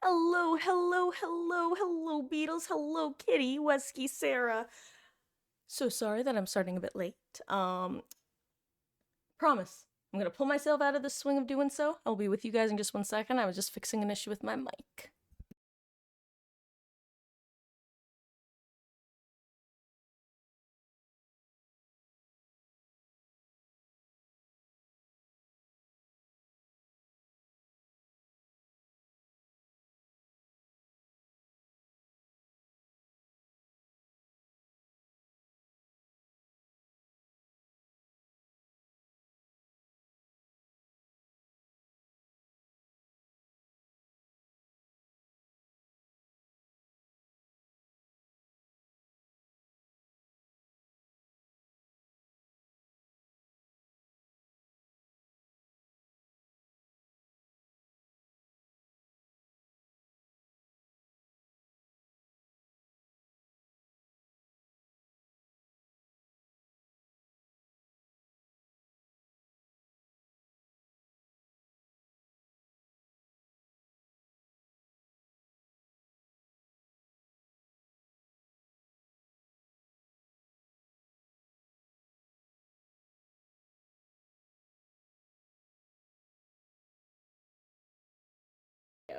Hello, hello, hello, hello, Beatles. Hello, Kitty, Wesky, Sarah. So sorry that I'm starting a bit late. Promise. I'm gonna pull myself out of the swing of doing so. I'll be with you guys in just 1 second. I was just fixing an issue with my mic.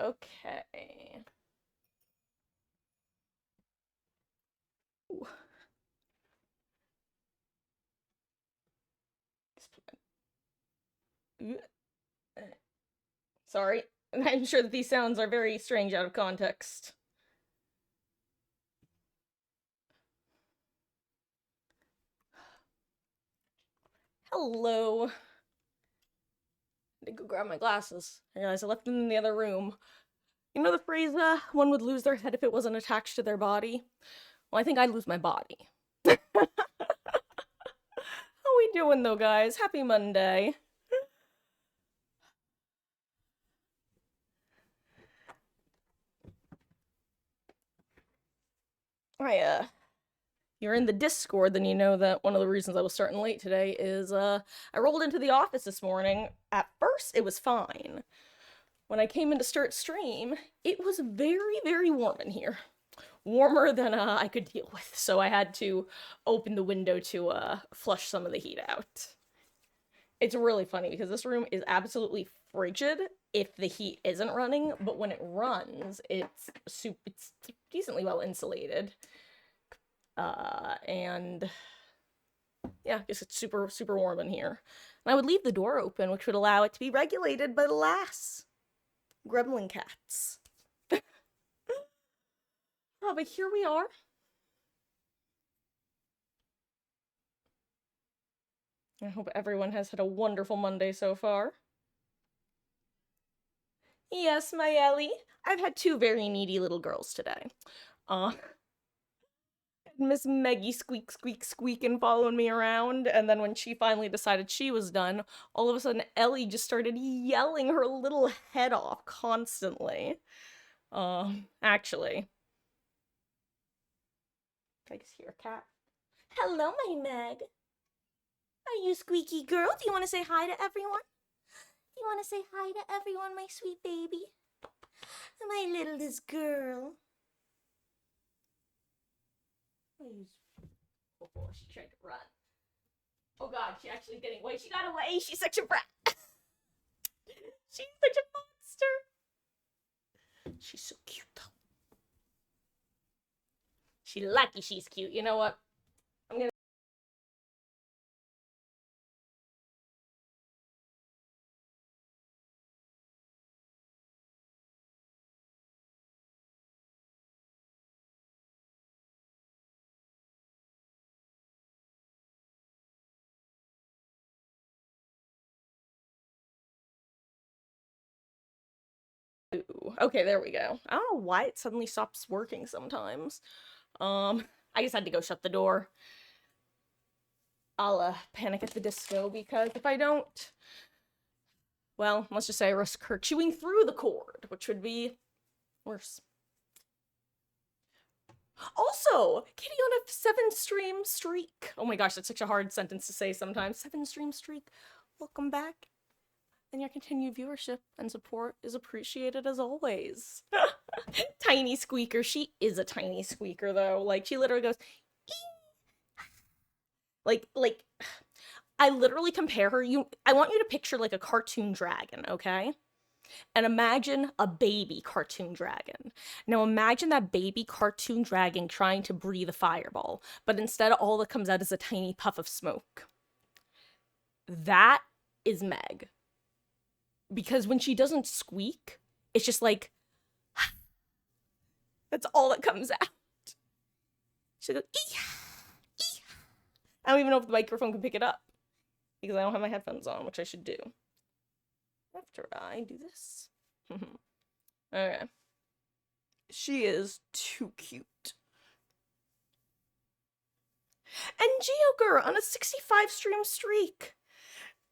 Okay. Ooh. Sorry. I'm sure that these sounds are very strange out of context. Hello. I had to go grab my glasses. I realized I left them in the other room. You know the phrase, one would lose their head if it wasn't attached to their body? Well, I think I'd lose my body. How we doing though, guys? Happy Monday. You're in the Discord, then you know that one of the reasons I was starting late today is, I rolled into the office this morning. At first, it was fine. When I came in to start stream, it was very, very warm in here. Warmer than I could deal with, so I had to open the window to flush some of the heat out. It's really funny because this room is absolutely frigid if the heat isn't running, but when it runs, it's decently well insulated. And yeah, I guess it's super, super warm in here. And I would leave the door open, which would allow it to be regulated, but alas, gremlin cats. Oh, but here we are. I hope everyone has had a wonderful Monday so far. Yes, my Ellie. I've had two very needy little girls today. Miss Meggie squeaking following me around, and then when she finally decided she was done, all of a sudden Ellie just started yelling her little head off constantly. Actually, I just hear a cat. Hello, my Meg. Are you squeaky girl? Do you want to say hi to everyone? Do you want to say hi to everyone, my sweet baby? My littlest girl. Oh, she tried to run. Oh god, she's actually getting away. She got away. She's such a brat. She's such a monster. She's so cute, though. She's lucky she's cute. You know what? I'm gonna. Okay, there we go. I don't know why it suddenly stops working sometimes. I just had to go shut the door. I'll panic at the disco because if I don't, well, let's just say I risk her chewing through the cord, which would be worse. Also, Kitty on a 7-stream streak. Oh my gosh, that's such a hard sentence to say sometimes. 7-stream streak. Welcome back. and your continued viewership and support is appreciated as always. Tiny squeaker. She is a tiny squeaker, though. Like, she literally goes, like, I literally compare her. I want you to picture, like, a cartoon dragon, okay? And imagine a baby cartoon dragon. Now imagine that baby cartoon dragon trying to breathe a fireball, but instead all that comes out is a tiny puff of smoke. That is Meg. Because when she doesn't squeak, it's just like, that's all that comes out. She goes, ee! I don't even know if the microphone can pick it up because I don't have my headphones on, which I should do. After I do this. Okay. She is too cute. And Geogre on a 65 stream streak.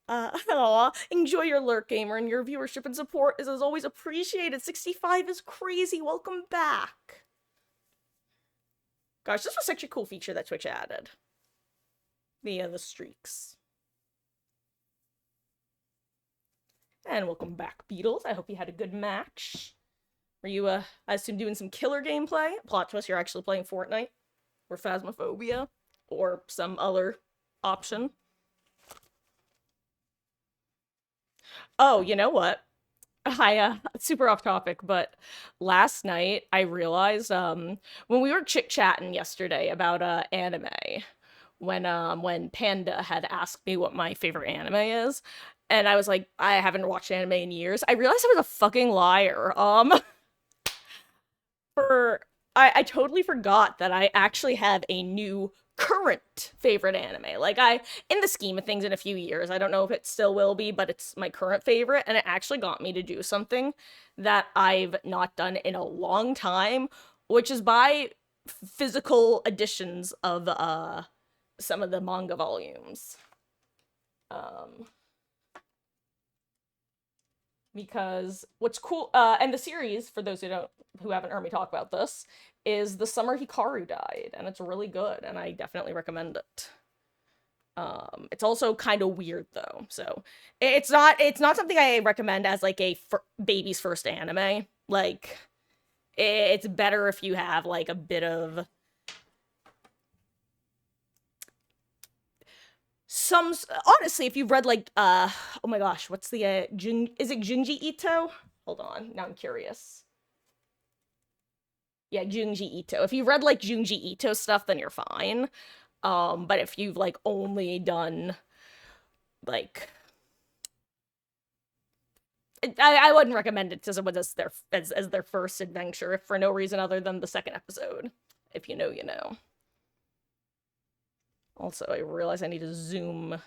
Aw, enjoy your lurk, gamer, and your viewership and support is as always appreciated. 65 is crazy. Welcome back. Gosh, this was such a cool feature that Twitch added. The streaks. And welcome back, Beatles. I hope you had a good match. Were you, I assume, doing some killer gameplay? Plot twist, you're actually playing Fortnite. Or Phasmophobia. Or some other option. Oh, you know what? Super off topic, but last night I realized, when we were chit-chatting yesterday about, anime, when Panda had asked me what my favorite anime is, and I was like, I haven't watched anime in years, I realized I was a fucking liar. I totally forgot that I actually have a new current favorite anime. Like, in the scheme of things, in a few years, I don't know if it still will be, but it's my current favorite, and it actually got me to do something that I've not done in a long time, which is buy physical editions of, some of the manga volumes. Because what's cool, and the series, for those who haven't heard me talk about this, is The Summer Hikaru Died, and it's really good, and I definitely recommend it. It's also kind of weird, though, so it's not something I recommend as, like, a baby's first anime. Like, it's better if you have, like, a bit of honestly, if you've read, like, oh my gosh, what's the, is it Junji Ito? Hold on, now I'm curious. Yeah, Junji Ito. If you've read, like, Junji Ito stuff, then you're fine. But if you've, like, only done, like, I wouldn't recommend it to someone as their first adventure, if for no reason other than the second episode. If you know, you know. Also, I realize I need to zoom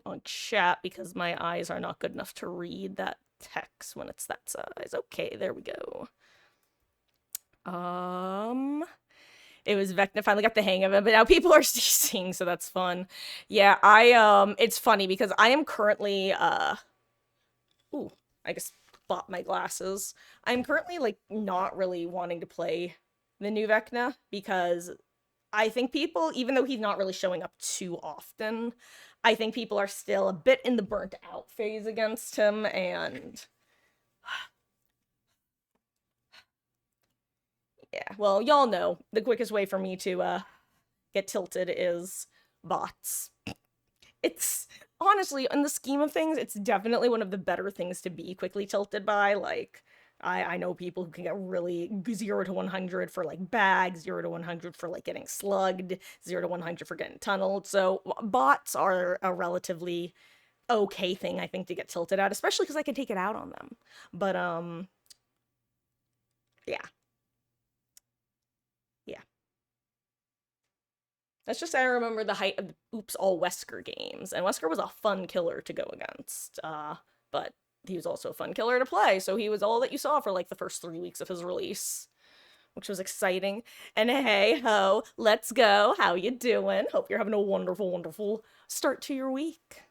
on chat because my eyes are not good enough to read that text when it's that size. Okay, there we go. It was Vecna, finally got the hang of it, but now people are ceasing, so that's fun. Yeah, it's funny because I am currently, ooh, I just bought my glasses. I'm currently, like, not really wanting to play the new Vecna because I think people, even though he's not really showing up too often, I think people are still a bit in the burnt out phase against him, and yeah, well, y'all know the quickest way for me to get tilted is bots. It's honestly, in the scheme of things, it's definitely one of the better things to be quickly tilted by. Like, I know people who can get really 0 to 100 for, like, bags, 0 to 100 for, like, getting slugged, 0 to 100 for getting tunneled. So bots are a relatively okay thing, I think, to get tilted at, especially because I can take it out on them. But, yeah. Yeah. That's just, I remember the height of the Oops All Wesker games, and Wesker was a fun killer to go against, but he was also a fun killer to play, so he was all that you saw for, like, the first 3 weeks of his release, which was exciting. And hey ho, let's go. How you doing? Hope you're having a wonderful, wonderful start to your week.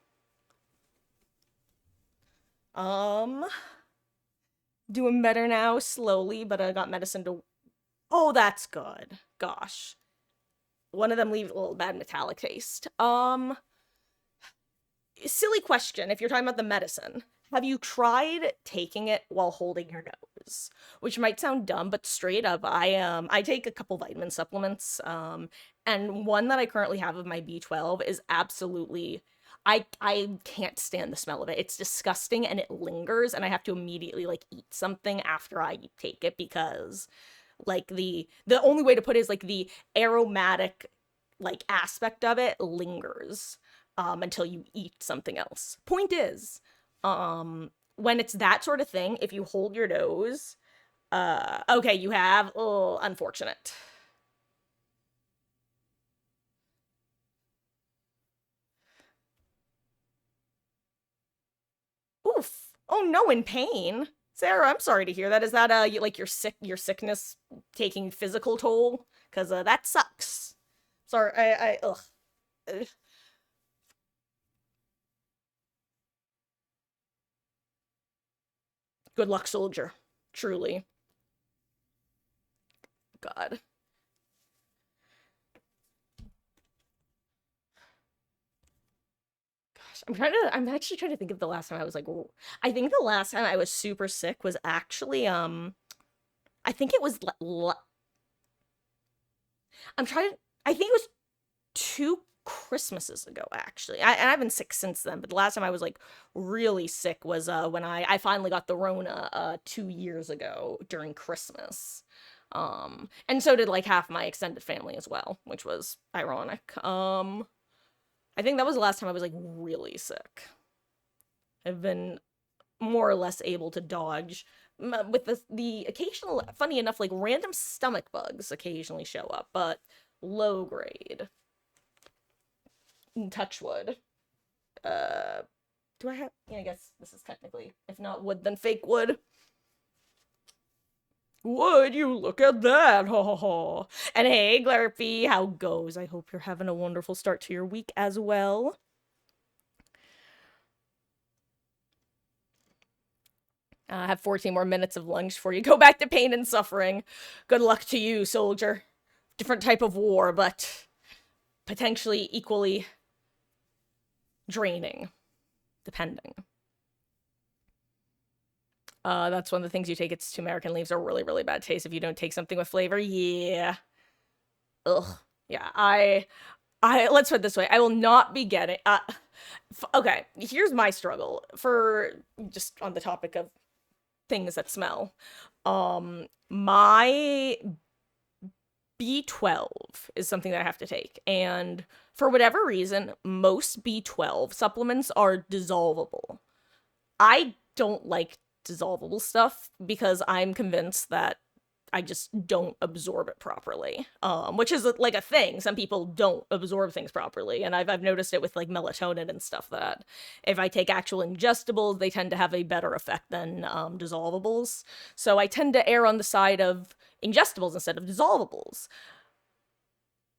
Doing better now, slowly, but I got medicine to... Oh, that's good. Gosh. One of them leaves a little bad metallic taste. Silly question, if you're talking about the medicine. Have you tried taking it while holding your nose? Which might sound dumb, but straight up, I take a couple vitamin supplements, and one that I currently have of my B12 is absolutely I can't stand the smell of it. It's disgusting and it lingers, and I have to immediately like eat something after I take it because like the only way to put it is like the aromatic like aspect of it lingers until you eat something else. Point is, when it's that sort of thing, if you hold your nose, okay, you have, oh, unfortunate. Oof. Oh no, in pain. Sarah, I'm sorry to hear that. Is that like your sickness taking physical toll? Cause that sucks. Sorry, I ugh. Ugh. Good luck, soldier. Truly. God. Gosh, I'm actually trying to think of the last time I was like, I think the last time I was super sick was actually, I think it was, I'm trying to, I think it was two Christmases ago, actually. And I've been sick since then, but the last time I was like really sick was when I finally got the Rona 2 years ago during Christmas. And so did like half my extended family as well, which was ironic. I think that was the last time I was like really sick. I've been more or less able to dodge with the occasional, funny enough, like random stomach bugs occasionally show up, but low grade. Touch wood. Uh, do I have? Yeah, I guess this is technically, if not wood, then fake wood. Would you look at that? Ha ha ha. And hey, Glarpy, how goes? I hope you're having a wonderful start to your week as well. I have 14 more minutes of lunch before you go back to pain and suffering. Good luck to you, soldier. Different type of war, but potentially equally draining, depending. That's one of the things you take. It's turmeric leaves are really, really bad taste if you don't take something with flavor. Yeah. Ugh. Yeah. Let's put it this way. I will not be getting. Okay. Here's my struggle for just on the topic of things that smell. My B12 is something that I have to take, and for whatever reason, most B12 supplements are dissolvable. I don't like dissolvable stuff because I'm convinced that I just don't absorb it properly. Which is like a thing. Some people don't absorb things properly, and I've noticed it with like melatonin and stuff that if I take actual ingestibles, they tend to have a better effect than dissolvables. So I tend to err on the side of ingestibles instead of dissolvables.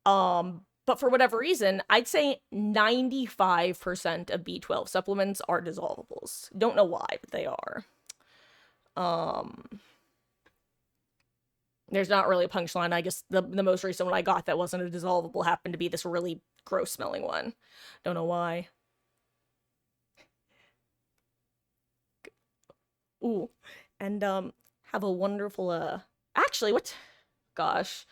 But for whatever reason, I'd say 95% of B12 supplements are dissolvables. Don't know why, but they are. Um, there's not really a punchline. I guess the most recent one I got that wasn't a dissolvable happened to be this really gross smelling one. Don't know why. Ooh. And have a wonderful actually what gosh.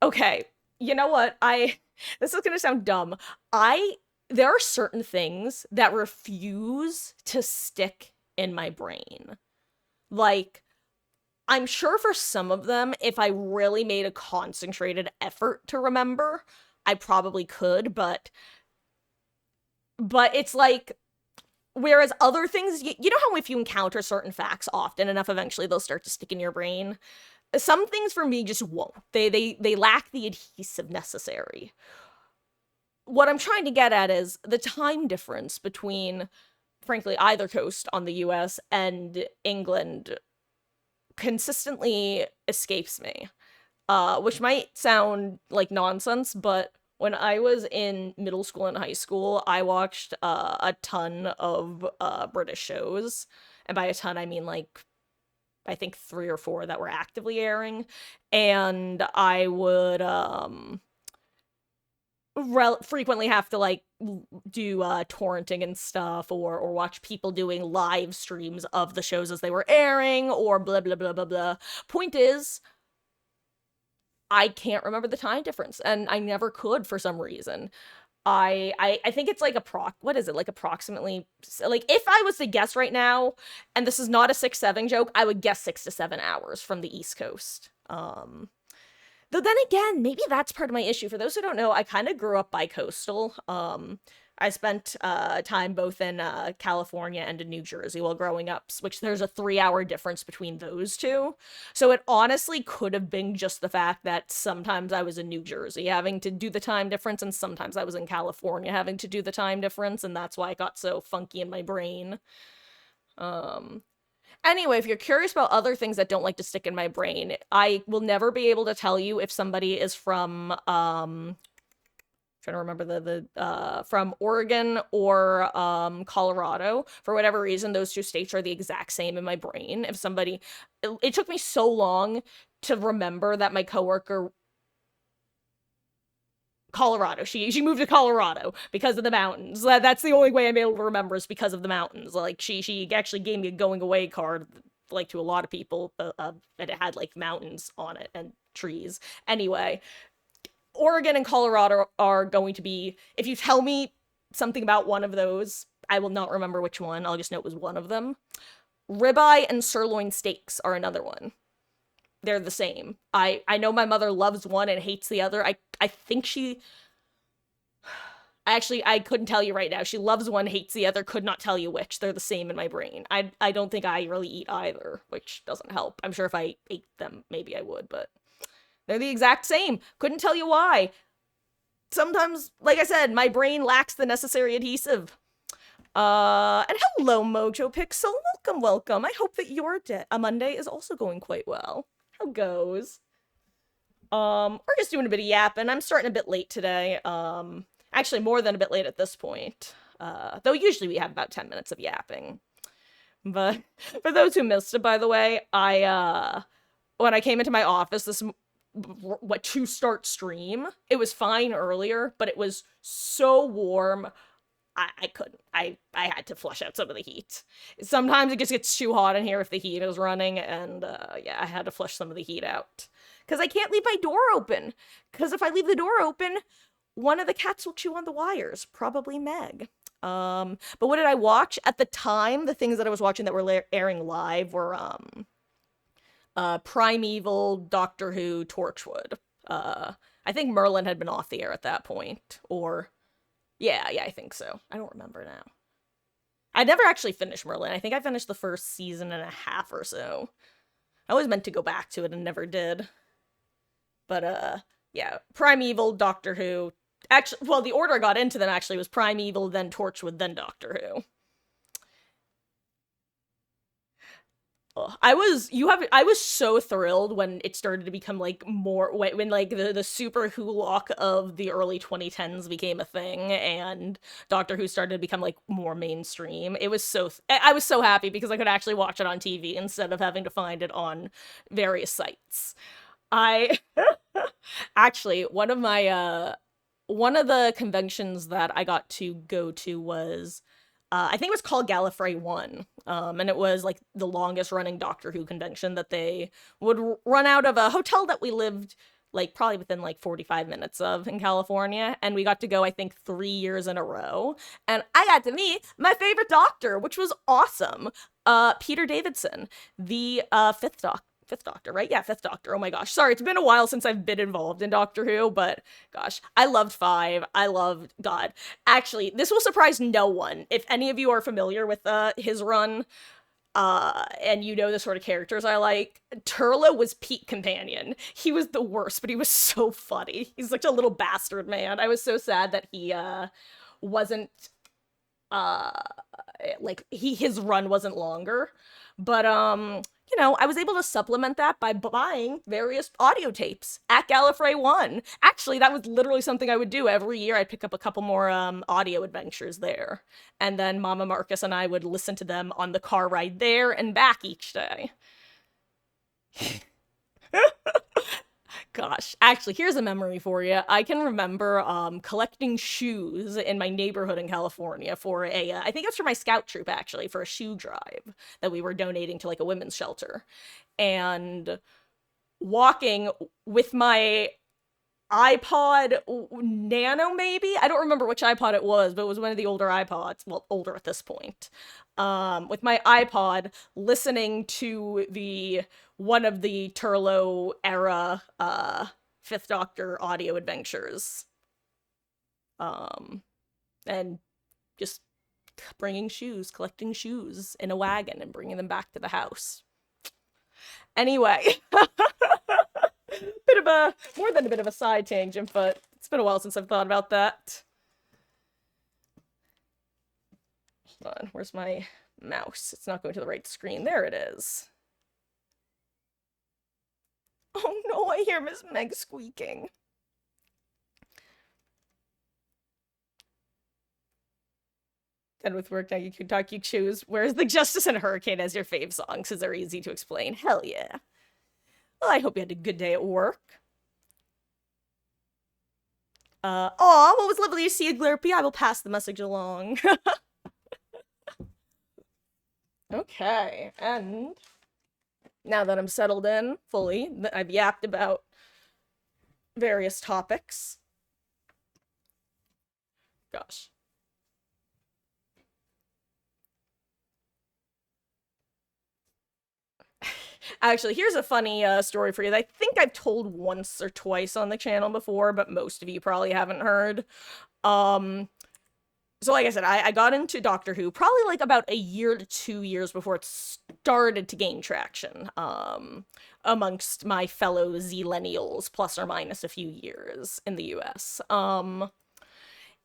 Okay. You know what? I this is going to sound dumb. I There are certain things that refuse to stick in my brain. Like I'm sure for some of them, if I really made a concentrated effort to remember, I probably could, but it's like whereas other things, you know how if you encounter certain facts often enough, eventually they'll start to stick in your brain. Some things for me just won't. They lack the adhesive necessary. What I'm trying to get at is the time difference between, frankly, either coast on the US and England consistently escapes me. Which might sound like nonsense, but when I was in middle school and high school, I watched a ton of British shows. And by a ton, I mean like, I think three or four that were actively airing. And I would frequently have to like do torrenting and stuff, or watch people doing live streams of the shows as they were airing, or blah blah blah blah blah. Point is, I can't remember the time difference, and I never could for some reason. I think it's like what is it, like approximately, like if I was to guess right now, and this is not a 6-7 joke, I would guess 6 to 7 hours from the East Coast. Though then again, maybe that's part of my issue. For those who don't know, I kind of grew up bi-coastal. I spent time both in California and in New Jersey while growing up, which there's a 3-hour difference between those two. So it honestly could have been just the fact that sometimes I was in New Jersey having to do the time difference, and sometimes I was in California having to do the time difference, and that's why it got so funky in my brain. Um, Anyway, if you're curious about other things that don't like to stick in my brain, I will never be able to tell you if somebody is from trying to remember the from Oregon or Colorado. For whatever reason, those two states are the exact same in my brain. If somebody, it took me so long to remember that my coworker, Colorado. She moved to Colorado because of the mountains. That's the only way I'm able to remember, is because of the mountains. Like she actually gave me a going away card, like to a lot of people, and it had like mountains on it and trees. Anyway, Oregon and Colorado are going to be, if you tell me something about one of those, I will not remember which one. I'll just know it was one of them. Ribeye and sirloin steaks are another one. They're the same. I know my mother loves one and hates the other. I think she, actually, I couldn't tell you right now. She loves one, hates the other, could not tell you which. They're the same in my brain. I don't think I really eat either, which doesn't help. I'm sure if I ate them, maybe I would, but they're the exact same. Couldn't tell you why. Sometimes, like I said, my brain lacks the necessary adhesive. And hello, Mojo Pixel. Welcome, welcome. I hope that your Monday is also going quite well. How goes? We're just doing a bit of yapping. I'm starting a bit late today. Actually more than a bit late at this point. Though usually we have about 10 minutes of yapping. But for those who missed it, by the way, when I came into my office to start stream, it was fine earlier, but it was so warm. I couldn't. I had to flush out some of the heat. Sometimes it just gets too hot in here if the heat is running, and yeah, I had to flush some of the heat out. Because I can't leave my door open. Because if I leave the door open, one of the cats will chew on the wires. Probably Meg. But what did I watch? At the time, the things that I was watching that were airing live were Primeval, Doctor Who, Torchwood. I think Merlin had been off the air at that point. Or... yeah, I think so. I don't remember now. I never actually finished Merlin. I think I finished the first season and a half or so. I always meant to go back to it and never did. But, yeah. Primeval, Doctor Who. Actually, well, the order I got into them actually was Primeval, then Torchwood, then Doctor Who. I was so thrilled when it started to become like more, when like the super Who lock of the early 2010s became a thing and Doctor Who started to become like more mainstream. It was I was so happy because I could actually watch it on TV instead of having to find it on various sites. I actually, one of the conventions that I got to go to was I think it was called Gallifrey 1, and it was, like, the longest-running Doctor Who convention that they would run out of a hotel that we lived, like, probably within, like, 45 minutes of in California, and we got to go, I think, 3 years in a row, and I got to meet my favorite Doctor, which was awesome, Peter Davidson, the Fifth Doctor, right? Yeah, Fifth Doctor. Oh my gosh. Sorry, it's been a while since I've been involved in Doctor Who, but gosh, I loved 5. I loved God. Actually, this will surprise no one. If any of you are familiar with his run, and you know the sort of characters I like, Turlo was peak companion. He was the worst, but he was so funny. He's such a little bastard, man. I was so sad that he wasn't like his run wasn't longer. But you know, I was able to supplement that by buying various audio tapes at Gallifrey 1. Actually, that was literally something I would do every year. I'd pick up a couple more audio adventures there. And then Mama Marcus and I would listen to them on the car ride there and back each day. God. gosh. Actually, here's a memory for you. I can remember collecting shoes in my neighborhood in California for I think it was for my scout troop actually, for a shoe drive that we were donating to like a women's shelter. And walking with my iPod Nano, maybe? I don't remember which iPod it was, but it was one of the older iPods. Well, older at this point. With my iPod, listening to the one of the Turlo era Fifth Doctor audio adventures. Um, and just bringing shoes, collecting shoes in a wagon and bringing them back to the house. Anyway, bit of a more than a bit of a side tangent, but it's been a while since I've thought about that. Hold on, where's my mouse? It's not going to the right screen. There it is. Oh no, I hear Miss Meg squeaking. Done with work now, you can talk, you choose. Where's the Justice and Hurricane as your fave songs? Because they're easy to explain. Hell yeah. Well, I hope you had a good day at work. Aw, what was lovely to see you, Glurpy. I will pass the message along. Okay, and now that I'm settled in fully, I've yapped about various topics. Gosh. Actually, here's a funny story for you that I think I've told once or twice on the channel before, but most of you probably haven't heard. So like I said, I got into Doctor Who probably like about a year to 2 years before it started to gain traction amongst my fellow Zillennials, plus or minus a few years in the US.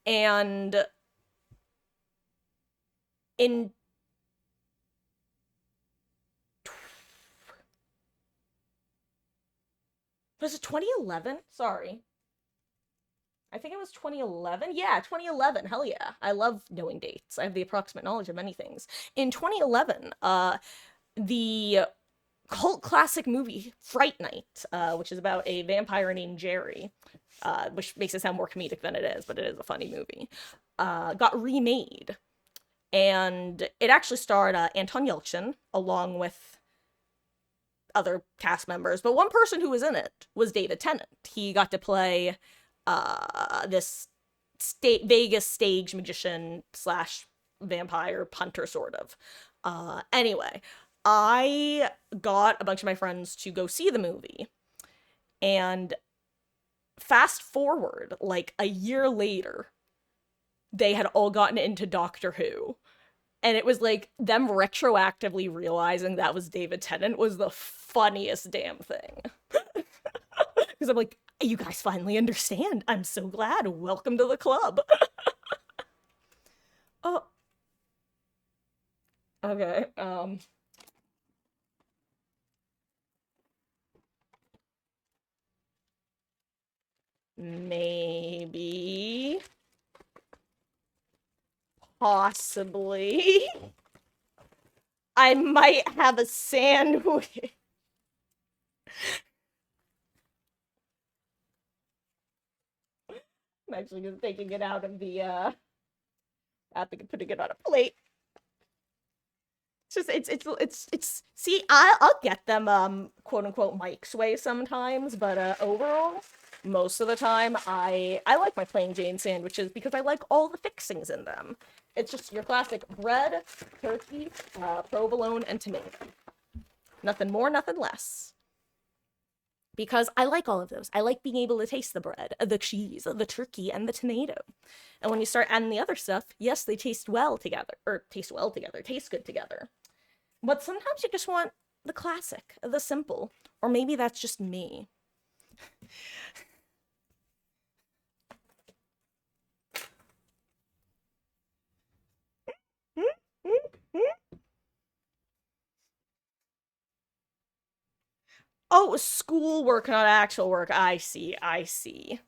And in was it 2011? Sorry. I think it was 2011. Yeah, 2011. Hell yeah. I love knowing dates. I have the approximate knowledge of many things. In 2011, the cult classic movie Fright Night, which is about a vampire named Jerry, which makes it sound more comedic than it is, but it is a funny movie, got remade. And it actually starred Anton Yelchin along with other cast members, but one person who was in it was David Tennant. He got to play this Vegas stage magician slash vampire punter, sort of. Anyway, I got a bunch of my friends to go see the movie, and fast forward like a year later, they had all gotten into Doctor Who. And it was like them retroactively realizing that was David Tennant was the funniest damn thing. Because I'm like, you guys finally understand. I'm so glad. Welcome to the club. Oh, okay. Maybe. Possibly. I might have a sandwich. I'm actually just taking it out of the wrapping and putting it on a plate. It's see, I'll get them quote unquote Mike's way sometimes, but overall, most of the time I like my plain Jane sandwiches because I like all the fixings in them. It's just your classic bread, turkey, provolone, and tomato. Nothing more, nothing less. Because I like all of those. I like being able to taste the bread, the cheese, the turkey, and the tomato. And when you start adding the other stuff, yes, they taste well together, taste good together. But sometimes you just want the classic, the simple, or maybe that's just me. Oh, school work, not actual work. I see, I see.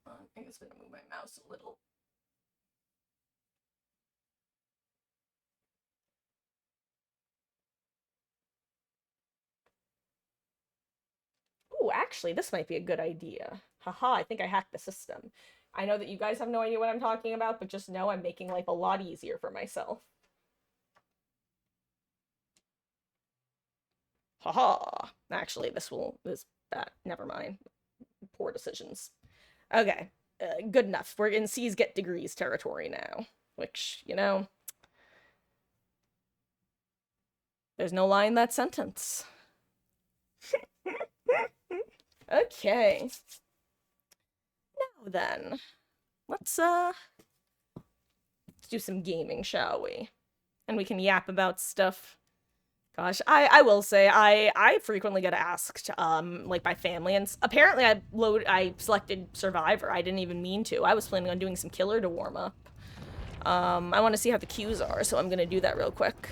I'm just gonna move my mouse a little. Oh, actually, this might be a good idea. Haha, I think I hacked the system. I know that you guys have no idea what I'm talking about, but just know I'm making life a lot easier for myself. Haha. Actually, this that never mind. Poor decisions. Okay. Good enough. We're in C's get degrees territory now, which, there's no lie in that sentence. Okay. Now then, let's do some gaming, shall we? And we can yap about stuff. Gosh, I will say I frequently get asked like by family, and apparently I selected Survivor. I didn't even mean to. I was planning on doing some killer to warm up. I want to see how the queues are, so I'm gonna do that real quick.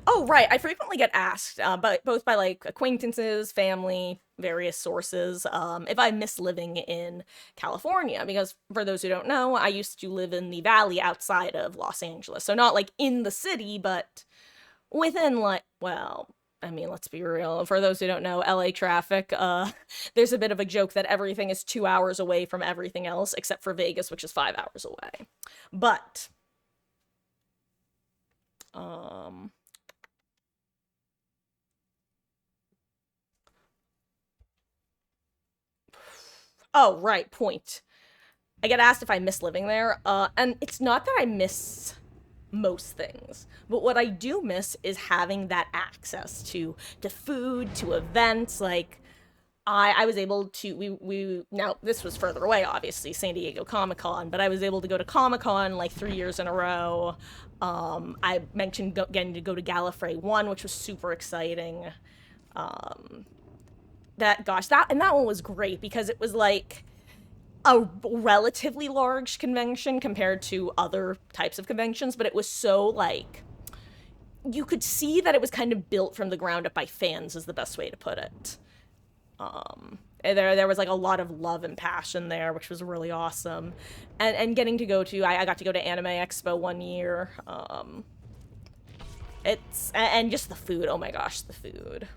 Oh, right. I frequently get asked, but both by like acquaintances, family, various sources, if I miss living in California. Because for those who don't know, I used to live in the valley outside of Los Angeles. So not like in the city, but within like, well, I mean, let's be real. For those who don't know, LA traffic, there's a bit of a joke that everything is 2 hours away from everything else, except for Vegas, which is 5 hours away. But, oh, right, point. I get asked if I miss living there, and it's not that I miss most things, but what I do miss is having that access to food, to events. Like, I was able to we now this was further away, obviously, San Diego Comic-Con, but I was able to go to Comic-Con like 3 years in a row. I mentioned getting to go to Gallifrey 1, which was super exciting. That one was great because it was like a relatively large convention compared to other types of conventions, but it was so like you could see that it was kind of built from the ground up by fans is the best way to put it. There was like a lot of love and passion there, which was really awesome. And getting to go to I got to go to Anime Expo 1 year. And just the food. Oh my gosh, the food.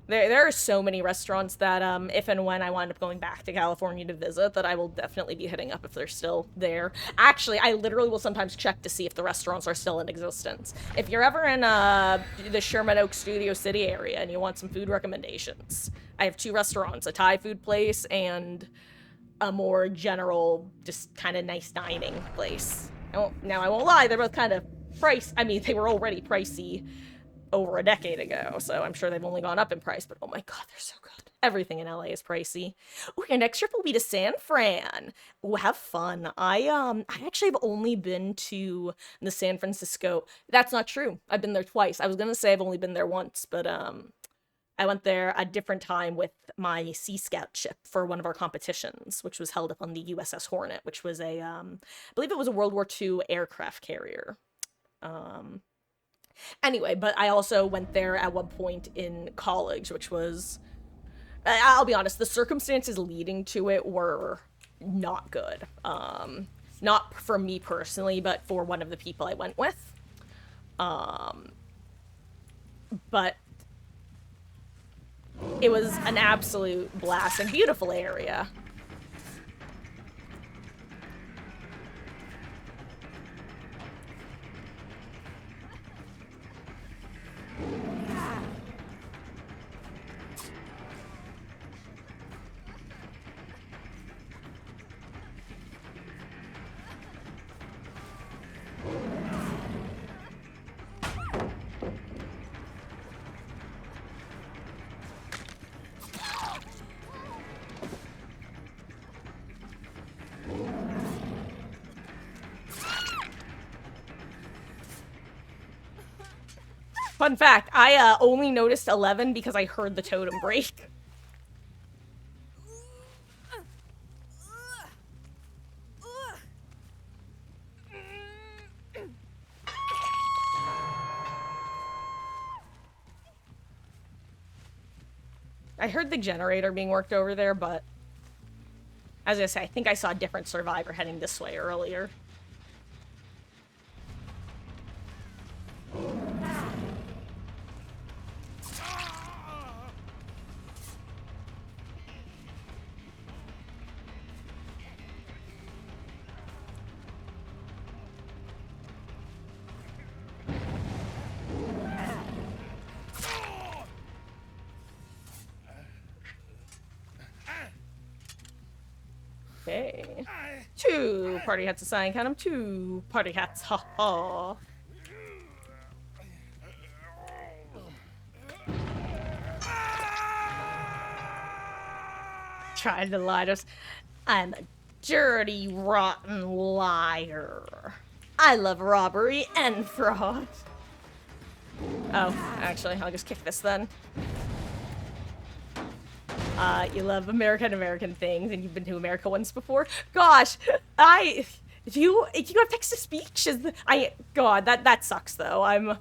There are so many restaurants that if and when I wind up going back to California to visit, that I will definitely be hitting up if they're still there. Actually, I literally will sometimes check to see if the restaurants are still in existence. If you're ever in the Sherman Oaks Studio City area and you want some food recommendations, I have 2 restaurants, a Thai food place and a more general, just kind of nice dining place. Now, I won't lie, they're both kind of they were already pricey over a decade ago, so I'm sure they've only gone up in price, but oh my god, they're so good. Everything in LA is pricey. Ooh, your next trip will be to San Fran. Ooh, have fun. I actually have only been to the San Francisco. That's not true. I've been there twice. I was gonna say I've only been there once, but I went there a different time with my Sea Scout ship for one of our competitions, which was held up on the USS Hornet, which was I believe it was a World War II aircraft carrier. Anyway, but I also went there at one point in college, which was, I'll be honest, the circumstances leading to it were not good. Not for me personally, but for one of the people I went with. But it was an absolute blast and beautiful area. Fun fact, I only noticed 11 because I heard the totem break. I heard the generator being worked over there, but as I say, I think I saw a different survivor heading this way earlier. Okay. 2 party hats assigned. Count them. 2 party hats. Ha ha. Trying to lie to us. I'm a dirty, rotten liar. I love robbery and fraud. Oh, actually, I'll just kick this then. You love American things, and you've been to America once before. Gosh, do you have text to speech? God, that sucks though.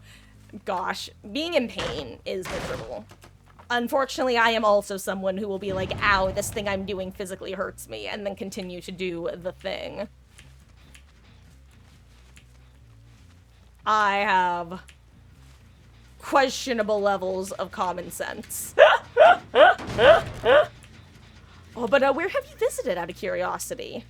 Gosh, being in pain is miserable. Unfortunately, I am also someone who will be like, ow, this thing I'm doing physically hurts me, and then continue to do the thing. I have questionable levels of common sense. Oh, but where have you visited, out of curiosity?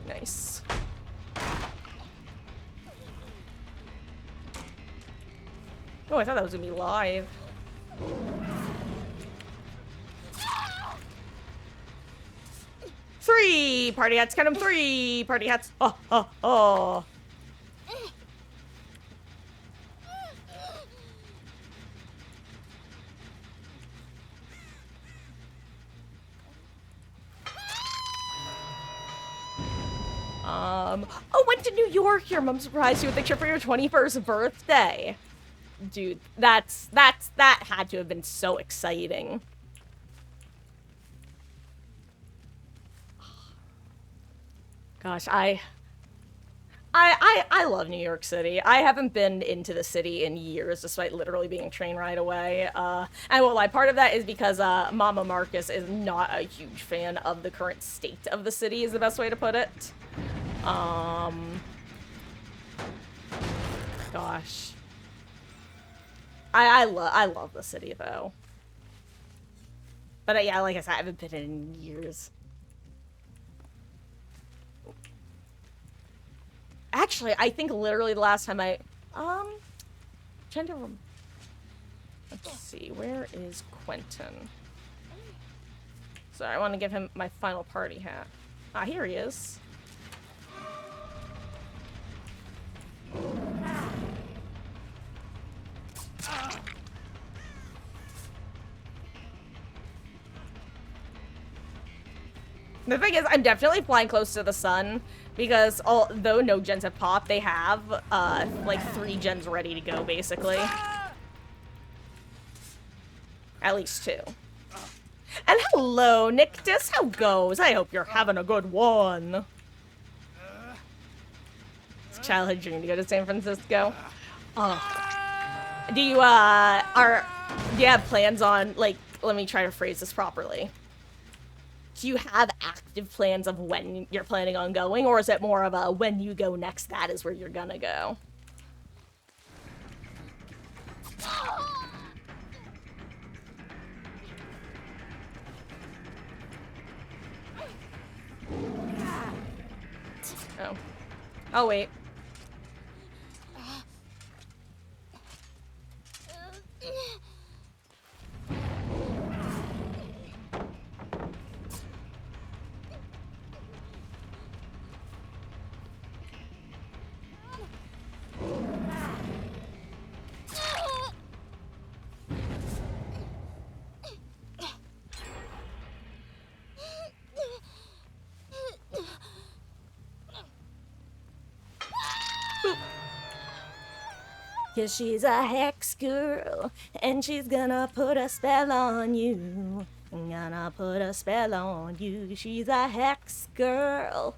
Nice. Oh, I thought that was gonna be live. Three party hats. Count them. 3 party hats. Oh, oh, oh. Oh, went to New York. Your mom surprised you with a trip for your 21st birthday. Dude, that had to have been so exciting. Gosh, I love New York City. I haven't been into the city in years, despite literally being a train ride away. And I won't lie, part of that is because Mama Marcus is not a huge fan of the current state of the city, is the best way to put it. Gosh. I love the city, though. But yeah, like I said, I haven't been in years. Actually, I think literally the last time trying to let's see, where is Quentin? Sorry, I want to give him my final party hat. Ah, here he is. The thing is, I'm definitely flying close to the sun, because although no gens have popped, they have, like 3 gens ready to go, basically. At least 2. And hello, Nictus, how goes? I hope you're having a good one. It's a childhood dream to go to San Francisco. Oh. Do you have plans on, like, let me try to phrase this properly. Do you have active plans of when you're planning on going, or is it more of a when you go next, that is where you're gonna go? Oh. Oh, wait. Cause she's a hex girl, and she's gonna put a spell on you. Gonna put a spell on you. She's a hex girl.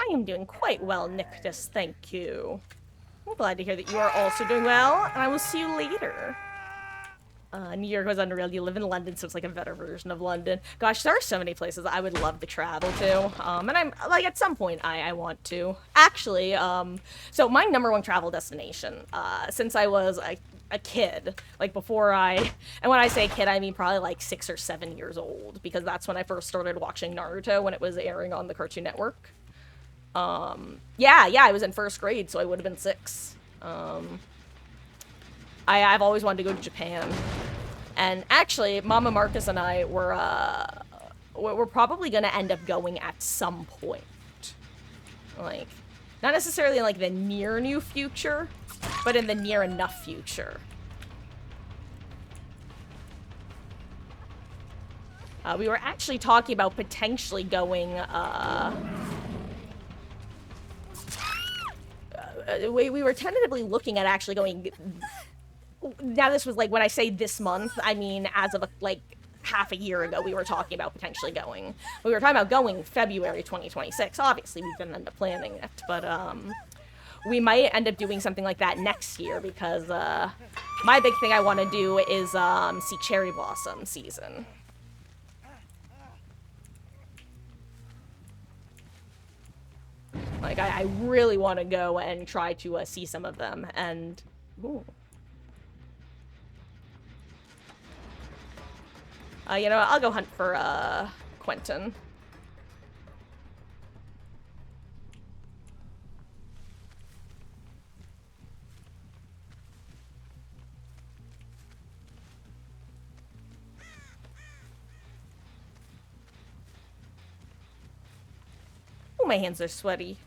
I am doing quite well, Nictus, thank you. I'm glad to hear that you are also doing well, and I will see you later. New York was unreal. You live in London, so it's like a better version of London. Gosh, there are so many places I would love to travel to. And I'm, like, at some point, I want to. Actually, so my #1 travel destination, since I was a kid, like, before and when I say kid, I mean probably, like, 6 or 7 years old, because that's when I first started watching Naruto, when it was airing on the Cartoon Network. Yeah, I was in 1st grade, so I would have been 6. I've always wanted to go to Japan. And actually, Mama Marcus and I we're probably gonna end up going at some point. Like, not necessarily in, like, the near future, but in the near enough future. We were actually talking about potentially going, we were tentatively looking at actually going. Now, this was, like, when I say this month, I mean as of, like, half a year ago, we were talking about potentially going. We were talking about going February 2026. Obviously, we didn't end up planning it, but, we might end up doing something like that next year, because, my big thing I want to do is, see cherry blossom season. Like, I really want to go and try to, see some of them, and... Ooh. You know what? I'll go hunt for, Quentin. Oh, my hands are sweaty.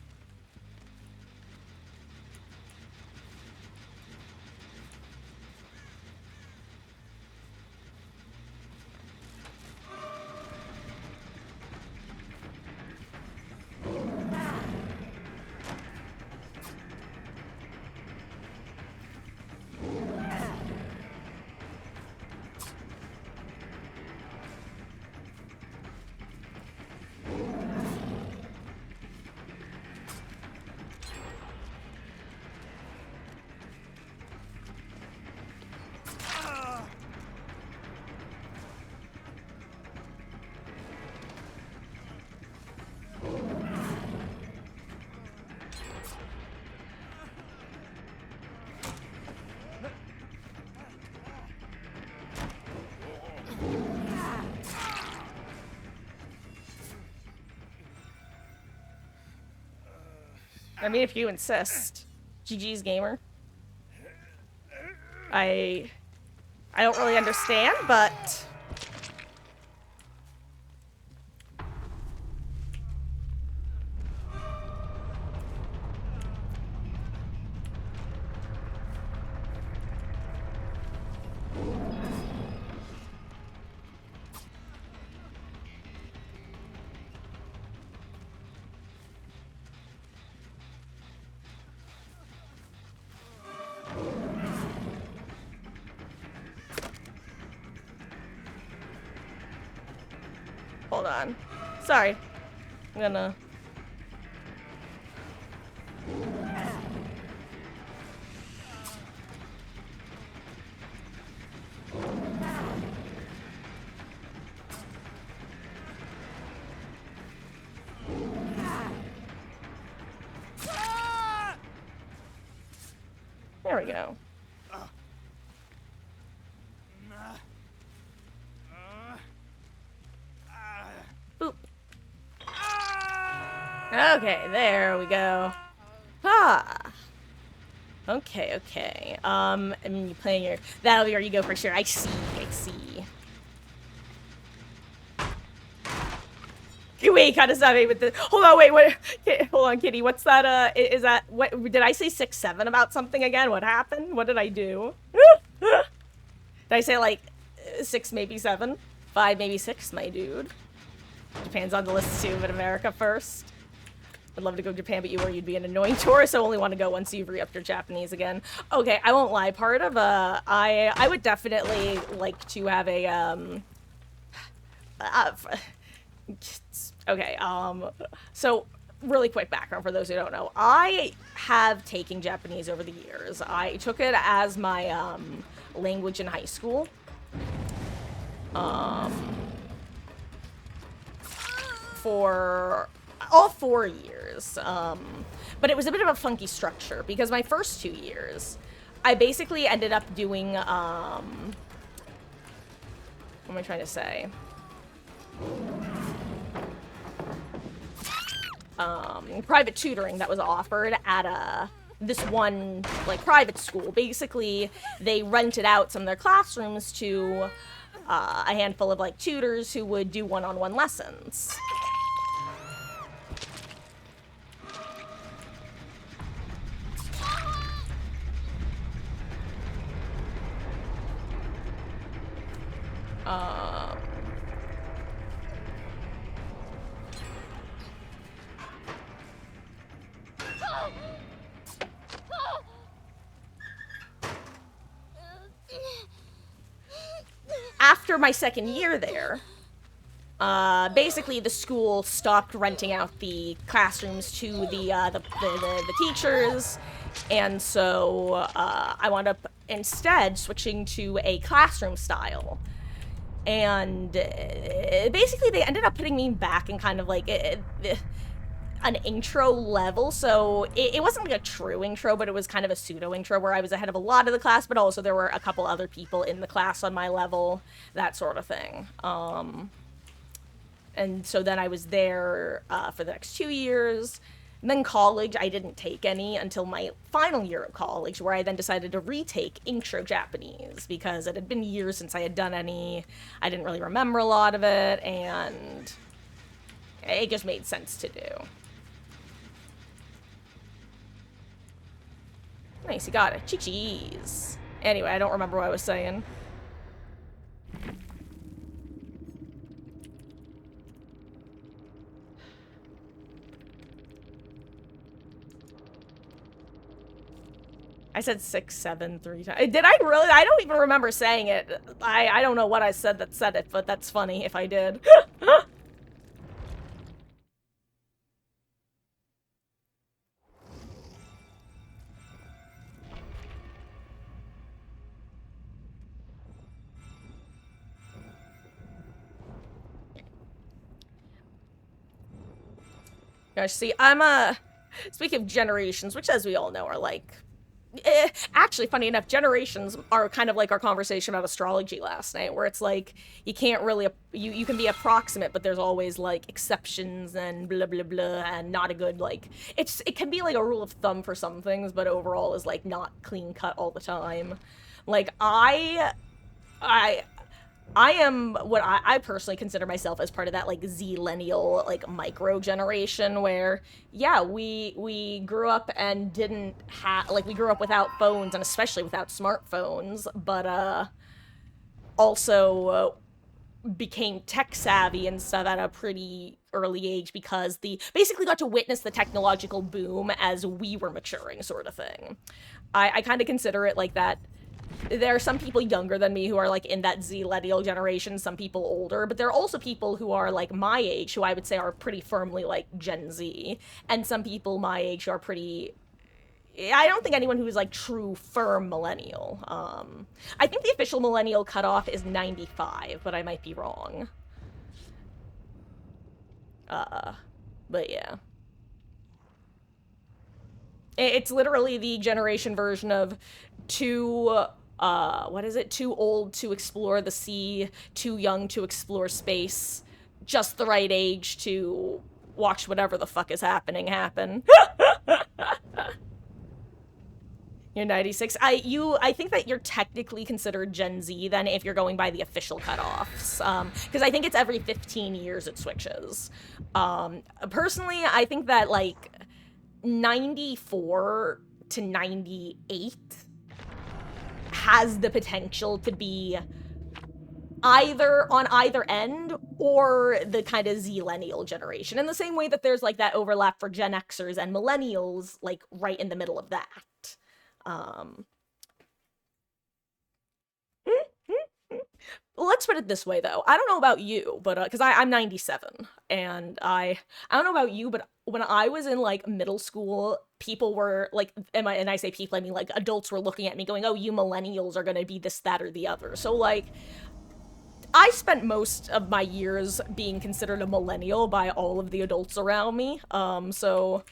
I mean, if you insist. GG's gamer. I don't really understand, but... Hold on. Sorry. I'm gonna... There we go. Boop. Okay, there we go. Ah. Okay, okay. I mean, you're playing your... That'll be where you go for sure. I see, I see. Wait, kind of savvy with the... Hold on, wait, what... Hold on, Kitty, what's that, is that... What... Did I say 6-7 about something again? What happened? What did I do? Did I say, like, 6, maybe 7? 5, maybe 6, my dude? Japan's on the list too, but America first. I'd love to go to Japan, but you'd be an annoying tourist, so only want to go once you've re-upped your Japanese again. Okay, I won't lie. Part of, I would definitely like to have a, okay, so really quick background for those who don't know. I have taken Japanese over the years. I took it as my language in high school. For all 4 years. But it was a bit of a funky structure because my first 2 years, I basically ended up doing, what am I trying to say? Private tutoring that was offered at this one, like, private school. Basically, they rented out some of their classrooms to a handful of, like, tutors who would do one-on-one lessons. After my second year there, basically the school stopped renting out the classrooms to the teachers, and so I wound up instead switching to a classroom style. And basically they ended up putting me back in kind of like an intro level, so it wasn't like a true intro, but it was kind of a pseudo intro where I was ahead of a lot of the class, but also there were a couple other people in the class on my level, that sort of thing. And so then I was there for the next 2 years. And then college, I didn't take any until my final year of college, where I then decided to retake Intro Japanese, because it had been years since I had done any. I didn't really remember a lot of it, and it just made sense to do. Nice, you got it. Cheese. Anyway, I don't remember what I was saying. I said 6, 7, 3 times. Did I really? I don't even remember saying it. I don't know what I said that said it, but that's funny if I did. Gosh, see, speaking of generations, which as we all know are like, actually, funny enough, generations are kind of like our conversation about astrology last night, where it's like, you can't really, you can be approximate, but there's always, like, exceptions and blah, blah, blah, and not a good, like, it can be, like, a rule of thumb for some things, but overall is, like, not clean-cut all the time. Like, I am what I personally consider myself as part of that, like, zillennial, like, micro generation where, yeah, we grew up and didn't have, like, we grew up without phones, and especially without smartphones, but, also became tech savvy and stuff at a pretty early age because basically got to witness the technological boom as we were maturing, sort of thing. I kind of consider it like that. There are some people younger than me who are, like, in that zillennial generation, some people older, but there are also people who are, like, my age, who I would say are pretty firmly, like, Gen Z, and some people my age who are pretty... I don't think anyone who is, like, true, firm millennial. I think the official millennial cutoff is 95, but I might be wrong. But yeah. It's literally the generation version of what is it? Too old to explore the sea, too young to explore space, just the right age to watch whatever the fuck is happening happen. You're 96. I think that you're technically considered Gen Z then if you're going by the official cutoffs. Because I think it's every 15 years it switches. Personally, I think that, like, 94 to 98 has the potential to be either on either end or the kind of zillennial generation, in the same way that there's, like, that overlap for Gen Xers and millennials, like, right in the middle of that. Let's put it this way, though. I don't know about you, but because I'm 97, and I don't know about you, but when I was in like middle school, people were like, and I say people, I mean like adults were looking at me going, "Oh, you millennials are gonna be this, that, or the other." So like, I spent most of my years being considered a millennial by all of the adults around me. So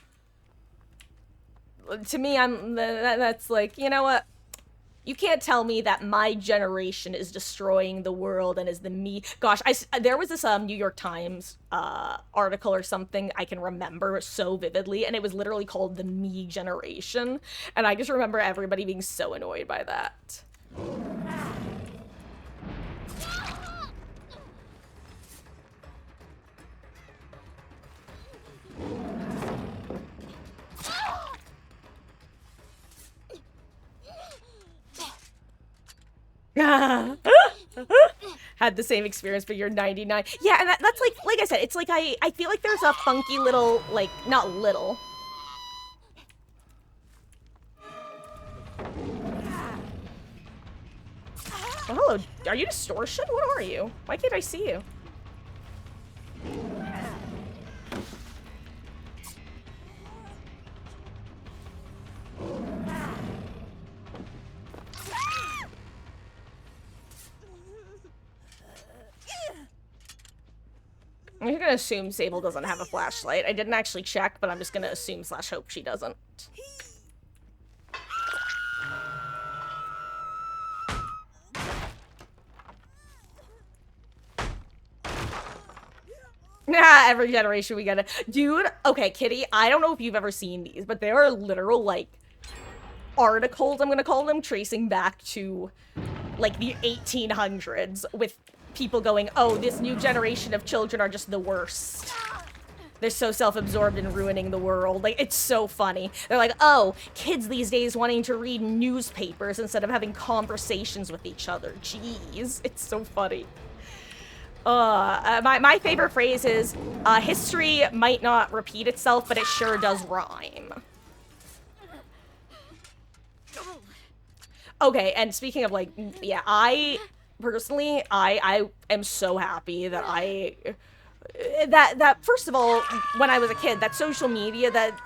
to me, that's like, you know what? You can't tell me that my generation is destroying the world and is the me. Gosh, there was this New York Times article or something I can remember so vividly, and it was literally called the me generation, and I just remember everybody being so annoyed by that. Had the same experience, but you're 99. Yeah, and that's like I said, it's like I feel like there's a funky little, like, not little. Oh, hello, are you distortion? What are you? Why can't I see you? I'm gonna assume Sable doesn't have a flashlight. I didn't actually check, but I'm just gonna assume / hope she doesn't. Nah, every generation we get it. Dude, okay, Kitty, I don't know if you've ever seen these, but there are literal, like, articles, I'm gonna call them, tracing back to, like, the 1800s with people going, "Oh, this new generation of children are just the worst. They're so self-absorbed in ruining the world." Like, it's so funny. They're like, "Oh, kids these days wanting to read newspapers instead of having conversations with each other." Jeez, it's so funny. My favorite phrase is, history might not repeat itself, but it sure does rhyme. Okay, and speaking of, like, yeah, personally, I am so happy that that first of all, when I was a kid, that social media, that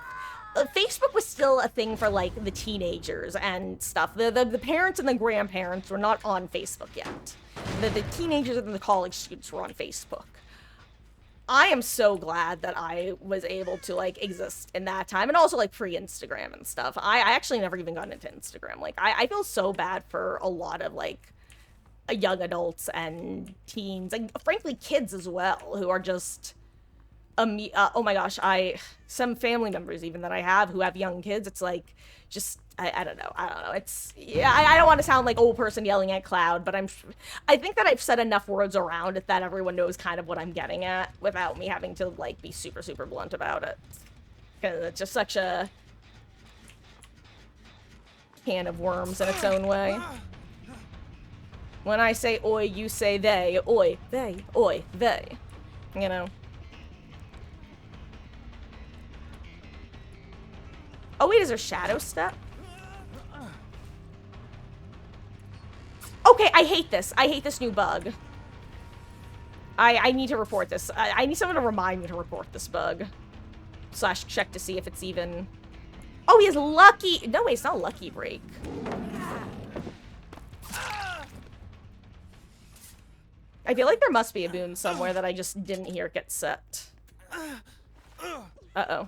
Facebook was still a thing for, like, the teenagers and stuff. The parents and the grandparents were not on Facebook yet. The teenagers and the college students were on Facebook. I am so glad that I was able to, like, exist in that time, and also, like, pre-Instagram and stuff. I actually never even got into Instagram. Like, I feel so bad for a lot of, like, young adults and teens, and frankly kids as well, who are just oh my gosh, some family members even that I have who have young kids, it's like, just, I don't know, it's, yeah, I don't want to sound like old person yelling at cloud, but I think that I've said enough words around it that everyone knows kind of what I'm getting at without me having to, like, be super, super blunt about it. Because it's just such a can of worms in its own way. When I say oi, you say they. Oi, they. Oi, they. You know? Oh, wait, is there shadow step? Okay, I hate this. I hate this new bug. I need to report this. I need someone to remind me to report this bug. / check to see if it's even... Oh, he has lucky... No, wait, it's not lucky break. I feel like there must be a boon somewhere that I just didn't hear get set. Uh-oh.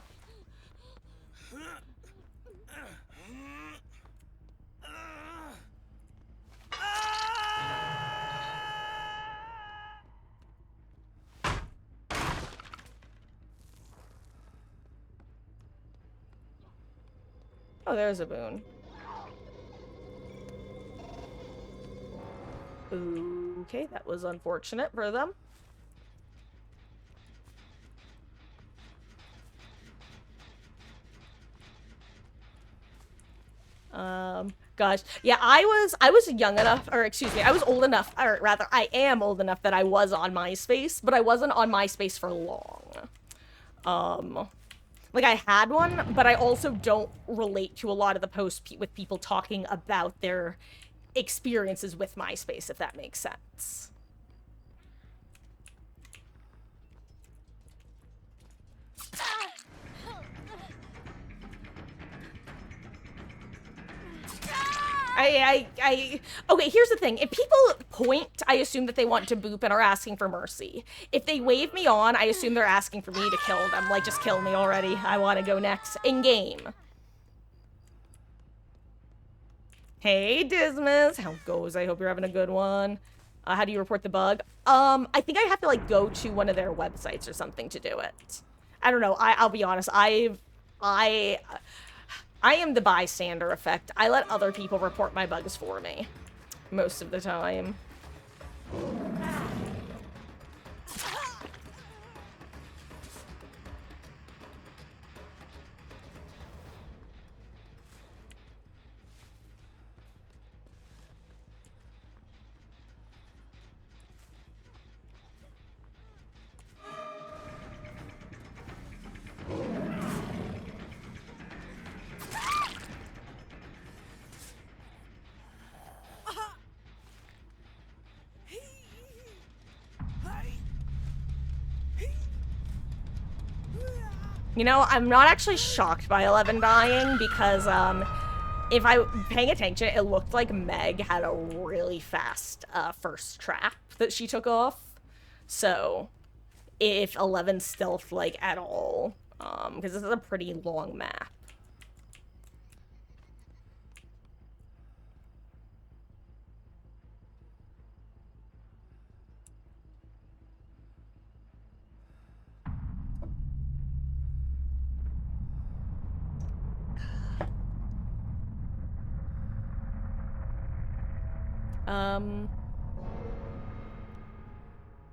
Oh, there's a boon. Okay, that was unfortunate for them. Gosh. Yeah, I was young enough, or excuse me, I was old enough, or rather, I am old enough that I was on MySpace, but I wasn't on MySpace for long. Like, I had one, but I also don't relate to a lot of the posts with people talking about their experiences with MySpace, if that makes sense. Okay, here's the thing. If people point, I assume that they want to boop and are asking for mercy. If they wave me on, I assume they're asking for me to kill them. Like, just kill me already. I want to go next. In-game. Hey, Dismas. How goes? I hope you're having a good one. How do you report the bug? I think I have to, like, go to one of their websites or something to do it. I don't know. I'll be honest. I am the bystander effect. I let other people report my bugs for me. Most of the time. You know, I'm not actually shocked by 11 dying because, if I'm paying attention, it looked like Meg had a really fast, first trap that she took off. So, if 11 stealth, like, at all, because this is a pretty long map.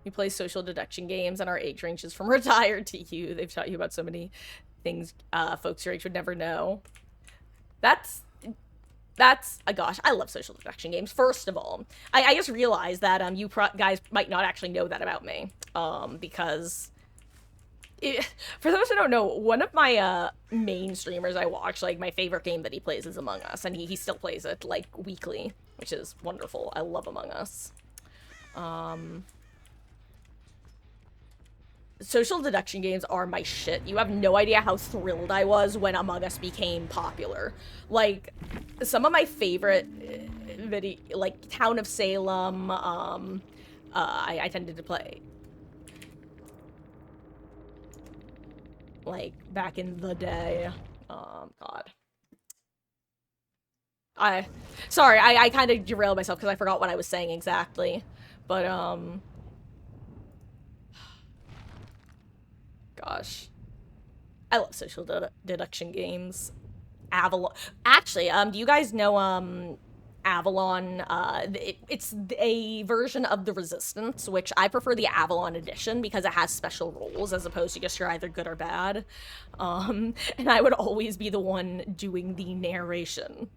We play social deduction games, and our age ranges from retired to you. They've taught you about so many things folks your age would never know. That's gosh, I love social deduction games. First of all, I just realized that you guys might not actually know that about me, because for those who don't know, one of my main streamers I watch, like, my favorite game that he plays is Among Us, and he still plays it, like, weekly, which is wonderful. I love Among Us. Social deduction games are my shit. You have no idea how thrilled I was when Among Us became popular. Like, some of my favorite video, like Town of Salem, I tended to play. Like, back in the day. God. Sorry, I kind of derailed myself because I forgot what I was saying exactly. But, gosh. I love social deduction games. Avalon. Actually, do you guys know, Avalon? It's a version of the Resistance, which I prefer the Avalon edition because it has special rules as opposed to just you're either good or bad. And I would always be the one doing the narration.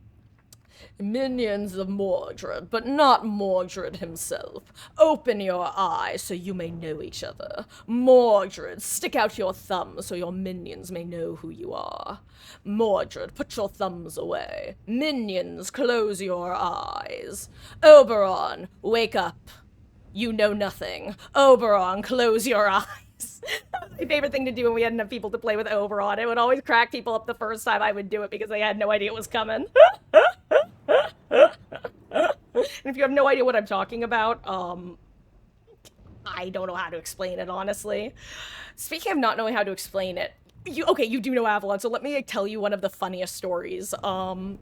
Minions of Mordred, but not Mordred himself. Open your eyes so you may know each other. Mordred, stick out your thumb so your minions may know who you are. Mordred, put your thumbs away. Minions, close your eyes. Oberon, wake up. You know nothing. Oberon, close your eyes. That was my favorite thing to do when we had enough people to play with Oberon. It would always crack people up the first time I would do it because they had no idea it was coming. And if you have no idea what I'm talking about, I don't know how to explain it, honestly. Speaking of not knowing how to explain it, you do know Avalon, so let me tell you one of the funniest stories. I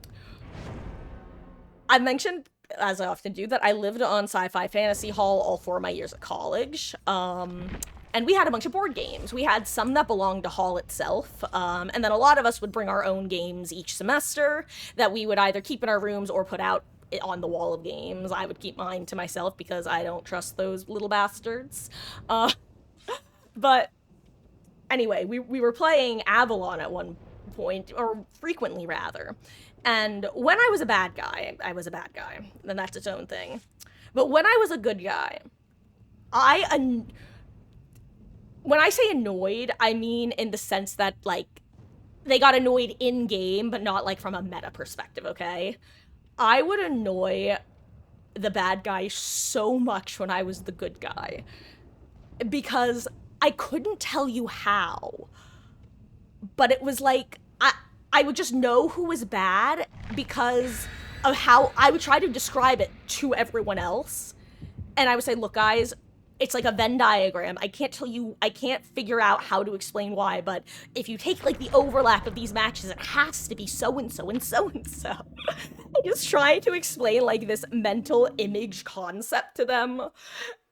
mentioned, as I often do, that I lived on Sci-Fi Fantasy Hall all 4 of my years at college. And we had a bunch of board games. We had some that belonged to Hall itself, and then a lot of us would bring our own games each semester that we would either keep in our rooms or put out on the wall of games. I would keep mine to myself because I don't trust those little bastards. But anyway, we were playing Avalon at one point, or frequently rather. And when I was a bad guy, I was a bad guy. Then that's its own thing. But when I was a good guy, when I say annoyed, I mean in the sense that, like, they got annoyed in-game, but not, like, from a meta perspective, okay? I would annoy the bad guy so much when I was the good guy. Because I couldn't tell you how. But it was like, I would just know who was bad because of how I would try to describe it to everyone else. And I would say, look, guys, it's like a Venn diagram. I can't tell you, I can't figure out how to explain why, but if you take like the overlap of these matches, it has to be so and so and so and so. I just try to explain like this mental image concept to them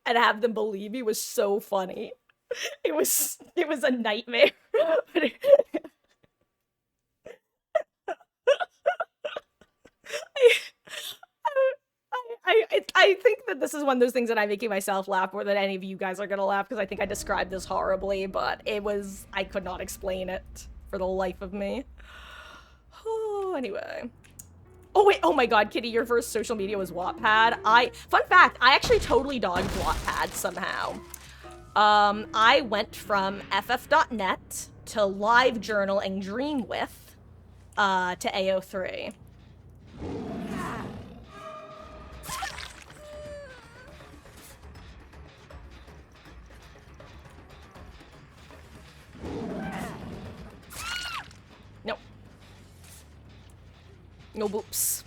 and have them believe me was so funny. It was a nightmare. I think that this is one of those things that I'm making myself laugh more than any of you guys are gonna laugh, because I think I described this horribly, but I could not explain it for the life of me. Oh, anyway. Oh wait, oh my god, Kitty, your first social media was Wattpad. Fun fact, I actually totally dodged Wattpad somehow. I went from ff.net to LiveJournal and Dreamwith, to AO3. Nope. No boops.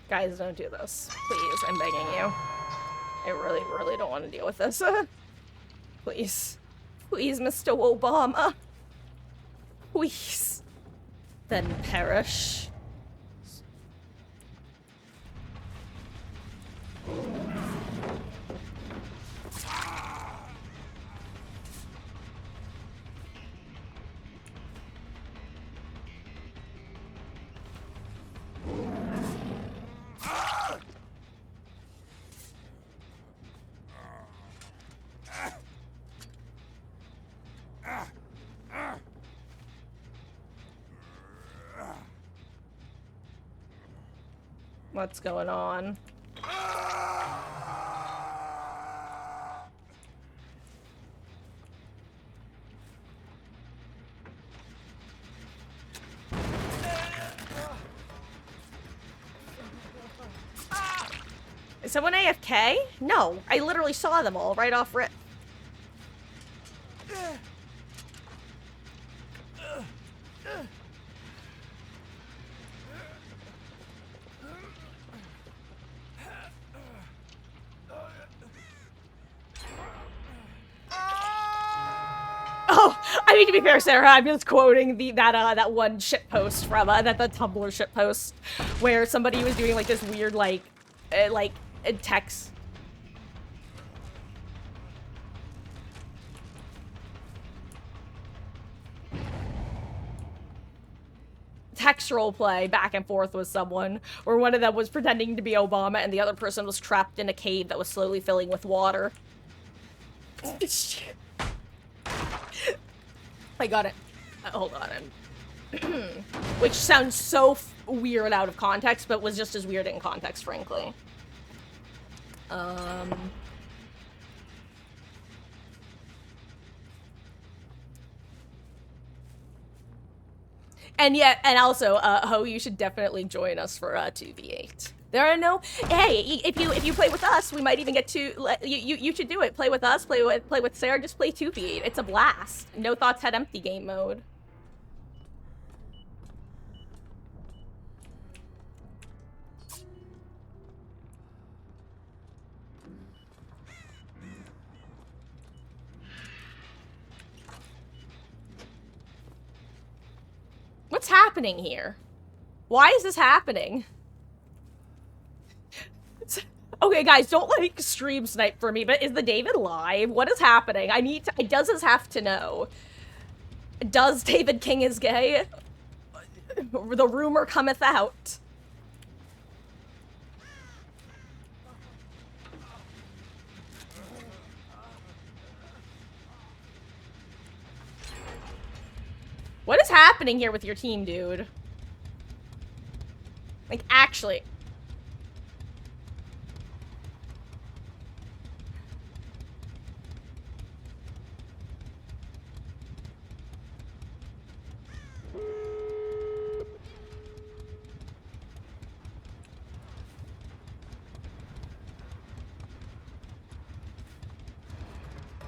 Guys, don't do this. Please, I'm begging you. I really, really don't want to deal with this. Please. Please, Mr. Obama. Please. Then perish. What's going on? Is someone AFK? No, I literally saw them all right off rip. Oh, I mean, to be fair, Sarah, I'm just quoting that one shitpost from the Tumblr shitpost where somebody was doing like this weird text. Text roleplay back and forth with someone, where one of them was pretending to be Obama and the other person was trapped in a cave that was slowly filling with water. I got it. Hold on. Which sounds so weird out of context, but was just as weird in context, frankly. And also, Ho, you should definitely join us for 2v8. There are no. Hey, if you play with us, we might even get to. You should do it. Play with us. Play with Sarah. Just play 2v8. It's a blast. No thoughts had empty game mode. What's happening here? Why is this happening? Okay, guys, don't like stream snipe for me, but is the David live? What is happening? Does this have to know? Does David King is gay? The rumor cometh out. What is happening here with your team, dude? Like, actually.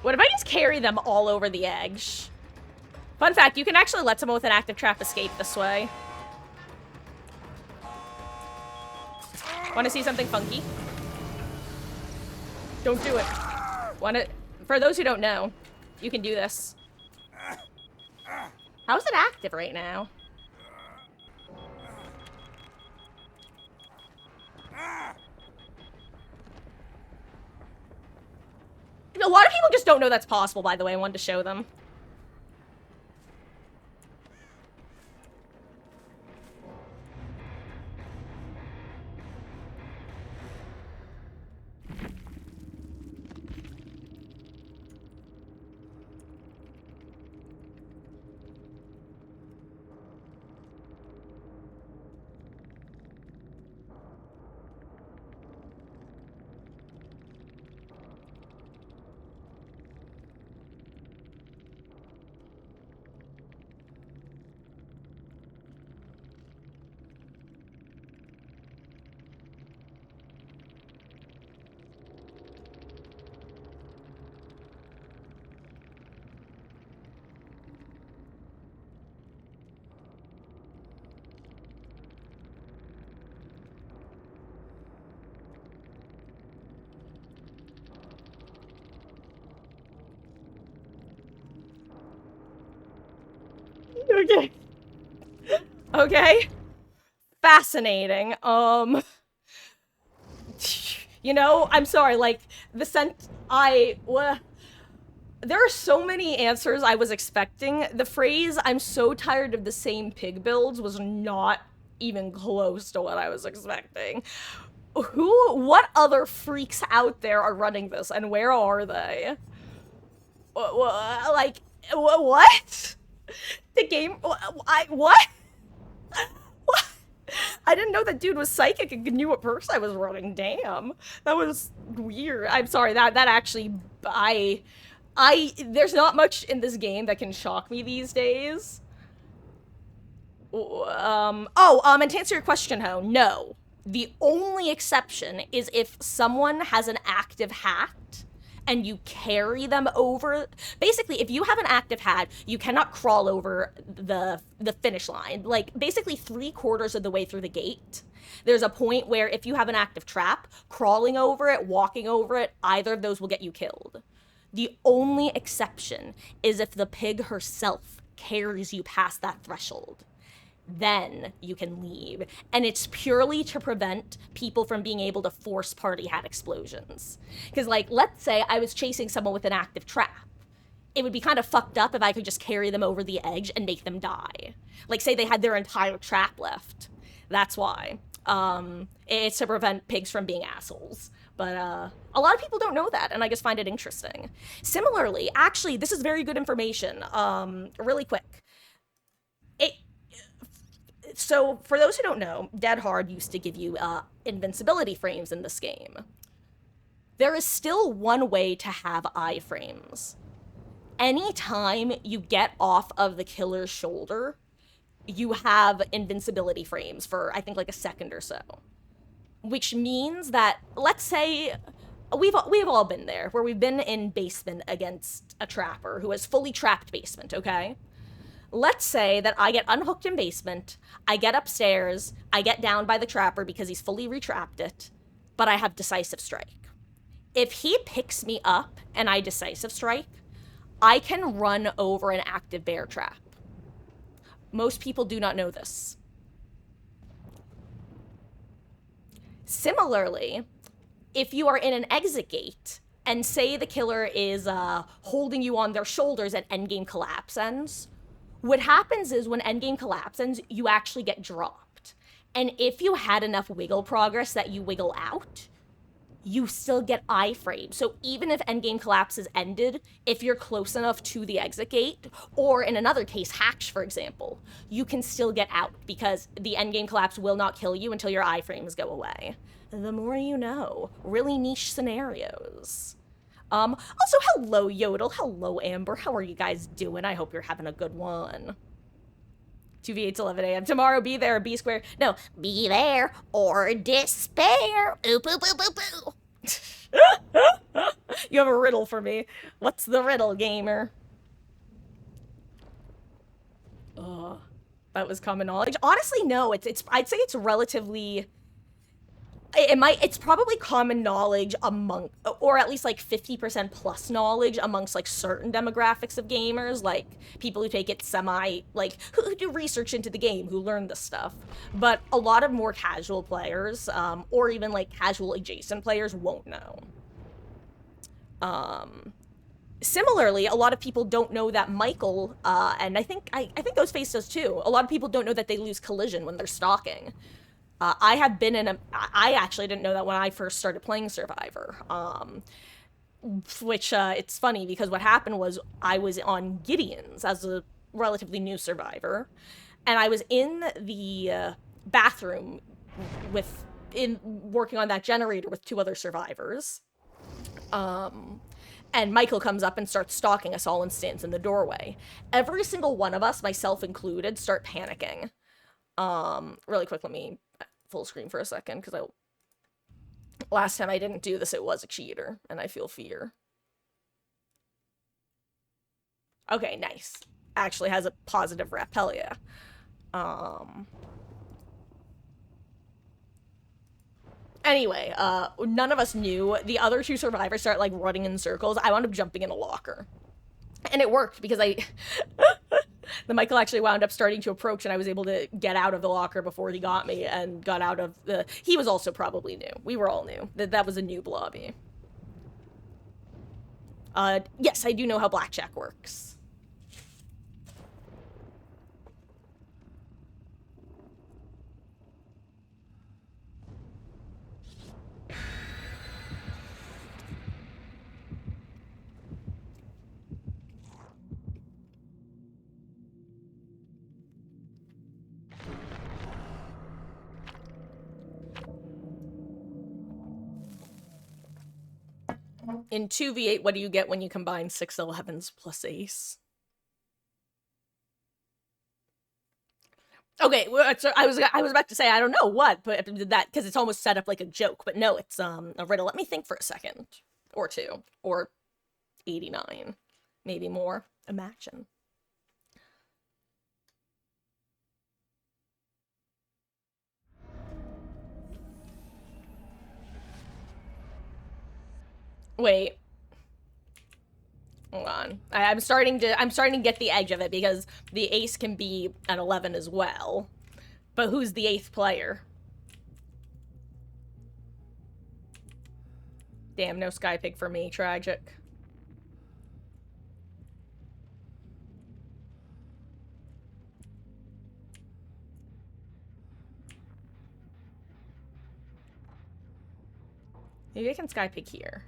What if I just carry them all over the edge? Fun fact, you can actually let someone with an active trap escape this way. Want to see something funky? Don't do it. For those who don't know, you can do this. How is it active right now? A lot of people just don't know that's possible, by the way. I wanted to show them. Okay. Okay. Fascinating. You know, I'm sorry, like, there are so many answers I was expecting. The phrase, "I'm so tired of the same pig builds," was not even close to what I was expecting. What other freaks out there are running this, and where are they? Like, what? The game, what? What? I didn't know that dude was psychic and knew what purse I was running. Damn. That was weird. I'm sorry, that actually, there's not much in this game that can shock me these days. And to answer your question, Ho, no. The only exception is if someone has an active hat and you carry them over. Basically, if you have an active hat, you cannot crawl over the finish line. Like, basically 3/4 of the way through the gate, there's a point where if you have an active trap, crawling over it, walking over it, either of those will get you killed. The only exception is if the pig herself carries you past that threshold. Then you can leave. And it's purely to prevent people from being able to force party hat explosions. Because, like, let's say I was chasing someone with an active trap. It would be kind of fucked up if I could just carry them over the edge and make them die. Like, say they had their entire trap left. That's why. It's to prevent pigs from being assholes. But a lot of people don't know that, and I just find it interesting. Similarly, actually, this is very good information. Really quick. So, for those who don't know, Dead Hard used to give you invincibility frames in this game. There is still one way to have iframes. Anytime you get off of the killer's shoulder, you have invincibility frames for, I think, like a second or so. Which means that, let's say, we've all been there, where we've been in basement against a trapper who has fully trapped basement, okay? Let's say that I get unhooked in basement, I get upstairs, I get down by the trapper because he's fully retrapped it, but I have decisive strike. If he picks me up and I decisive strike, I can run over an active bear trap. Most people do not know this. Similarly, if you are in an exit gate, and say the killer is holding you on their shoulders at endgame collapse ends, what happens is when endgame collapse ends, you actually get dropped. And if you had enough wiggle progress that you wiggle out, you still get iframe. So even if endgame collapse is ended, if you're close enough to the exit gate, or in another case, Hatch, for example, you can still get out because the endgame collapse will not kill you until your iframes go away. The more you know. Really niche scenarios. Also, hello, Yodel. Hello, Amber. How are you guys doing? I hope you're having a good one. 2v8 to 11 a.m. Tomorrow, be there, B square. No, be there or despair. Oop, oop, oop, oop, oop. You have a riddle for me. What's the riddle, gamer? Ugh. That was common knowledge. Honestly, no. It's. I'd say it's relatively. It's probably common knowledge among, or at least like 50% plus knowledge amongst like certain demographics of gamers, like people who take it semi, like who do research into the game, who learn this stuff. But a lot of more casual players, or even like casual adjacent players, won't know. Similarly, a lot of people don't know that Michael, and I think Ghostface does too. A lot of people don't know that they lose collision when they're stalking. I have been in a. I actually didn't know that when I first started playing Survivor. Which it's funny because what happened was I was on Gideon's as a relatively new Survivor, and I was in the bathroom with in working on that generator with two other survivors. And Michael comes up and starts stalking us all and stands in the doorway. Every single one of us, myself included, start panicking. Really quick, let me full screen for a second, because last time I didn't do this, it was a cheater, and I feel fear. Okay, nice. Actually has a positive rep, hell yeah. Anyway, none of us knew. The other two survivors start like running in circles. I wound up jumping in a locker. And it worked because the Michael actually wound up starting to approach, and I was able to get out of the locker before he got me and got out of the. He was also probably new. We were all new. That was a new lobby. Yes, I do know how blackjack works. In 2v8, what do you get when you combine 6 11s plus ace? Okay, so I was about to say I don't know what, but that because it's almost set up like a joke, but no, it's a riddle. Let me think for a second, or two, or 89, maybe more. Imagine. Wait, hold on. I'm starting to get the edge of it because the ace can be an 11 as well. But who's the 8th player? Damn, no sky pig for me. Tragic. Maybe I can sky pig here.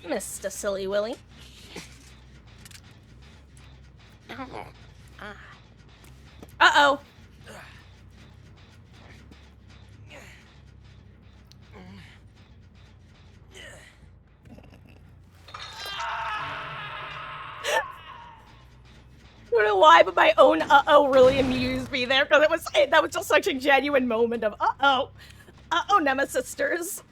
Mr. Silly Willy. Uh-oh. I don't know why, but my own uh-oh really amused me there, because that was just such a genuine moment of uh-oh. Uh-oh, Nemesisters.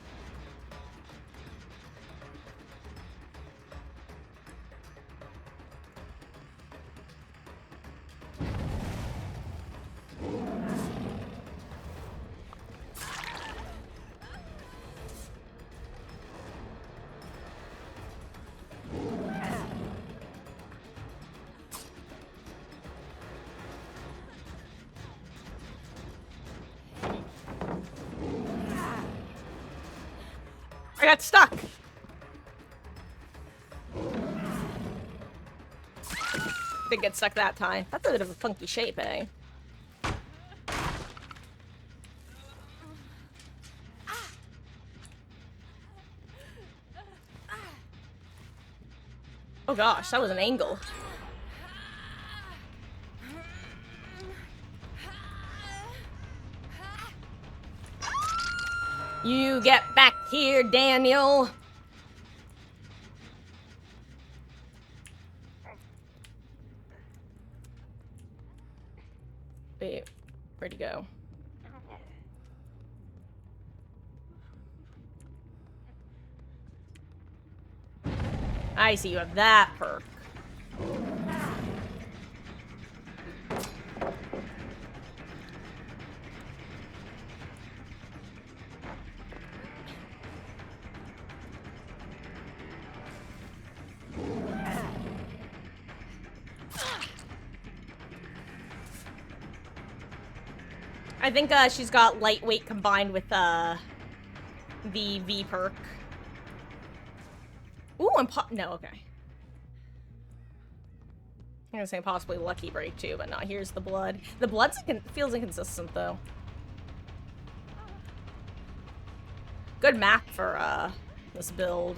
I got stuck. Didn't get stuck that time. That's a bit of a funky shape, eh? Oh gosh, that was an angle. You get back here, Daniel. Wait, where'd he go? I see you have that perk. I think she's got lightweight combined with the V perk. Ooh, no, okay. I'm gonna say possibly Lucky Break too, but no, here's the blood. The blood feels inconsistent though. Good map for this build.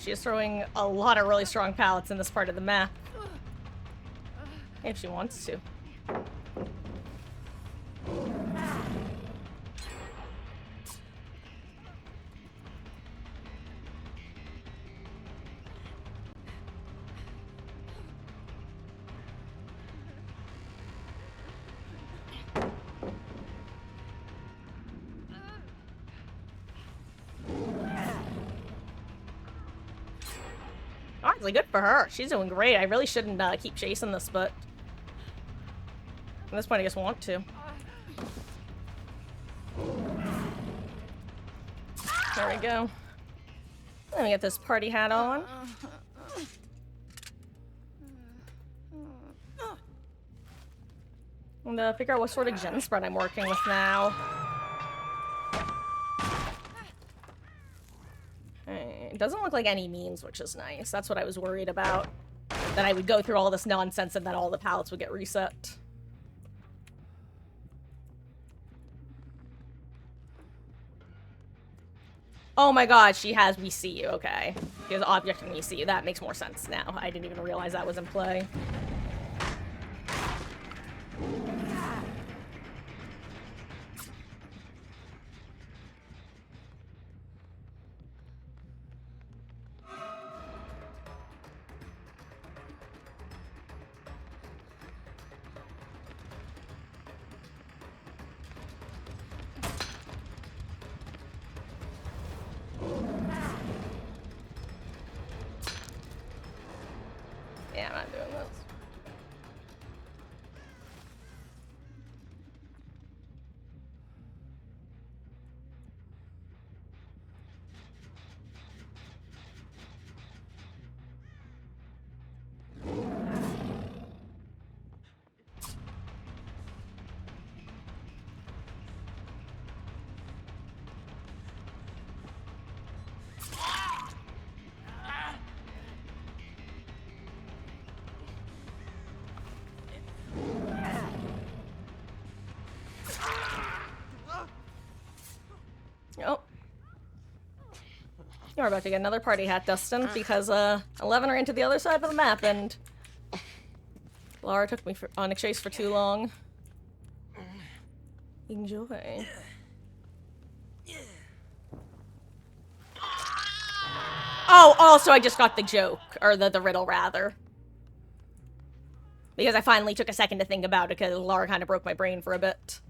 She is throwing a lot of really strong pallets in this part of the map. If she wants to. Honestly, good for her. She's doing great. I really shouldn't keep chasing this, but at this point I just want to. There we go. Let me get this party hat on. And figure out what sort of gen spread I'm working with now. Okay. It doesn't look like any memes, which is nice. That's what I was worried about. That I would go through all this nonsense and then all the pallets would get reset. Oh my god, she has We See You, okay. She has Object and We See You. That makes more sense now. I didn't even realize that was in play. Yeah, I'm not doing this. Oh. You're about to get another party hat, Dustin, because 11 are into the other side of the map, and Laura took me on a chase for too long. Enjoy. Oh, also I just got the joke, or the riddle, rather. Because I finally took a second to think about it, because Laura kind of broke my brain for a bit.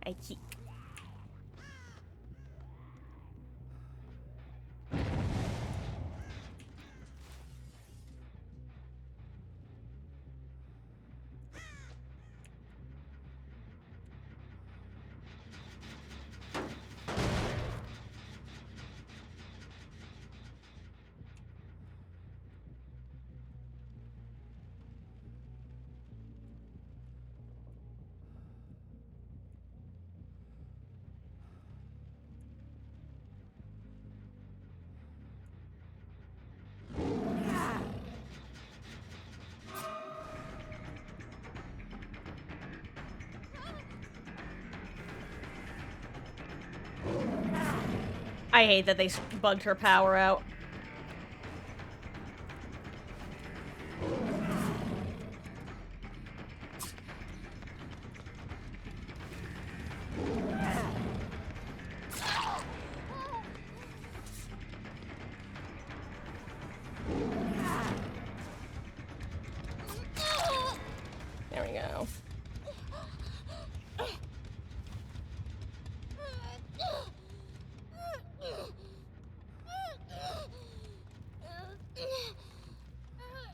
I keep. I hate that they bugged her power out. There we go.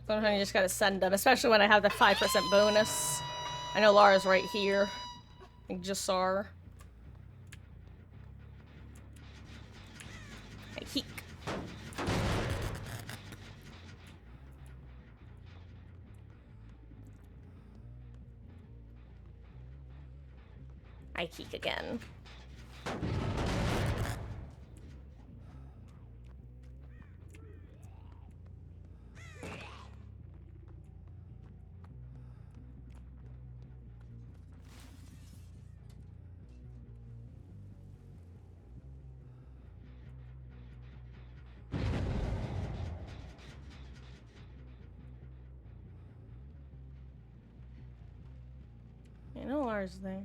Sometimes you just gotta send them, especially when I have the 5% bonus. I know Lara's right here. I just saw her. I keek. I keek again. I know Lara's there.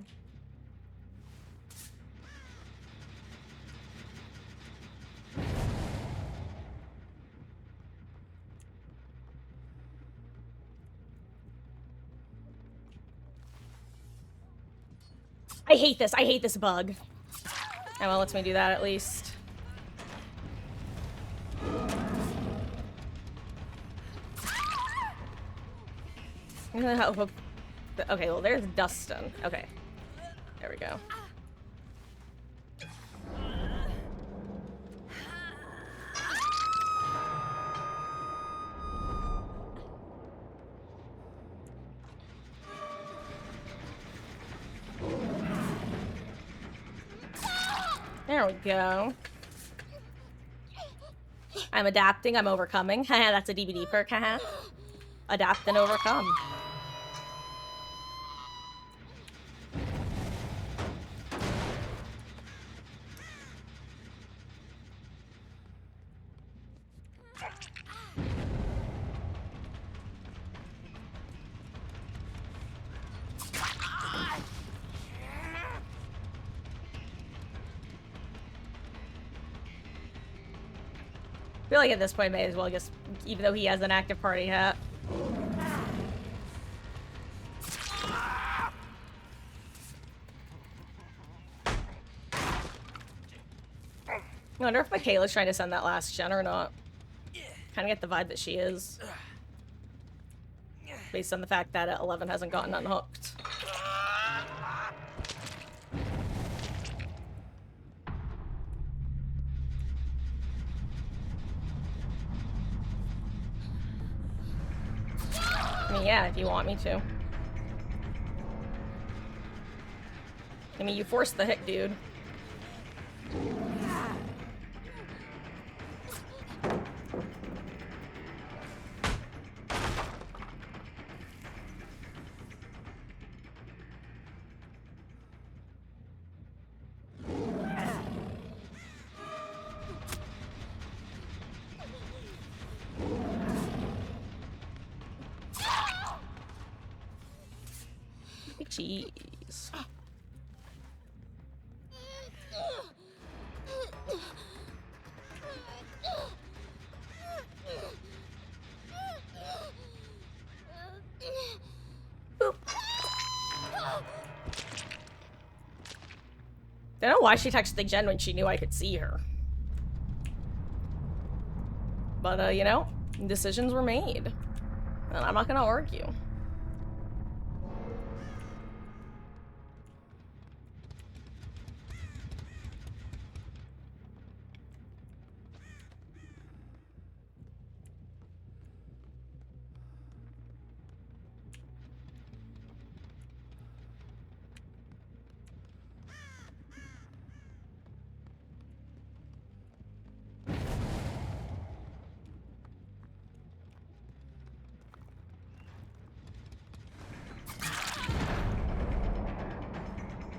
I hate this. I hate this bug. Oh, well, it lets me do that at least. Okay, well, there's Dustin. Okay. There we go. There we go. I'm adapting, I'm overcoming. Haha, that's a DVD perk, haha. Adapt and overcome. I feel like at this point, may as well just, even though he has an active party hat. I wonder if Michaela's trying to send that last gen or not. Kind of get the vibe that she is. Based on the fact that 11 hasn't gotten unhooked. I mean, yeah, if you want me to. I mean, you forced the hick, dude. Jeez. Boop. I don't know why she texted Jen when she knew I could see her. But, you know, decisions were made. And I'm not gonna argue.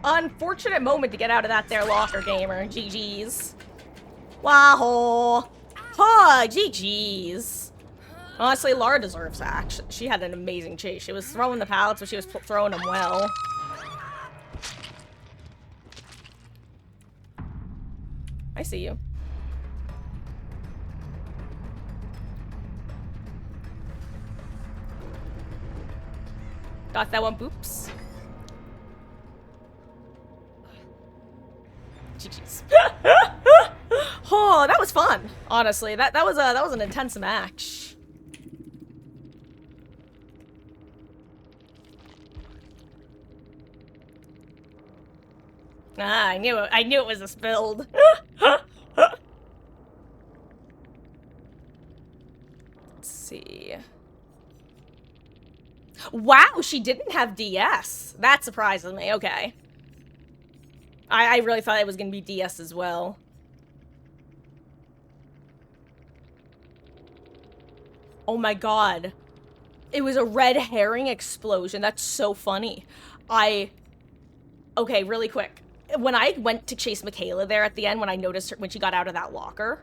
Unfortunate moment to get out of that there locker, gamer. GG's. Wahoo! Oh, GG's. Honestly, Lara deserves that. She had an amazing chase. She was throwing the pallets, but she was throwing them well. I see you. Got that one, boops. GG's. Oh, that was fun. Honestly, that was an intense match. Ah, I knew it was a spilled. Let's see. Wow, she didn't have DS. That surprises me. Okay. I really thought it was gonna be DS as well. Oh my god. It was a red herring explosion. That's so funny. Okay, really quick. When I went to chase Michaela there at the end, when I noticed her, when she got out of that locker,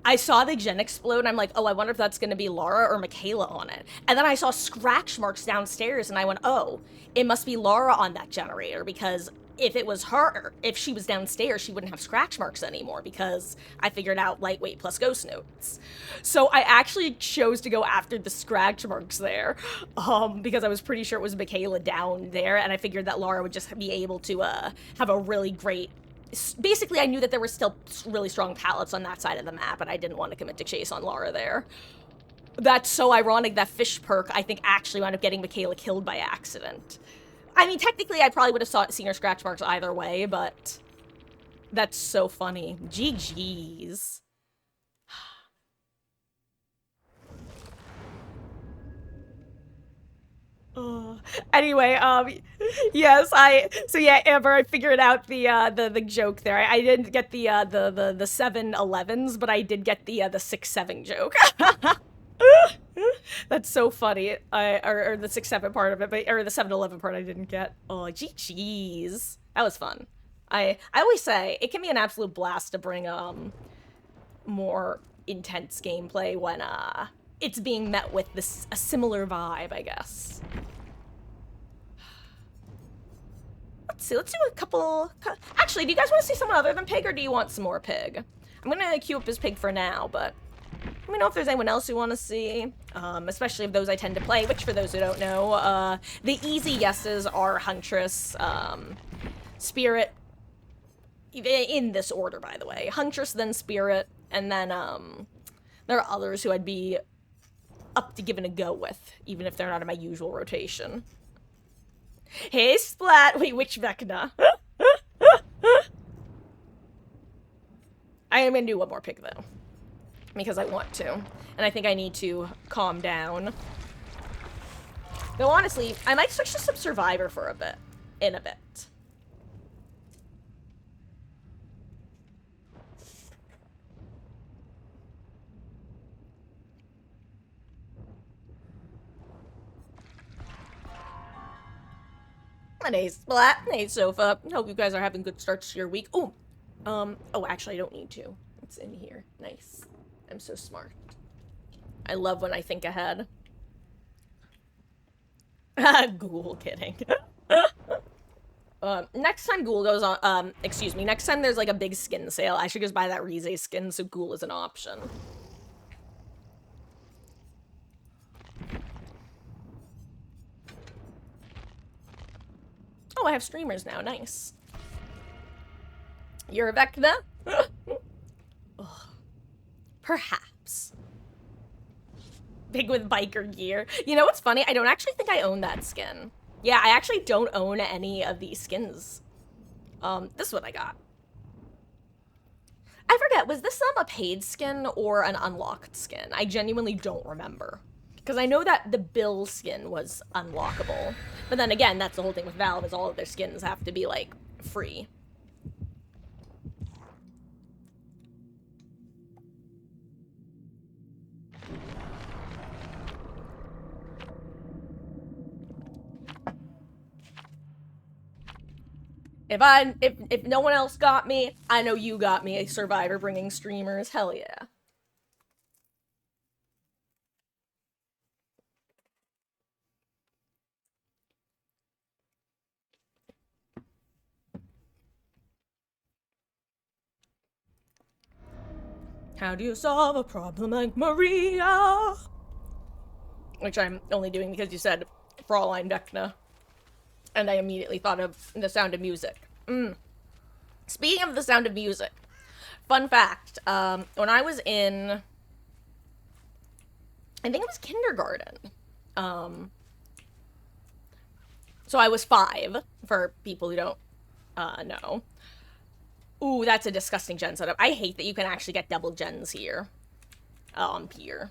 I saw the gen explode, and I'm like, oh, I wonder if that's gonna be Lara or Michaela on it. And then I saw scratch marks downstairs, and I went, oh, it must be Lara on that generator, because if it was her, if she was downstairs, she wouldn't have scratch marks anymore, because I figured out lightweight plus ghost notes. So I actually chose to go after the scratch marks there, because I was pretty sure it was Michaela down there, and I figured that Lara would just be able to have a really great... Basically, I knew that there were still really strong pallets on that side of the map, and I didn't want to commit to chase on Lara there. That's so ironic that fish perk, I think, actually wound up getting Michaela killed by accident. I mean, technically, I probably would have seen her scratch marks either way, but that's so funny. GG's. Anyway, yes, so yeah, Amber, I figured out the joke there. I didn't get the 7-11s, but I did get the 6-7 joke. That's so funny. Or the 6-7 part of it, but or the 7-11 part I didn't get. Oh, GG's. That was fun. I always say it can be an absolute blast to bring more intense gameplay when it's being met with a similar vibe, I guess. Let's do a couple... Actually, do you guys want to see someone other than Pig, or do you want some more Pig? I'm gonna queue up as Pig for now, but let me know if there's anyone else you want to see, especially of those I tend to play, which, for those who don't know, the easy yeses are Huntress, Spirit, in this order, by the way. Huntress, then Spirit, and then, there are others who I'd be up to giving a go with, even if they're not in my usual rotation. Hey, Splat! Wait, which Vecna? I am gonna do one more pick, though. Because I want to. And I think I need to calm down. Though, honestly, I might switch to some Survivor for a bit. In a bit. Hey, Splat. Hey, Sofa. Hope you guys are having good starts to your week. Oh, actually, I don't need to. It's in here. Nice. I'm so smart. I love when I think ahead. Ghoul, kidding. Next time Ghoul goes on, excuse me, next time there's like a big skin sale, I should just buy that Rize skin so Ghoul is an option. Oh, I have streamers now. Nice. You're a Vecna? Perhaps. Big with biker gear. You know what's funny? I don't actually think I own that skin. Yeah, I actually don't own any of these skins. This is what I got. I forget, was this a paid skin or an unlocked skin? I genuinely don't remember. Because I know that the Bill skin was unlockable. But then again, that's the whole thing with Valve, is all of their skins have to be, like, free. If no one else got me, I know you got me. A survivor bringing streamers. Hell yeah. How do you solve a problem like Maria? Which I'm only doing because you said Fraulein Vecna. And I immediately thought of The Sound of Music. Speaking of The Sound of Music, fun fact, when I was in, I think it was kindergarten, so I was 5, for people who don't know. Ooh, that's a disgusting gen setup. I hate that you can actually get double gens here. On Pier.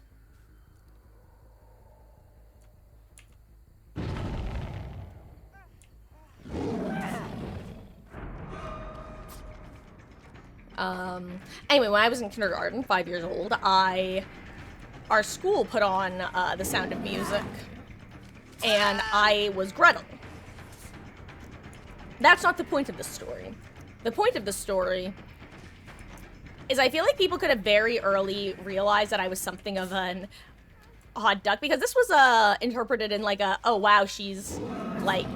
Anyway, when I was in kindergarten, 5 years old, our school put on The Sound of Music, and I was Gretel. That's not the point of the story. The point of the story is I feel like people could have very early realized that I was something of an odd duck, because this was interpreted in like a, oh wow, she's like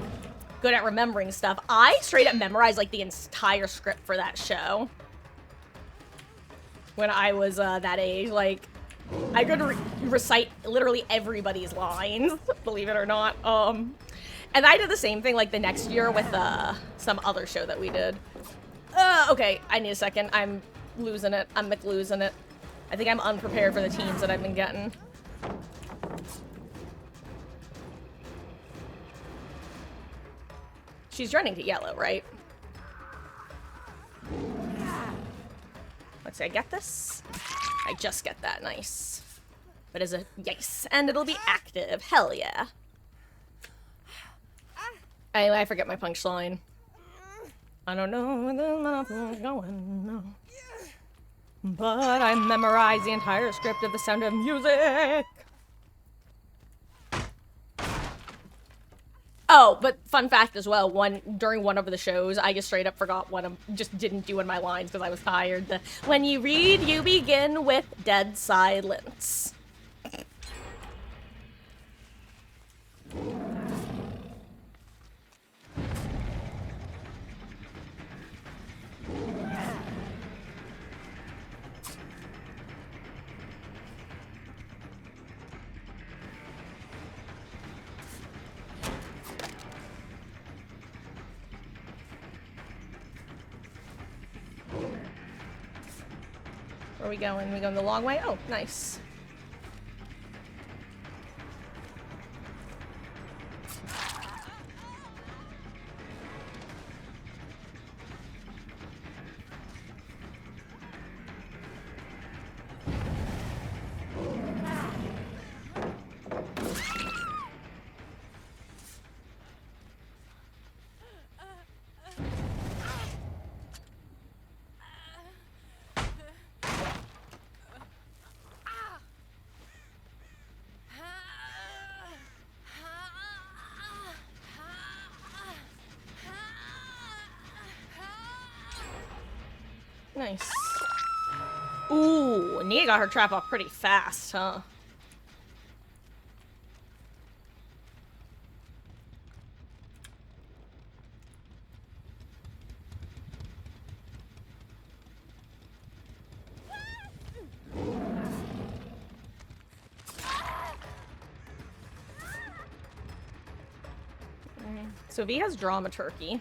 good at remembering stuff. I straight up memorized like the entire script for that show when I was that age. Like, I could recite literally everybody's lines, believe it or not. And I did the same thing like the next year with some other show that we did. Okay, I need a second. I'm losing it. I'm losing it. I think I'm unprepared for the teams that I've been getting. She's running to yellow, right? Let's see, I get this? I just get that, nice. But as a, yes, and it'll be active, hell yeah. Anyway, I forget my punchline. I don't know where the monopoly's going, no. But I memorized the entire script of The Sound of Music. Oh, but fun fact as well, during one of the shows, I just straight up forgot just didn't do one of my lines because I was tired. When you read, you begin with dead silence. Where are we going? We going the long way? Oh, nice. Nice. Ooh, Nia got her trap off pretty fast, huh? So V has dramaturgy.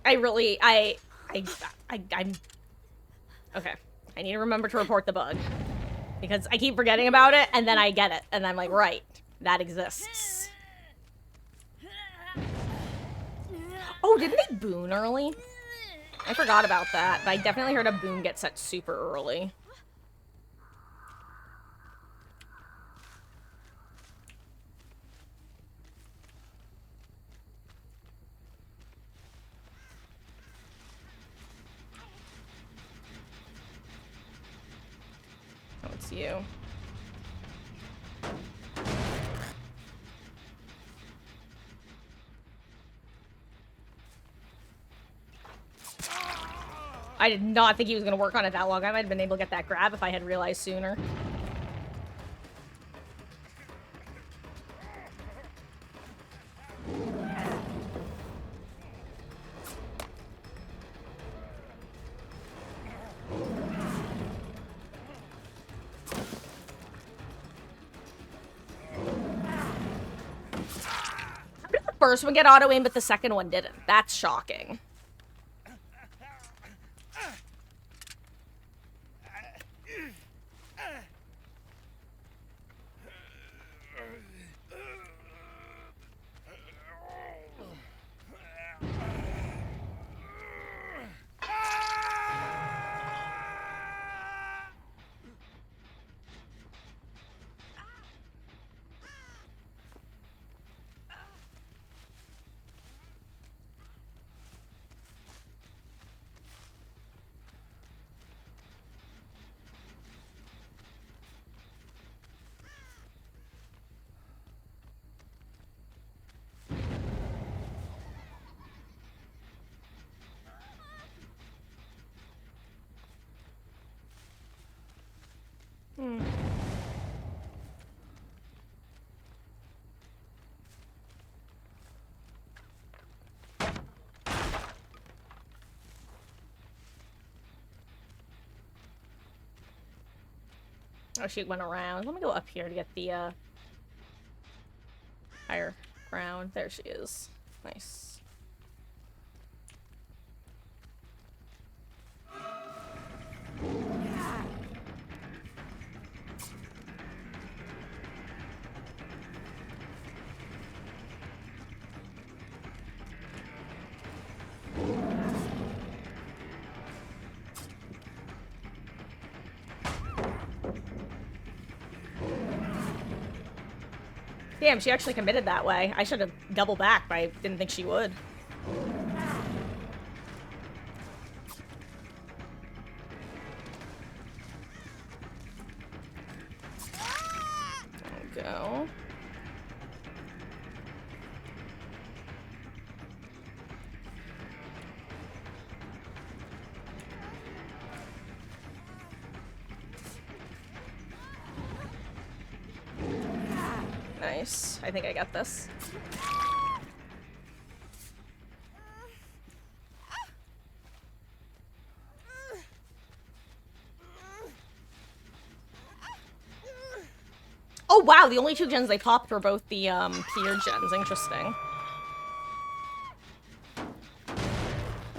I'm... Okay. I need to remember to report the bug. Because I keep forgetting about it, and then I get it. And I'm like, right. That exists. Oh, didn't they boon early? I forgot about that, but I definitely heard a boon get set super early. Oh, it's you. I did not think he was gonna work on it that long. I might have been able to get that grab if I had realized sooner. The first one get auto aim, but the second one didn't. That's shocking. Oh, she went around. Let me go up here to get the, higher ground. There she is. Nice. Damn, she actually committed that way. I should have doubled back, but I didn't think she would. There we go. Nice. I think I got this. Oh wow, the only two gens they popped were both the Pier gens. Interesting.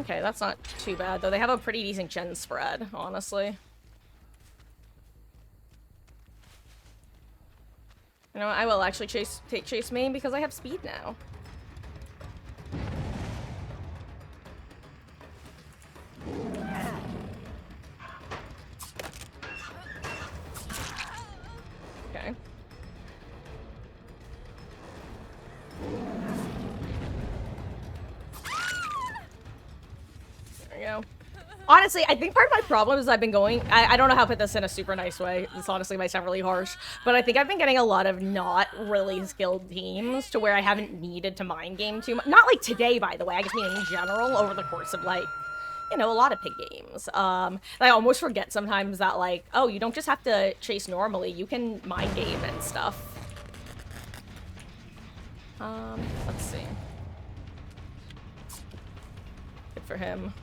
Okay, that's not too bad, though. They have a pretty decent gen spread, honestly. You know what? I will actually take chase main because I have speed now. Okay. There we go. Honestly, I think part of my problem is I've been going... I don't know how to put this in a super nice way. This honestly might sound really harsh. But I think I've been getting a lot of not really skilled teams to where I haven't needed to mind game too much. Not like today, by the way. I just mean in general over the course of, like, you know, a lot of pig games. I almost forget sometimes that, like, oh, you don't just have to chase normally. You can mind game and stuff. Let's see. Good for him.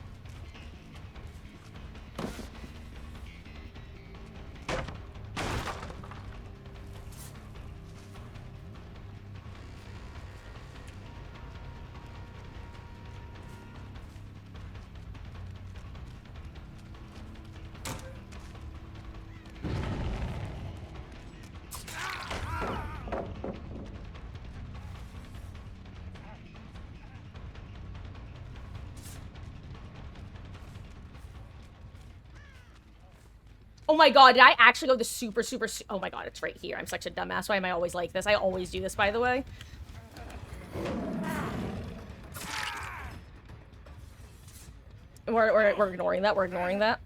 Oh my god, did I actually go the super... Oh my god, it's right here. I'm such a dumbass. Why am I always like this? I always do this, by the way. We're ignoring that. We're ignoring that.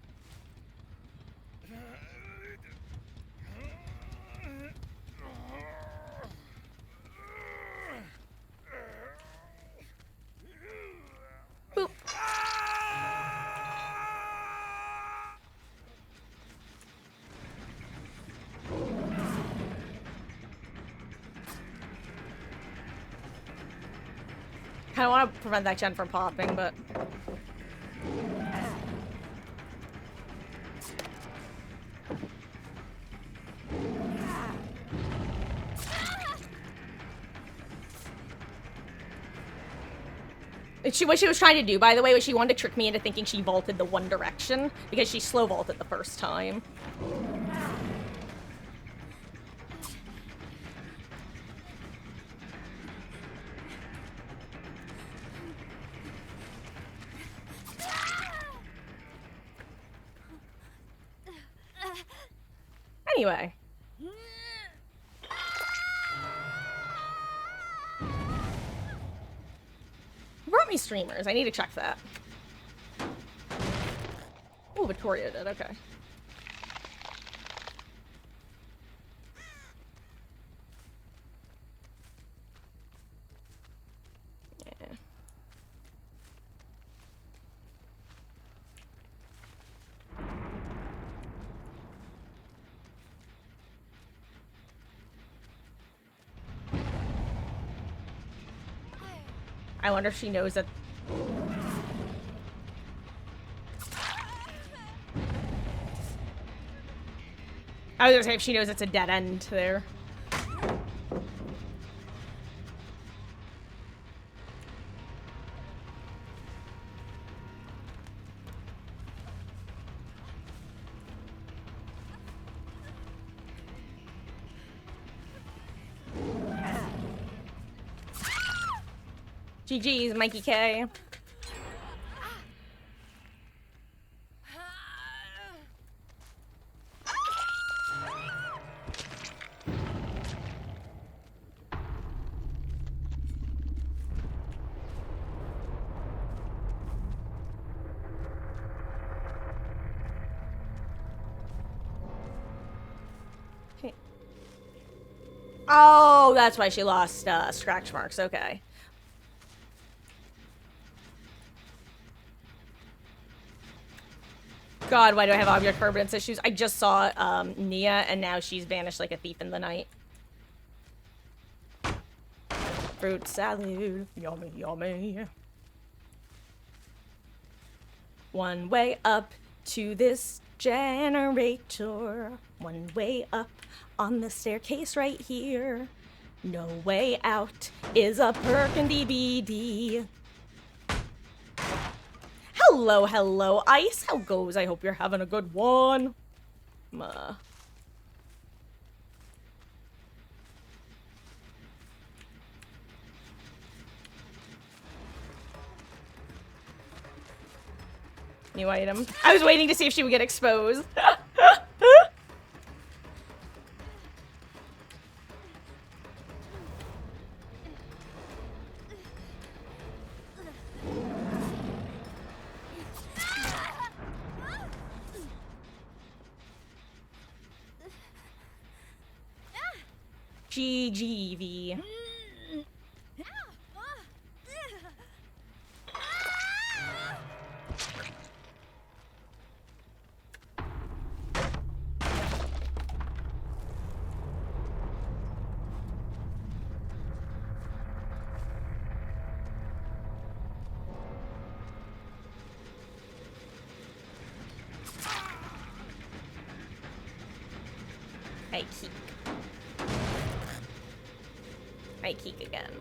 Boop. kind of want to prevent that gen from popping, but... What she was trying to do, by the way, was she wanted to trick me into thinking she vaulted the one direction, because she slow vaulted the first time. Anyway. Brought me streamers. I need to check that. Oh, Victoria did. Okay. Yeah. I wonder if she knows that... I was gonna say if she knows it's a dead end there. GG's, Mikey K. Oh, that's why she lost scratch marks. Okay. God, why do I have object permanence issues? I just saw Nia, and now she's vanished like a thief in the night. Fruit salad, yummy, yummy. One way up to this generator. One way up on the staircase right here. No way out is a Perkin DVD. Hello, hello, Ice. How goes? I hope you're having a good one. New item. I was waiting to see if she would get exposed. GGV. I keep. I keep again.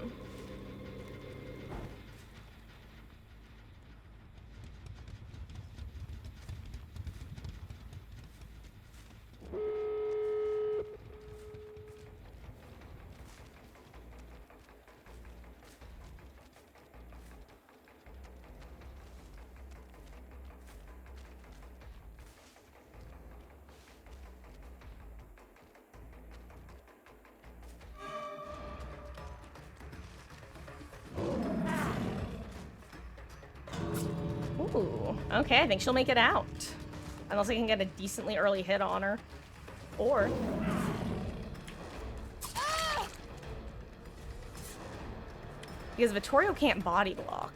Ooh, okay, I think she'll make it out. Unless I can get a decently early hit on her. Or... because Vittorio can't body block.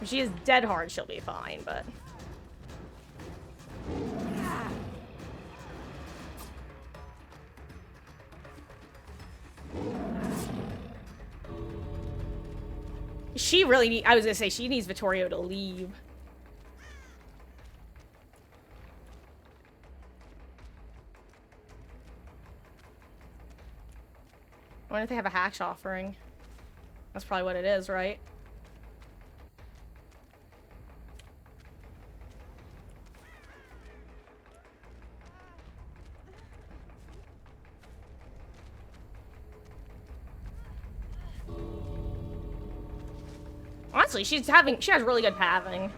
If she is dead hard, she'll be fine, but... She really need. I was gonna say she needs Vittorio to leave. I wonder if they have a hatch offering. That's probably what it is, right? Honestly, she has really good pathing.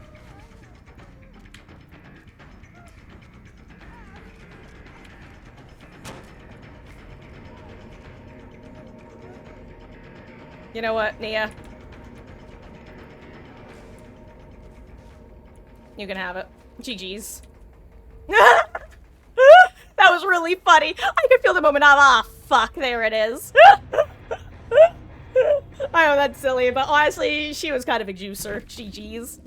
You know what, Nia? You can have it. GG's. That was really funny. I could feel the moment of, ah, fuck, there it is. I know that's silly, but honestly, she was kind of a juicer. GG's.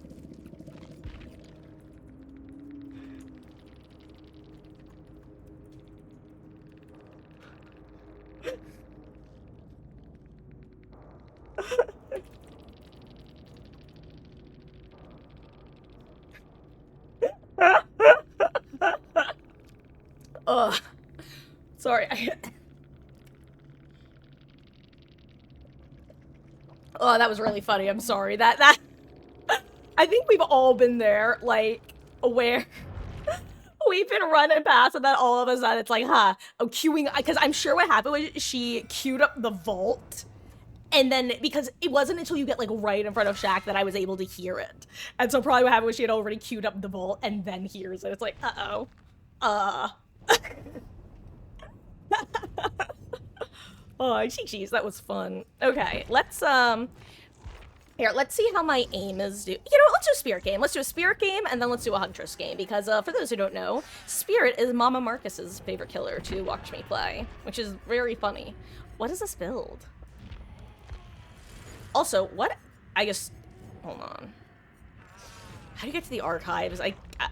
Ugh. Sorry. Oh, that was really funny. I'm sorry. That I think we've all been there, like, where we've been running past and then all of a sudden it's like, huh, oh, queuing, because I'm sure what happened was she queued up the vault, and then, because it wasn't until you get, like, right in front of Shaq that I was able to hear it. And so probably what happened was she had already queued up the vault and then hears it. It's like, uh-oh. Oh, jeez, that was fun. Okay, let's see how my aim is do. You know what, let's do a spirit game. Let's do a spirit game, and then let's do a huntress game, because, for those who don't know, Spirit is Mama Marcus's favorite killer to watch me play, which is very funny. What is this build? Also, what? I just... Hold on. How do you get to the archives?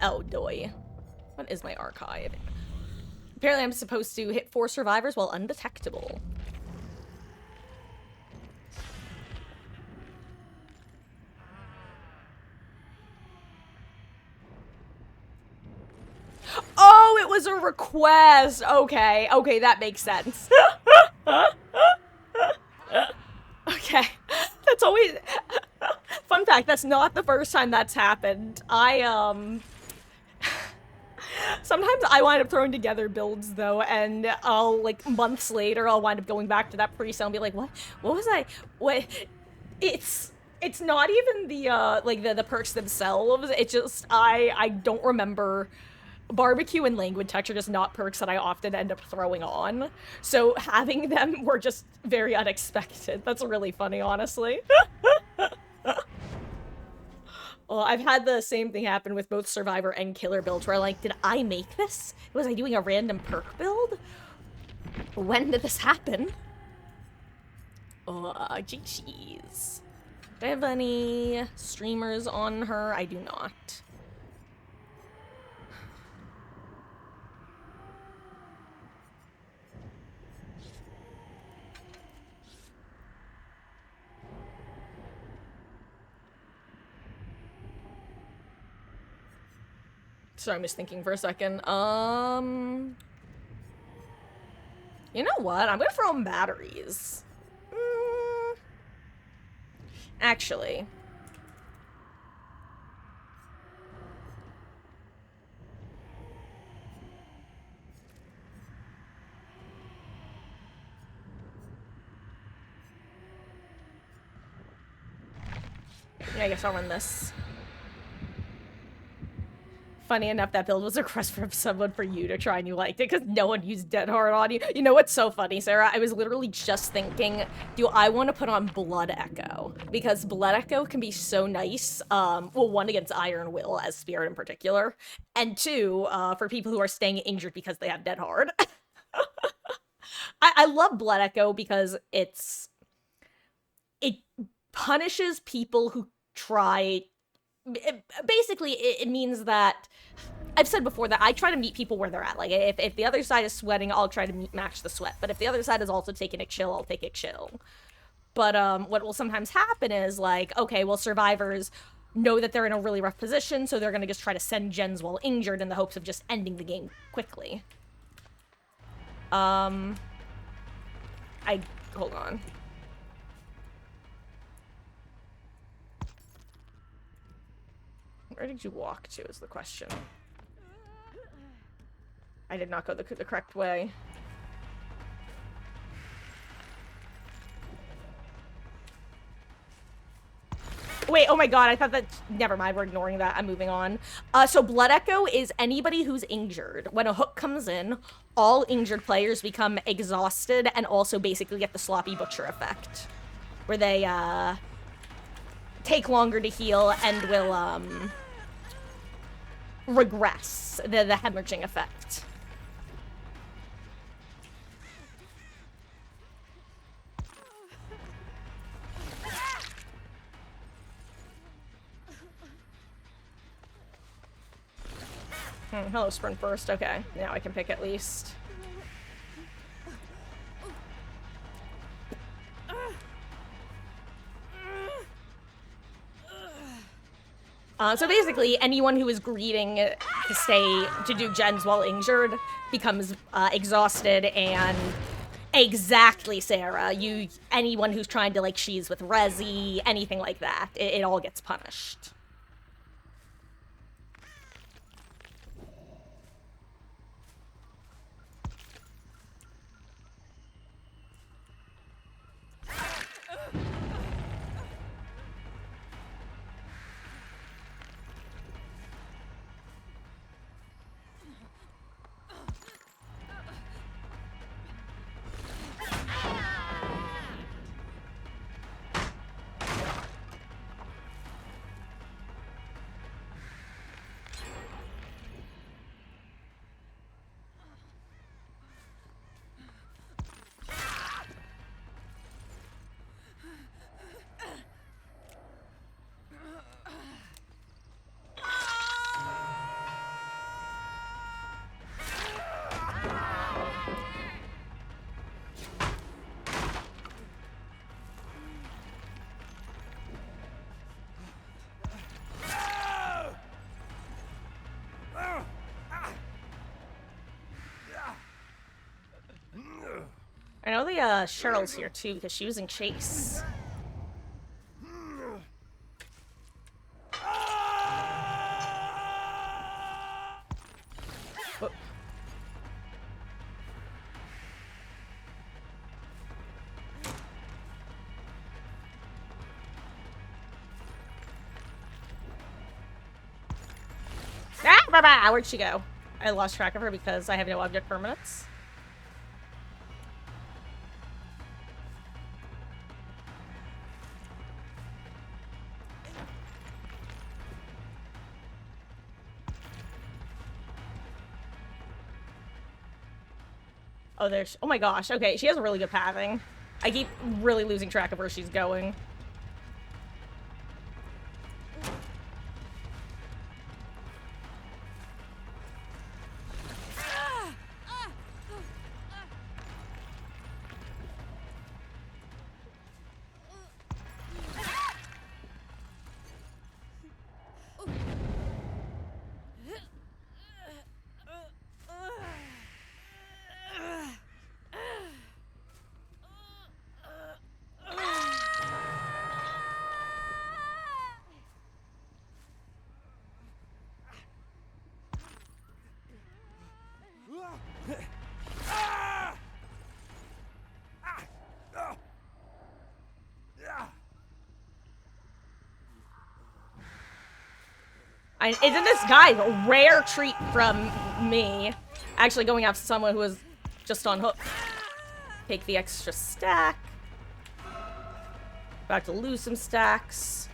Oh, doy. What is my archive? Apparently I'm supposed to hit 4 survivors while undetectable. Oh, it was a request. Okay, okay, that makes sense. Okay, that's always... Fun fact, that's not the first time that's happened. Sometimes I wind up throwing together builds, though, and I'll, like, months later, I'll wind up going back to that preset and be like, what was I... What... It's not even the, like, the perks themselves. It's just, I don't remember... Barbecue and languid touch are just not perks that I often end up throwing on. So having them were just very unexpected. That's really funny, honestly. Well, I've had the same thing happen with both Survivor and Killer builds, where I'm like, did I make this? Was I doing a random perk build? When did this happen? Oh, jeez. Do I have any streamers on her? I do not. Sorry, I'm just thinking for a second. You know what? I'm gonna throw in batteries. Actually. Yeah, I guess I'll run this. Funny enough, that build was a request from someone for you to try and you liked it because no one used Dead Hard on you. You know what's so funny, Sarah? I was literally just thinking, do I want to put on Blood Echo? Because Blood Echo can be so nice, well, 1, against Iron Will, as Spirit in particular, and 2, for people who are staying injured because they have Dead Hard. I love Blood Echo because it punishes people who try... Basically, it means that I've said before that I try to meet people where they're at. Like, if the other side is sweating, I'll try to match the sweat. But if the other side is also taking a chill, I'll take a chill. But what will sometimes happen is, like, okay, well, survivors know that they're in a really rough position, so they're going to just try to send gens while injured in the hopes of just ending the game quickly. Hold on. Where did you walk to is the question. I did not go the correct way. Wait, oh my god, I thought that... Never mind, we're ignoring that. I'm moving on. So Blood Echo is anybody who's injured. When a hook comes in, all injured players become exhausted and also basically get the Sloppy Butcher effect. Where they, take longer to heal and will, regress. The hemorrhaging effect. Hello, Sprint Burst. Okay, now I can pick at least. So basically, anyone who is greeting to do gens while injured becomes exhausted, and exactly, Sarah. Anyone who's trying to like she's with Resi, anything like that, it all gets punished. I know the Cheryl's here too because she was in Chase. Oh. Ah, where'd she go? I lost track of her because I have no object permanence. Oh, there's... Oh my gosh. Okay, she has really good pathing. I keep really losing track of where she's going. Isn't this guy a rare treat from me? Actually going after someone who was just on hook. Take the extra stack. About to lose some stacks.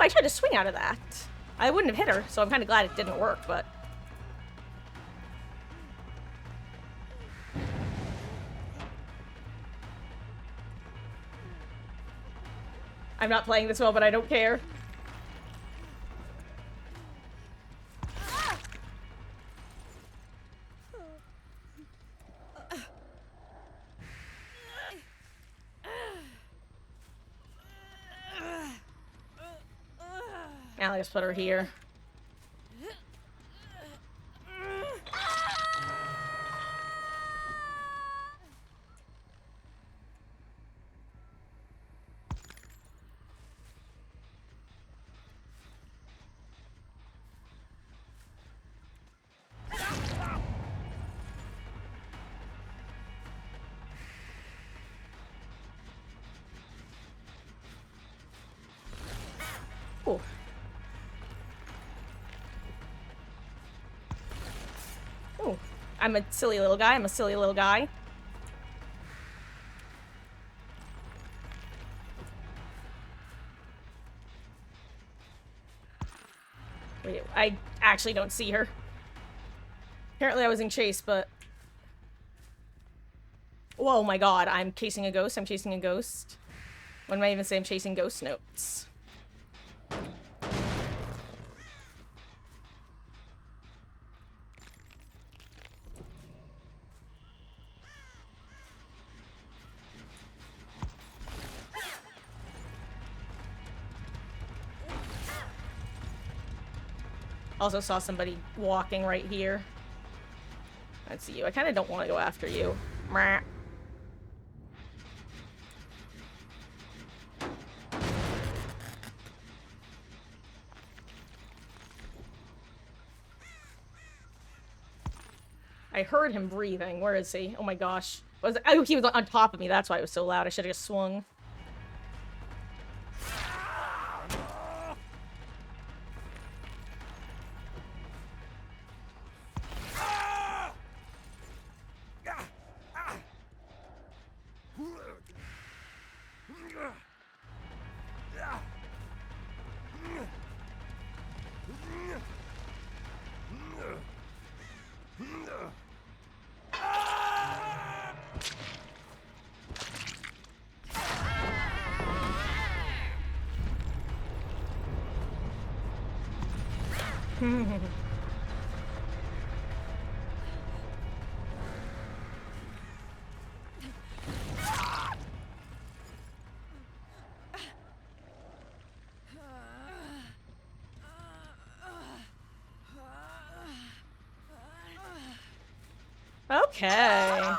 I tried to swing out of that. I wouldn't have hit her, so I'm kind of glad it didn't work, but... I'm not playing this well, but I don't care. Now let's put her here. Ooh. Ooh. I'm a silly little guy. I'm a silly little guy. Wait, I actually don't see her. Apparently I was in chase, but... Whoa, my god, I'm chasing a ghost. I'm chasing a ghost. When am I even saying I'm chasing ghost notes? Also saw somebody walking right here. I see you. I kind of don't want to go after you. Meh. I heard him breathing. Where is he? Oh my gosh. Oh, he was on top of me. That's why it was so loud. I should have just swung. Okay.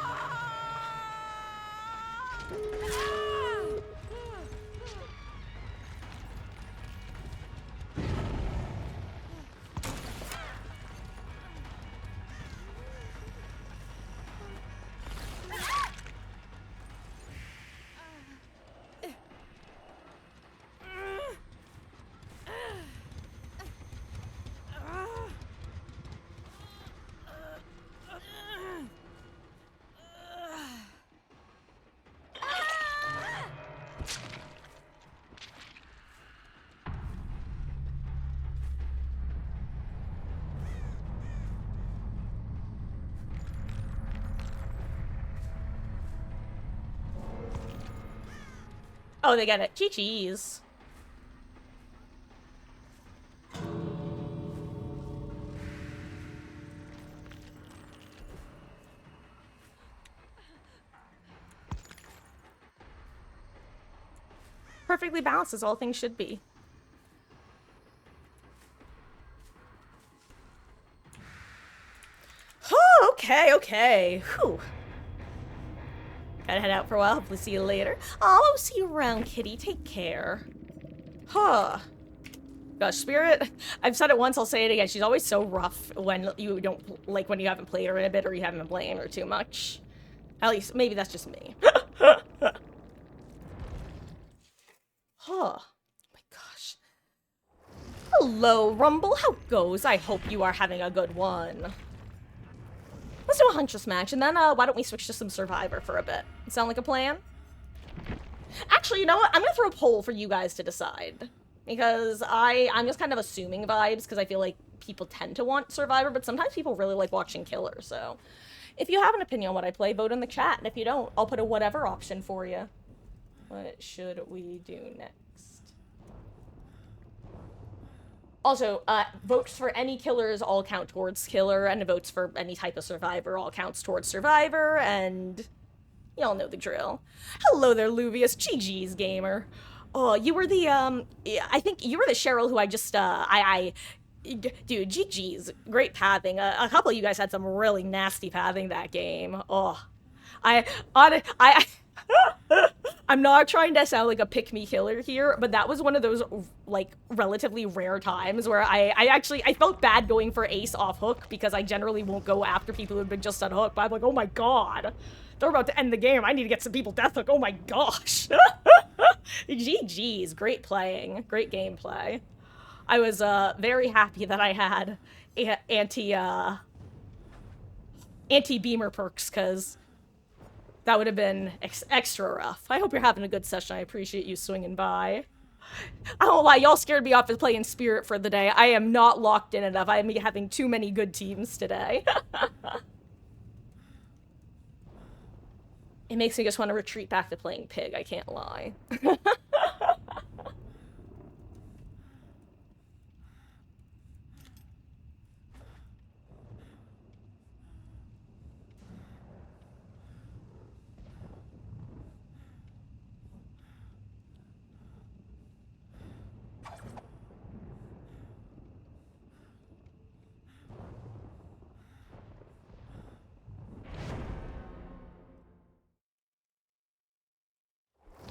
Oh, they got it. Chi-Chi's. Perfectly balanced as all things should be. Oh, okay. Whew. Gotta head out for a while. Hopefully see you later. Oh, I'll see you around, kitty. Take care. Huh. Gosh, Spirit, I've said it once, I'll say it again. She's always so rough when you don't, like, when you haven't played her in a bit or you haven't been playing her too much. At least, maybe that's just me. Huh. Oh my gosh. Hello, Rumble. How goes? I hope you are having a good one. Let's do a Huntress match, and then, why don't we switch to some Survivor for a bit? Sound like a plan? Actually, you know what? I'm gonna throw a poll for you guys to decide. because I'm just kind of assuming vibes because I feel like people tend to want Survivor, but sometimes people really like watching Killer. So if you have an opinion on what I play, vote in the chat, and if you don't, I'll put a whatever option for you. What should we do next? Also, votes for any killers all count towards Killer, and votes for any type of Survivor all counts towards Survivor, and y'all know the drill. Hello there, Luvius. GG's, gamer. Oh, you were the, I think you were the Cheryl who I just, dude, GG's. Great pathing. A couple of you guys had some really nasty pathing that game. Oh, I I'm not trying to sound like a pick-me killer here, but that was one of those, like, relatively rare times where I felt bad going for ace off hook because I generally won't go after people who've been just on hook, but I'm like, oh my god. They're about to end the game. I need to get some people death hook. Oh my gosh. GG's. Great playing. Great gameplay. I was very happy that I had anti-beamer perks, because that would have been extra rough. I hope you're having a good session. I appreciate you swinging by. I won't lie, y'all scared me off to play in Spirit for the day. I am not locked in enough. I am having too many good teams today. It makes me just want to retreat back to playing Pig, I can't lie.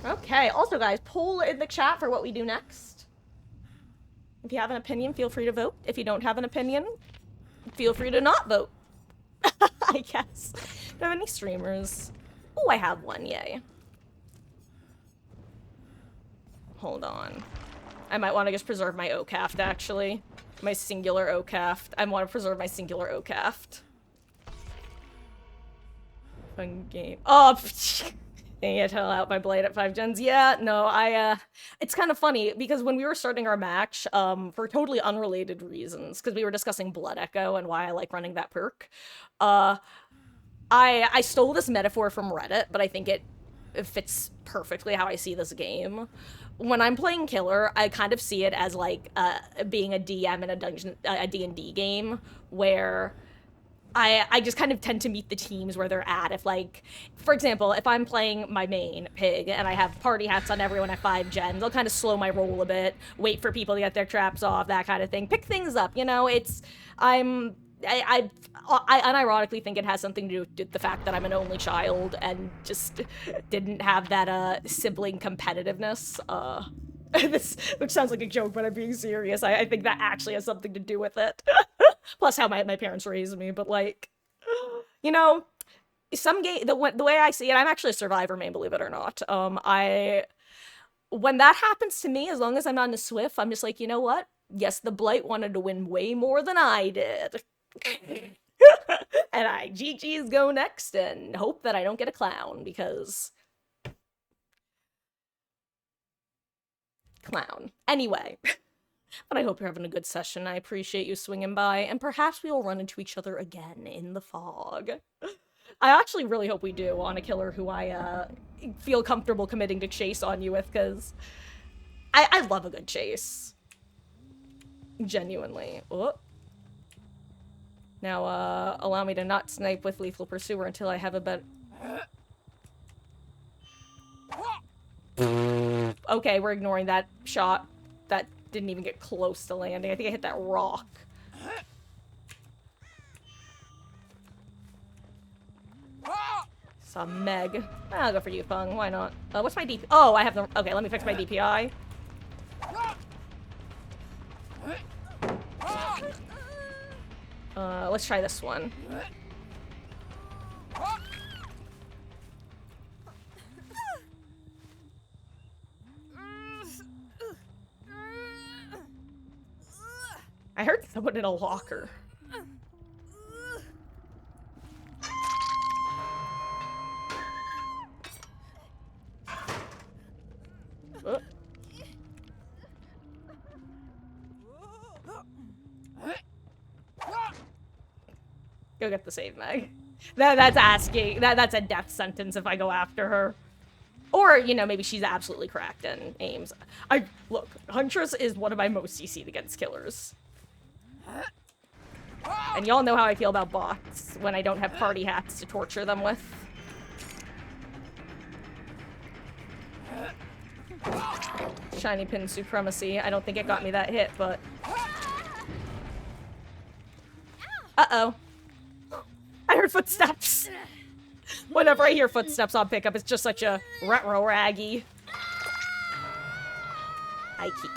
Okay, also guys, poll in the chat for what we do next. If you have an opinion, feel free to vote. If you don't have an opinion, feel free to not vote. I guess. Do I have any streamers? Oh, I have one, yay. Hold on. I might want to just preserve my OCAFT, actually. My singular OCAFT. I want to preserve my singular OCAFT. Fun game. Oh, dang it, hell out my blade at 5 gens. Yeah, no, it's kind of funny, because when we were starting our match, for totally unrelated reasons, because we were discussing Blood Echo and why I like running that perk, I stole this metaphor from Reddit, but I think it fits perfectly how I see this game. When I'm playing Killer, I kind of see it as, like, being a DM in a D&D game, where I just kind of tend to meet the teams where they're at. If, like, for example, if I'm playing my main, Pig, and I have party hats on everyone at 5 gens, I'll kind of slow my roll a bit, wait for people to get their traps off, that kind of thing. Pick things up, you know? I unironically think it has something to do with the fact that I'm an only child and just didn't have that, sibling competitiveness. Which sounds like a joke, but I'm being serious. I think that actually has something to do with it. Plus how my parents raised me, but, like, you know, the way I see it, I'm actually a Survivor main, believe it or not. When that happens to me, as long as I'm not in a Swift, I'm just like, you know what? Yes, the Blight wanted to win way more than I did. And I GG's go next and hope that I don't get a clown, because clown. Anyway, but I hope you're having a good session. I appreciate you swinging by, and perhaps we will run into each other again in the fog. I actually really hope we do on a killer who I feel comfortable committing to chase on you with, because I love a good chase. Genuinely. Oh. Now, allow me to not snipe with Lethal Pursuer until I have a better... Okay, we're ignoring that shot. That didn't even get close to landing. I think I hit that rock. Saw Meg. I'll go for you, Fung. Why not? What's my DP? Oh, I have the... Okay, let me fix my DPI. Let's try this one. I heard someone in a locker. Go get the save, Meg. That's asking. That's a death sentence if I go after her. Or, you know, maybe she's absolutely cracked and aims. Look, Huntress is one of my most CC'd against killers. And y'all know how I feel about bots when I don't have party hats to torture them with. Shiny pin supremacy. I don't think it got me that hit, but... Uh-oh. I heard footsteps. Whenever I hear footsteps on pickup, it's just such a retro-raggy. I keep.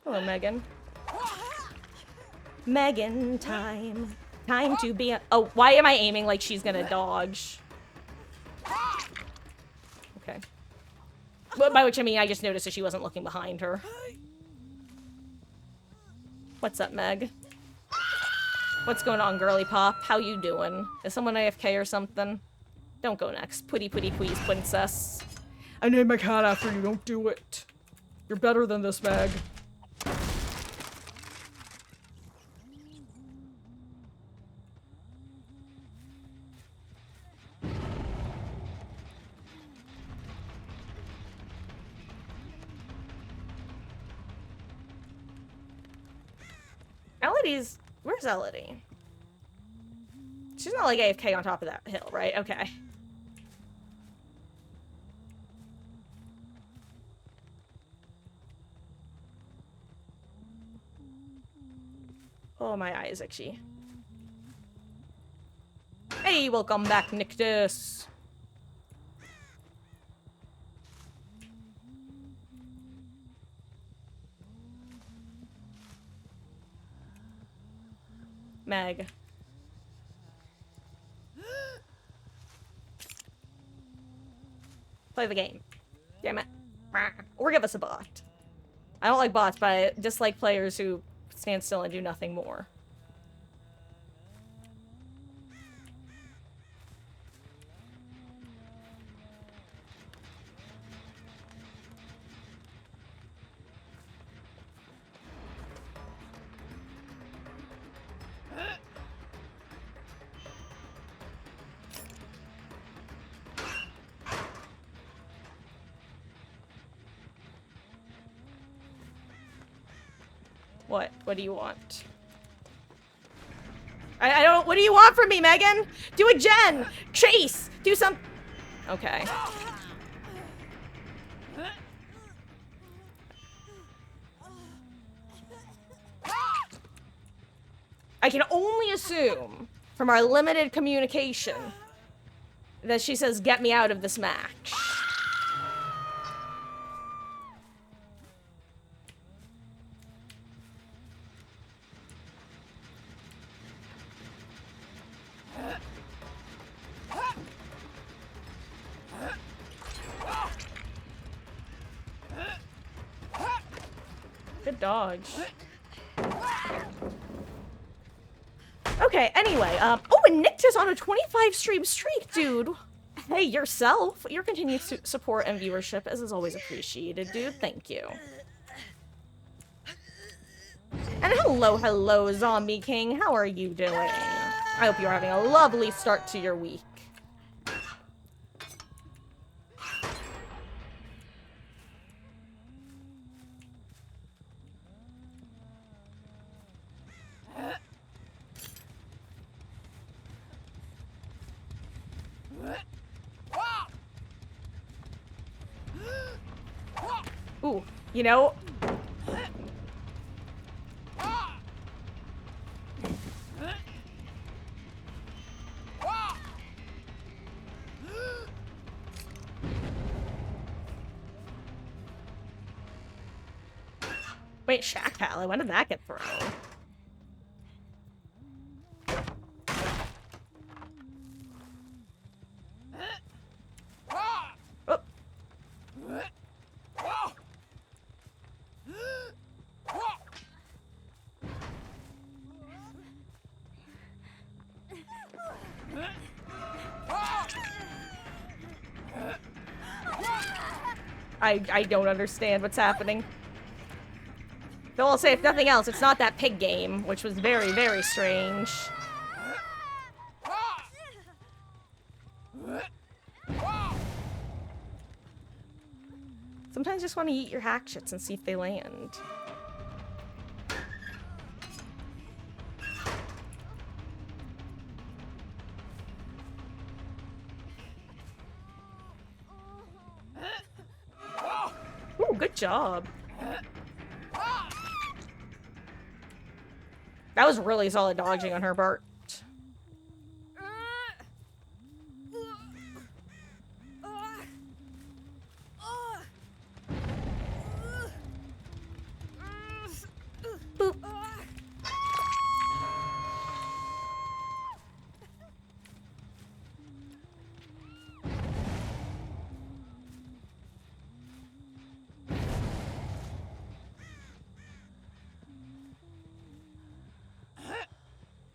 Hello, Megan. Megan time. Time to be a- Oh, why am I aiming like she's gonna dodge? Okay. But by which I mean I just noticed that she wasn't looking behind her. What's up, Meg? What's going on, girly pop? How you doing? Is someone AFK or something? Don't go next. Putty putty please, princess. I named my cat after you. Don't do it. You're better than this, Meg. Elodie's... Where's Elodie? She's not like AFK on top of that hill, right? Okay. Oh, my eye is itchy. Hey, welcome back, Nictus. Meg. Play the game. Damn it. Or give us a bot. I don't like bots, but I dislike players who stand still and do nothing more. What? What do you want? I don't- what do you want from me, Megan? Do a gen! Chase! Do some- Okay. I can only assume, from our limited communication, that she says, get me out of this match. Good dodge. Okay, anyway, oh, and Nictus on a 25 stream streak, dude. Hey, yourself. Your continued support and viewership is always appreciated, dude. Thank you. And hello, Zombie King. How are you doing? I hope you're having a lovely start to your week. Ooh, you know... Wait, Shack Pally, when did that get thrown? Oh. I don't understand what's happening. Though I'll say, if nothing else, it's not that pig game, which was very, very strange. Sometimes you just want to eat your hatchets and see if they land. Ooh, good job. That was really solid dodging on her part. Boop.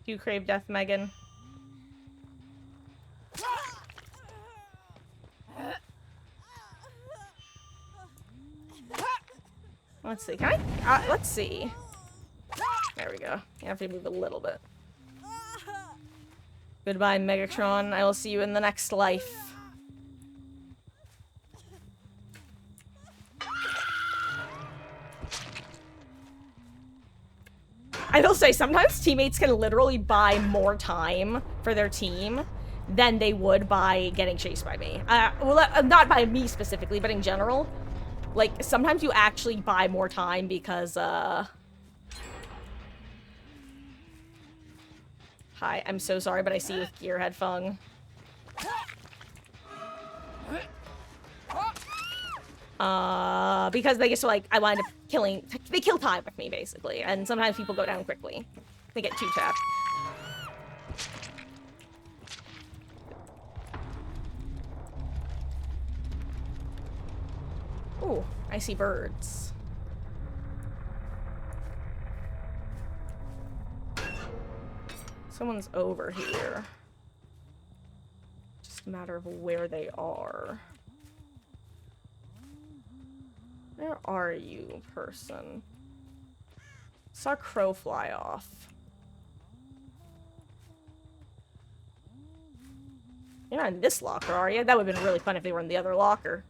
Do you crave death, Megan? Let's see. Can I? Let's see. There we go. You have to move a little bit. Goodbye, Megatron. I will see you in the next life. I will say, sometimes teammates can literally buy more time for their team than they would by getting chased by me. Well, not by me specifically, but in general. Like, sometimes you actually buy more time because, Hi, I'm so sorry, but I see you with Gearhead Fung. Because they just, like, I wind up killing... They kill time with me, basically. And sometimes people go down quickly. They get two-tapped. Ooh, I see birds. Someone's over here. Just a matter of where they are. Where are you, person? Saw a crow fly off. You're not in this locker, are you? That would have been really fun if they were in the other locker.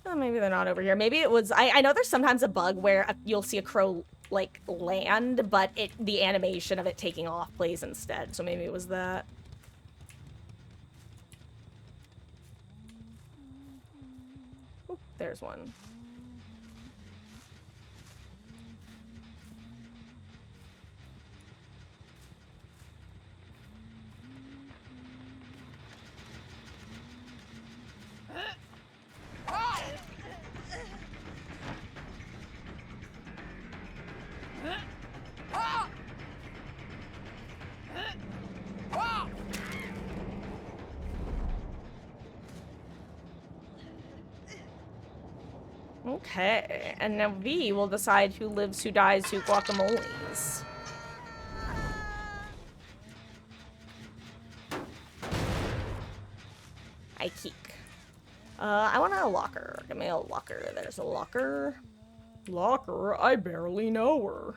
Oh, maybe they're not over here. Maybe it was... I know there's sometimes a bug where you'll see a crow, like, land, but the animation of it taking off plays instead. So maybe it was that. Oop, there's one. Okay, and now V will decide who lives, who dies, who guacamoles. I keek. I want a locker. Give me a locker. There's a locker. Locker? I barely know her.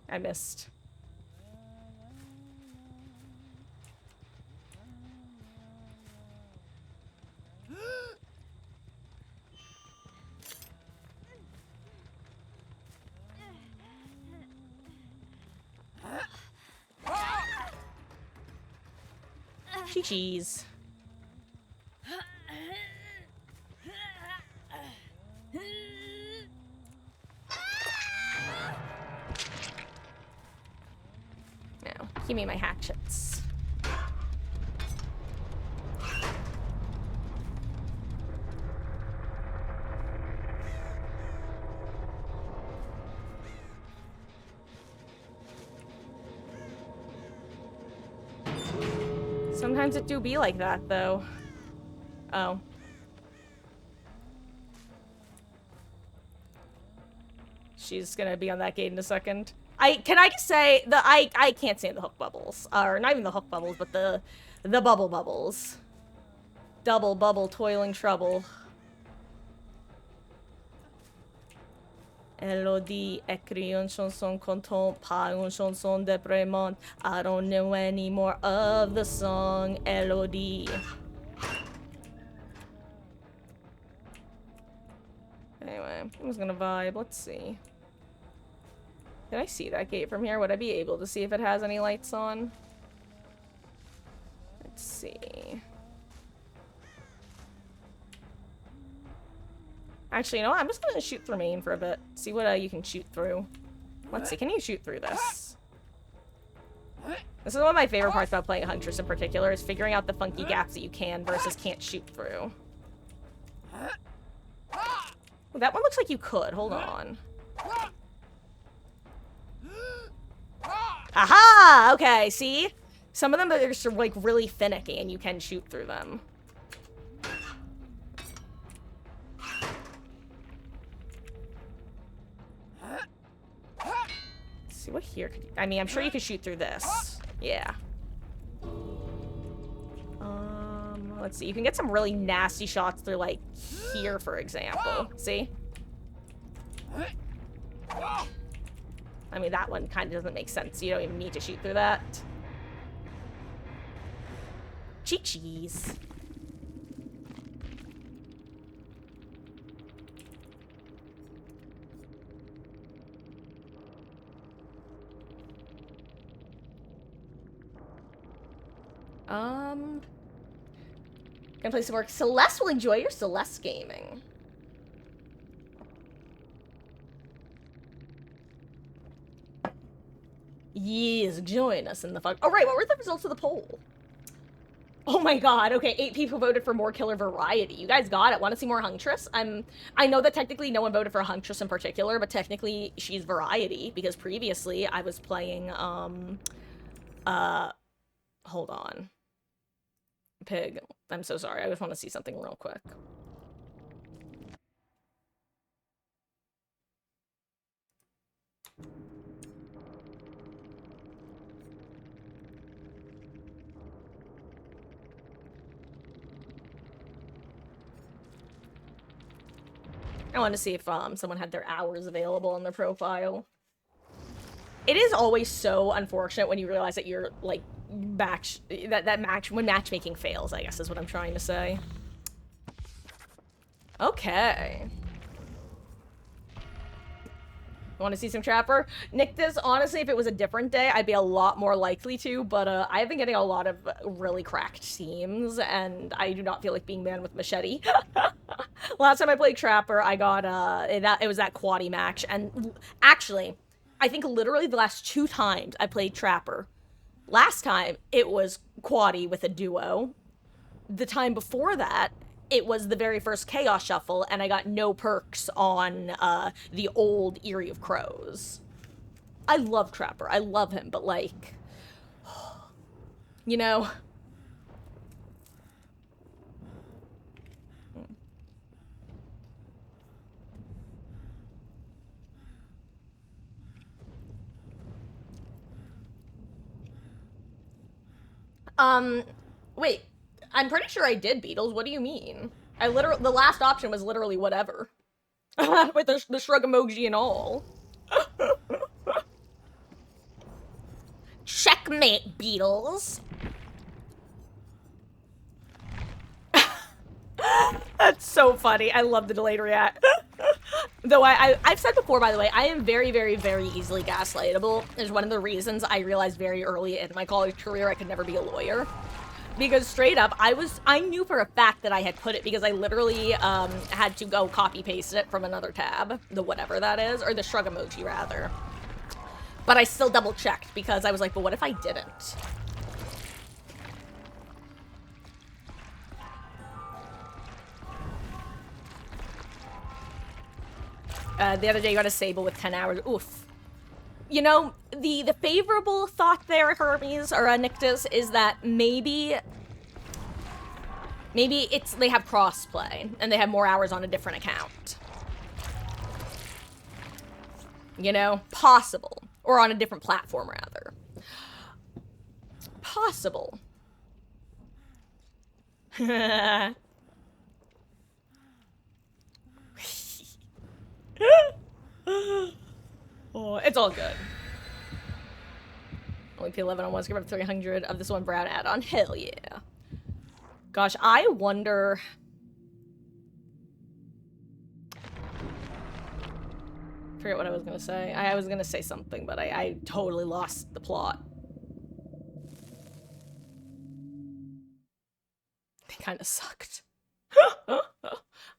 I missed. Cheese. Now, give me my hatchets. Sometimes it do be like that, though. Oh. She's gonna be on that gate in a second. Can I just say I can't stand the hook bubbles. Or not even the hook bubbles, but the bubble bubbles. Double bubble toiling trouble. Elodie écrit une chanson contente, pas une chanson déprimante. I don't know any more of the song, Elodie. Anyway, I was gonna vibe. Let's see. Can I see that gate from here? Would I be able to see if it has any lights on? Let's see. Actually, you know what? I'm just gonna shoot through main for a bit. See what you can shoot through. Let's see. Can you shoot through this? This is one of my favorite parts about playing Huntress in particular, is figuring out the funky gaps that you can versus can't shoot through. Well, that one looks like you could. Hold on. Aha! Okay, see? Some of them are just, like, really finicky, and you can shoot through them. Let's see, what here could you... I mean, I'm sure you could shoot through this. Yeah. Let's see. You can get some really nasty shots through, like, here, for example. See? I mean, that one kind of doesn't make sense. You don't even need to shoot through that. Cheese. Gonna play some more. Celeste will enjoy your Celeste gaming. Yes, join us in the fuck. Oh, right, what were the results of the poll? Oh my god, okay, 8 people voted for more killer variety. You guys got it. Want to see more Huntress? I know that technically no one voted for Huntress in particular, but technically she's variety, because previously I was playing, hold on. Pig. I'm so sorry. I just want to see something real quick. I want to see if someone had their hours available on their profile. It is always so unfortunate when you realize that you're, like, when matchmaking fails, I guess is what I'm trying to say. Okay. Want to see some Trapper? Nictus, honestly, if it was a different day, I'd be a lot more likely to, but I've been getting a lot of really cracked teams, and I do not feel like being man with machete. Last time I played Trapper, I got, it was that quaddy match, and actually, I think literally the last 2 times I played Trapper, last time, it was quaddy with a duo. The time before that, it was the very first Chaos Shuffle, and I got no perks on the old Eerie of Crows. I love Trapper. I love him, but, like, you know... Wait, I'm pretty sure I did Beatles. What do you mean? The last option was literally whatever. With the shrug emoji and all. Checkmate, Beatles. That's so funny. I love the delayed react. Though I've said before, by the way, I am very, very, very easily gaslightable. It's one of the reasons I realized very early in my college career I could never be a lawyer. Because straight up, I knew for a fact that I had put it because I literally had to go copy paste it from another tab, the whatever that is, or the shrug emoji rather. But I still double checked because I was like, but what if I didn't? The other day you got a Sable with 10 hours. Oof. You know, the favorable thought there, Hermes, or Nictus, is that maybe they have crossplay, and they have more hours on a different account. You know? Possible. Or on a different platform, rather. Possible. Oh, it's all good. Only pay 11 on one, skip up 300 of this one brown add-on. Hell yeah. Gosh, I wonder... I forget what I was gonna say. I was gonna say something, but I totally lost the plot. It kind of sucked.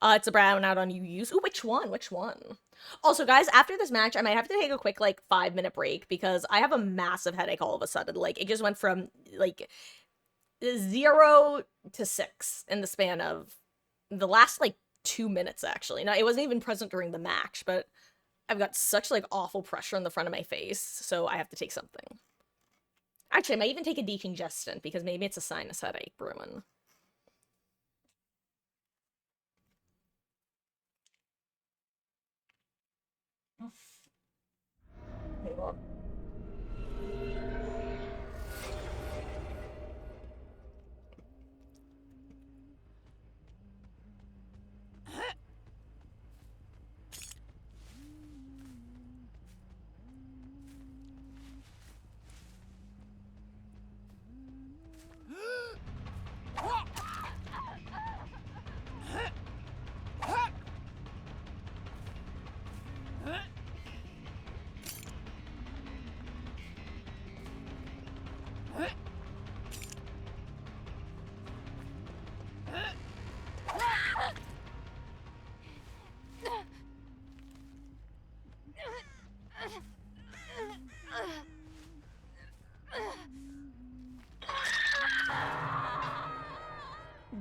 It's a brown out on you use. Ooh, which one? Which one? Also, guys, after this match, I might have to take a quick, like, 5-minute break because I have a massive headache all of a sudden. Like, it just went from, like, 0 to 6 in the span of the last, like, 2 minutes, actually. Now, it wasn't even present during the match, but I've got such, like, awful pressure in the front of my face, so I have to take something. Actually, I might even take a decongestant because maybe it's a sinus headache brewing.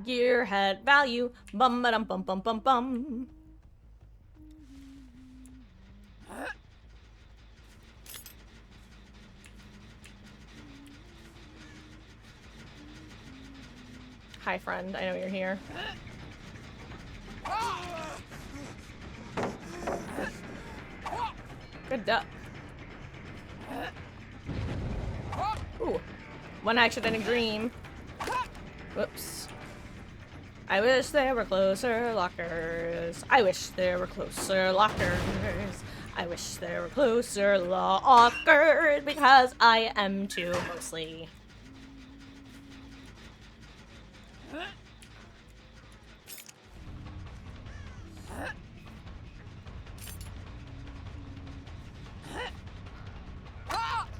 Gearhead value. Bum ba dum bum bum bum bum. Hi, friend. I know you're here. Good duck. Ooh. One accident in green. Whoops. I wish there were closer lockers. I wish there were closer lockers. I wish there were closer lockers because I am too mostly.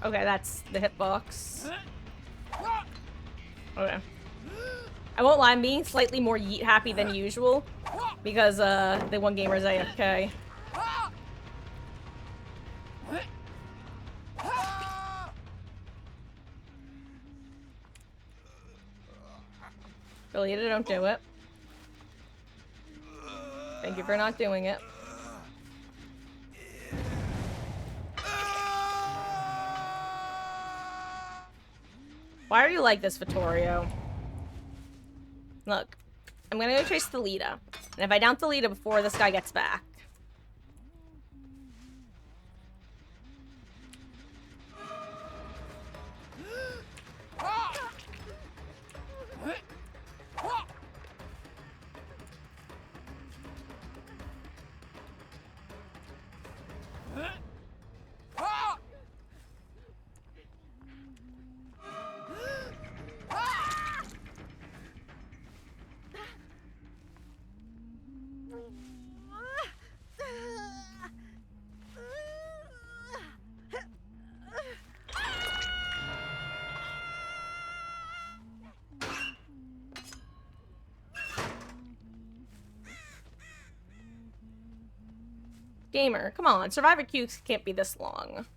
Okay, that's the hitbox. Okay. I won't lie, I'm being slightly more yeet happy than usual because the one gamer is AFK. Belita, don't do it. Thank you for not doing it. Why are you like this, Vittorio? Look, I'm gonna go chase Thalita. And if I down Thalita before this guy gets back... Gamer, come on. Survivor queues can't be this long.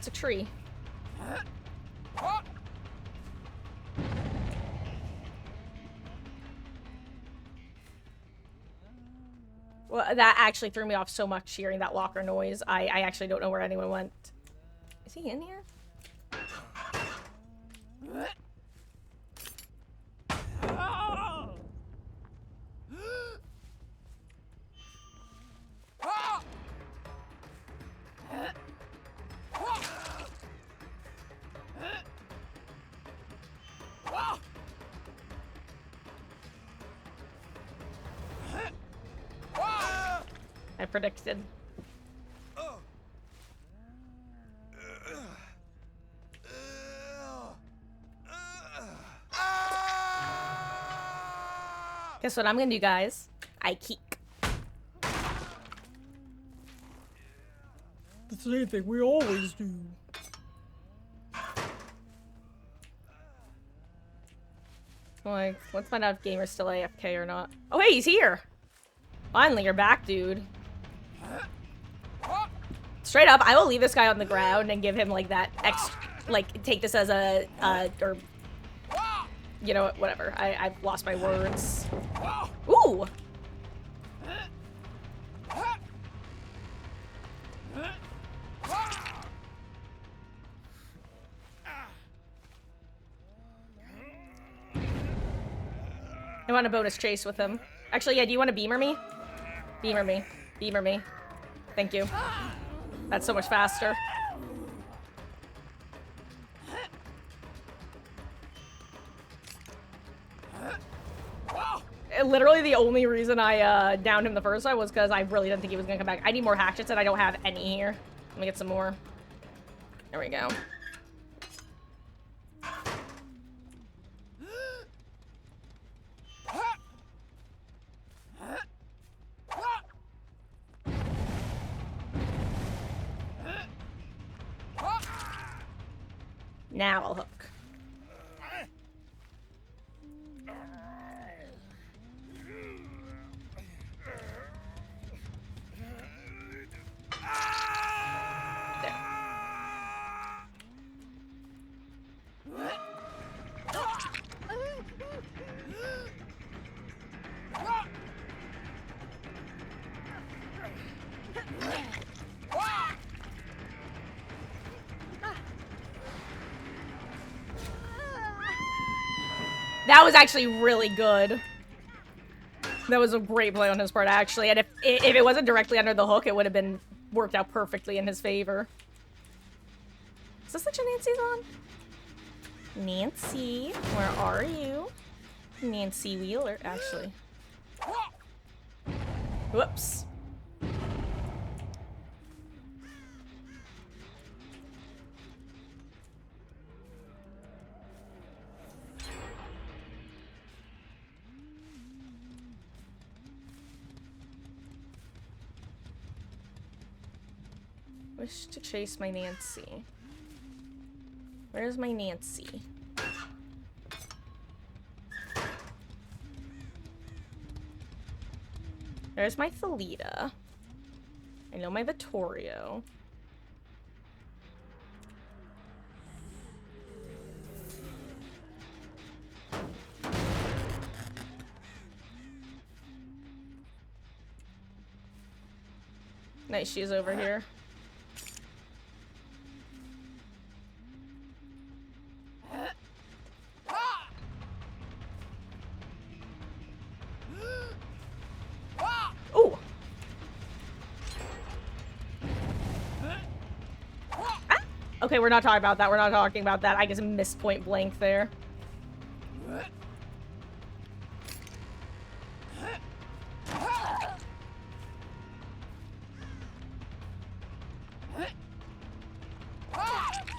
that's a tree. Well, that actually threw me off so much, hearing that locker noise. I actually don't know where anyone went. Is he in here? I predicted. Guess what I'm gonna do, guys? I keek. The same thing we always do. Like, let's find out if Gamer's still AFK or not. Oh, hey, he's here! Finally, you're back, dude. Straight up, I will leave this guy on the ground and give him, like, that like, take this as a, or... You know what, whatever. I've lost my words. Ooh! I want a bonus chase with him. Actually, yeah, do you want to beamer me? Beamer me. Beamer me. Thank you. That's so much faster. Literally the only reason I downed him the first time was because I really didn't think he was gonna come back. I need more hatchets and I don't have any here. Let me get some more. There we go. Now I'll hook. That was actually really good. That was a great play on his part, actually. And if it wasn't directly under the hook, it would have been worked out perfectly in his favor. Is this the Nancy's on? Nancy, where are you? Nancy Wheeler, actually. Whoops. Wish to chase my Nancy. Where's my Nancy? There's my Thalita. I know my Vittorio. Nice, she's over here. Ooh. Ah. Okay, we're not talking about that. We're not talking about that. I guess missed point blank there.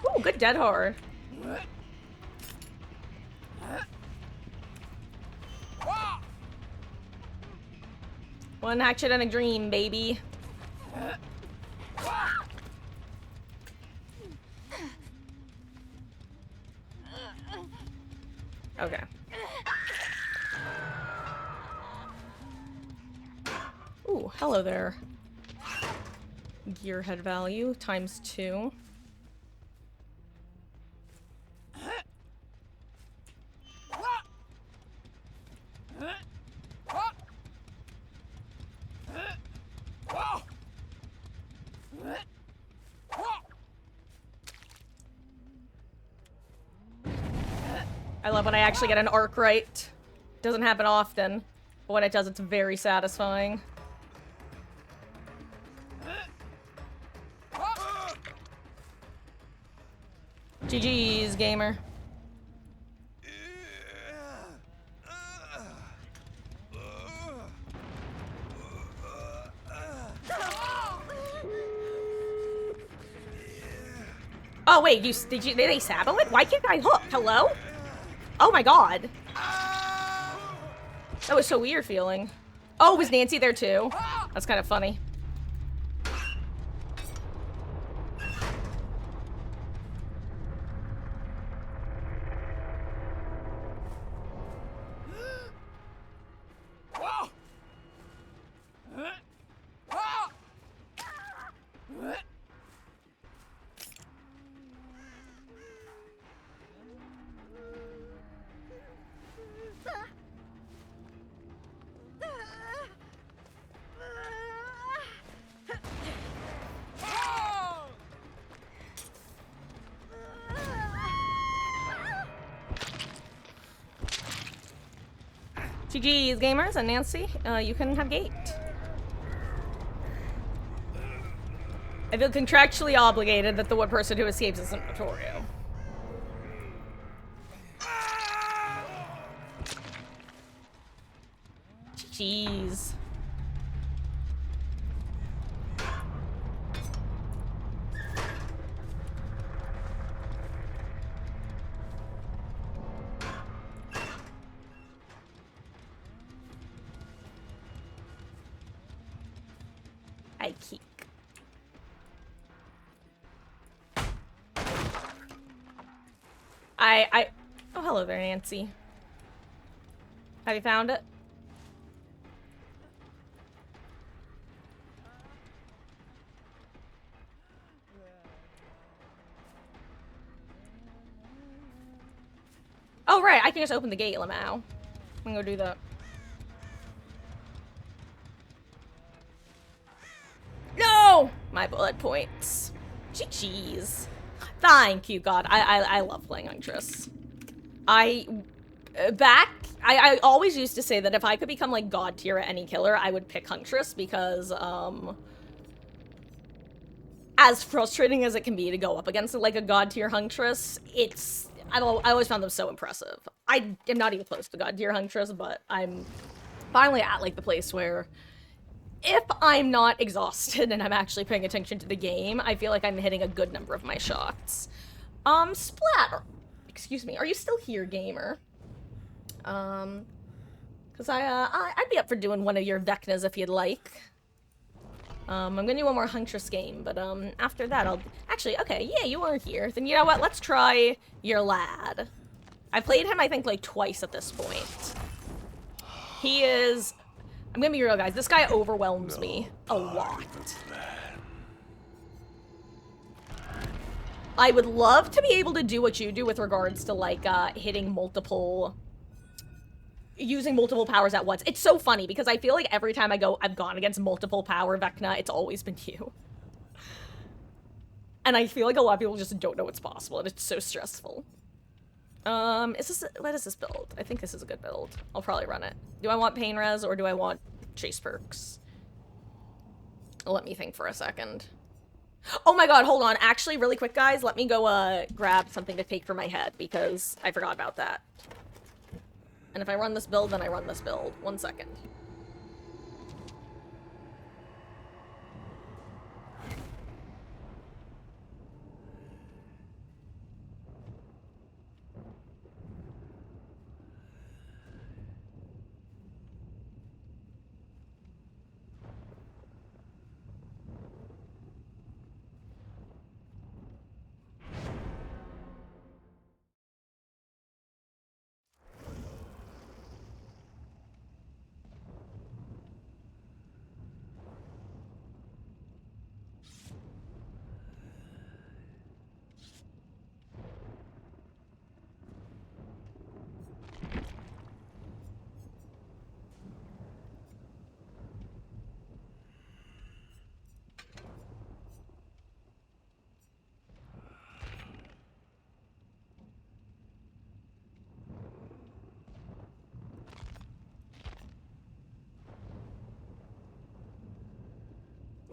Ooh, good dead hard. One hatchet and a dream, baby. Okay. Ooh, hello there. Gearhead value times 2. I love when I actually get an arc right. Doesn't happen often, but when it does, it's very satisfying. GG's, gamer. Oh wait, did they sabo it? Why can't I hook? Hello? Oh my god. That was so weird feeling. Oh, was Nancy there too? That's kind of funny. GG's, gamers, and Nancy, you can have gate. I feel contractually obligated that the one person who escapes isn't Notorio. Jeez. I keep. Oh, hello there, Nancy. Have you found it? Oh, right, I can just open the gate, Lamau. I'm gonna go do that. No! My bullet points. GG's. Thank you, God. I love playing Huntress. I always used to say that if I could become, like, God tier at any killer, I would pick Huntress because, as frustrating as it can be to go up against, like, a God tier Huntress, I always found them so impressive. I am not even close to God tier Huntress, but I'm finally at, like, the place where if I'm not exhausted and I'm actually paying attention to the game, I feel like I'm hitting a good number of my shots. Splatter. Excuse me. Are you still here, gamer? Because I'd be up for doing one of your Vecnas if you'd like. I'm gonna do one more Huntress game, but, after that I'll... Actually, okay, yeah, you are here. Then you know what? Let's try your lad. I've played him, I think, like, twice at this point. He is... I'm gonna be real, guys. This guy overwhelms me a lot. I would love to be able to do what you do with regards to, like, hitting multiple... using multiple powers at once. It's so funny, because I feel like every time I've gone against multiple power Vecna, it's always been you. And I feel like a lot of people just don't know it's possible, and it's so stressful. What is this build? I think this is a good build. I'll probably run it. Do I want pain res, or do I want chase perks? Let me think for a second. Oh my god, hold on. Actually, really quick, guys, let me go, grab something to take for my head, because I forgot about that. And if I run this build, then I run this build. 1 second.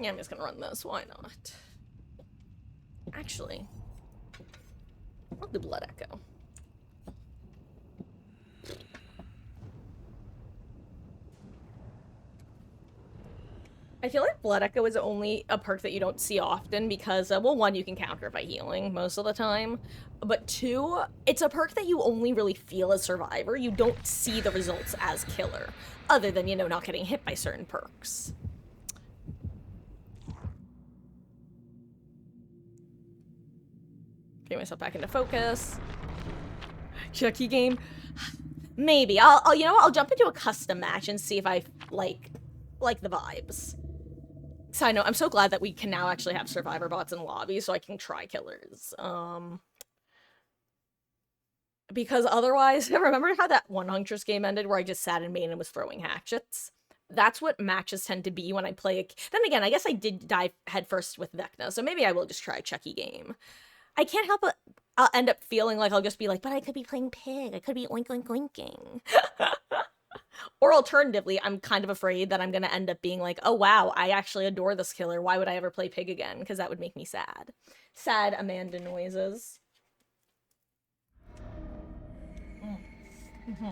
Yeah, I'm just gonna run this. Why not? Actually, I'll do Blood Echo. I feel like Blood Echo is only a perk that you don't see often because, well, one, you can counter it by healing most of the time, but two, it's a perk that you only really feel as Survivor. You don't see the results as Killer, other than, you know, not getting hit by certain perks. Getting myself back into focus. Chucky game? Maybe. I'll you know what? I'll jump into a custom match and see if I like the vibes. Side note, I'm so glad that we can now actually have Survivor bots in lobbies so I can try killers. Because otherwise, remember how that one Huntress game ended where I just sat in main and was throwing hatchets? That's what matches tend to be when I play Then again, I guess I did dive headfirst with Vecna, so maybe I will just try a Chucky game. I can't help but I'll end up feeling like I'll just be like, but I could be playing Pig. I could be oink oink oinking. Or alternatively, I'm kind of afraid that I'm going to end up being like, oh wow, I actually adore this killer. Why would I ever play Pig again? Because that would make me sad. Sad Amanda noises. Mm-hmm.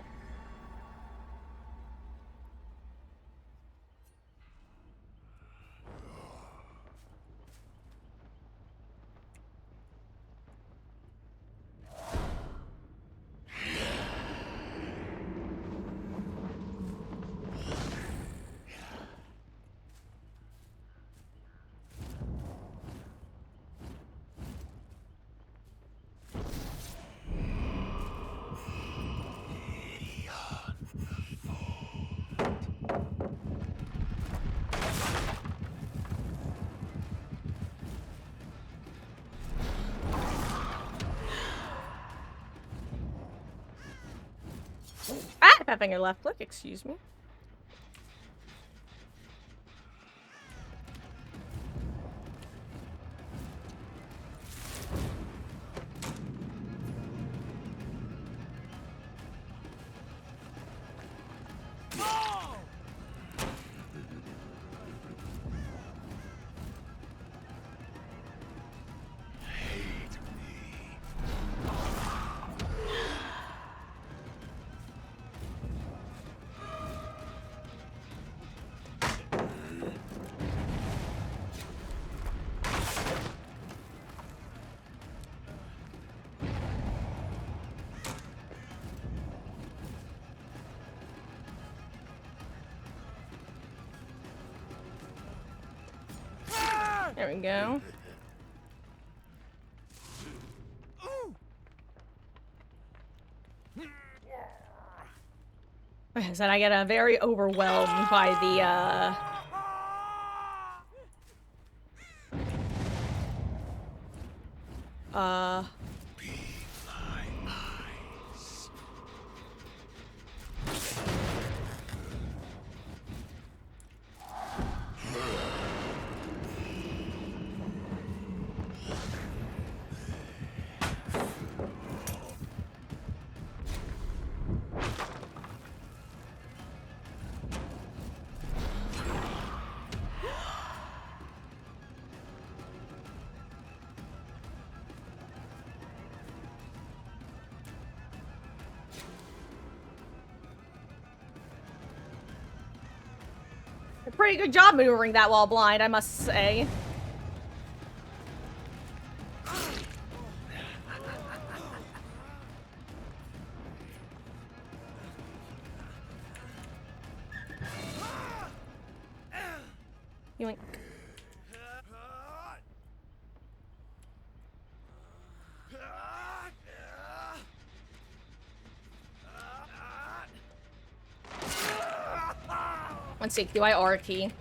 Ah! Fat finger left click, excuse me. There we go. Like I said, I get very overwhelmed by the pretty good job maneuvering that while blind, I must say. Yoink. One sec, do I R key?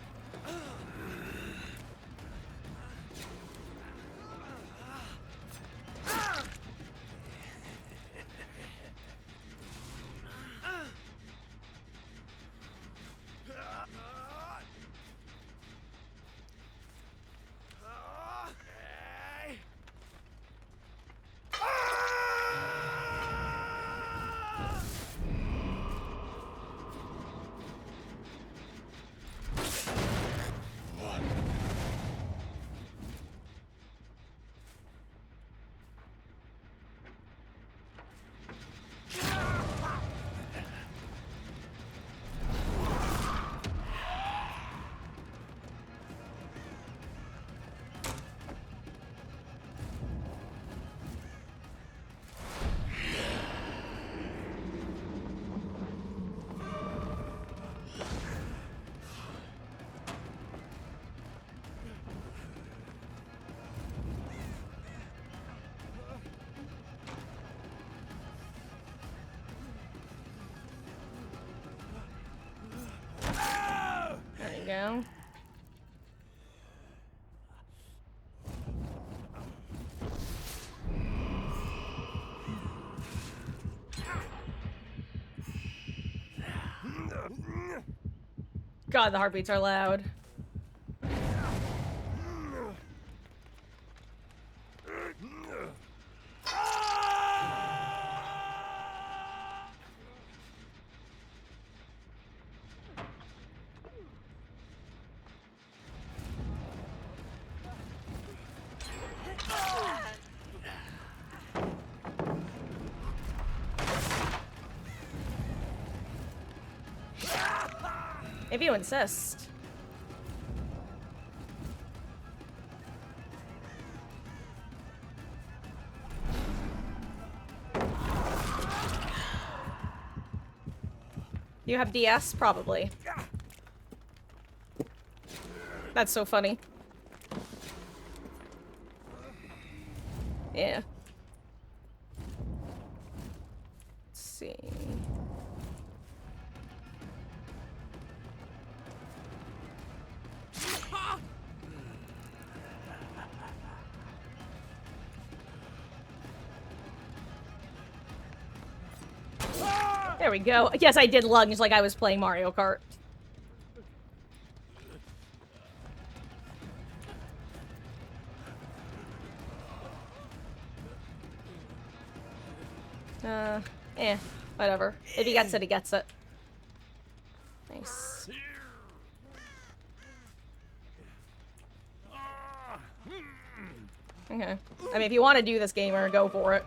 go. God, the heartbeats are loud. If you insist. You have DS? Probably. That's so funny. Yeah. Let's see. There we go. Yes, I did lunge like I was playing Mario Kart. Whatever. If he gets it, he gets it. Nice. Okay. I mean, if you want to do this, gamer, go for it.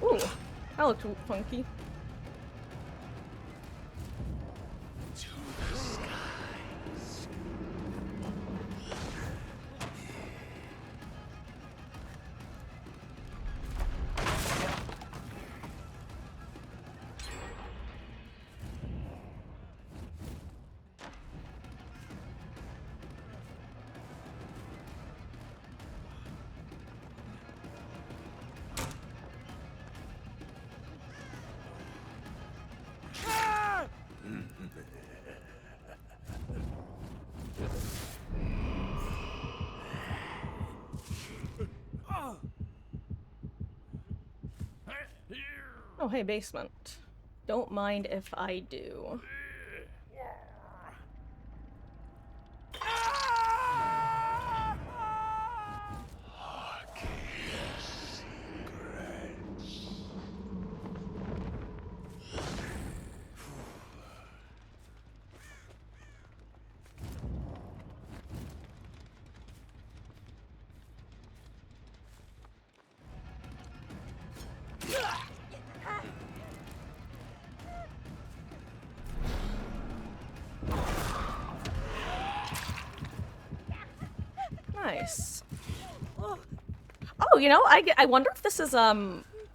Ooh, that looked funky. Oh, hey, basement. Don't mind if I do. Nice. Oh, you know, I wonder if this is, I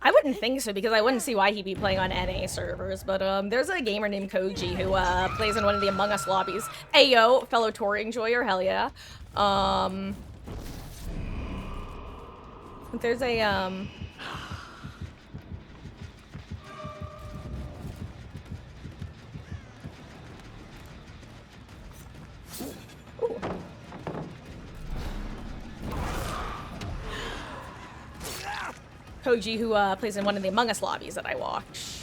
wouldn't think so, because I wouldn't see why he'd be playing on NA servers, but, there's a gamer named Koji who, plays in one of the Among Us lobbies. Ayo, fellow Tory enjoyer, hell yeah. There's a, Koji who, plays in one of the Among Us lobbies that I watch.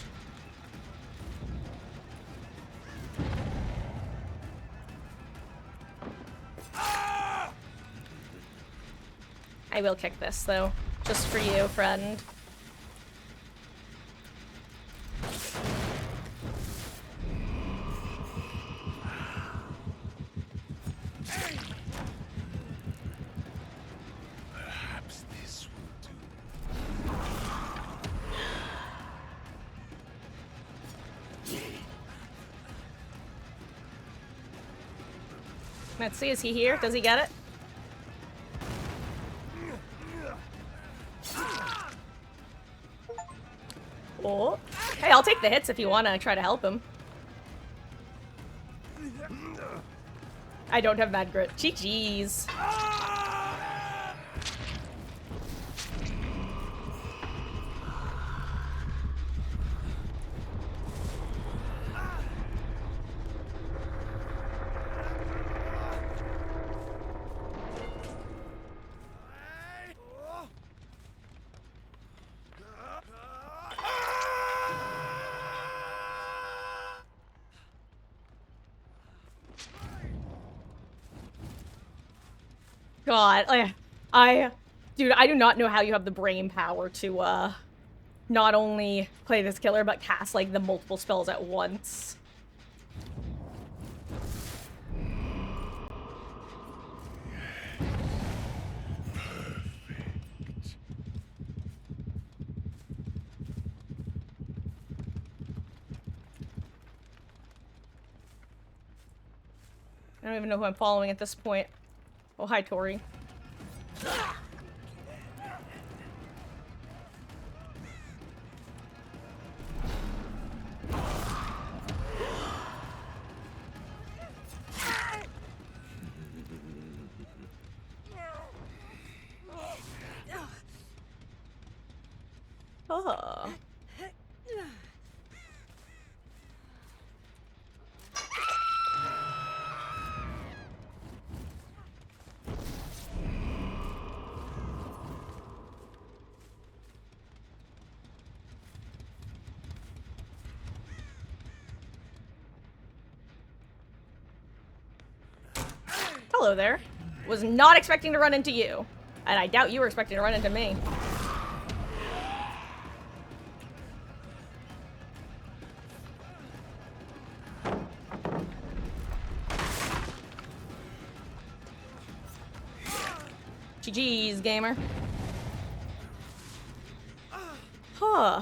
I will kick this, though. Just for you, friend. Let's see, is he here? Does he get it? Oh. Hey, I'll take the hits if you want to try to help him. I don't have mad grit. GG's. God, dude, I do not know how you have the brain power to, not only play this killer, but cast, like, the multiple spells at once. I don't even know who I'm following at this point. Oh, hi, Tori. Oh. Hello there. Was not expecting to run into you. And I doubt you were expecting to run into me. GG's, gamer. Huh.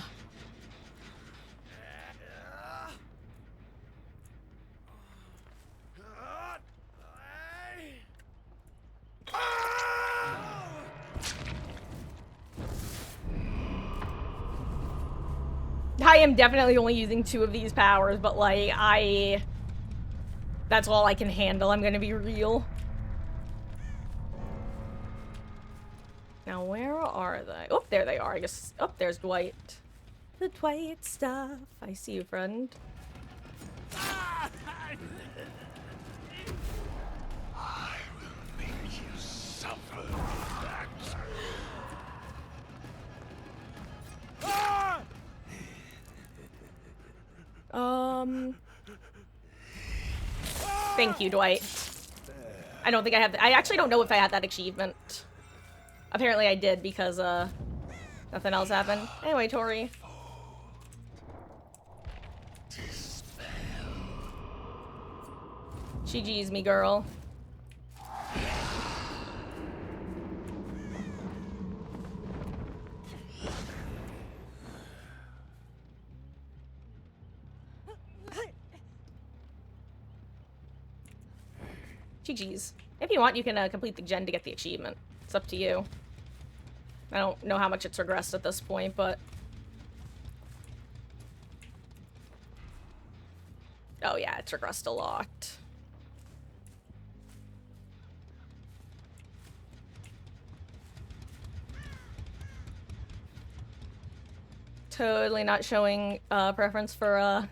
I am definitely only using 2 of these powers, but, like, that's all I can handle, I'm gonna be real. Now, where are they? Oh, there they are, I guess. Oh, there's Dwight. The Dwight stuff. I see you, friend. I will make you suffer that. Thank you, Dwight. I don't think I have. I actually don't know if I had that achievement. Apparently, I did because nothing else happened. Anyway, Tori. GG's me, girl. GG's. If you want, you can complete the gen to get the achievement. It's up to you. I don't know how much it's regressed at this point, but... Oh yeah, it's regressed a lot. Totally not showing preference for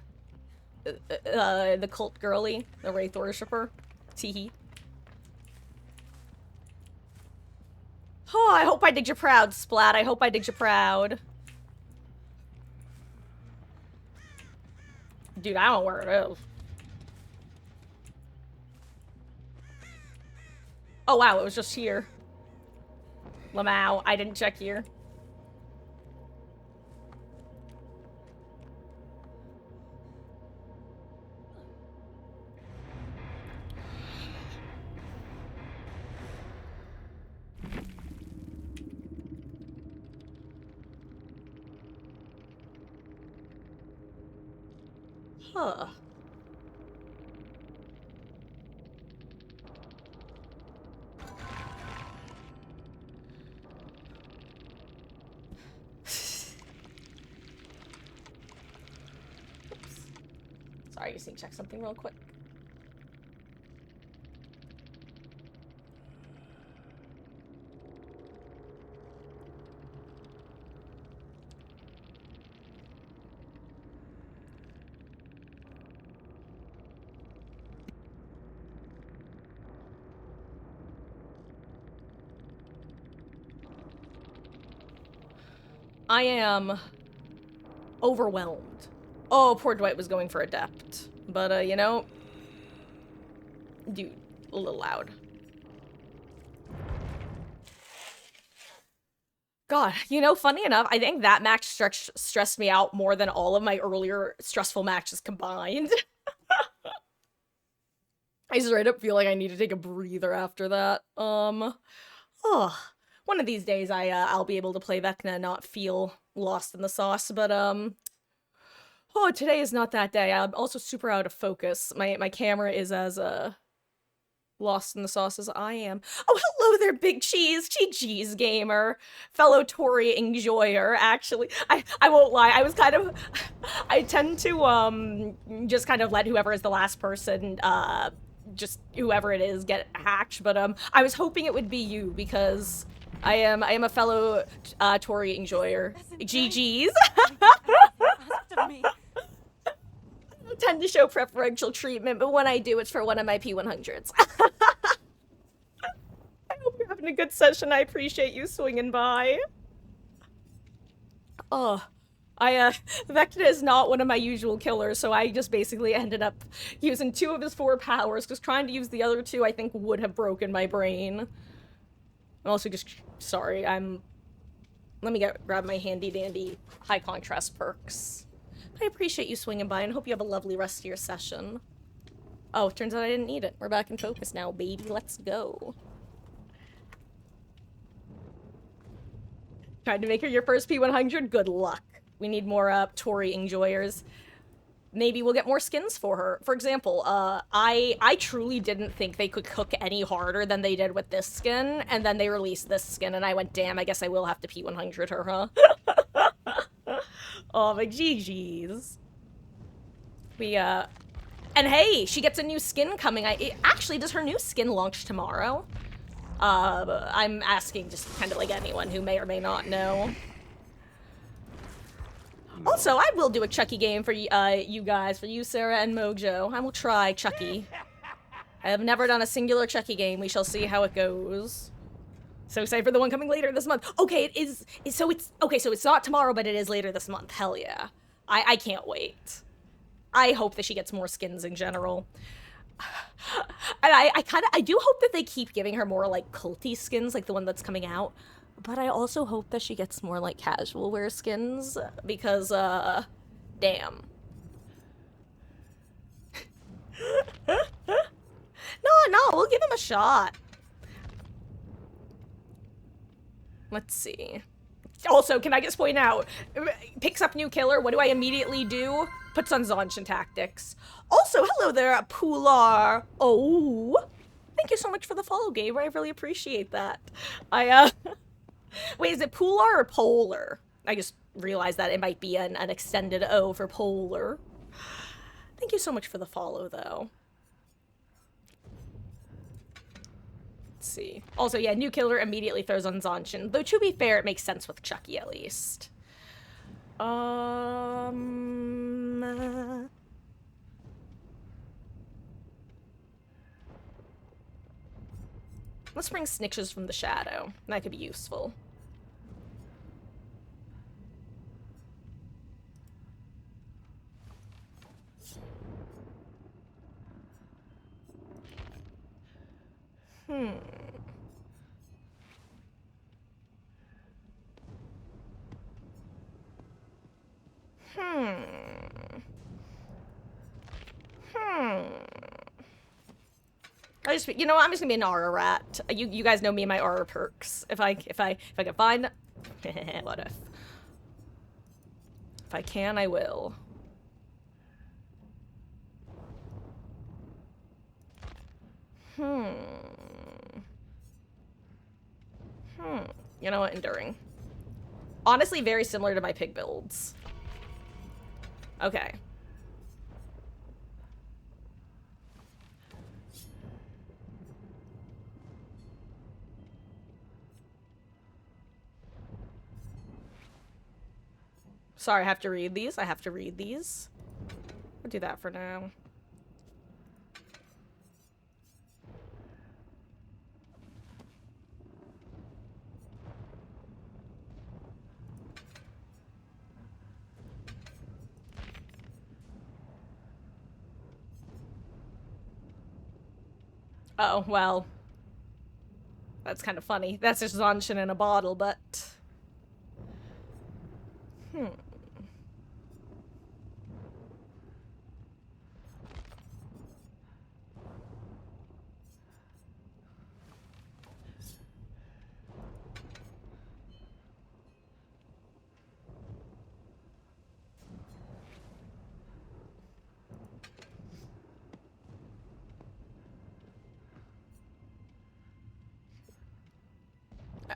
the cult girly, the Wraith worshipper. Teehee. Oh, I hope I did you proud, Splat. I hope I did you proud. Dude, I don't know where it is. Oh wow, it was just here. Lamau, I didn't check here. Huh. Sorry, I just need to check something real quick. I am overwhelmed. Oh, poor Dwight was going for Adept. But, you know, dude, a little loud. God, you know, funny enough, I think that match stressed me out more than all of my earlier stressful matches combined. I straight up feel like I need to take a breather after that. Oh, one of these days I'll be able to play Vecna and not feel lost in the sauce, but, oh, today is not that day. I'm also super out of focus. My camera is as, lost in the sauce as I am. Oh, hello there, Big Cheese! GG's gamer. Fellow Tory enjoyer, actually. I won't lie, I was kind of... I tend to, just kind of let whoever is the last person, just whoever it is get hacked, but, I was hoping it would be you, because I am a fellow, Tory enjoyer. GG's. I tend to show preferential treatment, but when I do, it's for one of my P100s. I hope you're having a good session. I appreciate you swinging by. Oh, Vecna is not one of my usual killers, so I just basically ended up using 2 of his 4 powers, because trying to use the other 2 I think would have broken my brain. I'm also just, sorry, let me grab my handy-dandy high contrast perks. I appreciate you swinging by and hope you have a lovely rest of your session. Oh, turns out I didn't need it. We're back in focus now, baby. Let's go. Trying to make her your first P100? Good luck. We need more, Tory enjoyers. Maybe we'll get more skins for her. For example, I truly didn't think they could cook any harder than they did with this skin, and then they released this skin, and I went, damn, I guess I will have to P100 her, huh? Oh, my GG's. And hey, she gets a new skin coming. Actually, does her new skin launch tomorrow? I'm asking just kind of like anyone who may or may not know. Also, I will do a Chucky game for you guys, for you, Sarah, and Mojo. I will try Chucky. I have never done a singular Chucky game. We shall see how it goes. So excited for the one coming later this month. Okay, it is. So it's not tomorrow, but it is later this month. Hell yeah. I can't wait. I hope that she gets more skins in general. And I do hope that they keep giving her more, like, culty skins, like the one that's coming out. But I also hope that she gets more, like, casual wear skins, because, damn. No, we'll give him a shot. Let's see. Also, can I just point out, picks up new killer, what do I immediately do? Puts on Zanshin tactics. Also, hello there, Pular. Oh, thank you so much for the follow, Gabe. I really appreciate that. Wait, is it Pular or Polar? I just realized that it might be an extended O for Polar. Thank you so much for the follow, though. Let's see. Also, yeah, new killer immediately throws on Zanshin. Though, to be fair, it makes sense with Chucky, at least. Let's bring Snitches from the Shadow. That could be useful. You know what, I'm just gonna be an Aura rat. You guys know me and my Aura perks. If I can find what if? If I can, I will. You know what, Enduring. Honestly, very similar to my pig builds. Okay. Sorry, I have to read these. I have to read these. I'll do that for now. Oh, well. That's kind of funny. That's just Zanshin in a bottle, but...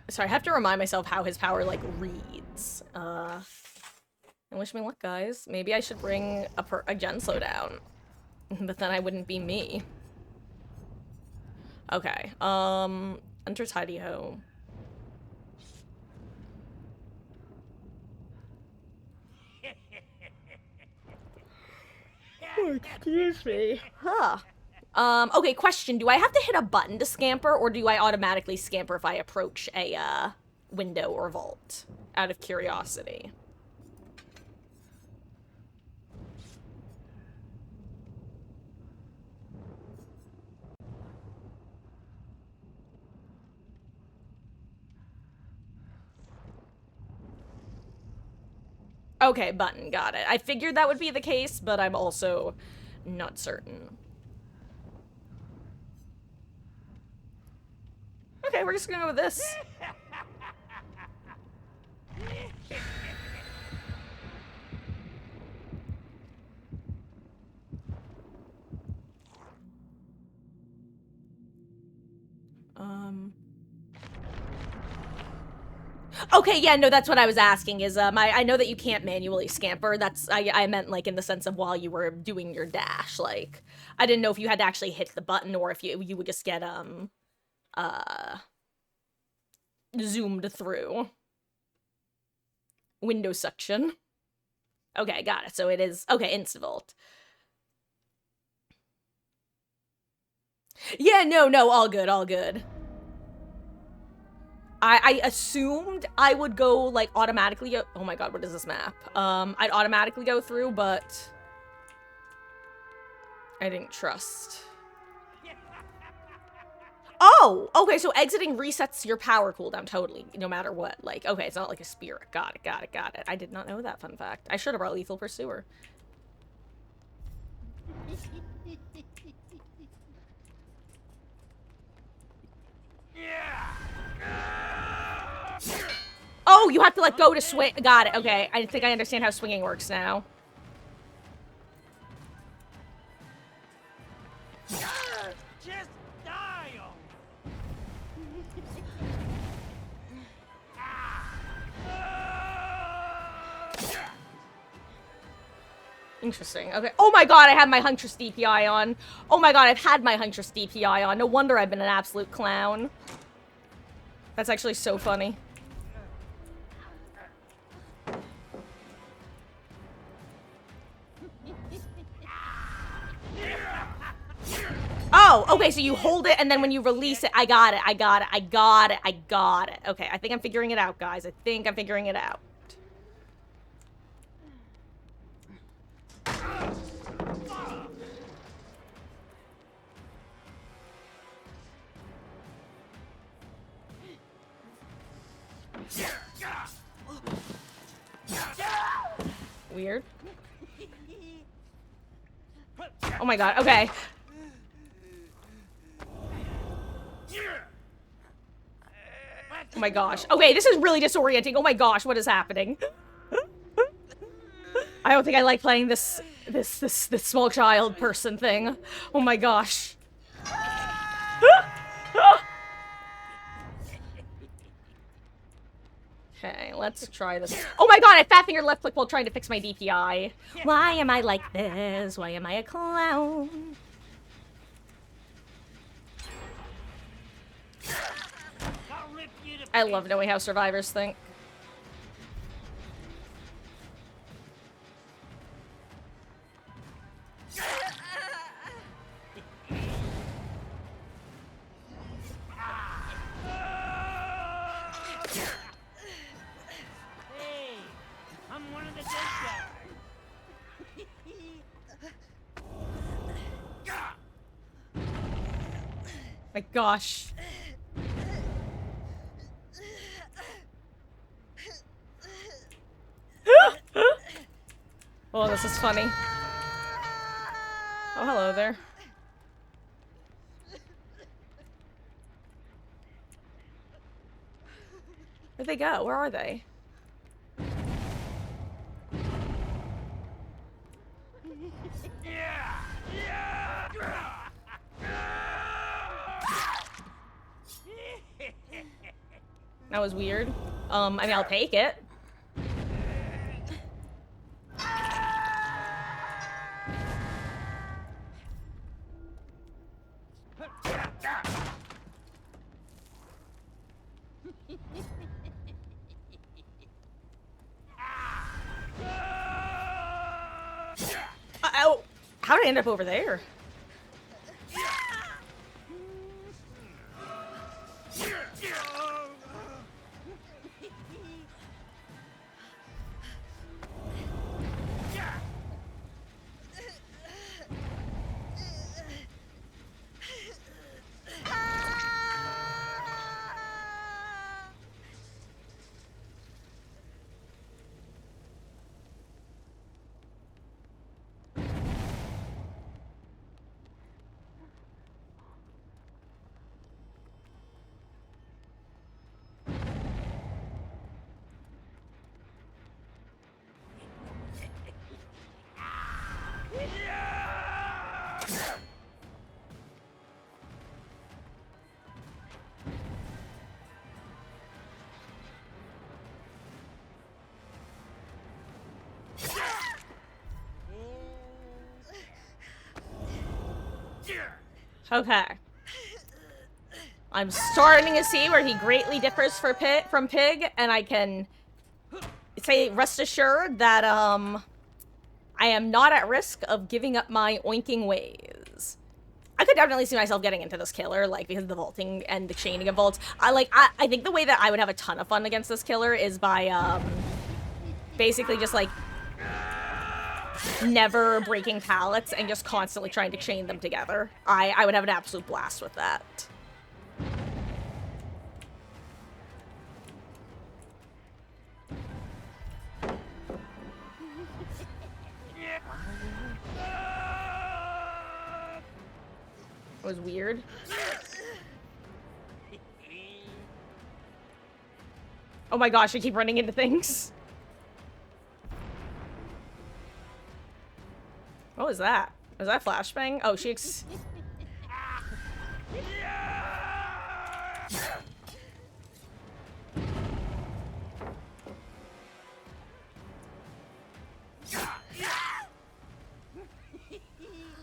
Sorry, I have to remind myself how his power, like, reads. And wish me luck, guys. Maybe I should bring a gen slowdown. But then I wouldn't be me. Okay, enter tidy ho. Oh, excuse me. Huh. Okay, question. Do I have to hit a button to scamper, or do I automatically scamper if I approach a, window or vault? Out of curiosity. Okay, button, got it. I figured that would be the case, but I'm also not certain. Okay, we're just gonna go with this. Okay, yeah, no, that's what I was asking, is, I know that you can't manually scamper. That's, I meant, like, in the sense of while you were doing your dash, like, I didn't know if you had to actually hit the button, or if you would just get, zoomed through. Window suction. Okay, got it. So it is, okay, Instavolt. Yeah, no, all good, all good. I assumed I would go, like, automatically, oh my god, what is this map? I'd automatically go through, but I didn't trust. Oh, okay, so exiting resets your power cooldown totally, no matter what. Like, okay, it's not like a spirit. Got it. I did not know that fun fact. I should have brought Lethal Pursuer. Oh, you have to let go to swing. Got it. Okay, I think I understand how swinging works now. Just die. Interesting. Okay. Oh my god, I had my Huntress DPI on. Oh my god, I've had my Huntress DPI on. No wonder I've been an absolute clown. That's actually so funny. Oh, okay, so you hold it, and then when you release it, I got it. Okay, I think I'm figuring it out, guys. I think I'm figuring it out. Weird. Oh my god, okay. Oh my gosh. Okay, this is really disorienting. Oh my gosh, what is happening? I don't think I like playing this small child person thing. Oh my gosh. Okay, let's try this. Oh my god, I fat fingered left click while trying to fix my DPI. Why am I like this? Why am I a clown? I love knowing how survivors think. My gosh. Oh, this is funny. Oh, hello there. Where'd they go? Where are they? That was weird. I mean, I'll take it. Oh, how did I end up over there? Okay. I'm starting to see where he greatly differs from Pig, and I can say, rest assured that, I am not at risk of giving up my oinking ways. I could definitely see myself getting into this killer, like, because of the vaulting and the chaining of vaults. I think the way that I would have a ton of fun against this killer is by, basically just, like, never breaking pallets and just constantly trying to chain them together. I would have an absolute blast with that. It was weird. Oh my gosh, I keep running into things. What was that? Was that flashbang? Oh,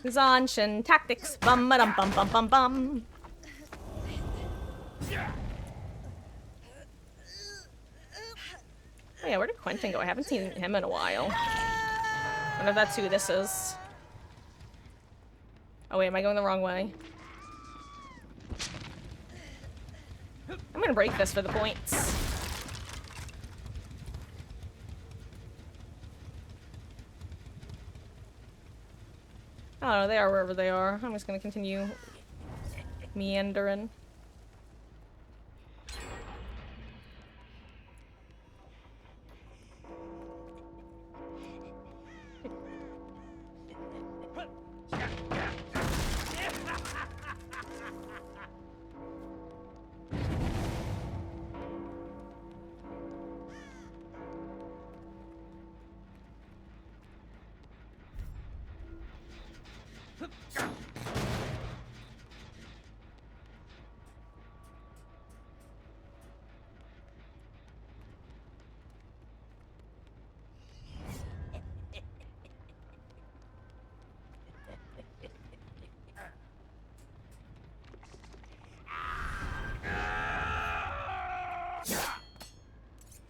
Zanshin tactics. Bum ba dum bum bum bum bum. Oh yeah, where did Quentin go? I haven't seen him in a while. I wonder if that's who this is. Oh wait, am I going the wrong way? I'm gonna break this for the points. Oh, they are wherever they are. I'm just gonna continue meandering.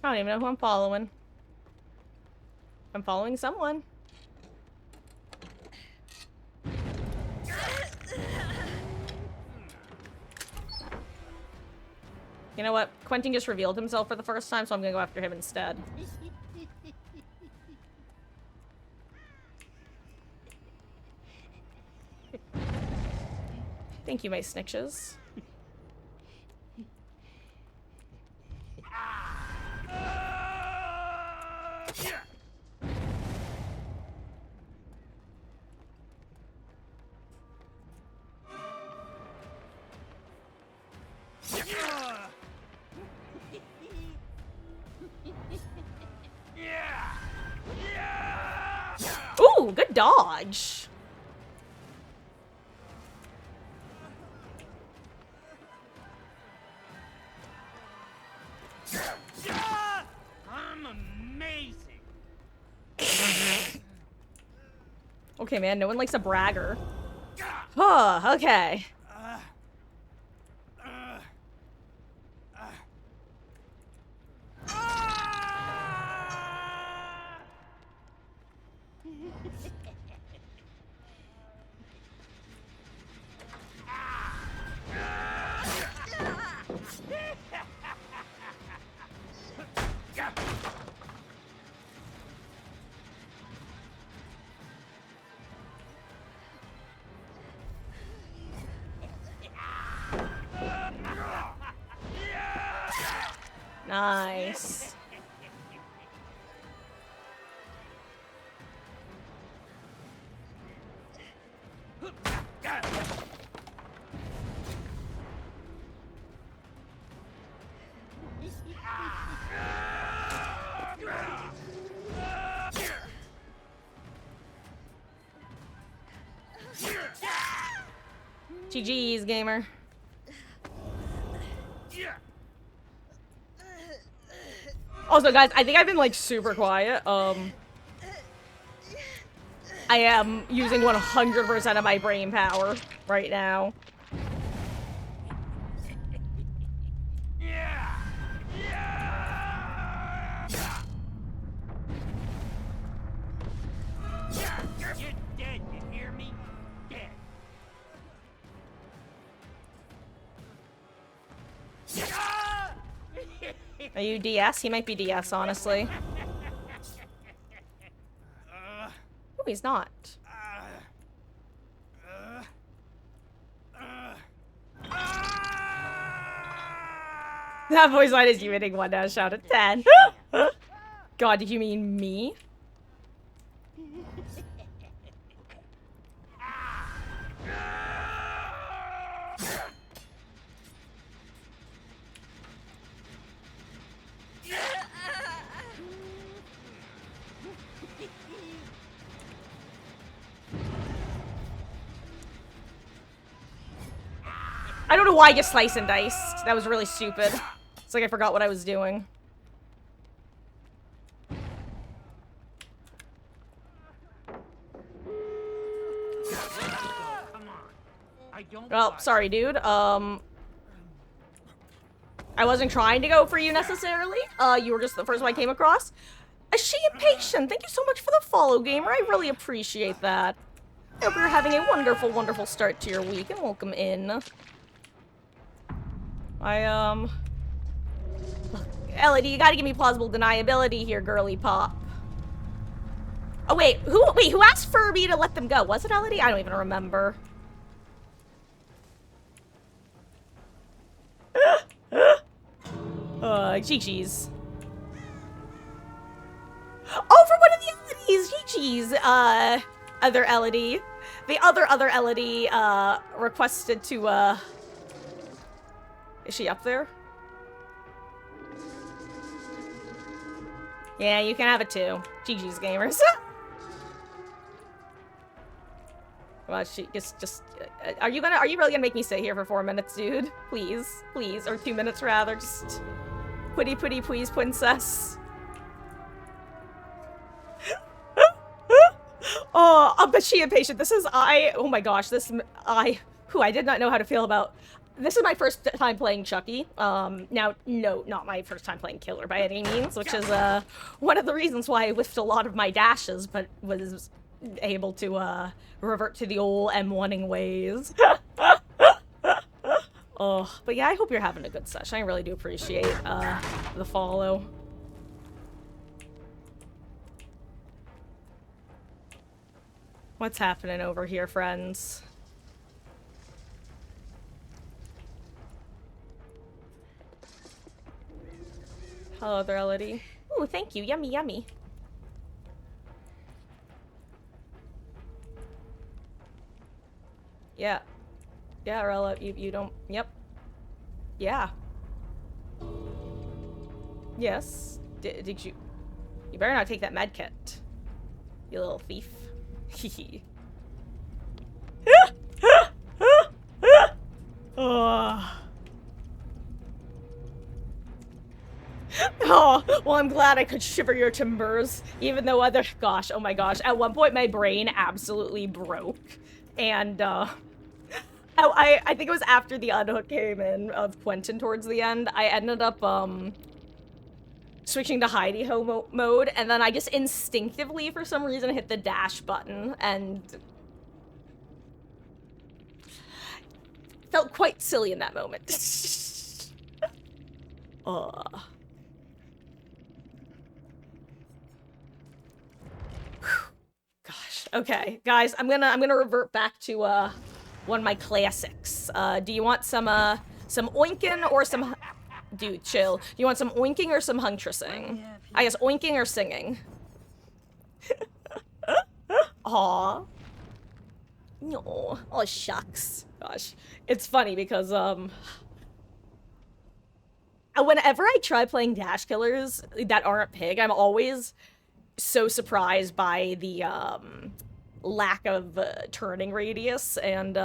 I don't even know who I'm following. I'm following someone. You know what? Quentin just revealed himself for the first time, so I'm gonna go after him instead. Thank you, my snitches. Ooh, good dodge. I'm amazing. Okay, man, no one likes a bragger. Oh, okay. Nice. GG's, gamer. Also, guys, I think I've been, like, super quiet. I am using 100% of my brain power right now. You're dead, you hear me? Dead. Are you DS? He might be DS, honestly. Oh, he's not. That voice line is you hitting 1 dash out of 10. God, did you mean me? I don't know why I just slice and diced. That was really stupid. It's like I forgot what I was doing. Well, sorry, dude. I wasn't trying to go for you necessarily. You were just the first one I came across. Is she impatient? Thank you so much for the follow, gamer. I really appreciate that. I hope you're having a wonderful, wonderful start to your week, and welcome in. Elodie, you gotta give me plausible deniability here, girly pop. Oh, wait, who asked for me to let them go? Was it Elodie? I don't even remember. GG's. Oh, for one of the Elodies! GG's, other Elodie. The other Elodie, requested to, Is she up there? Yeah, you can have it too. GG's, gamers. Well, she just are you really gonna make me sit here for 4 minutes, dude? Please, please, or 2 minutes rather. Just pretty, please, princess. Oh, but she impatient. This is oh my gosh, I did not know how to feel about. This is my first time playing Chucky. Now, no, not my first time playing Killer by any means, which is, one of the reasons why I whiffed a lot of my dashes, but was able to, revert to the old M1ing ways. Oh, but yeah, I hope you're having a good session. I really do appreciate, the follow. What's happening over here, friends? Hello there, Elodie. Ooh, thank you. Yummy, yummy. Yeah. Yeah, Rella, you don't... Yep. Yeah. Yes. Did you... You better not take that med kit. You little thief. Hehe. Oh. Oh, well, I'm glad I could shiver your timbers, even though gosh, oh my gosh, at one point my brain absolutely broke, and, I think it was after the unhook came in of Quentin towards the end, I ended up, switching to hidey-ho mode, and then I just instinctively, for some reason, hit the dash button, and felt quite silly in that moment. Ugh. Gosh. Okay, guys, I'm gonna revert back to one of my classics. Do you want some oinking or some... Dude, chill. Do you want some oinking or some huntressing? I guess oinking or singing. Aw. No. Oh, shucks. Gosh. It's funny because, whenever I try playing Dash Killers that aren't Pig, I'm always so surprised by the, lack of turning radius, and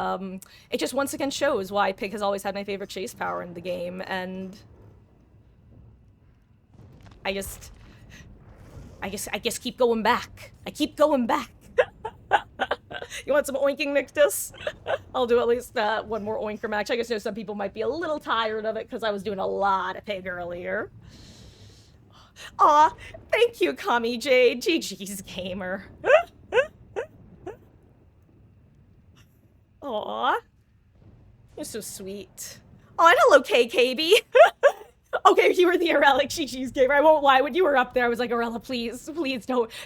it just once again shows why Pig has always had my favorite chase power in the game, and I guess keep going back. I keep going back. You want some oinking, Nictus? I'll do at least one more oinker match. I guess know some people might be a little tired of it because I was doing a lot of Pig earlier. Aw, thank you, Kami Jade. GG's gamer. Aw. You're so sweet. Oh, and hello, KKB. Okay, you were the Arelic GG's gamer. I won't lie, when you were up there, I was like, Arella, please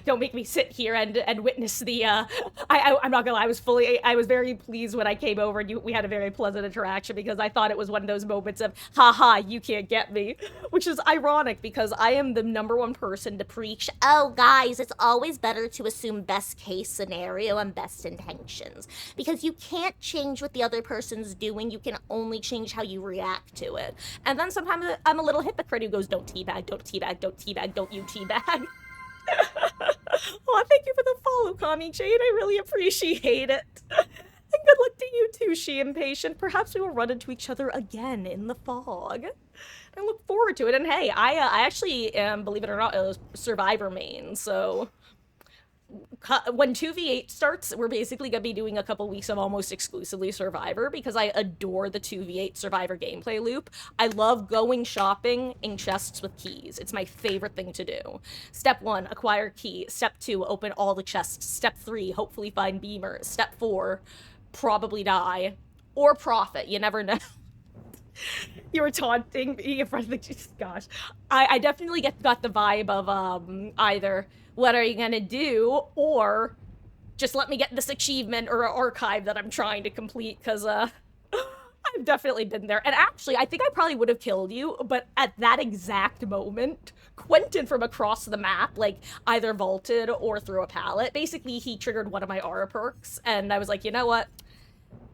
don't make me sit here and witness the, I'm not gonna lie, I was very pleased when I came over and we had a very pleasant interaction because I thought it was one of those moments of, haha, you can't get me. Which is ironic because I am the #1 person to preach, oh guys, it's always better to assume best case scenario and best intentions. Because you can't change what the other person's doing, you can only change how you react to it. And then sometimes I'm a little hypocrite who goes, don't teabag, don't teabag, don't teabag, don't you teabag. Oh, thank you for the follow, Kami Jade. I really appreciate it. And good luck to you too, She Impatient. Perhaps we will run into each other again in the fog. I look forward to it. And hey, I actually am, believe it or not, a Survivor main, so... When 2v8 starts, we're basically gonna be doing a couple weeks of almost exclusively Survivor because I adore the 2v8 Survivor gameplay loop. I love going shopping in chests with keys. It's my favorite thing to do. Step 1, acquire key. Step 2, open all the chests. Step 3, hopefully find beamers. Step 4, probably die. Or profit, you never know. You were taunting me in front of the... Gosh. I definitely got the vibe of, either... what are you gonna do, or just let me get this achievement or archive that I'm trying to complete, because, I've definitely been there. And actually, I think I probably would have killed you, but at that exact moment, Quentin from across the map, like, either vaulted or threw a pallet. Basically, he triggered one of my aura perks, and I was like, you know what?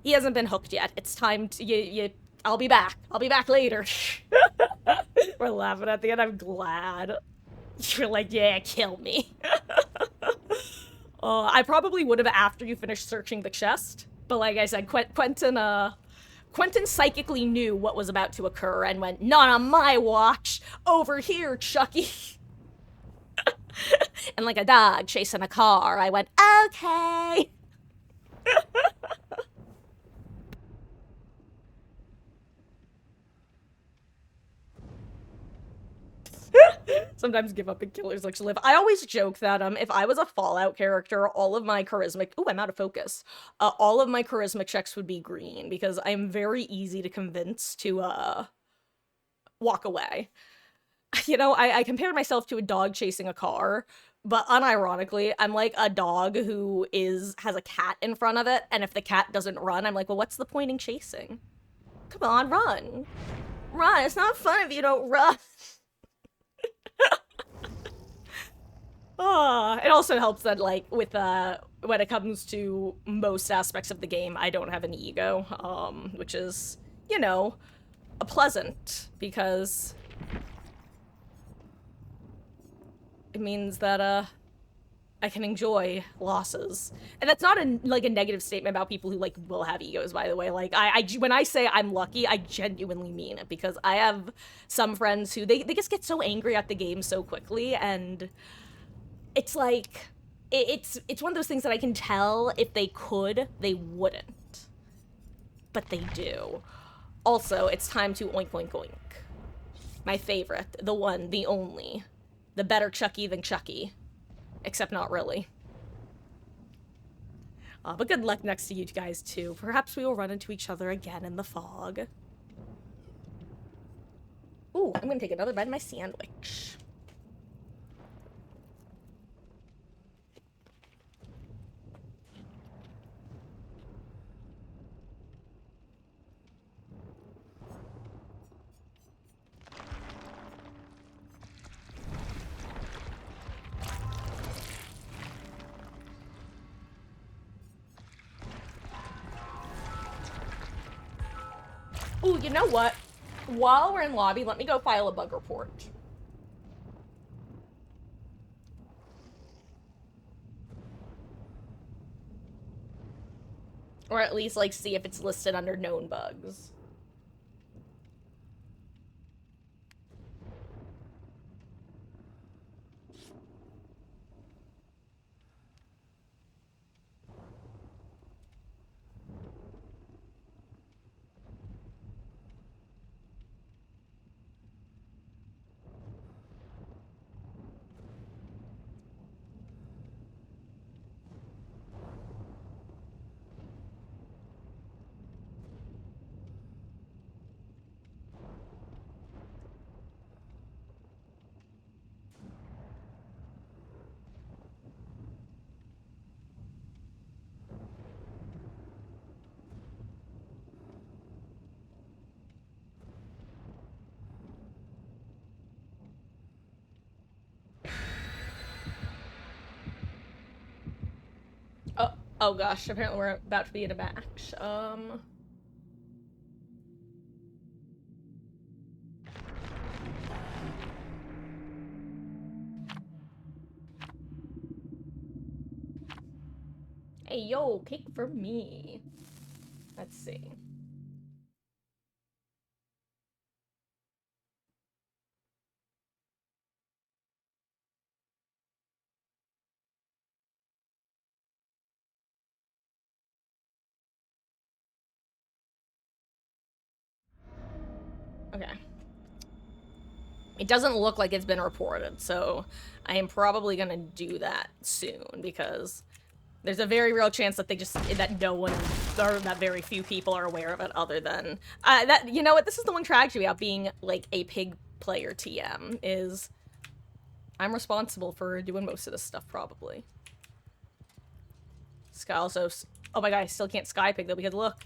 He hasn't been hooked yet. It's time to, I'll be back. I'll be back later. We're laughing at the end. I'm glad. You're like, yeah, kill me. I probably would have after you finished searching the chest, but like I said, Quentin psychically knew what was about to occur and went, not on my watch, over here, Chucky. And like a dog chasing a car, I went, okay. Sometimes give up and killers like to live. I always joke that if I was a Fallout character, all of my charisma... Ooh, I'm out of focus. All of my charisma checks would be green because I'm very easy to convince to walk away. You know, I compared myself to a dog chasing a car, but unironically, I'm like a dog who has a cat in front of it, and if the cat doesn't run, I'm like, well, what's the point in chasing? Come on, run. Run. It's not fun if you don't run. And also helps that, like, with when it comes to most aspects of the game, I don't have an ego, which is, you know, a pleasant, because it means that I can enjoy losses. And that's not a like a negative statement about people who like will have egos, by the way. Like when I say I'm lucky, I genuinely mean it, because I have some friends who they just get so angry at the game so quickly, and it's like it's one of those things that I can tell if they could, they wouldn't. But they do. Also, it's time to oink oink oink. My favorite, the one, the only. The better Chucky than Chucky. Except not really. But good luck next to you guys, too. Perhaps we will run into each other again in the fog. Ooh, I'm gonna take another bite of my sandwich. Ooh, you know what? While we're in lobby, let me go file a bug report. Or at least, like, see if it's listed under known bugs. Oh gosh, apparently we're about to be in a match. Hey, yo, cake for me. Let's see. Okay. It doesn't look like it's been reported, so I am probably gonna do that soon, because there's a very real chance that that no one, or that very few people are aware of it, other than that. You know what? This is the one tragedy about being like a pig player TM, is I'm responsible for doing most of this stuff, probably. Sky also, oh my god, I still can't skypig though, because look.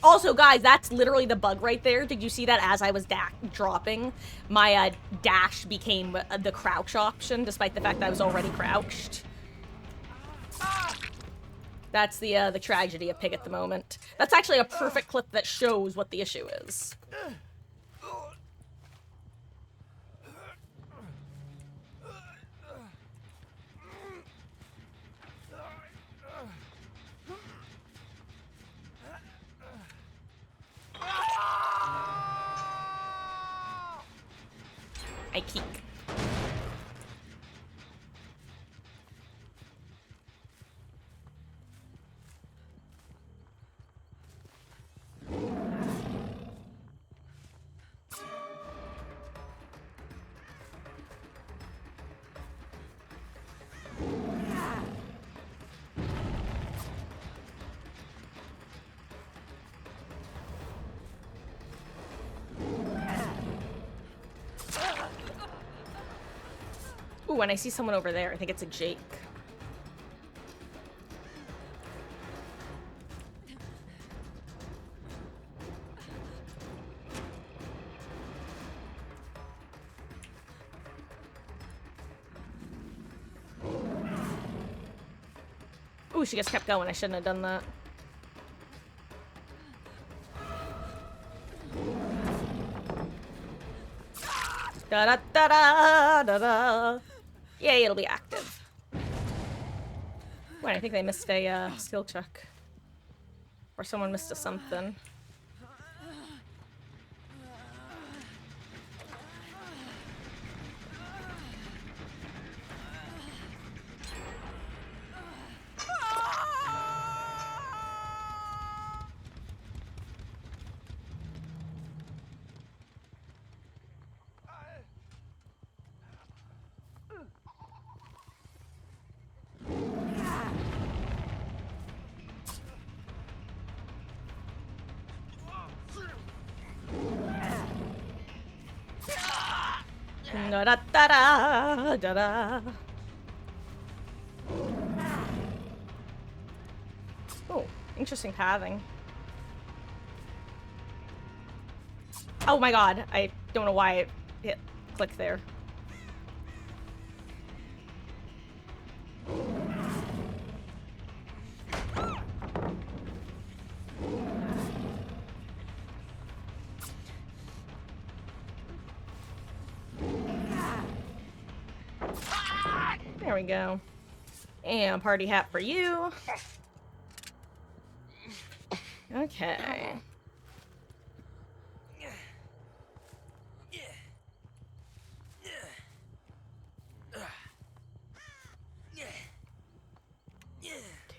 Also, guys, that's literally the bug right there. Did you see that? As I was dropping, my dash became the crouch option, despite the fact that I was already crouched. That's the tragedy of Pig at the moment. That's actually a perfect clip that shows what the issue is. I keep. Ooh, and I see someone over there. I think it's a Jake. Ooh, she just kept going. I shouldn't have done that. Da da da da da da. Yay, it'll be active. Wait, I think they missed a skill check. Or someone missed a something. Da da da da da da. Oh, interesting pathing. Oh my god, I don't know why it hit click there. There we go. And party hat for you. Okay.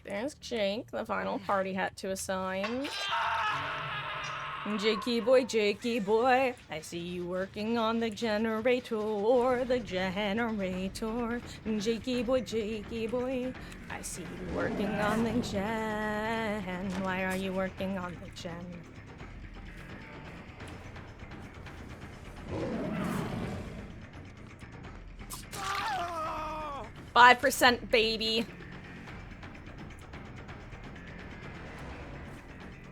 There's Jake, the final party hat to assign. Jakey boy, I see you working on the generator, Jakey boy, I see you working on the gen. Why are you working on the gen? 5%, baby.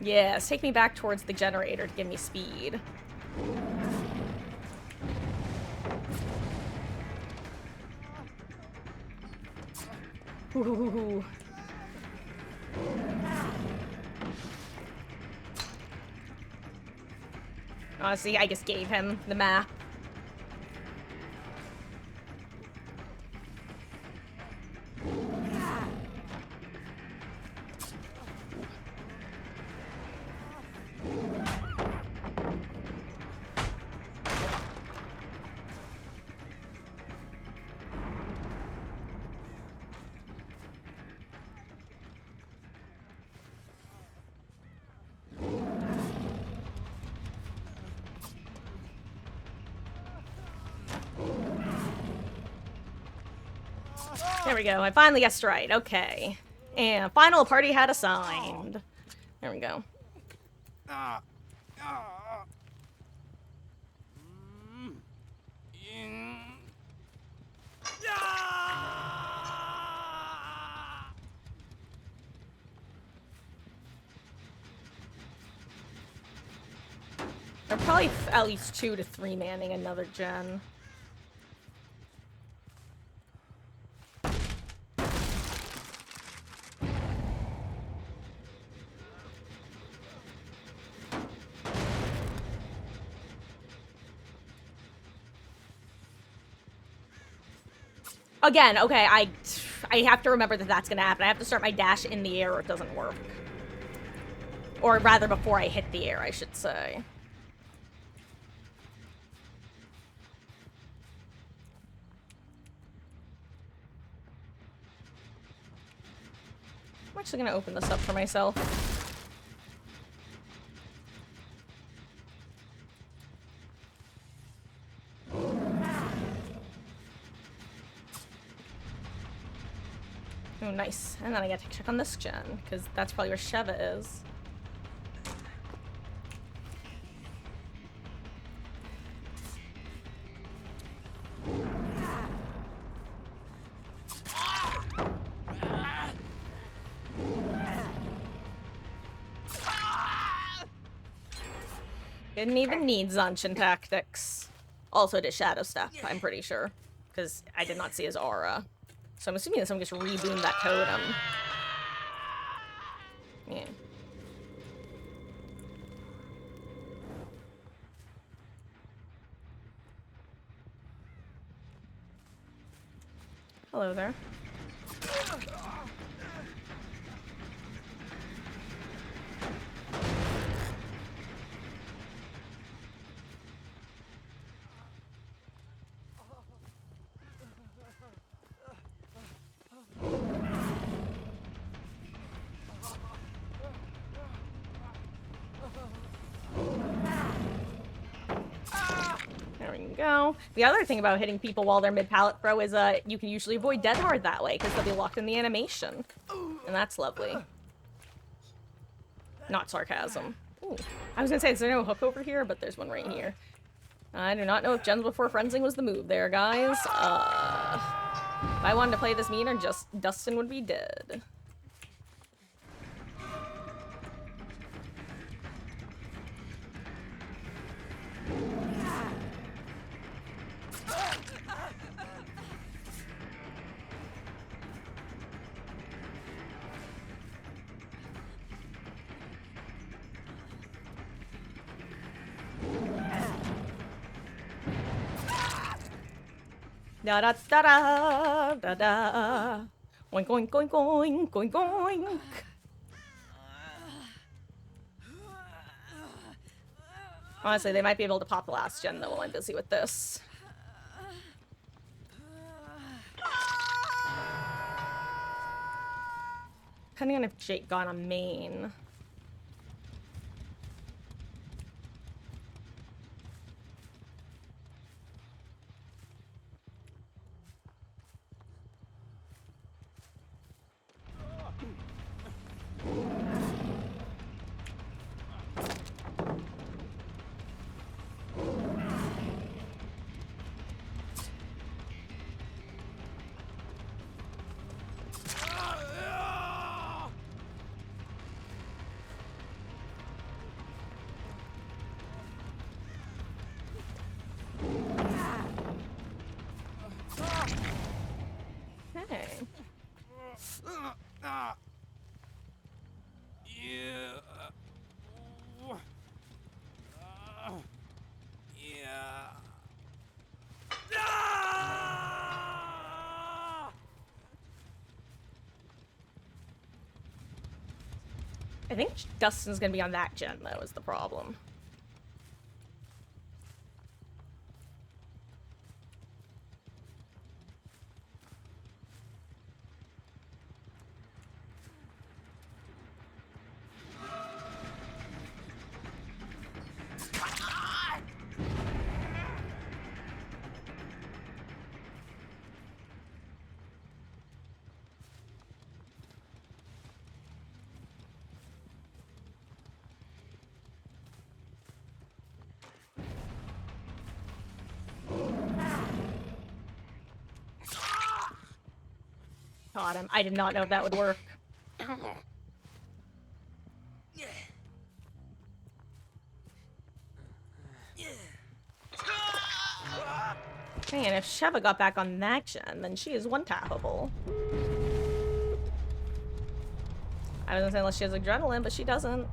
Yes, take me back towards the generator to give me speed. Ooh. Honestly, I just gave him the map. There we go. I finally guessed right. Okay. And final party hat assigned. There we go. They're probably at least 2 to 3 manning another gen. Again, okay, I have to remember that that's gonna happen. I have to start my dash in the air or it doesn't work. Or rather, before I hit the air, I should say. I'm actually gonna open this up for myself. Oh, nice. And then I get to check on this gen, because that's probably where Sheva is. Didn't even need Zanshin tactics. Also did Shadow Step, I'm pretty sure. Because I did not see his aura. So I'm assuming that someone just reboomed that totem. Yeah. Hello there. There we go. The other thing about hitting people while they're mid-pallet throw is you can usually avoid dead hard that way, because they'll be locked in the animation. And that's lovely. Not sarcasm. Ooh. I was gonna say, is there no hook over here? But there's one right here. I do not know if Gens before Frenzing was the move there, guys. If I wanted to play this meaner, just Dustin would be dead. Da da da da da da. Oink oink oink oink oink oink. Honestly, they might be able to pop the last gen though while I'm busy with this. Depending on if Jake got a main. Hey. I think Dustin's gonna be on that gen though, is the problem. Got him. I did not know if that would work. Man, if Sheva got back on that gen, then she is one-tappable. I was gonna say unless she has adrenaline, but she doesn't.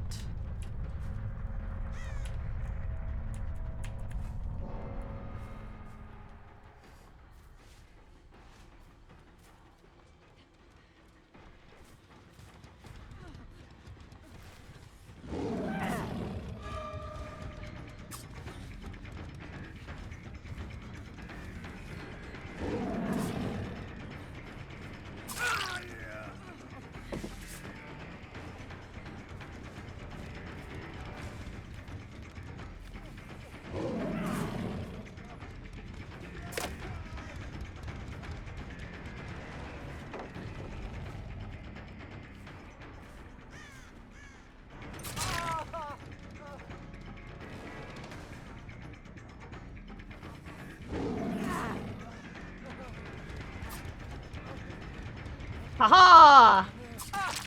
Haha!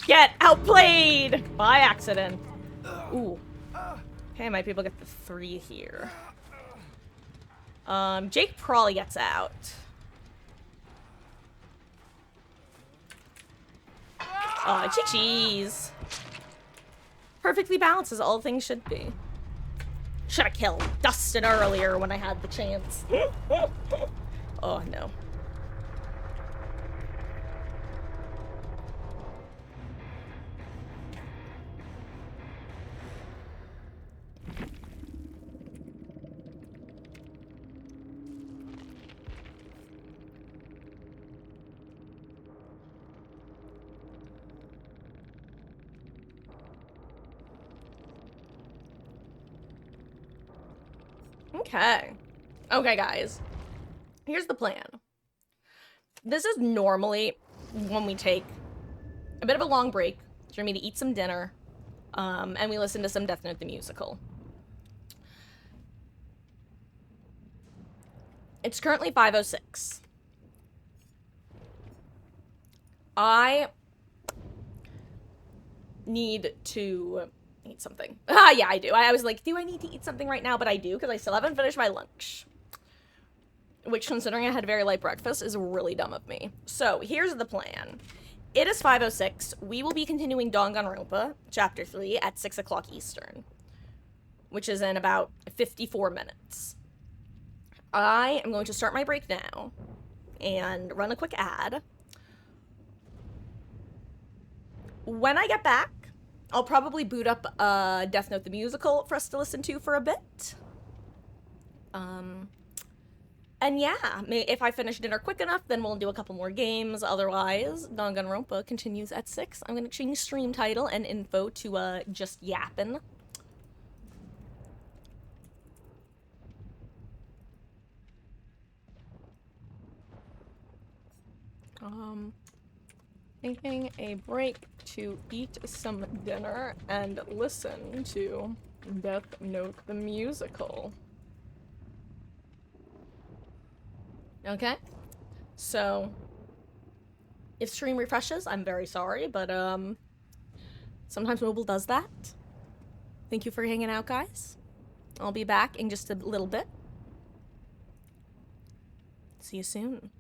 Get outplayed! By accident. Ooh. Okay, I might be able to get the 3 here. Jake probably gets out. Oh, cheese. Perfectly balanced as all things should be. Should have killed Dustin earlier when I had the chance. Oh no. Okay. Okay, guys. Here's the plan. This is normally when we take a bit of a long break for me to eat some dinner, and we listen to some Death Note the musical. It's currently 5:06. I need to eat something. Ah, yeah, I do. I was like, do I need to eat something right now? But I do, because I still haven't finished my lunch. Which, considering I had a very light breakfast, is really dumb of me. So, here's the plan. It is 5:06. We will be continuing Danganronpa, Chapter 3, at 6 o'clock Eastern. Which is in about 54 minutes. I am going to start my break now and run a quick ad. When I get back, I'll probably boot up Death Note the musical for us to listen to for a bit. And yeah, if I finish dinner quick enough, then we'll do a couple more games. Otherwise, Danganronpa continues at 6. I'm going to change stream title and info to just yappin'. Taking a break to eat some dinner and listen to Death Note the musical. Okay, so if stream refreshes, I'm very sorry, but sometimes mobile does that. Thank you for hanging out, guys. I'll be back in just a little bit. See you soon.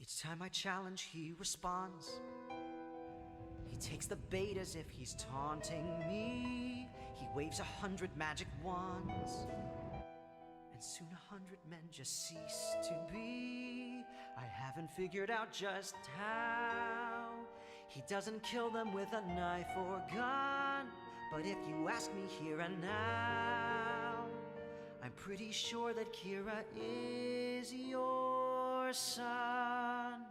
Each time I challenge, he responds. He takes the bait as if he's taunting me. He waves 100 magic wands, and soon 100 men just cease to be. I haven't figured out just how. He doesn't kill them with a knife or gun, but if you ask me here and now, I'm pretty sure that Kira is your son.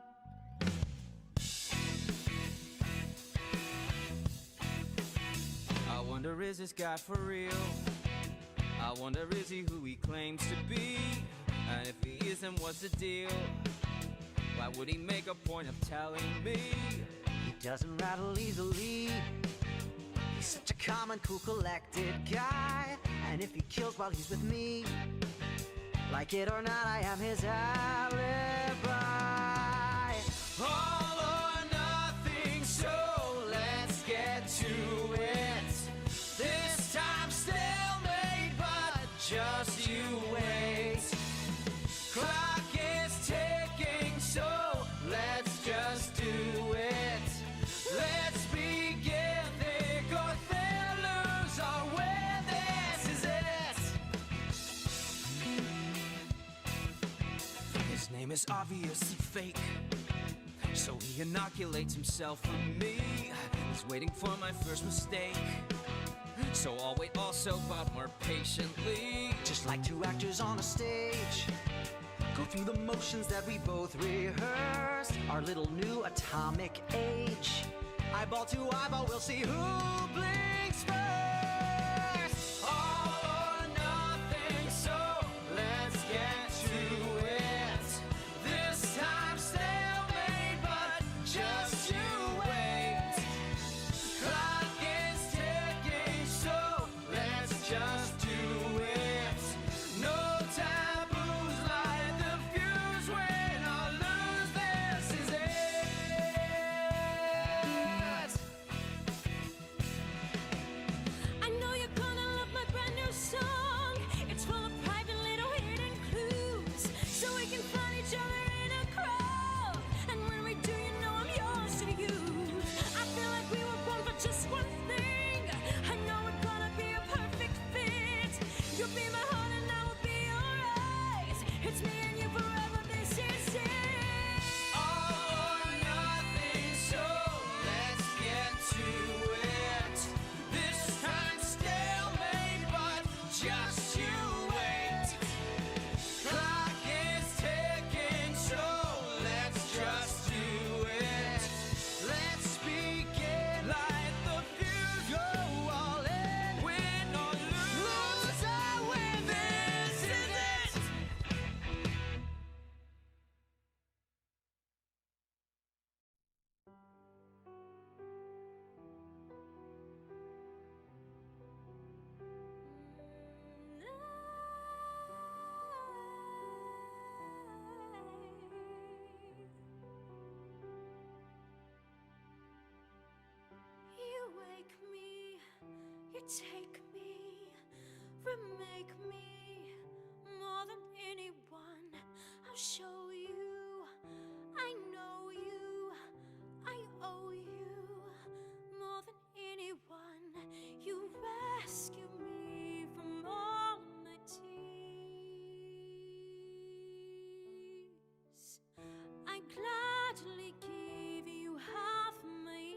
I wonder, is this guy for real? I wonder, is he who he claims to be? And if he isn't, what's the deal? Why would he make a point of telling me? He doesn't rattle easily. He's such a calm and cool, collected guy. And if he kills while he's with me, like it or not, I am his alibi. All or nothing, so let's get to it. This time stalemate, but just you wait. Clock is ticking, so let's just do it. Let's begin, thick or thin, lose or win, this is it. His name is obviously fake, so he inoculates himself from me. He's waiting for my first mistake, so I'll wait also, but more patiently. Just like two actors on a stage, go through the motions that we both rehearsed. Our little new atomic age, eyeball to eyeball, we'll see who blinks first. All or nothing, so let's get to it. This time stalemate, but just you wait. Clock is ticking, so let's just do it. No taboos, light the fuse, win or lose, this is it. I know you're gonna love my brand new song. It's full of private little hidden clues, so we can find each other in a crowd. And when we do, you know I'm yours to use. I feel like we were born for just one thing. I know we're gonna be a perfect fit. You'll be my heart and I will be your eyes. It's me and you forever, this is it. All or nothing, so let's get to it. This time stalemate, but just you wait. Clock is ticking, so let's just do it. Let's begin, light the fuse, go all in, win or lose, I win, this is it. You wake me, you take me, remake me more than anyone. I'll show you, I know you, I owe you more than anyone. You rescue me from all my tears. I gladly give you half my years.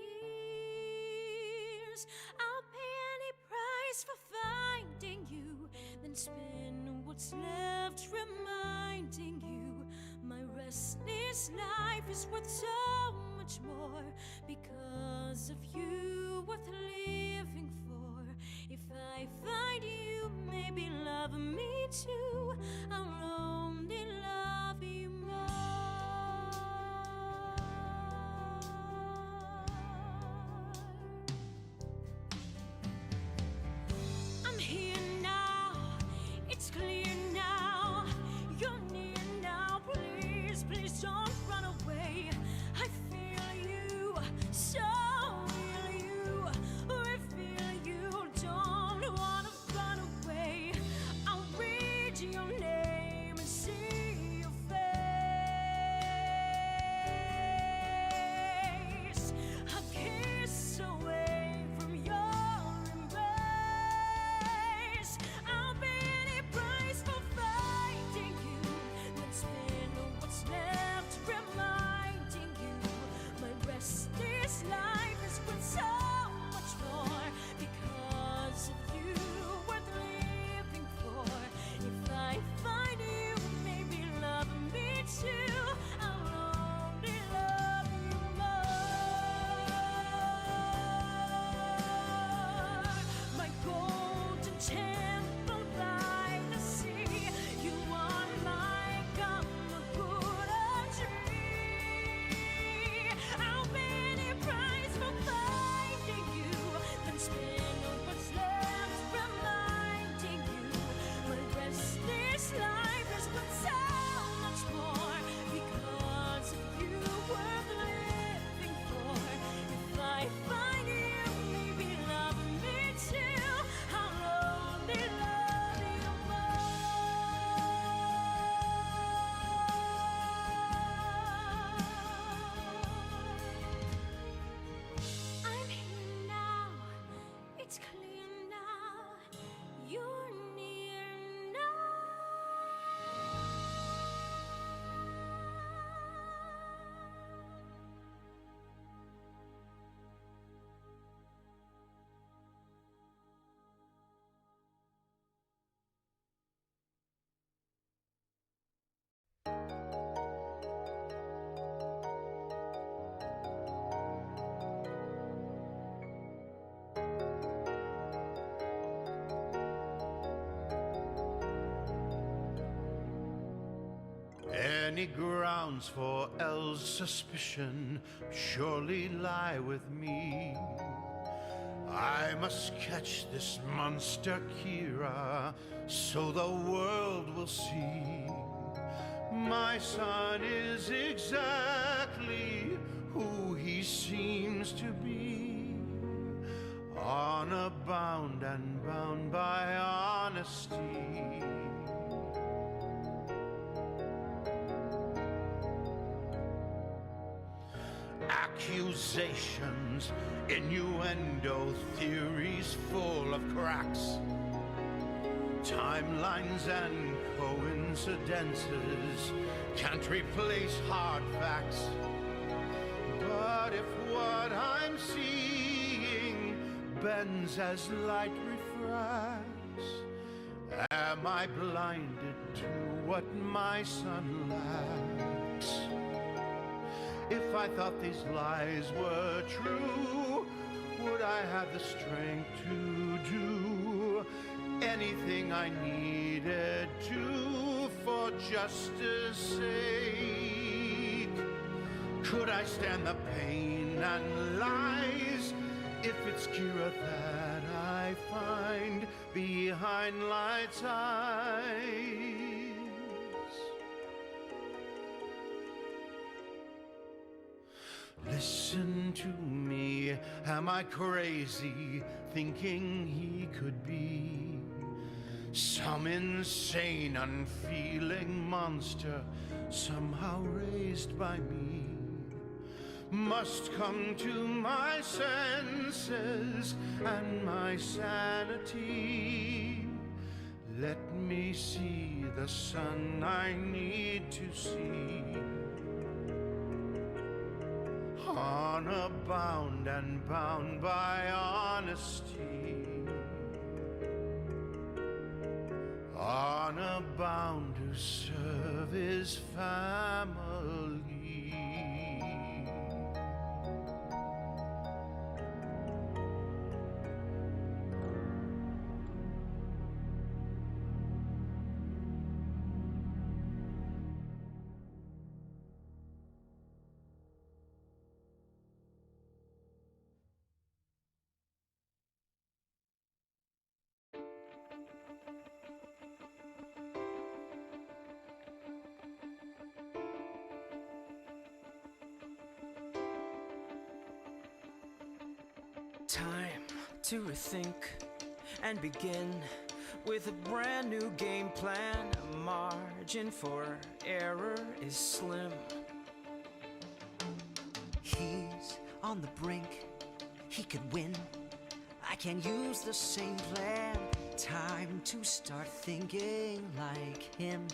I'll pay any price for finding you, then spend what's left reminding you my restless life is worth so much more because of you, worth living for. If I find you, maybe love me too. I'll only love you more. I'm here now, it's clear now. You're near now, please, please don't run away. I feel you, so will you. Reveal you, don't wanna run away. I'll read you Any grounds for El's suspicion surely lie with me. I must catch this monster Kira so the world will see. My son is exactly who he seems to be. Honor bound and bound by honesty. Accusations, innuendo, theories full of cracks, timelines and coincidences can't replace hard facts. But if what I'm seeing bends as light refracts, am I blinded to what my son lacks? If I thought these lies were true, would I have the strength to do anything I needed to for justice sake? Could I stand the pain and lies if it's Kira that I find behind Light's eyes? Listen to me, am I crazy thinking he could be some insane, unfeeling monster somehow raised by me? Must come to my senses and my sanity. Let me see the sun I need to see. Honor bound and bound by honesty. Honor bound to serve his family. Time to rethink and begin with a brand new game plan. A margin for error is slim. He's on the brink, he could win. I can use the same plan. Time to start thinking like him.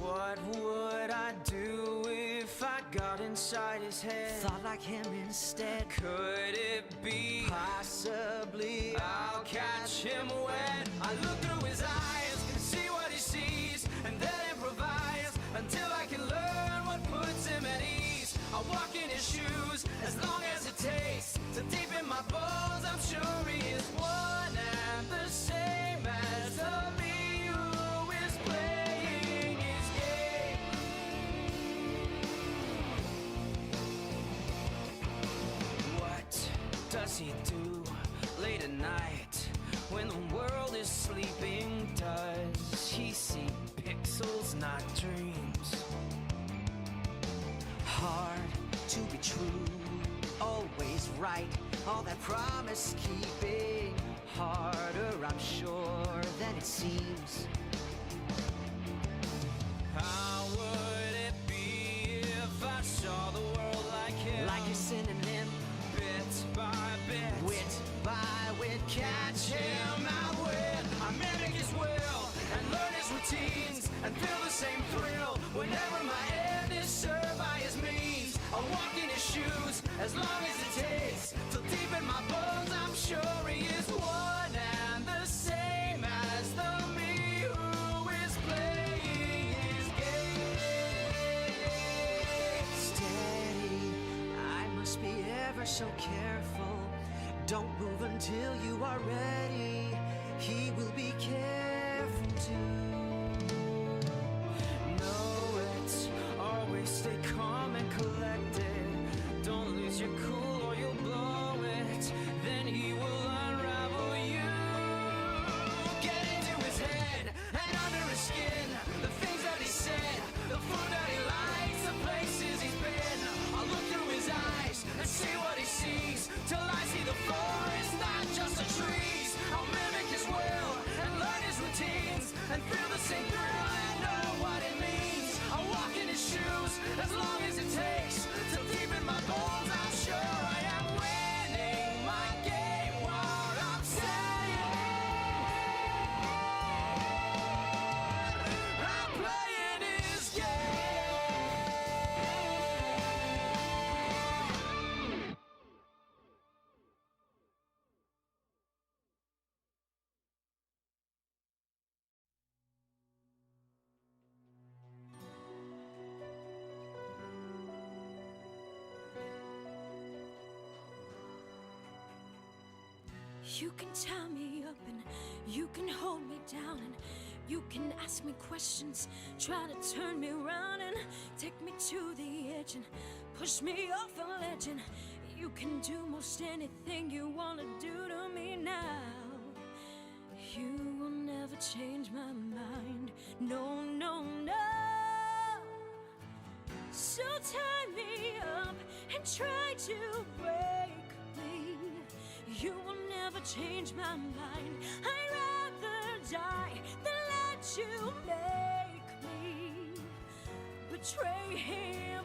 What would I do if I got inside his head? Thought like him instead. Could it be? Possibly. I'll catch him when I look through his eyes and see what he sees, and then improvise until I can learn what puts him at ease. I'll walk in his shoes as long as it takes. So deep in my bones, I'm sure he is one and the same as the me who is playing his game. What does he do late at night when the world is sleeping? Does he see pixels, not dreams? Hard to be true, always right. All that promise keeping harder, I'm sure, than it seems. How would it be if I saw the world like him? Like a synonym, Bit by bit, wit by wit, catch him out when I mimic his will and learn his routines and feel the same thrill whenever my end is served by his means. I'll walk in his shoes as long as it takes, till deep in my bones I'm sure he is one and the same as the me who is playing his game. steady. I must be ever so careful. Don't move until you are ready. He will be careful too. You can tie me up and you can hold me down and you can ask me questions, try to turn me around and take me to the edge and push me off a ledge. And you can do most anything you want to do to me now. You will never change my mind, no, no, no. So tie me up and try to break me. You will never change my mind. I'd rather die than let you make me betray him.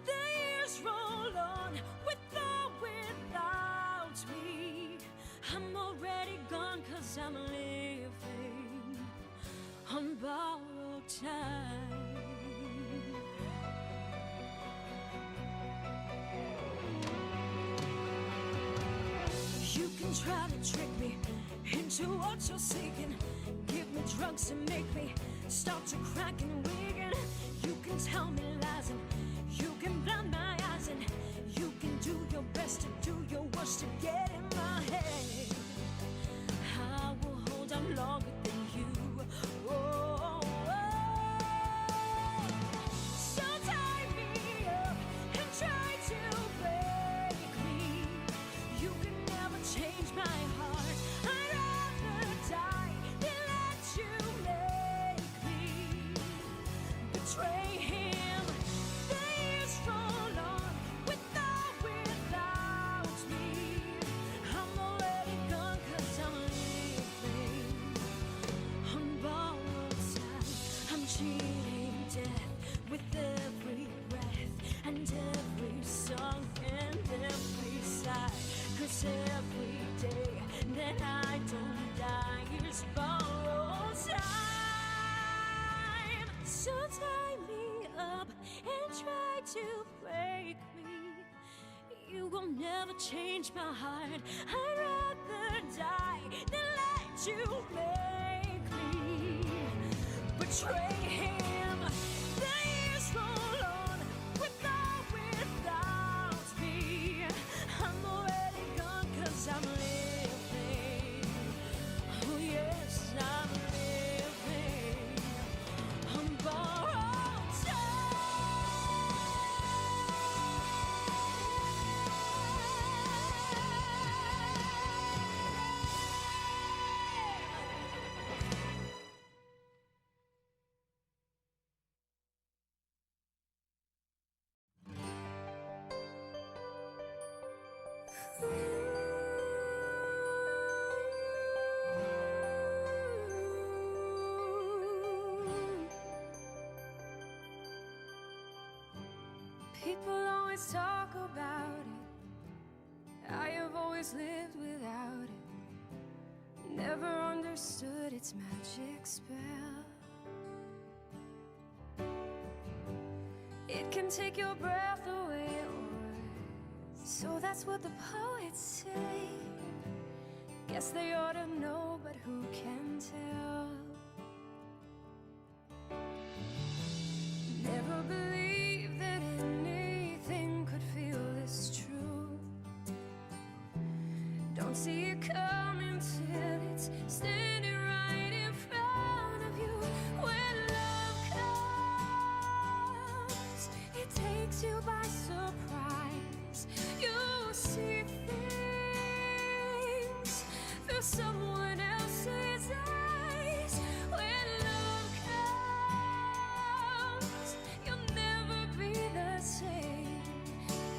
The years roll on with or without me. I'm already gone 'cause I'm living on borrowed time. You can try to trick me into what you're seeking. Give me drugs to make me start to crack and weaken. You can tell me lies and you can blind my eyes and you can do your best to do your worst to get in my head. I will hold on longer than you. Oh, so tie me up and try to break me. You can never change my heart. I'd rather die than let you make me betray him. The years roll on with or without me. I'm already gone 'cause I'm living on borrowed time. I'm cheating death with every breath and every song and every sigh. 'Cause every day that I don't die is borrowed time. So tie me up and try to break me. You will never change my heart. I'd rather die than let you make me betray him. The years roll on with or without me. I'm already gone 'cause I'm living. Oh yes, I'm living on borrowed People always talk about it. I have always lived without it. Never understood its magic spell. It can take your breath away, or so that's what the poets say. Guess they ought to know, but who can tell? Never believed that anything could feel this true. Don't see it coming till it's standing right in front of you. When love comes, it takes you by surprise. You see things through someone else's eyes. When love comes, you'll never be the same.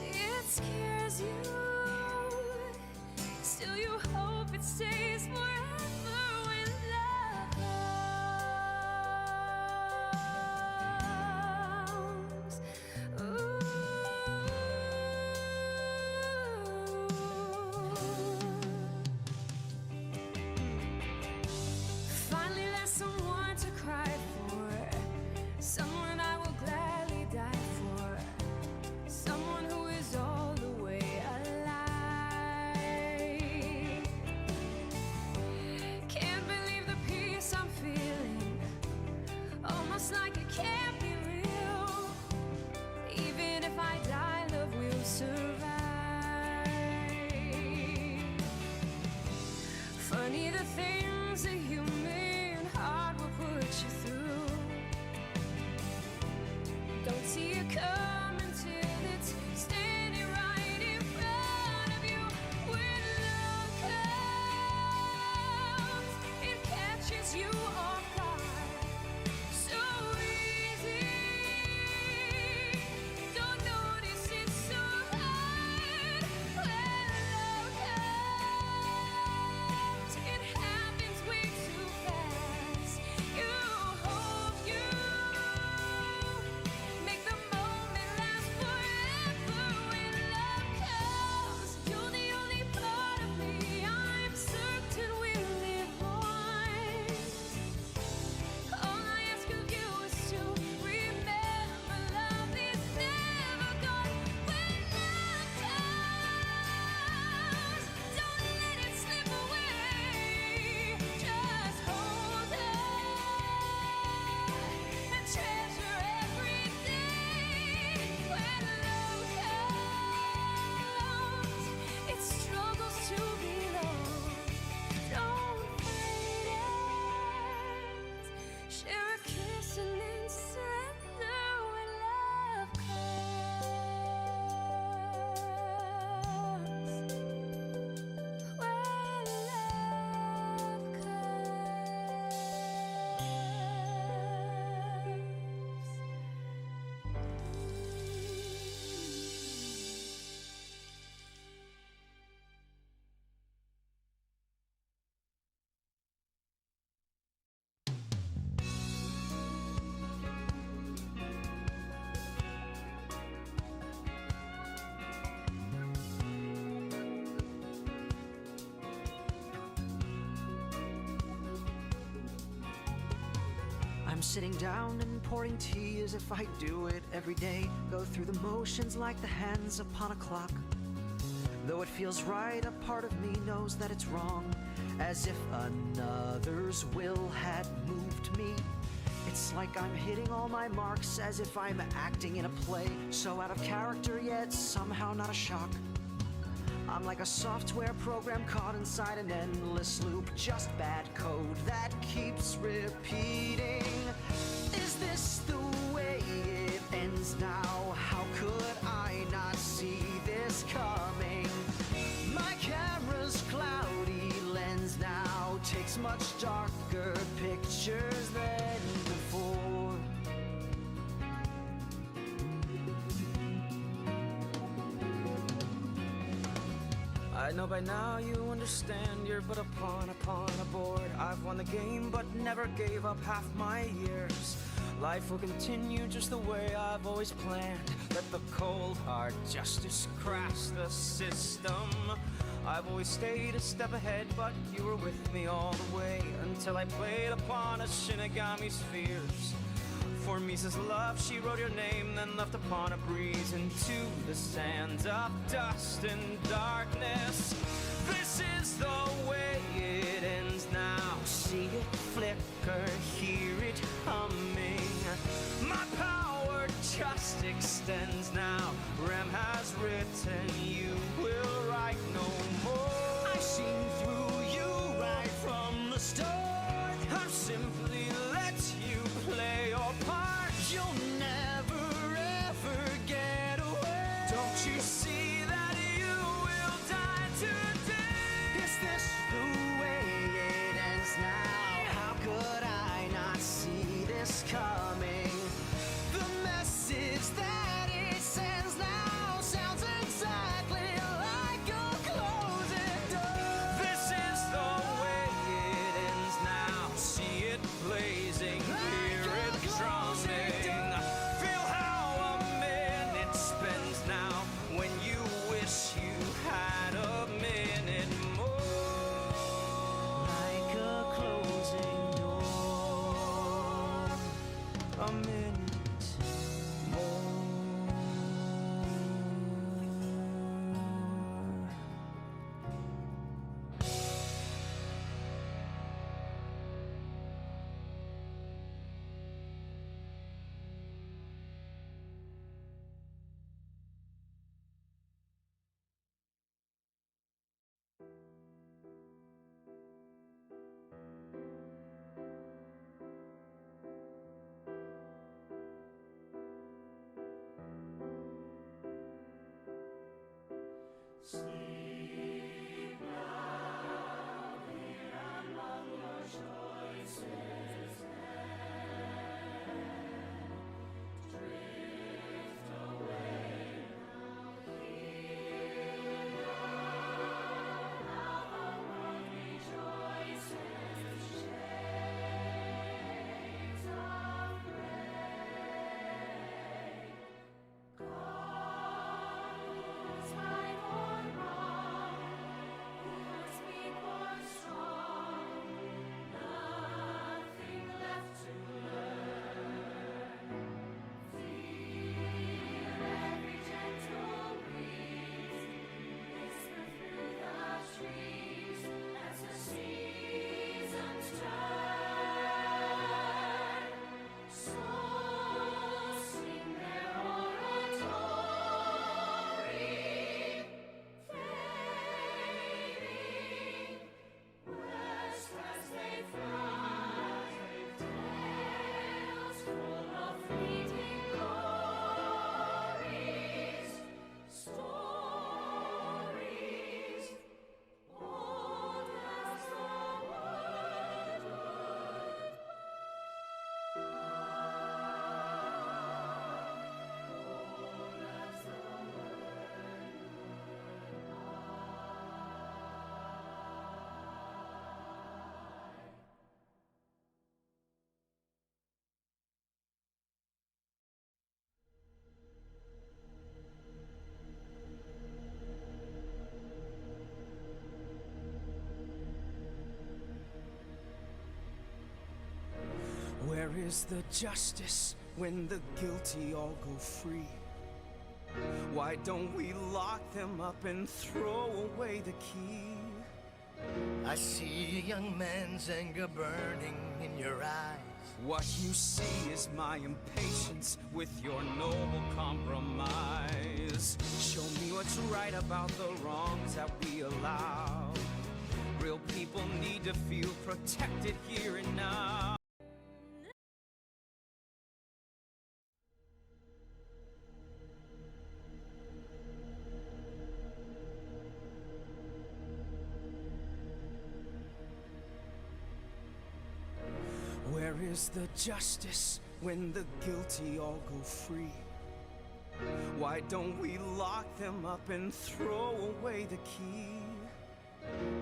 It scares you, still you hope it stays forever. When love comes, ooh. Finally there's someone to cry for, someone I will gladly die for, someone who is all the way alive. Can't believe the peace I'm feeling, almost like it can't be real. Even if I die, love will survive. I'm sitting down and pouring tea as if I do it every day. Go through the motions like the hands upon a clock. Though it feels right, a part of me knows that it's wrong. As if another's will had moved me. It's like I'm hitting all my marks, as if I'm acting in a play. So out of character, yet somehow not a shock. I'm like a software program caught inside an endless loop. Just bad code that keeps repeating. Is this the way it ends now? How could I not see this coming? My camera's cloudy lens now takes much darker pictures than before. I know by now you understand you're but a pawn upon a board. I've won the game but never gave up half my years. Life will continue just the way I've always planned. Let the cold hard justice crash the system. I've always stayed a step ahead, but you were with me all the way until I played upon a Shinigami's fears. For Misa's love, she wrote your name, then left upon a breeze into the sands of dust and darkness. This is the way it ends now. See it flicker, hear it humming. My power just extends now. Rem has written, you will write no more. I've seen through you right from the start. I've simply let you play your part. You'll never ever get away. Don't you see that you will die today? Is this the way it ends now? How could I not see this coming? The message that it sends now sounds exactly like a closing door. This is the way it ends now. See it blazing, hear it drumming. Feel how a minute spends now when you wish you had a minute more. Like a closing door. A minute more. Where is the justice when the guilty all go free? Why don't we lock them up and throw away the key? I see a young man's anger burning in your eyes. What you see is my impatience with your noble compromise. Show me what's right about the wrongs that we allow. Real people need to feel protected here and now. Where is the justice when the guilty all go free? Why don't we lock them up and throw away the key?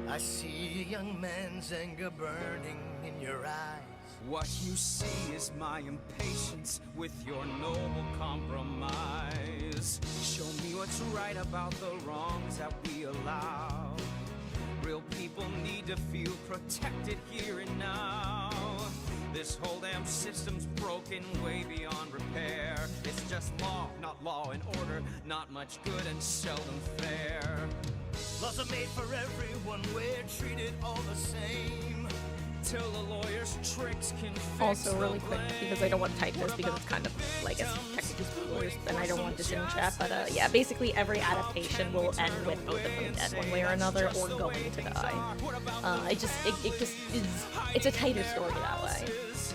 I see a young man's anger burning in your eyes. What you see is my impatience with your noble compromise. Show me what's right about the wrongs that we allow. Real people need to feel protected here and now. This whole damn system's broken way beyond repair. It's just law, not law and order, not much good and seldom fair. Laws are made for everyone, we're treated all the same. Till the lawyer's tricks can fix Also, really the quick, blame. because I don't want to type this because it's kind of like it's technically spoilers, and I don't want this in chat. But yeah, basically every adaptation will end with both of them dead one way or another, or going to die. It just is. It's a tighter story that way.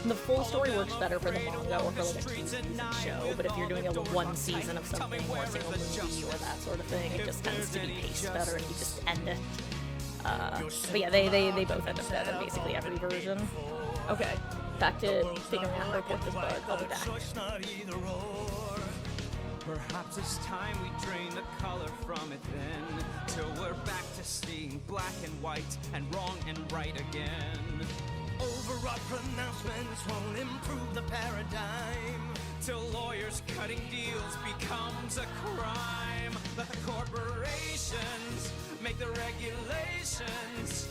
The full story works better for the manga or for like a 2-season show, but if you're doing a 1 season of something or a single movie or that sort of thing, it just tends to be paced better if you just end it. But yeah, they both end up dead in basically every version. Okay, back to figuring out how to report this bug. I'll be back. Perhaps it's time we drain the color from it then, till we're back to seeing black and white and wrong and right again. Overwrought pronouncements won't improve the paradigm. Till lawyers cutting deals becomes a crime. Let the corporations make the regulations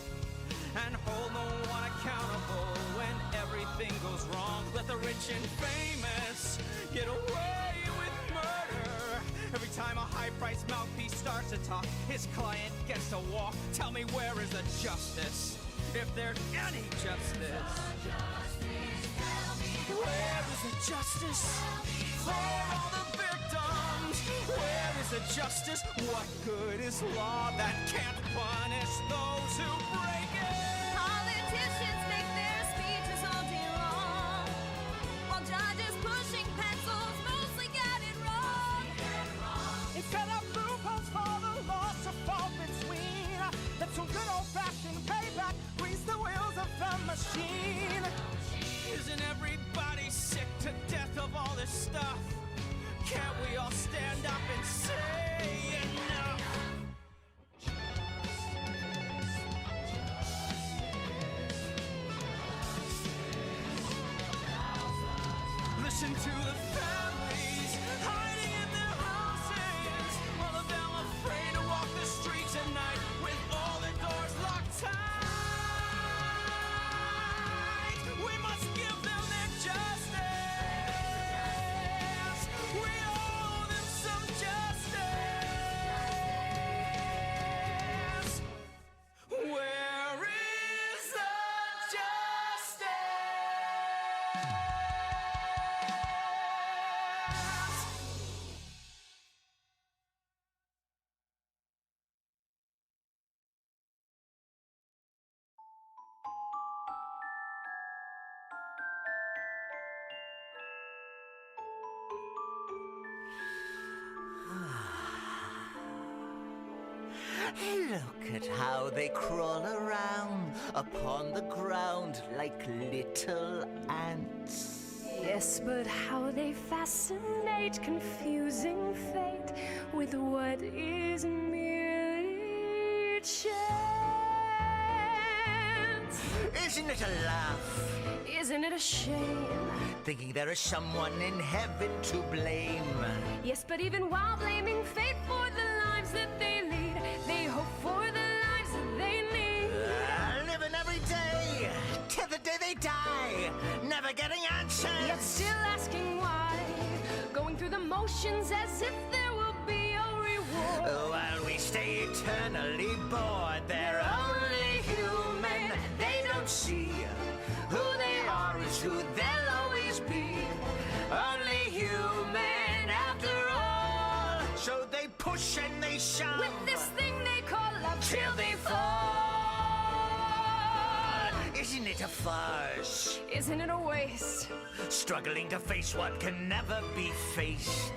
and hold no one accountable when everything goes wrong. Let the rich and famous get away with murder. Every time a high-priced mouthpiece starts to talk, his client gets to walk. Tell me, where is the justice, if there's any justice? Where is the justice for all the victims? Where is the justice? What good is law that can't punish those who break it? Politicians make their speeches all day long, while judges pushing pencils mostly get it wrong. It set up loopholes for the laws to fall between. Let some good old-fashioned payback grease the wheels of the machine. Isn't everybody sick to death of all this stuff? Can't we all stand up and say enough? Listen to the families hiding in their houses, all of them afraid to walk the streets at night with all the doors locked tight. We must give them their justice. We owe them some justice. Where is the justice? Look at how they crawl around upon the ground like little ants. Yes, but how they fascinate, confusing fate with what is merely chance. Isn't it a laugh? Isn't it a shame? Thinking there is someone in heaven to blame. Yes, but even while blaming fate for the lives that they lead, they hope for the lives that they need. Living every day till the day they die, never getting answers. emotions as if there will be a reward. While we stay eternally bored, they're only human. They don't see who they are is who they'll always be. Only human after all. So they push and they shove With this thing they call love till they fall. Isn't it a farce? Isn't it a waste? Struggling to face what can never be faced.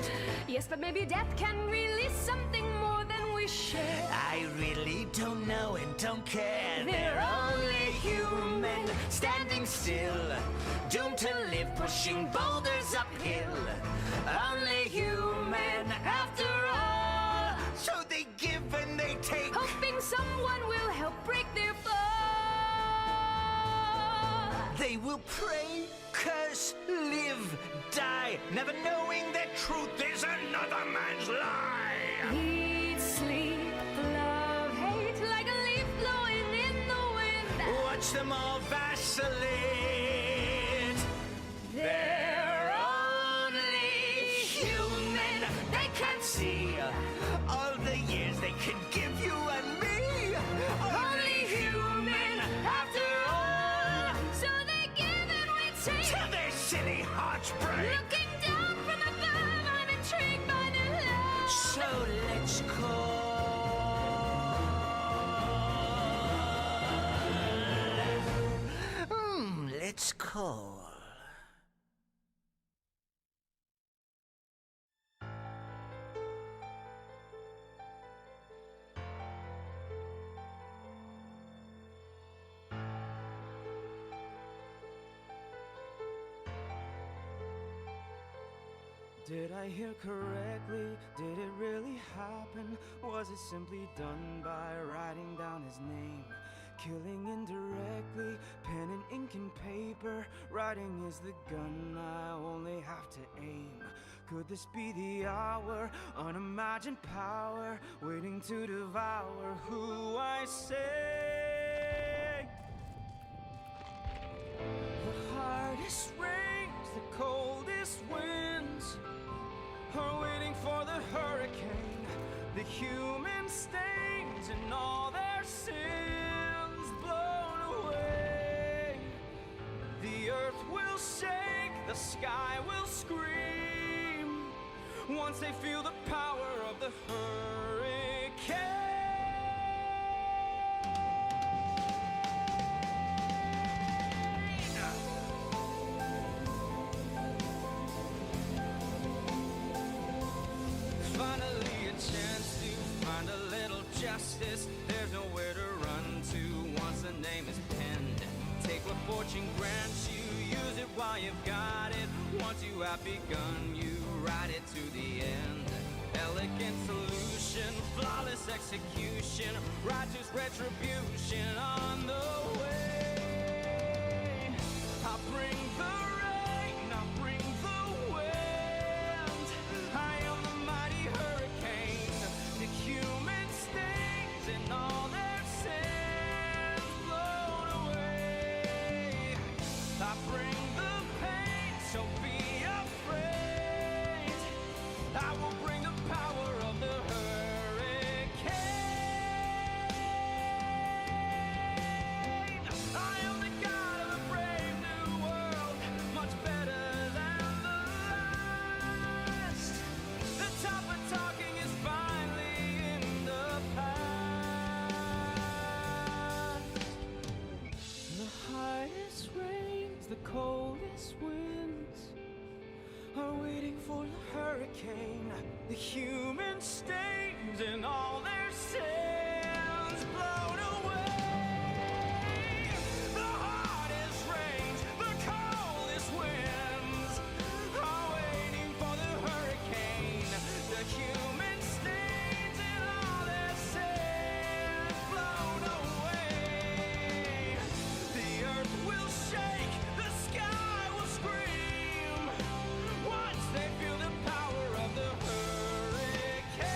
Yes, but maybe death can release something more than we share. I really don't know and don't care. They're only human, standing still, doomed to live, pushing boulders uphill. Only human after all. So they give and they take, hoping someone will help break their fall. they will pray, curse, live, die, never knowing that truth is another man's lie. Eat, sleep, love, hate, like a leaf blowing in the wind. Watch them all vacillate. They're only human. They can't see all the years they could give you and me. Only human after all. so they give and we take. Till their silly hearts break. Looking down from above, I'm intrigued by their love. So let's call. Let's call. Did I hear correctly? Did it really happen? Was it simply done by writing down his name? Killing indirectly, pen and ink and paper. Writing is the gun, I only have to aim. Could this be the hour? Unimagined power, waiting to devour who I say. The hardest rains, the coldest winds are waiting for the hurricane. The human stains and all their sins blown away. The earth will shake, the sky will scream once they feel the power of the hurricane. Finally a chance to find a little justice. There's nowhere to run to once the name is penned. Take what fortune grants you, use it while you've got it. Once you have begun, you ride it to the end. Elegant solution, flawless execution, righteous retribution on the way. I bring the rain, I bring the wind. I am the mighty hurricane. The human stains and all their sins blown away. I bring the pain, so be afraid. I will bring the power of the hurricane. I am the god of a brave new world, much better than the last. The top of talking is finally in the past. The highest rains, the coldest winds are waiting for the hurricane. The human stains and all their sins blown away. The hardest rains, the coldest winds are waiting for the hurricane. The human stains and all their sins blown away. The earth will shake, the sky will scream once they feel the power of the hurricane.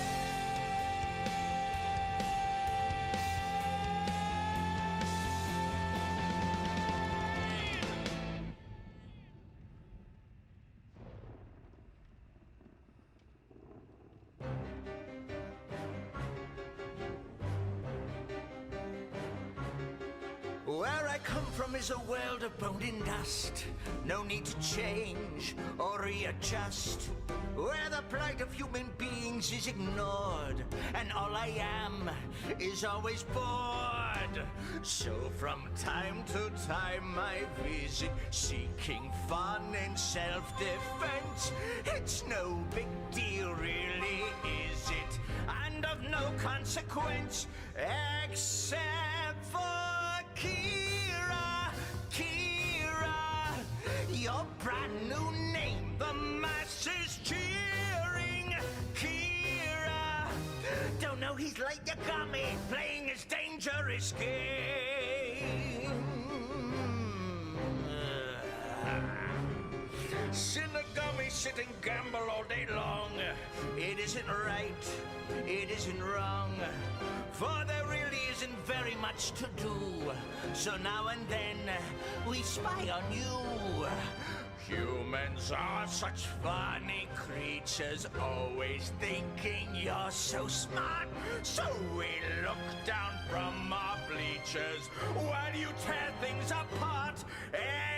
Where I come from is a world of bone and dust. No need to change or readjust. Where the plight of human beings is ignored, and all I am is always bored. So from time to time I visit, seeking fun and self-defense. It's no big deal, really, is it? And of no consequence, except for Kira, Kira, your brand new name, the masses cheering. Kira, don't know he's like Yagami, playing his dangerous game. Shinigami sit and gamble all day long. It isn't right, it isn't wrong, for there really isn't very much to do. So now and then we spy on you. Humans are such funny creatures, always thinking you're so smart. So we look down from our bleachers while you tear things apart.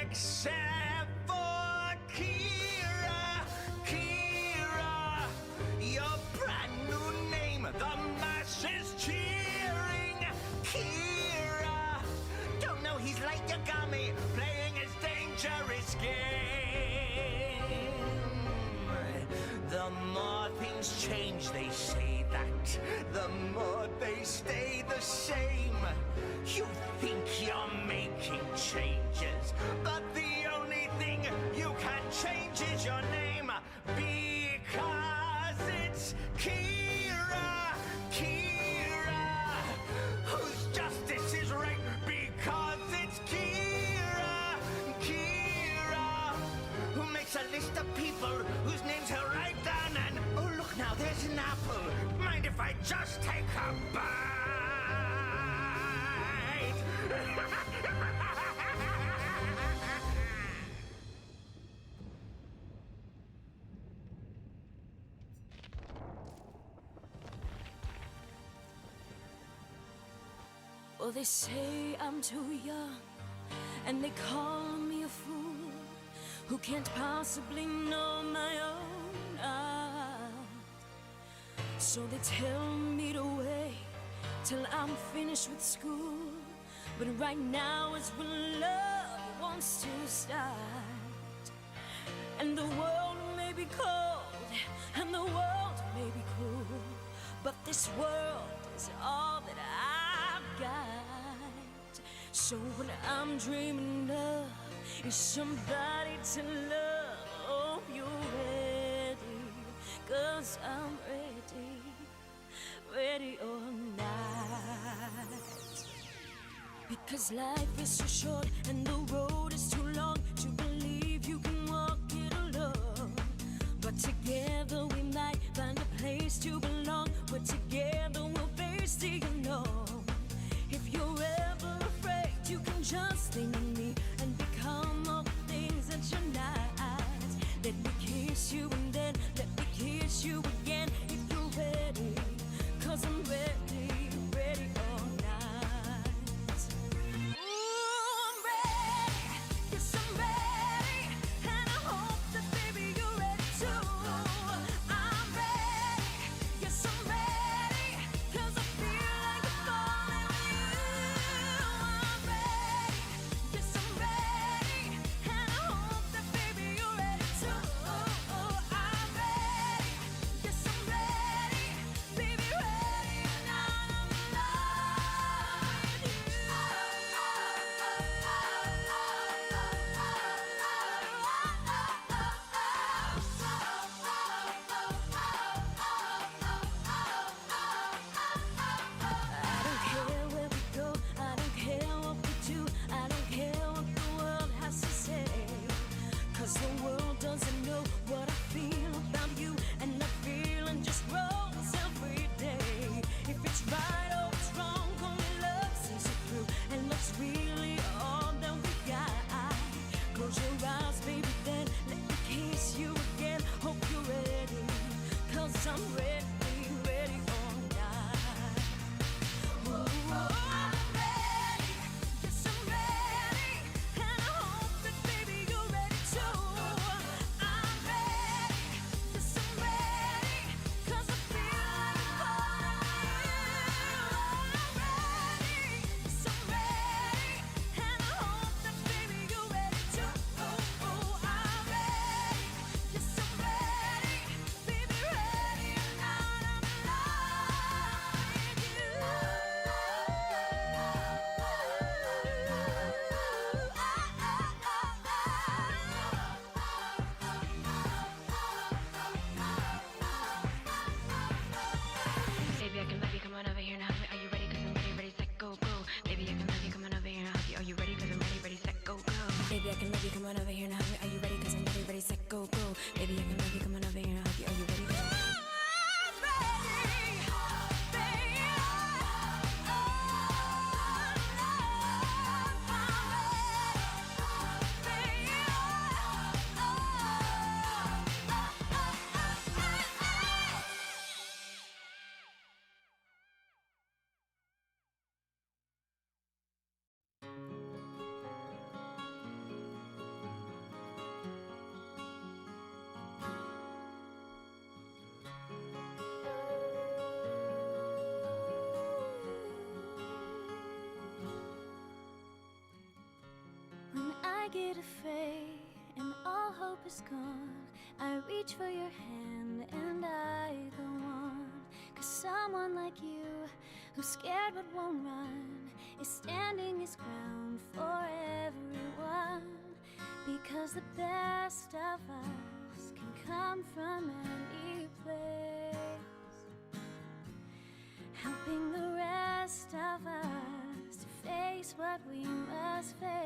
Except for Kira, Kira, your brand new name, the masses cheering. Kira, don't know he's like Yagami, playing his dangerous game. The more things change, they say that, the more they stay the same. You think you're making changes, but the only thing you can change is your name, because it's Kira, Kira, whose justice is right, because it's Kira, Kira, who makes a list of people whose names he'll write down and, oh look now, there's an apple. Mind if I just take a bite? Well, they say I'm too young, and they call me a fool who can't possibly know my own art. So they tell me to wait till I'm finished with school, but right now is when love wants to start. And the world may be cold, and the world may be cruel, but this world is all that I've got. So what I'm dreaming of is somebody to love. Oh, you're ready, 'cause I'm ready, ready or not. Because life is so short and the road is too long to believe you can walk it alone. But together we might find a place to belong. But together we'll face the unknown. If you're ever afraid, you can just lean on me and become all the things that you're not. Let me kiss you and then let me kiss you again. If you're ready, 'cause I'm ready, ready or not. Ooh, I'm ready, yes I'm ready, and I hope that baby you're ready too. I'm ready, yes I'm ready, 'cause I feel like I'm falling with you. I'm ready, yes I'm ready, and I hope that baby you're ready too. I'm ready, yes I'm ready, baby ready or not, I'm in love with you. I don't care where we go, I don't care what we do, I don't care what the world has to say. 'Cause the world doesn't know what I feel about you, and that feeling just grows every day. If it's right or it's wrong, only love sees it through, and that's really all that we got. Close your eyes, baby, then let me kiss you again. Hope you're ready, 'cause I'm ready, ready or not. Ooh, I'm ready, yes I'm ready. I get afraid and all hope is gone, I reach for your hand and I go on. 'Cause someone like you, who's scared but won't run, is standing his ground for everyone. Because the best of us can come from any place, helping the rest of us to face what we must face.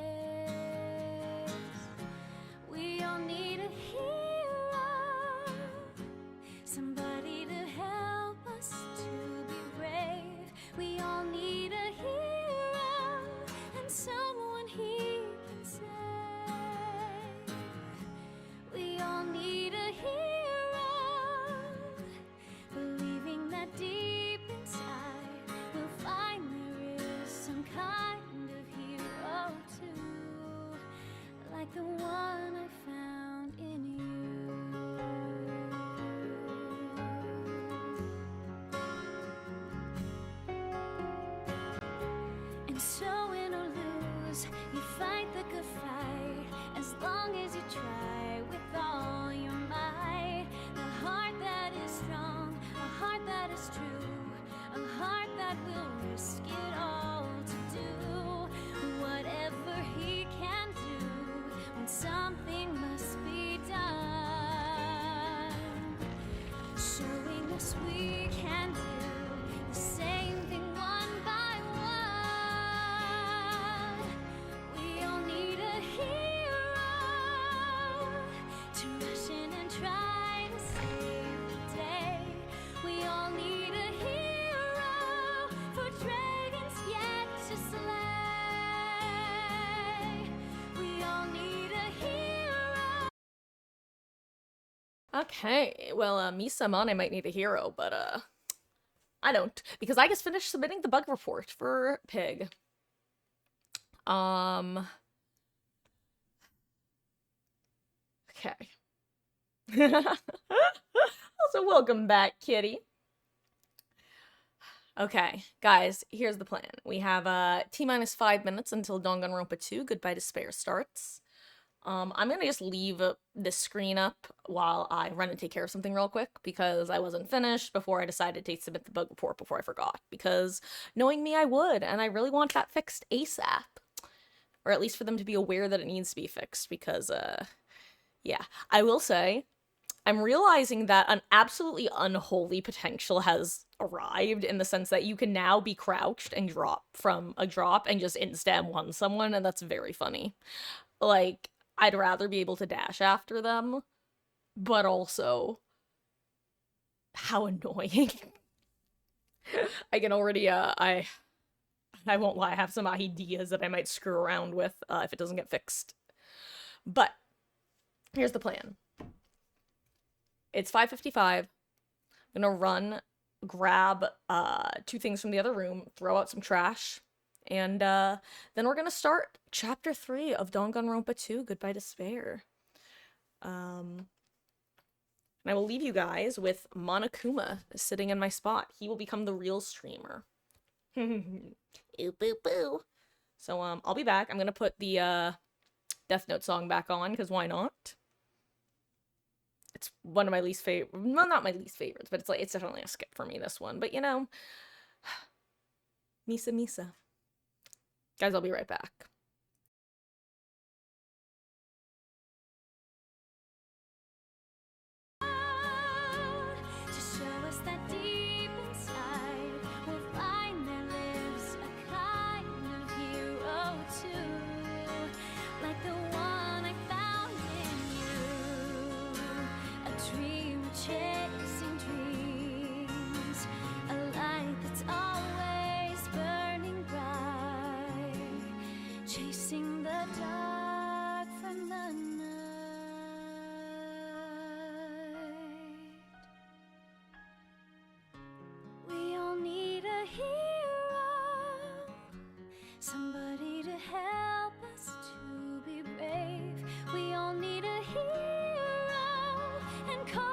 We all need a hero, somebody to help us to be brave. We all need a hero and someone he can save. We all need a hero, believing that deep inside we'll find there is some kind of hero too, like the one I found in you. And so win or lose, you fight the good fight, as long as you try with all your might. A heart that is strong, a heart that is true, a heart that will risk it all to do whatever he can do when something must be done. Showing us we can do the same thing one by one. We all need a hero to rush in and try to save the day. We all need a hero for dragons yet to slay. We all need a hero. Okay, well, Misa Mane might need a hero, but, I don't, because I just finished submitting the bug report for Pig. Okay. Also, welcome back, kitty. Okay, guys, here's the plan. We have, T-minus 5 minutes until Danganronpa 2, Goodbye Despair starts. I'm gonna just leave this screen up while I run and take care of something real quick, because I wasn't finished before I decided to submit the bug report before I forgot, because knowing me, I would, and I really want that fixed ASAP. Or at least for them to be aware that it needs to be fixed, because, yeah. I will say, I'm realizing that an absolutely unholy potential has arrived, in the sense that you can now be crouched and drop from a drop and just insta-M1 someone, and that's very funny. Like, I'd rather be able to dash after them, but also, how annoying. I can already, I won't lie, I have some ideas that I might screw around with, if it doesn't get fixed. But, here's the plan. It's 5:55. I'm gonna run, grab, 2 things from the other room, throw out some trash, and, then we're gonna start Chapter 3 of Danganronpa 2, Goodbye Despair. And I will leave you guys with Monokuma sitting in my spot. He will become the real streamer. Ooh, boo boo. So, I'll be back. I'm gonna put the, Death Note song back on, because why not? It's one of my least favorite, well, not my least favorites, but it's definitely a skip for me, this one. But, you know, Misa Misa. Guys, I'll be right back. To show us that deep inside we'll find there lives a kind of hero too, like the one I found in you. A dream chasing dreams, a light that's always burning bright, chasing the dark from the night. We all need a hero, somebody to help us to be brave. We all need a hero and call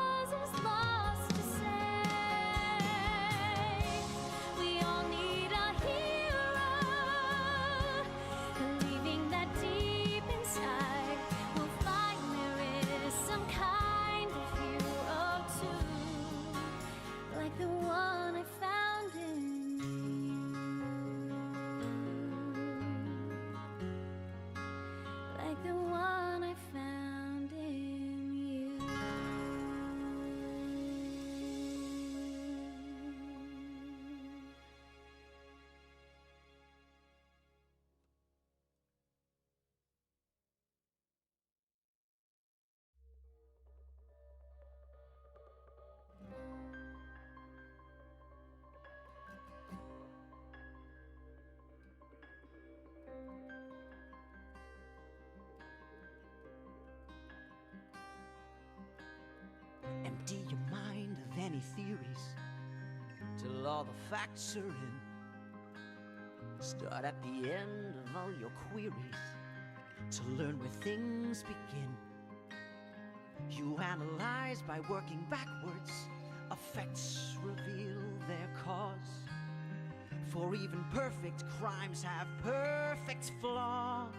many theories till all the facts are in. Start at the end of all your queries to learn where things begin. You analyze by working backwards. Effects reveal their cause. For even perfect crimes have perfect flaws.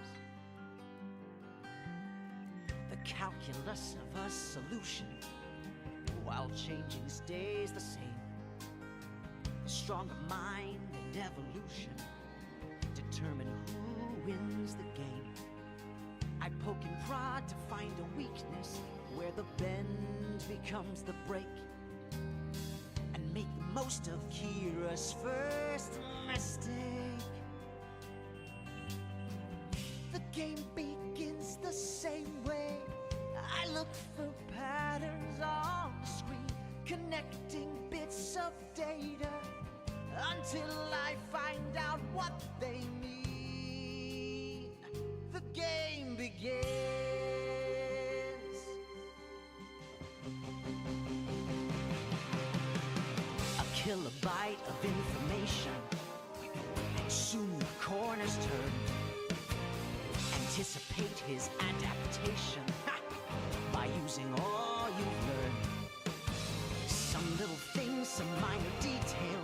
The calculus of a solution, while changing, stays the same. The stronger mind and evolution determine who wins the game. I poke and prod to find a weakness where the bend becomes the break, and make the most of Kira's first mistake. The game begins the same way. I look for patterns on the screen, connecting bits of data until I find out what they mean. The game begins. A kilobyte of information, and soon the corner's turned. Anticipate his adaptation by using all you've learned. Some little thing, some minor detail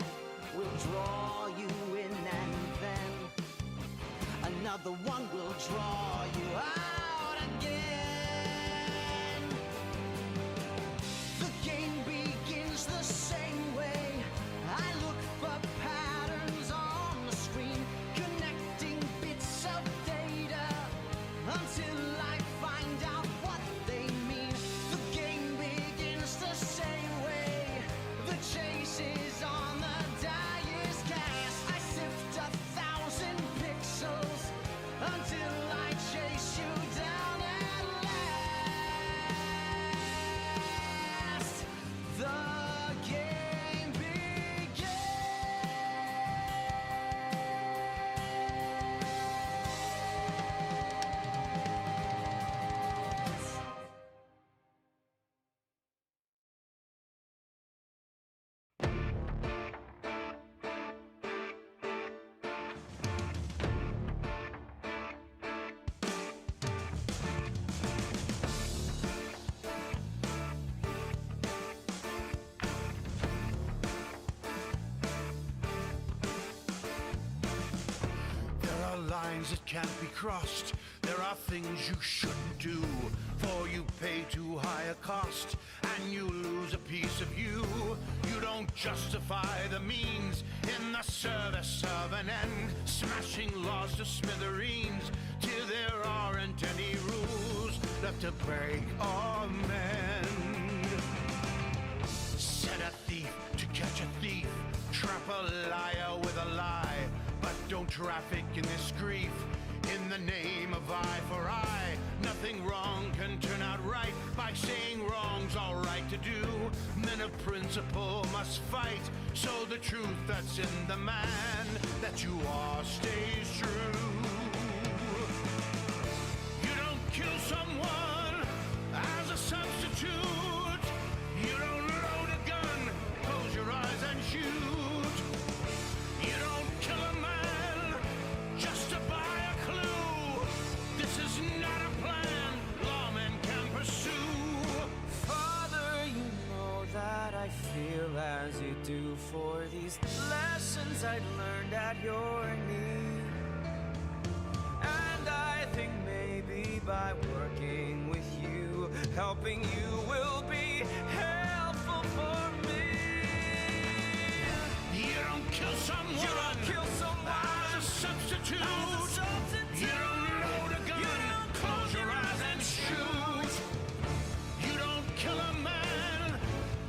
will draw you in, and then another one will draw you out again. The game begins the same way. I look for patterns on the screen, connecting bits of data until I find out what they mean. The game begins the same way. The chase is on, the die is cast. I sift 1,000 pixels until I chase you down at last. The game begins. There are lines that can't be crossed. There are things you shouldn't do, for you pay too high a cost, and you lose a piece of you. You don't justify the means in the service of an end, smashing laws to smithereens till there aren't any rules left to break or mend. Set a thief to catch a thief, trap a liar with a lie, but don't traffic in this grief in the name of eye for eye. Nothing wrong can turn out right by saying wrong's all right to do. Men of principle must fight, so the truth that's in the man that you are stays true. You don't kill someone as a substitute. You don't load a gun, close your eyes and shoot. You don't kill a man just to buy a clue. This is not a plan lawmen can pursue. Father, you know that I feel as you do for these lessons I learned at your knee. And I think maybe by working with you, helping you will be helpful for me. You don't kill someone, You don't kill someone as a substitute. as a substitute. You don't load a gun, You don't close your eyes and shoot. You don't kill a man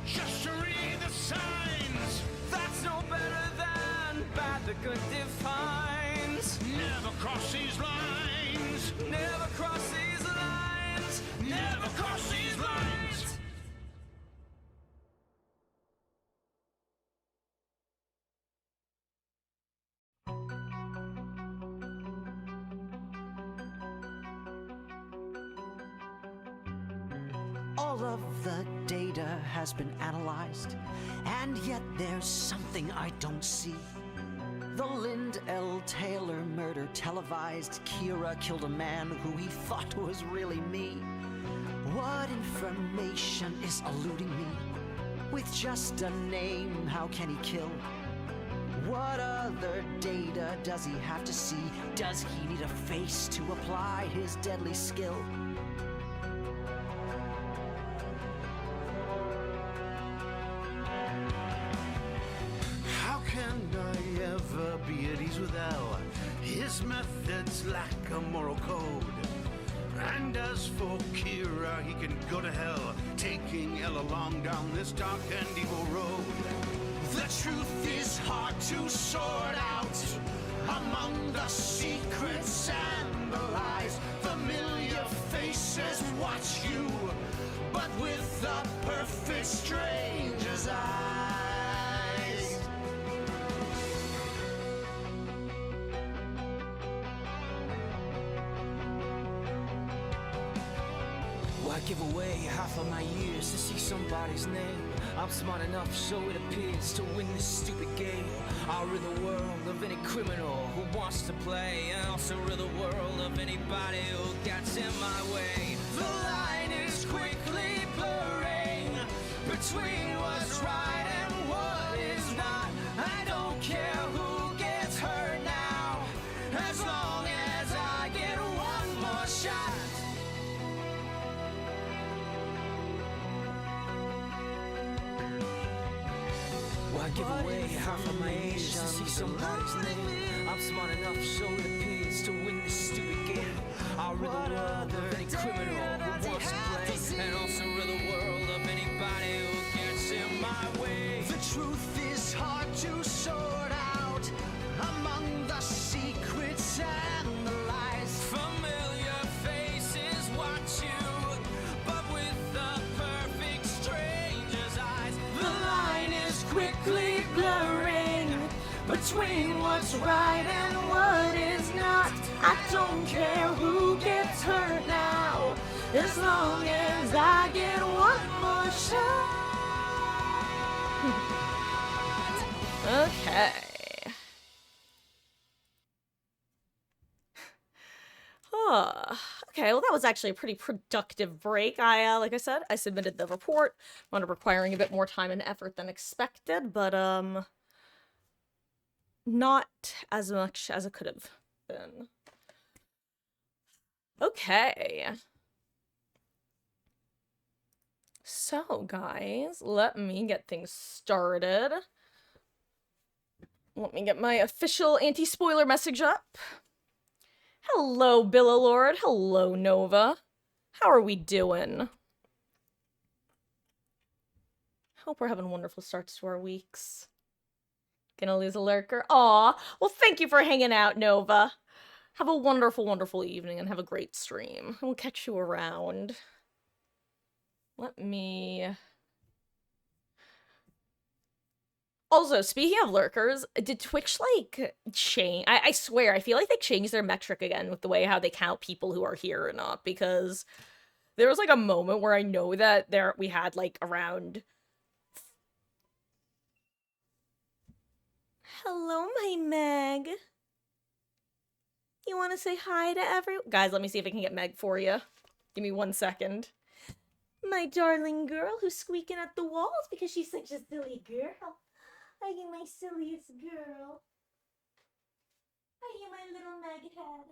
just to read the signs. That's no better than bad the good defines. Never cross these lines. Never cross these lines. Never cross these lines. All of the data has been analyzed, and yet there's something I don't see. The Lind L. Taylor murder televised. Kira killed a man who he thought was really me. What information is eluding me? With just a name, how can he kill? What other data does he have to see? Does he need a face to apply his deadly skill? How can I ever be at ease with L? His methods lack a moral code. And as for Kira, he can go to hell, taking L along down this dark and evil road. The truth is hard to sort out among the secrets and the lies. Familiar faces watch you, but with a perfect stranger's eyes. Why give away half of my years to see somebody's name? I'm smart enough, so it appears, to win this stupid game. I'll rid the world of any criminal who wants to play, and also rid the world of anybody who gets in my way. The line is quickly blurring between what's right and what is not. I don't care who gets hurt now, as long as I get one more shot. Why give away half of my years to see somebody's name? I'm smart enough, so it appears, to win this stupid game. I'll rid the world of any criminal who wants to play, and also rid the world of anybody who gets in my way. The truth is hard to sort out among the secrets and the lies. Familiar faces watch you, but with the perfect stranger's eyes. The line is quickly blurring between what's right and what is not. I don't care who gets hurt now, as long as I get one more shot. Okay. Okay, well that was actually a pretty productive break. Like I said, I submitted the report. Wound up requiring a bit more time and effort than expected, but not as much as it could have been. Okay. So, guys, let me get things started. Let me get my official anti-spoiler message up. Hello, Billilord. Hello, Nova. How are we doing? Hope we're having wonderful starts to our weeks. Gonna lose a lurker. Aw, well, thank you for hanging out, Nova. Have a wonderful, wonderful evening and have a great stream. We'll catch you around. Let me... Also, speaking of lurkers, did Twitch, like, change? I swear, I feel like they changed their metric again with the way how they count people who are here or not, because there was, like, a moment where I know that we had, like, around... Hello, my Meg. You want to say hi to everyone? Guys, let me see if I can get Meg for you. Give me 1 second. My darling girl who's squeaking at the walls because she's such a silly girl. Are you my silliest girl? Are you my little maghead?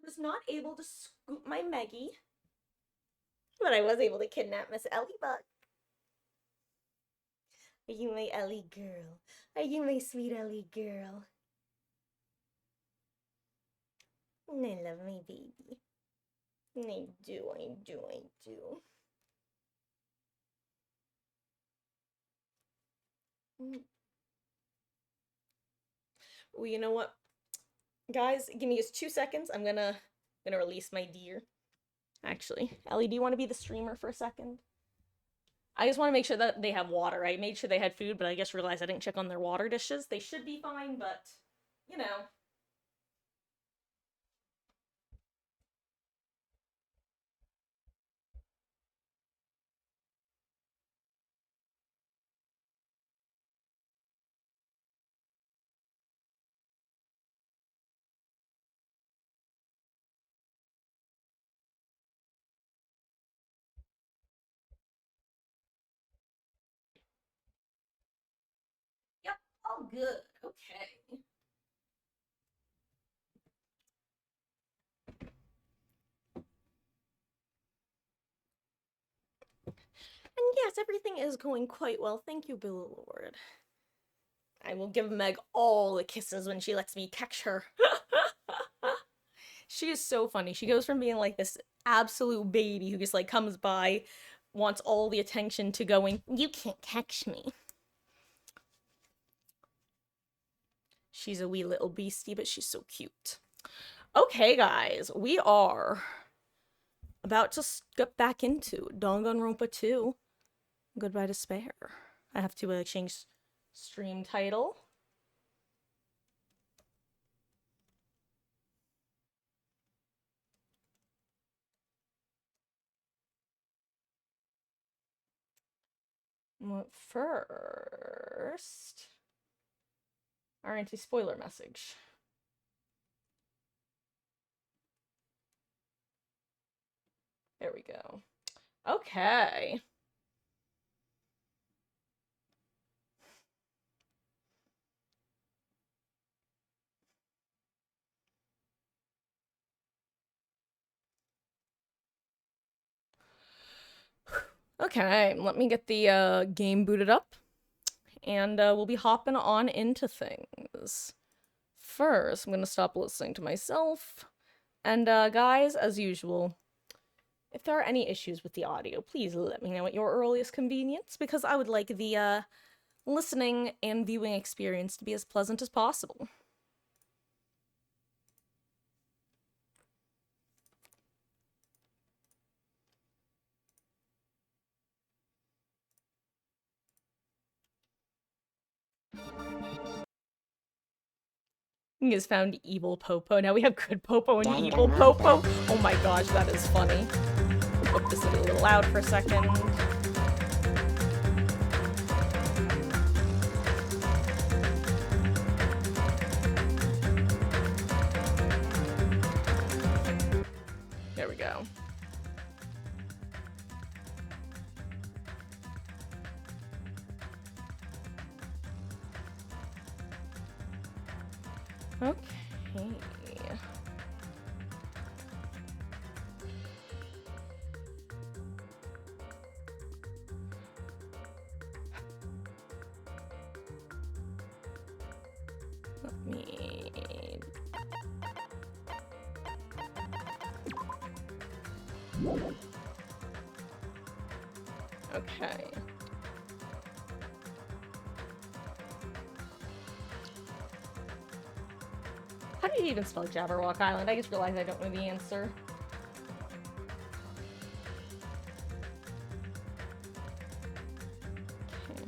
was not able to scoop my Meggie, but I was able to kidnap Miss Ellie Buck. Are you my Ellie girl? Are you my sweet Ellie girl? I love my baby. I do, I do, I do. Well, you know what? Guys, give me just 2 seconds. I'm gonna release my deer. Actually, Ellie, do you want to be the streamer for a second? I just want to make sure that they have water. I made sure they had food, but I just realized I didn't check on their water dishes. They should be fine, but, you know. Yep, all good. Okay. And yes, everything is going quite well. Thank you, Bill Lord. I will give Meg all the kisses when she lets me catch her. She is so funny. She goes from being like this absolute baby who just like comes by, wants all the attention, to going, you can't catch me. She's a wee little beastie, but she's so cute. Okay, guys, we are about to get back into Danganronpa 2. Goodbye Despair. I have to change stream title. But first, our anti-spoiler message. There we go. Okay. Okay, let me get the game booted up, and we'll be hopping on into things. First, I'm gonna stop listening to myself, and guys, as usual, if there are any issues with the audio, please let me know at your earliest convenience, because I would like the listening and viewing experience to be as pleasant as possible. You guys found evil Popo. Now we have good Popo and evil Popo. Oh my gosh, that is funny. Put this a little loud for a second. There we go. Okay. Let me... Okay. How do you even spell Jabberwock Island? I just realized I don't know the answer. Okay.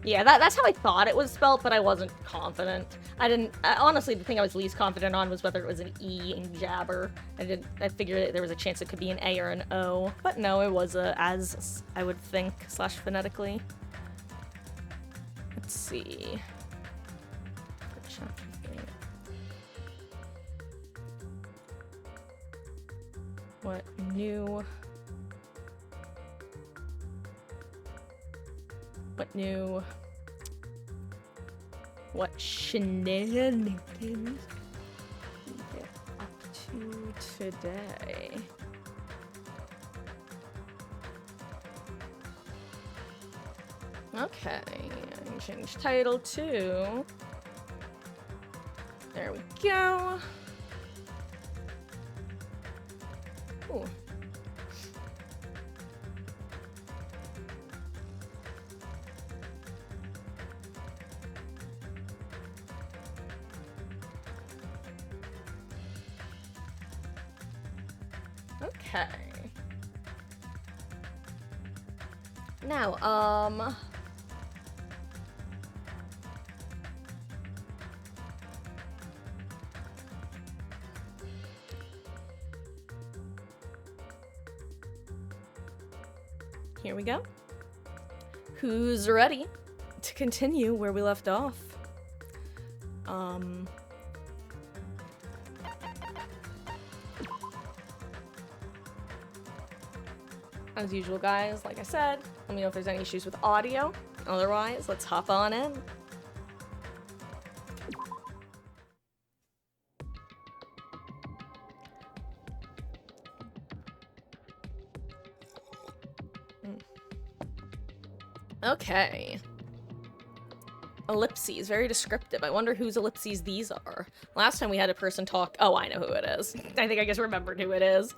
Yeah, that's how I thought it was spelled, but I wasn't confident. Honestly, the thing I was least confident on was whether it was an E in Jabber. I figured there was a chance it could be an A or an O, but no, it was as I would think, / phonetically. Let's see. What new... what shenanigans we get up to today. Okay, I can change title to... There we go. Ooh. Okay. Now, here we go. Who's ready to continue where we left off? As usual, guys, like I said, let me know if there's any issues with audio. Otherwise, let's hop on in. Okay. Ellipses, very descriptive. I wonder whose ellipses these are. Last time we had a person talk... Oh, I know who it is. I think I just remembered who it is.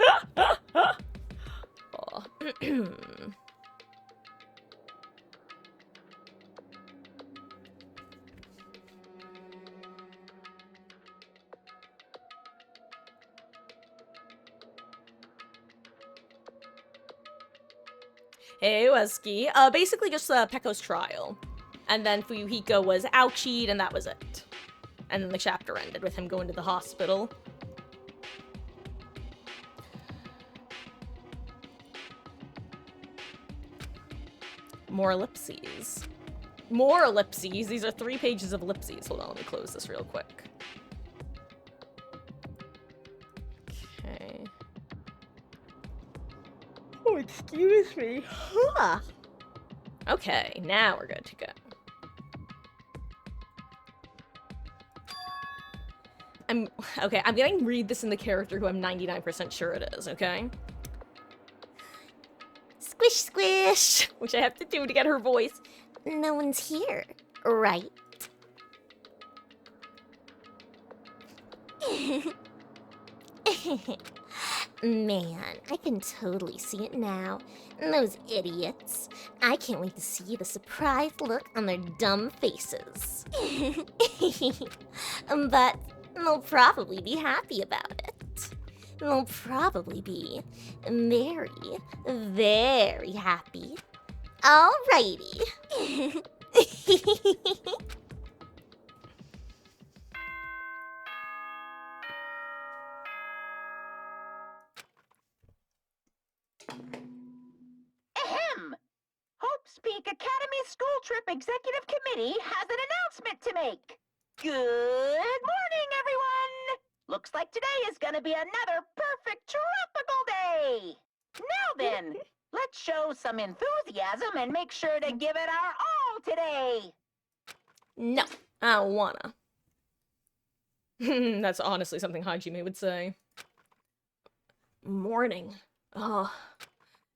Oh. Hey, Wesky. Basically just Pekko's trial. And then Fuyuhiko was ouchied, and that was it. And then the chapter ended with him going to the hospital. More ellipses. More ellipses? These are 3 pages of ellipses. Hold on, let me close this real quick. Okay. Oh, excuse me. Huh. Okay, now we're good to go. I'm gonna read this in the character who I'm 99% sure it is, okay? Squish, squish! Which I have to do to get her voice. No one's here, right? Man, I can totally see it now. Those idiots. I can't wait to see the surprised look on their dumb faces. But they'll probably be happy about it. They'll probably be very, very happy. Alrighty. Ahem! Hope's Peak Academy School Trip Executive Committee has an announcement to make. Good morning, everyone! Looks like today is gonna be another perfect tropical day! Now then, let's show some enthusiasm and make sure to give it our all today! No, I don't wanna. That's honestly something Hajime would say. Morning.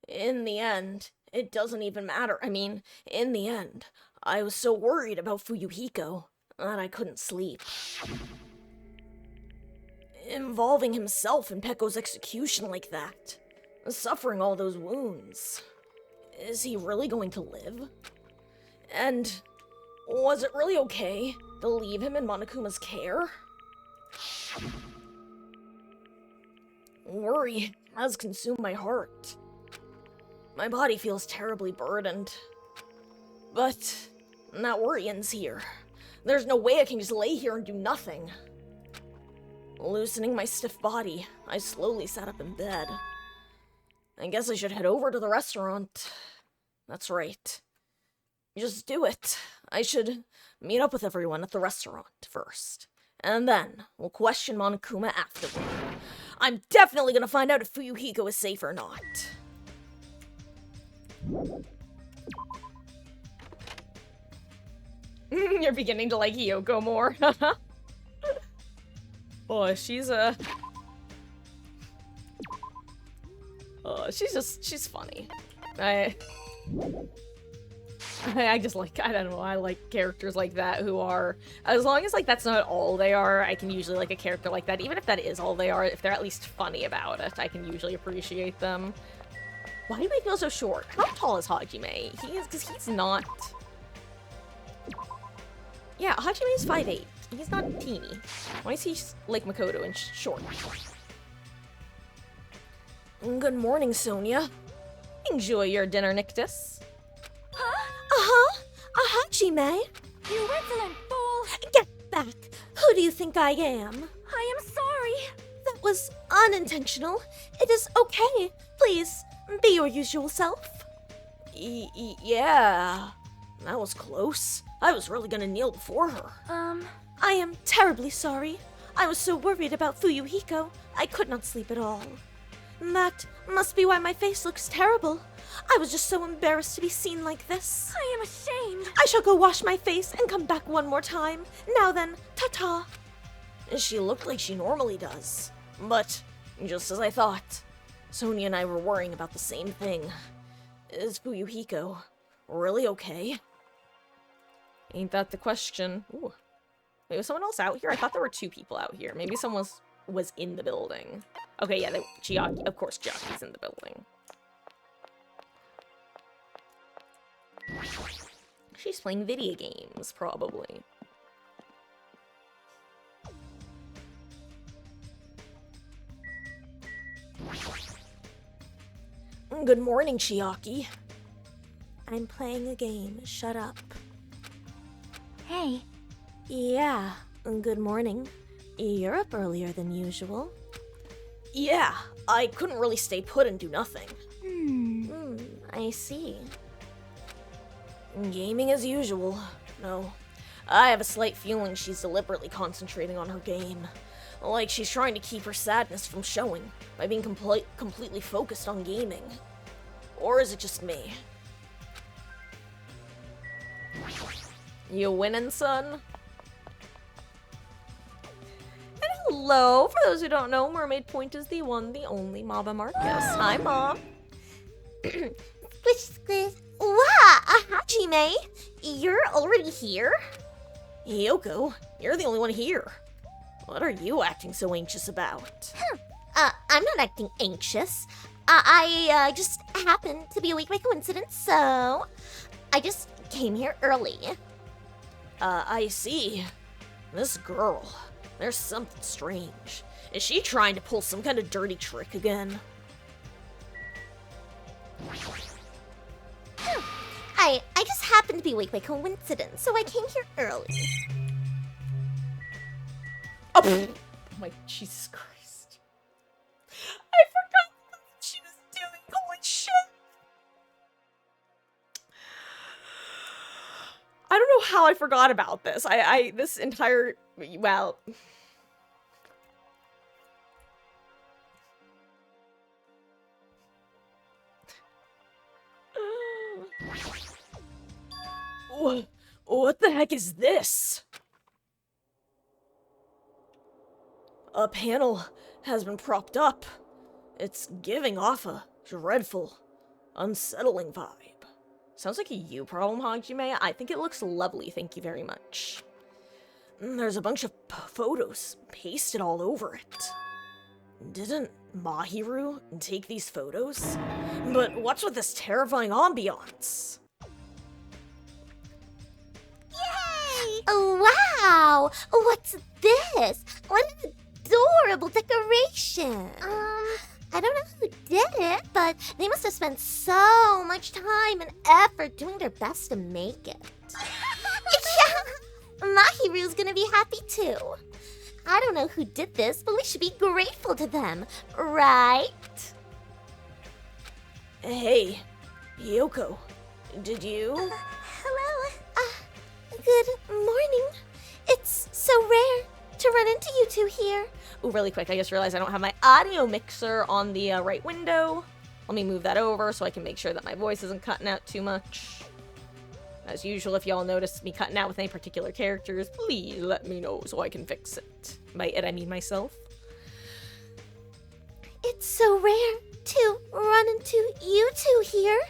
In the end, it doesn't even matter. I mean, in the end, I was so worried about Fuyuhiko that I couldn't sleep. Involving himself in Pekko's execution like that, suffering all those wounds. Is he really going to live? And was it really okay to leave him in Monokuma's care? Worry has consumed my heart. My body feels terribly burdened. But that worry ends here. There's no way I can just lay here and do nothing. Loosening my stiff body, I slowly sat up in bed. I guess I should head over to the restaurant. That's right. Just do it. I should meet up with everyone at the restaurant first. And then we'll question Monokuma afterward. I'm definitely gonna find out if Fuyuhiko is safe or not. You're beginning to like Hiyoko more. Boy, she's she's funny. I just like, I don't know, I like characters like that who are, as long as like that's not all they are, I can usually like a character like that, even if that is all they are, if they're at least funny about it, I can usually appreciate them. Why do I feel so short? How tall is Hajime? He is, because he's not... Yeah, Hajime is 5'8". He's not teeny. Why is he like Makoto and short? Good morning, Sonia. Enjoy your dinner, Nictus. Huh? Hajime? You insolent fool! Get back! Who do you think I am? I am sorry. That was unintentional. It is okay. Please, be your usual self. Yeah. That was close. I was really gonna kneel before her. I am terribly sorry. I was so worried about Fuyuhiko, I could not sleep at all. That must be why my face looks terrible. I was just so embarrassed to be seen like this. I am ashamed. I shall go wash my face and come back one more time. Now then, ta-ta. She looked like she normally does. But, just as I thought, Sonia and I were worrying about the same thing. Is Fuyuhiko really okay? Ain't that the question? Ooh. Wait, was someone else out here? I thought there were 2 people out here. Maybe someone was in the building. Okay, yeah, Chiaki. Of course, Chiaki's in the building. She's playing video games, probably. Good morning, Chiaki. I'm playing a game. Shut up. Hey. Yeah, good morning. You're up earlier than usual. Yeah, I couldn't really stay put and do nothing. I see. Gaming as usual. No, I have a slight feeling she's deliberately concentrating on her game. Like she's trying to keep her sadness from showing by being completely focused on gaming. Or is it just me? You winning, son? And hello, for those who don't know, Mermaid Point is the one, the only Maba Marcus. Hi, Mom. Squish. Wow, Hajime, you're already here? Hiyoko, you're the only one here. What are you acting so anxious about? I'm not acting anxious. I just happened to be awake by coincidence, so I just came here early. I see. This girl, there's something strange. Is she trying to pull some kind of dirty trick again? I just happened to be awake by coincidence, so I came here early. Oh my Jesus Christ. I forgot what she was doing. Holy shit. I don't know how I forgot about this. This entire, well... What the heck is this? A panel has been propped up. It's giving off a dreadful, unsettling vibe. Sounds like a you problem, Hajime. I think it looks lovely, thank you very much. There's a bunch of photos pasted all over it. Didn't Mahiru take these photos? But what's with this terrifying ambiance? Yay! Wow! What's this? What an adorable decoration! I don't know who did it, but they must have spent so much time and effort doing their best to make it. Yeah, Mahiru's gonna be happy too. I don't know who did this, but we should be grateful to them, right? Hey, Yoko, did you? Hello. Good morning. It's so rare to run into you two here. Ooh, really quick, I just realized I don't have my audio mixer on the right window. Let me move that over so I can make sure that my voice isn't cutting out too much. As usual, if y'all notice me cutting out with any particular characters, please let me know so I can fix it. By it, I mean myself. It's so rare to run into you two here.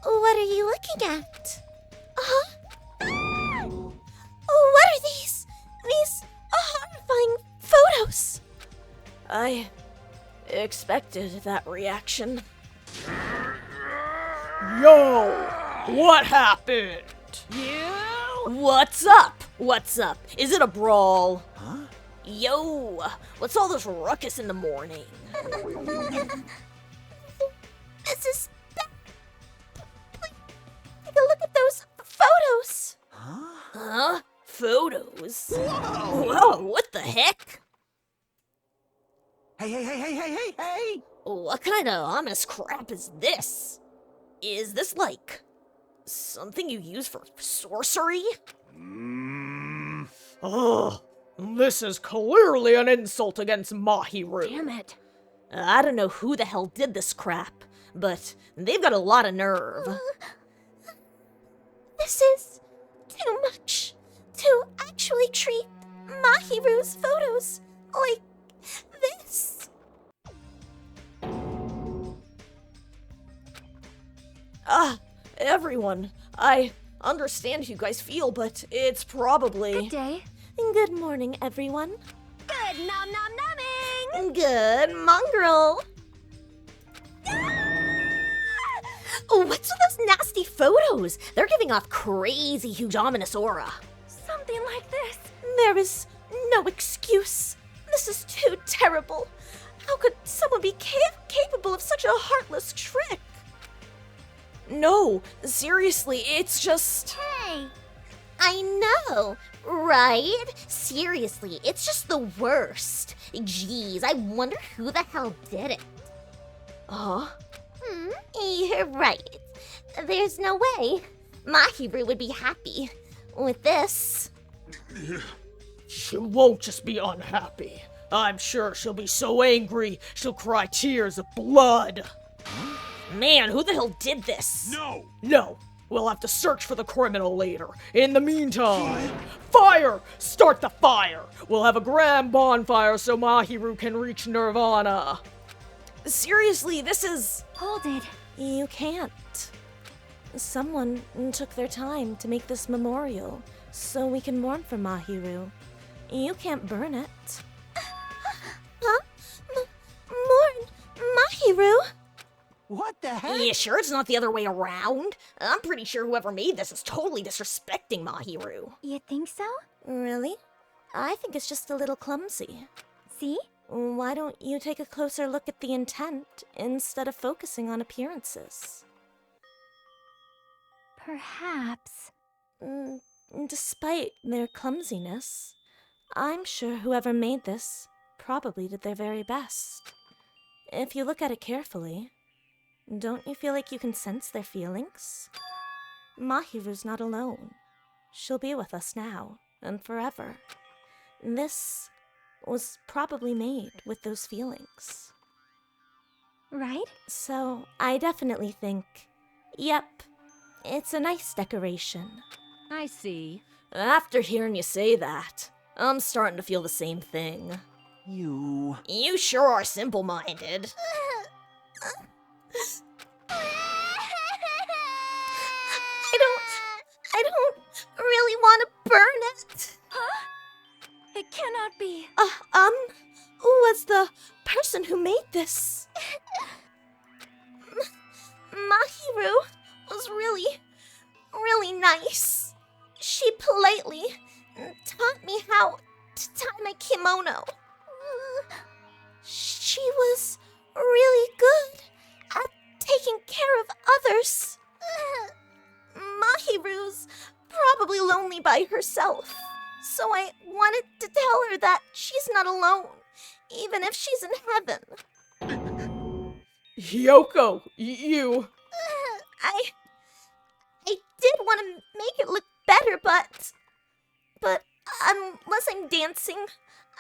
What are you looking at? Huh? What are these? These horrifying photos. I expected that reaction. Yo! What happened? You? What's up? What's up? Is it a brawl? Huh? Yo! What's all this ruckus in the morning? This is bad. Please, take a look at those photos. Huh? Photos? Whoa, what the heck? Hey! What kind of ominous crap is this? Is this like something you use for sorcery? Oh, this is clearly an insult against Mahiru. Damn it. I don't know who the hell did this crap, but they've got a lot of nerve. This is too much to actually treat Mahiru's photos like this. Everyone, I understand how you guys feel, but it's probably... Good day. Good morning, everyone. Good nom nom nomming. Good mongrel. What's with those nasty photos? They're giving off crazy, huge, ominous aura. Something like this. There is no excuse. This is too terrible. How could someone be capable of such a heartless trick? No, seriously, it's just... Hey, I know, right? Seriously, it's just the worst. Jeez, I wonder who the hell did it. Huh? You're right. There's no way Mahiru would be happy with this. She won't just be unhappy. I'm sure she'll be so angry, she'll cry tears of blood. Man, who the hell did this? No, we'll have to search for the criminal later. In the meantime, fire! Start the fire! We'll have a grand bonfire so Mahiru can reach Nirvana. Seriously, this is... Hold it. You can't. Someone took their time to make this memorial so we can mourn for Mahiru. You can't burn it. Huh? Mourn Mahiru? What the heck? Yeah, sure it's not the other way around. I'm pretty sure whoever made this is totally disrespecting Mahiru. You think so? Really? I think it's just a little clumsy. See? Why don't you take a closer look at the intent instead of focusing on appearances? Perhaps. Despite their clumsiness, I'm sure whoever made this probably did their very best. If you look at it carefully, don't you feel like you can sense their feelings? Mahiru's not alone. She'll be with us now and forever. This was probably made with those feelings. Right? So I definitely think, yep, it's a nice decoration. I see. After hearing you say that, I'm starting to feel the same thing. You sure are simple-minded. I don't really want to burn it. Huh? It cannot be. Was the person who made this? Mahiru was really nice. She politely taught me how to tie my kimono. She was really good at taking care of others. Mahiru's probably lonely by herself, so I wanted to tell her that she's not alone, even if she's in heaven. Hyoko, you... I did want to make it look better, but unless I'm dancing,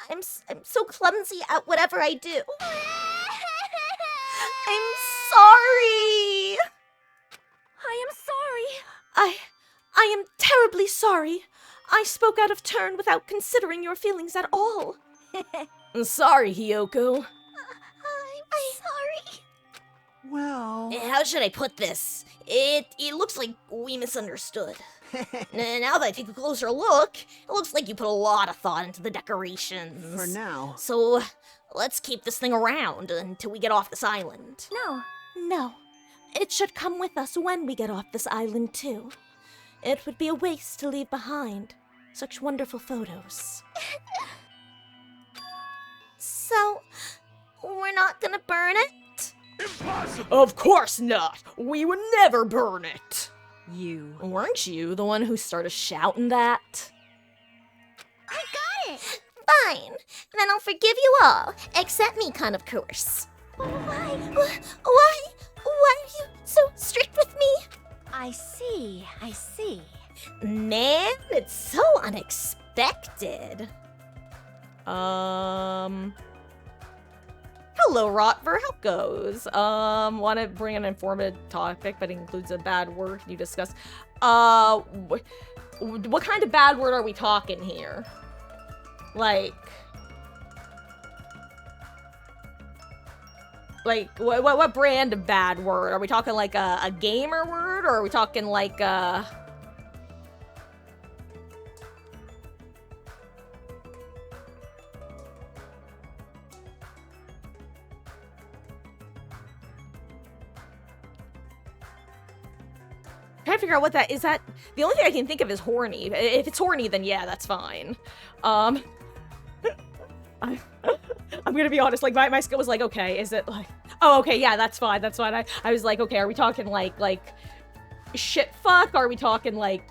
I'm so clumsy at whatever I do. I'm sorry. I am sorry. sorry. I spoke out of turn without considering your feelings at all. Sorry, Hiyoko. I'm sorry. Well, How should I put this? It looks like we misunderstood. Now that I take a closer look, it looks like you put a lot of thought into the decorations. for now. So, let's keep this thing around until we get off this island. No. It should come with us when we get off this island, too. It would be a waste to leave behind such wonderful photos. So, we're not gonna burn it? Of course not! We would never burn it! You. Weren't you the one who started shouting that? I got it! Fine. Then I'll forgive you all, except me, kind of course. Why? Why are you so strict with me? I see. Man, it's so unexpected. Hello, Rotver. How goes? Want to bring an informative topic, but it includes a bad word. Can you discuss? What kind of bad word are we talking here? Like, what brand of bad word? Are we talking like a gamer word, or are we talking like a... Trying to figure out what that is. That the only thing I can think of is horny. If it's horny, then yeah, that's fine. I'm gonna be honest. Like my skill was like, okay, is it like, oh, okay, yeah, that's fine. I was like, okay, are we talking like shit fuck? Are we talking like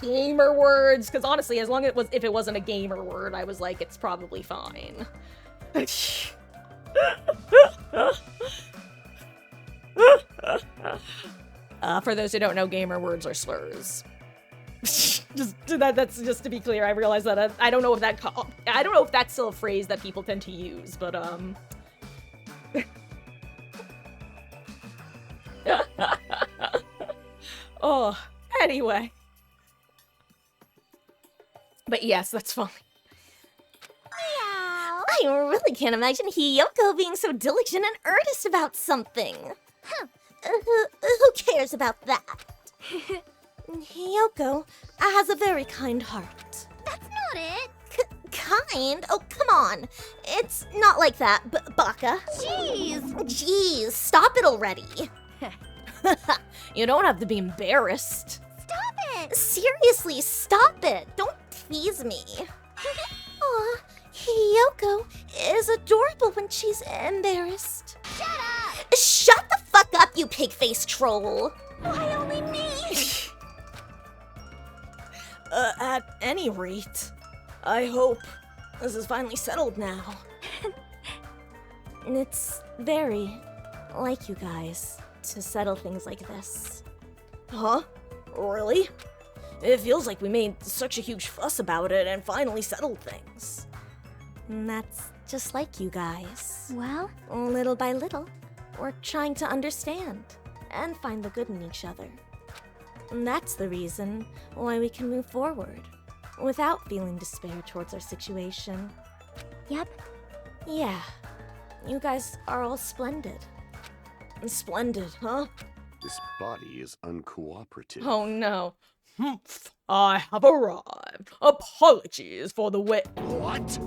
gamer words? Because honestly, as long as if it wasn't a gamer word, I was like, it's probably fine. For those who don't know, gamer words are slurs. That's just to be clear. I realize that I don't know if I don't know if that's still a phrase that people tend to use, but oh, anyway. But yes, that's fine. Meow. I really can't imagine Hiyoko being so diligent and earnest about something. Who cares about that? Hiyoko has a very kind heart. That's not it. Kind? Oh, come on. It's not like that, Baka. Jeez. Stop it already. You don't have to be embarrassed. Stop it. Seriously, stop it. Don't tease me. Aw, Hiyoko is adorable when she's embarrassed. Shut up. Shut the fuck up, you pig-faced troll. Why only me? At any rate, I hope this is finally settled now. It's very like you guys to settle things like this. Huh? Really? It feels like we made such a huge fuss about it and finally settled things. And that's just like you guys. Well, Little by little, we're trying to understand and find the good in each other. And that's the reason why we can move forward without feeling despair towards our situation. yep. Yeah, you guys are all splendid. Splendid, huh? This body is uncooperative. Oh no. Humph. I have arrived. Apologies for the wait. What?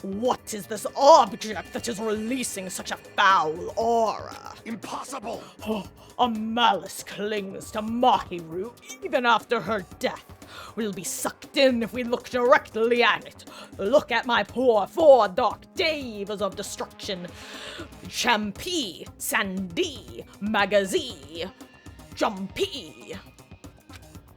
What is this object that is releasing such a foul aura? Impossible! A malice clings to Mahiru even after her death. We'll be sucked in if we look directly at it. Look at my poor 4 dark davas of destruction. Champi, Sandi, Magazi, Jumpy.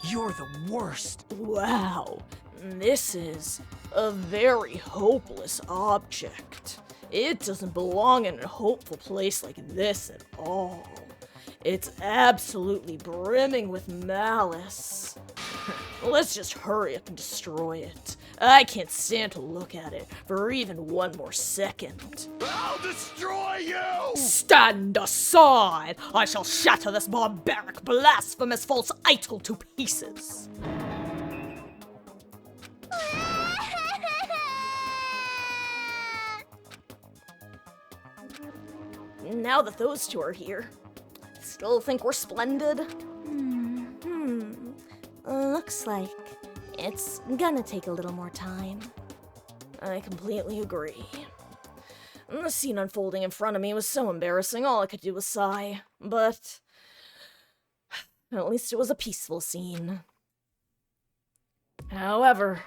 You're the worst. Wow, this is a very hopeless object. It doesn't belong in a hopeful place like this at all. It's absolutely brimming with malice. Let's just hurry up and destroy it. I can't stand to look at it for even one more second. I'll destroy you! Stand aside! I shall shatter this barbaric, blasphemous, false idol to pieces. Now that those two are here, I still think we're splendid. Looks like it's gonna take a little more time. I completely agree. The scene unfolding in front of me was so embarrassing, all I could do was sigh. But at least it was a peaceful scene. However,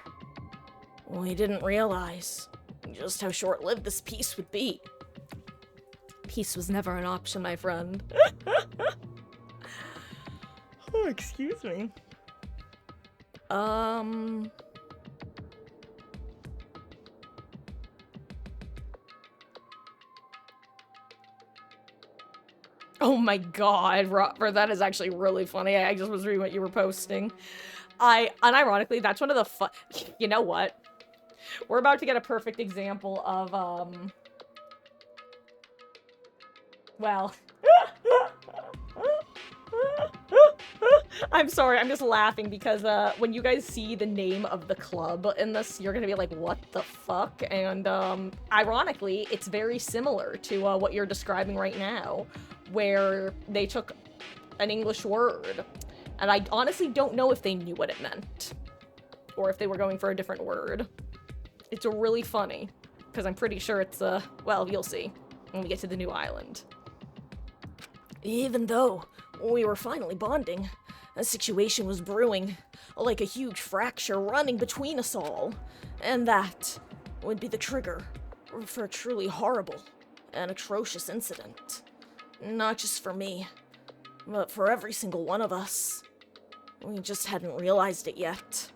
we didn't realize just how short-lived this peace would be. Peace was never an option, my friend. Oh, excuse me. Oh my god, Robert, that is actually really funny. I just was reading what you were posting. Unironically, that's one of the you know what? We're about to get a perfect example of, well. I'm sorry, I'm just laughing because, when you guys see the name of the club in this, you're gonna be like, what the fuck? And, ironically, it's very similar to, what you're describing right now, where they took an English word, and I honestly don't know if they knew what it meant, or if they were going for a different word. It's really funny, because I'm pretty sure it's, well, you'll see when we get to the new island. Even though we were finally bonding, a situation was brewing, like a huge fracture running between us all, and that would be the trigger for a truly horrible and atrocious incident. Not just for me, but for every single one of us. We just hadn't realized it yet.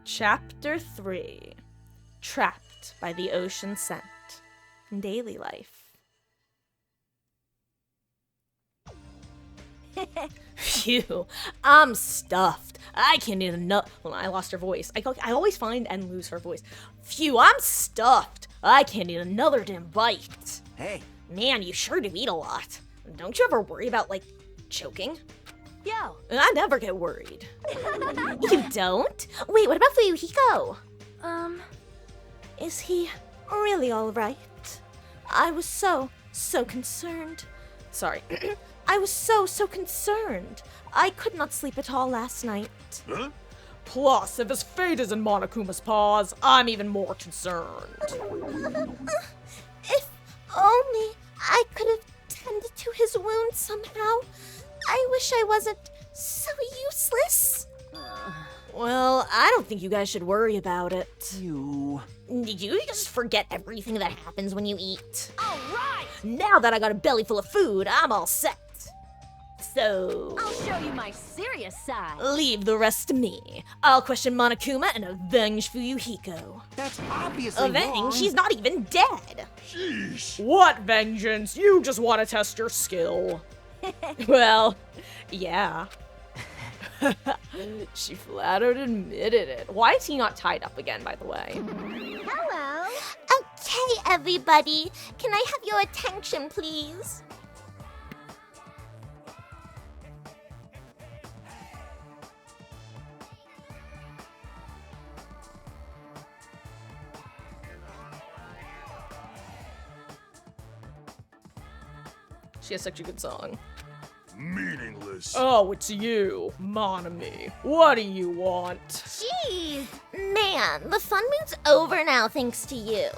Chapter 3. Trapped by the Ocean Scent. Daily life. Phew, I'm stuffed. I can't eat enough. Well, I lost her voice. I always find and lose her voice. Phew, I'm stuffed. I can't eat another damn bite. Hey, Man, you sure do eat a lot. Don't you ever worry about, like, choking? Yo. I never get worried. You don't? Wait, what about Fuyuhiko? Is he really alright? I was so concerned. Sorry. I was so concerned. I could not sleep at all last night. Huh? Plus, if his fate is in Monokuma's paws, I'm even more concerned. If only I could have tended to his wound somehow. I wish I wasn't so useless. Well, I don't think you guys should worry about it. you. Did you just forget everything that happens when you eat? All right! Now that I got a belly full of food, I'm all set. So, I'll show you my serious side. leave the rest to me. I'll question Monokuma and avenge Fuyuhiko. That's obviously Avenge? wrong. She's not even dead. Sheesh. What vengeance? You just want to test your skill. Well, yeah. She flat out admitted it. Why is he not tied up again, by the way? Hello. Okay, everybody. Can I have your attention, please? She has such a good song. Meaningless. Oh, it's you, Monami. What do you want? Jeez. Man, the fun mood's over now thanks to you.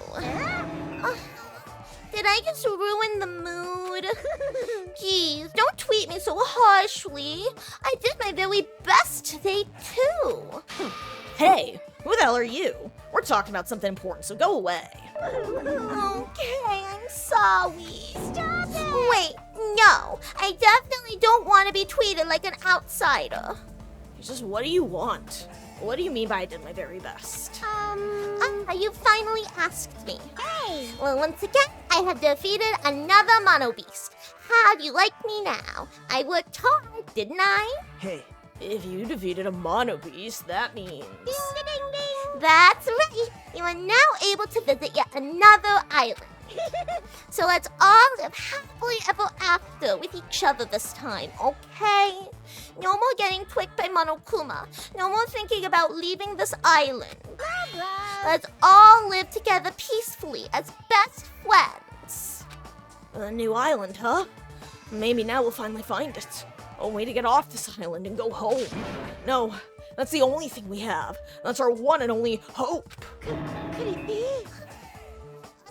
Did I just ruin the mood? Jeez, don't treat me so harshly. I did my very best today, too. Hey, who the hell are you? We're talking about something important, so go away. Okay, I'm sorry. Stop it! Wait, no. I definitely don't want to be treated like an outsider. It's just, what do you want? What do you mean by I did my very best? You finally asked me. Hey! Well, once again, I have defeated another mono beast. How do you like me now? I worked hard, didn't I? Hey, If you defeated a mono beast, that means... Ding, ding, ding, ding. That's right. You are now able to visit yet another island. So let's all live happily ever after with each other this time, okay? No more getting tricked by Monokuma. No more thinking about leaving this island. Blah, blah. Let's all live together peacefully as best friends. A new island, huh? Maybe now we'll finally find it. A way to get off this island and go home. No, that's the only thing we have. That's our one and only hope. Could it be?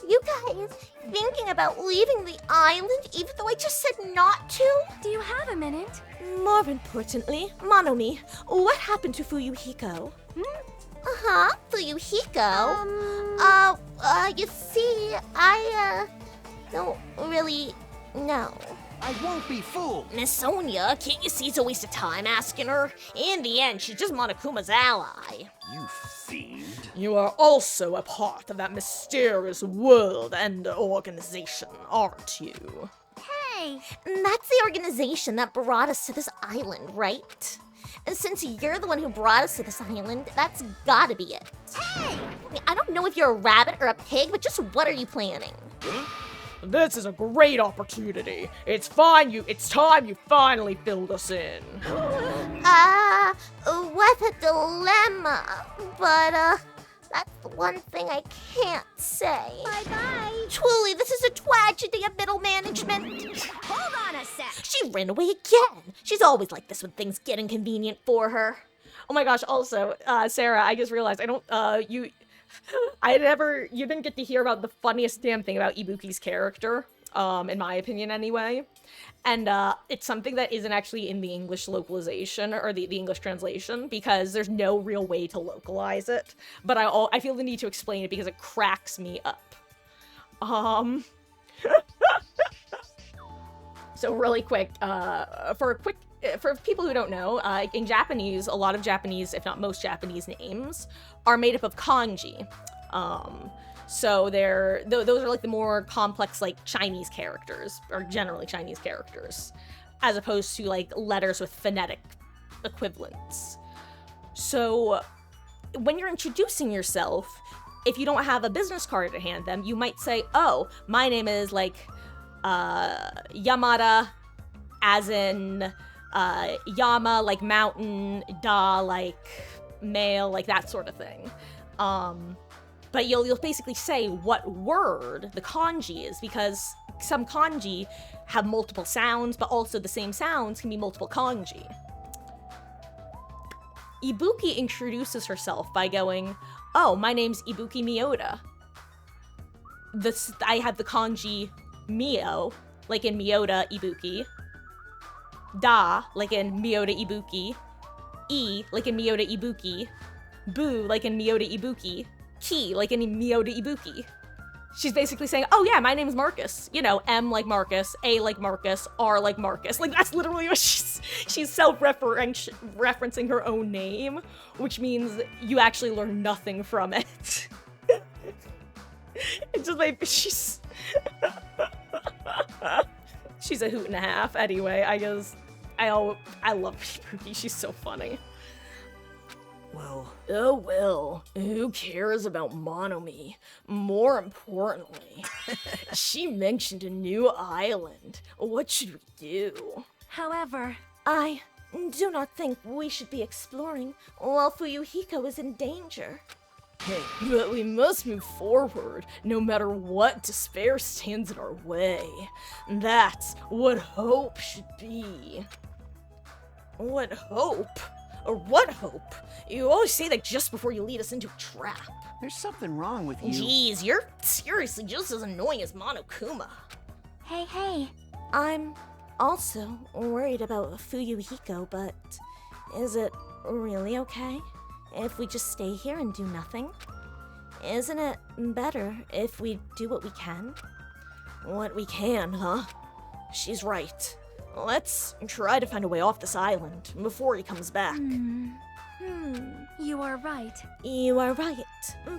You guys thinking about leaving the island even though I just said not to? Do you have a minute? More importantly, Monomi, what happened to Fuyuhiko? Uh-huh, Fuyuhiko? You see, I don't really know. I won't be fooled. Miss Sonia, can't you see it's a waste of time asking her? In the end, she's just Monokuma's ally. You fiend. You are also a part of that mysterious world and organization, aren't you? Hey, that's the organization that brought us to this island, right? And since you're the one who brought us to this island, that's gotta be it. Hey! I don't know if you're a rabbit or a pig, but just what are you planning? This is a great opportunity. It's time you finally filled us in. What a dilemma. But, that's the one thing I can't say. Bye-bye. Truly, this is a tragedy of middle management. Hold on a sec. She ran away again. She's always like this when things get inconvenient for her. Oh my gosh, also, Sarah, I just realized you didn't get to hear about the funniest damn thing about Ibuki's character, in my opinion anyway. And it's something that isn't actually in the English localization or the English translation because there's no real way to localize it. But I feel the need to explain it because it cracks me up. So really quick, for people who don't know, in Japanese, a lot of Japanese, if not most Japanese names, are made up of kanji. So those are like the more complex, like Chinese characters, or generally Chinese characters, as opposed to like letters with phonetic equivalents. So when you're introducing yourself, if you don't have a business card to hand them, you might say, oh, my name is like Yamada, as in Yama like mountain, Da like male, like that sort of thing. But you'll basically say what word the kanji is, because some kanji have multiple sounds, but also the same sounds can be multiple kanji. Ibuki introduces herself by going, oh, my name's Ibuki Miyota. I have the kanji Mio, like in Miyota Ibuki. Da, like in Miyota Ibuki. I, like in Miyota Ibuki. Bu, like in Miyota Ibuki. Ki, like in Miyota Ibuki. She's basically saying, oh yeah, my name's Marcus. You know, M like Marcus, A like Marcus, R like Marcus. Like, that's literally what she's self-referencing her own name, which means you actually learn nothing from it. It's just like, she's a hoot and a half. Anyway, I guess, I love Ibuki, she's so funny. Well, oh well, who cares about Monomi? More importantly, she mentioned a new island. What should we do? However, I do not think we should be exploring while Fuyuhiko is in danger. Hey, but we must move forward, no matter what despair stands in our way. That's what hope should be. What hope? Or what hope? You always say that just before you lead us into a trap. there's something wrong with you. Jeez, you're seriously just as annoying as Monokuma. hey. I'm also worried about Fuyuhiko, but is it really okay if we just stay here and do nothing? Isn't it better if we do what we can? What we can, huh? She's right. Let's try to find a way off this island before he comes back. You are right. You are right.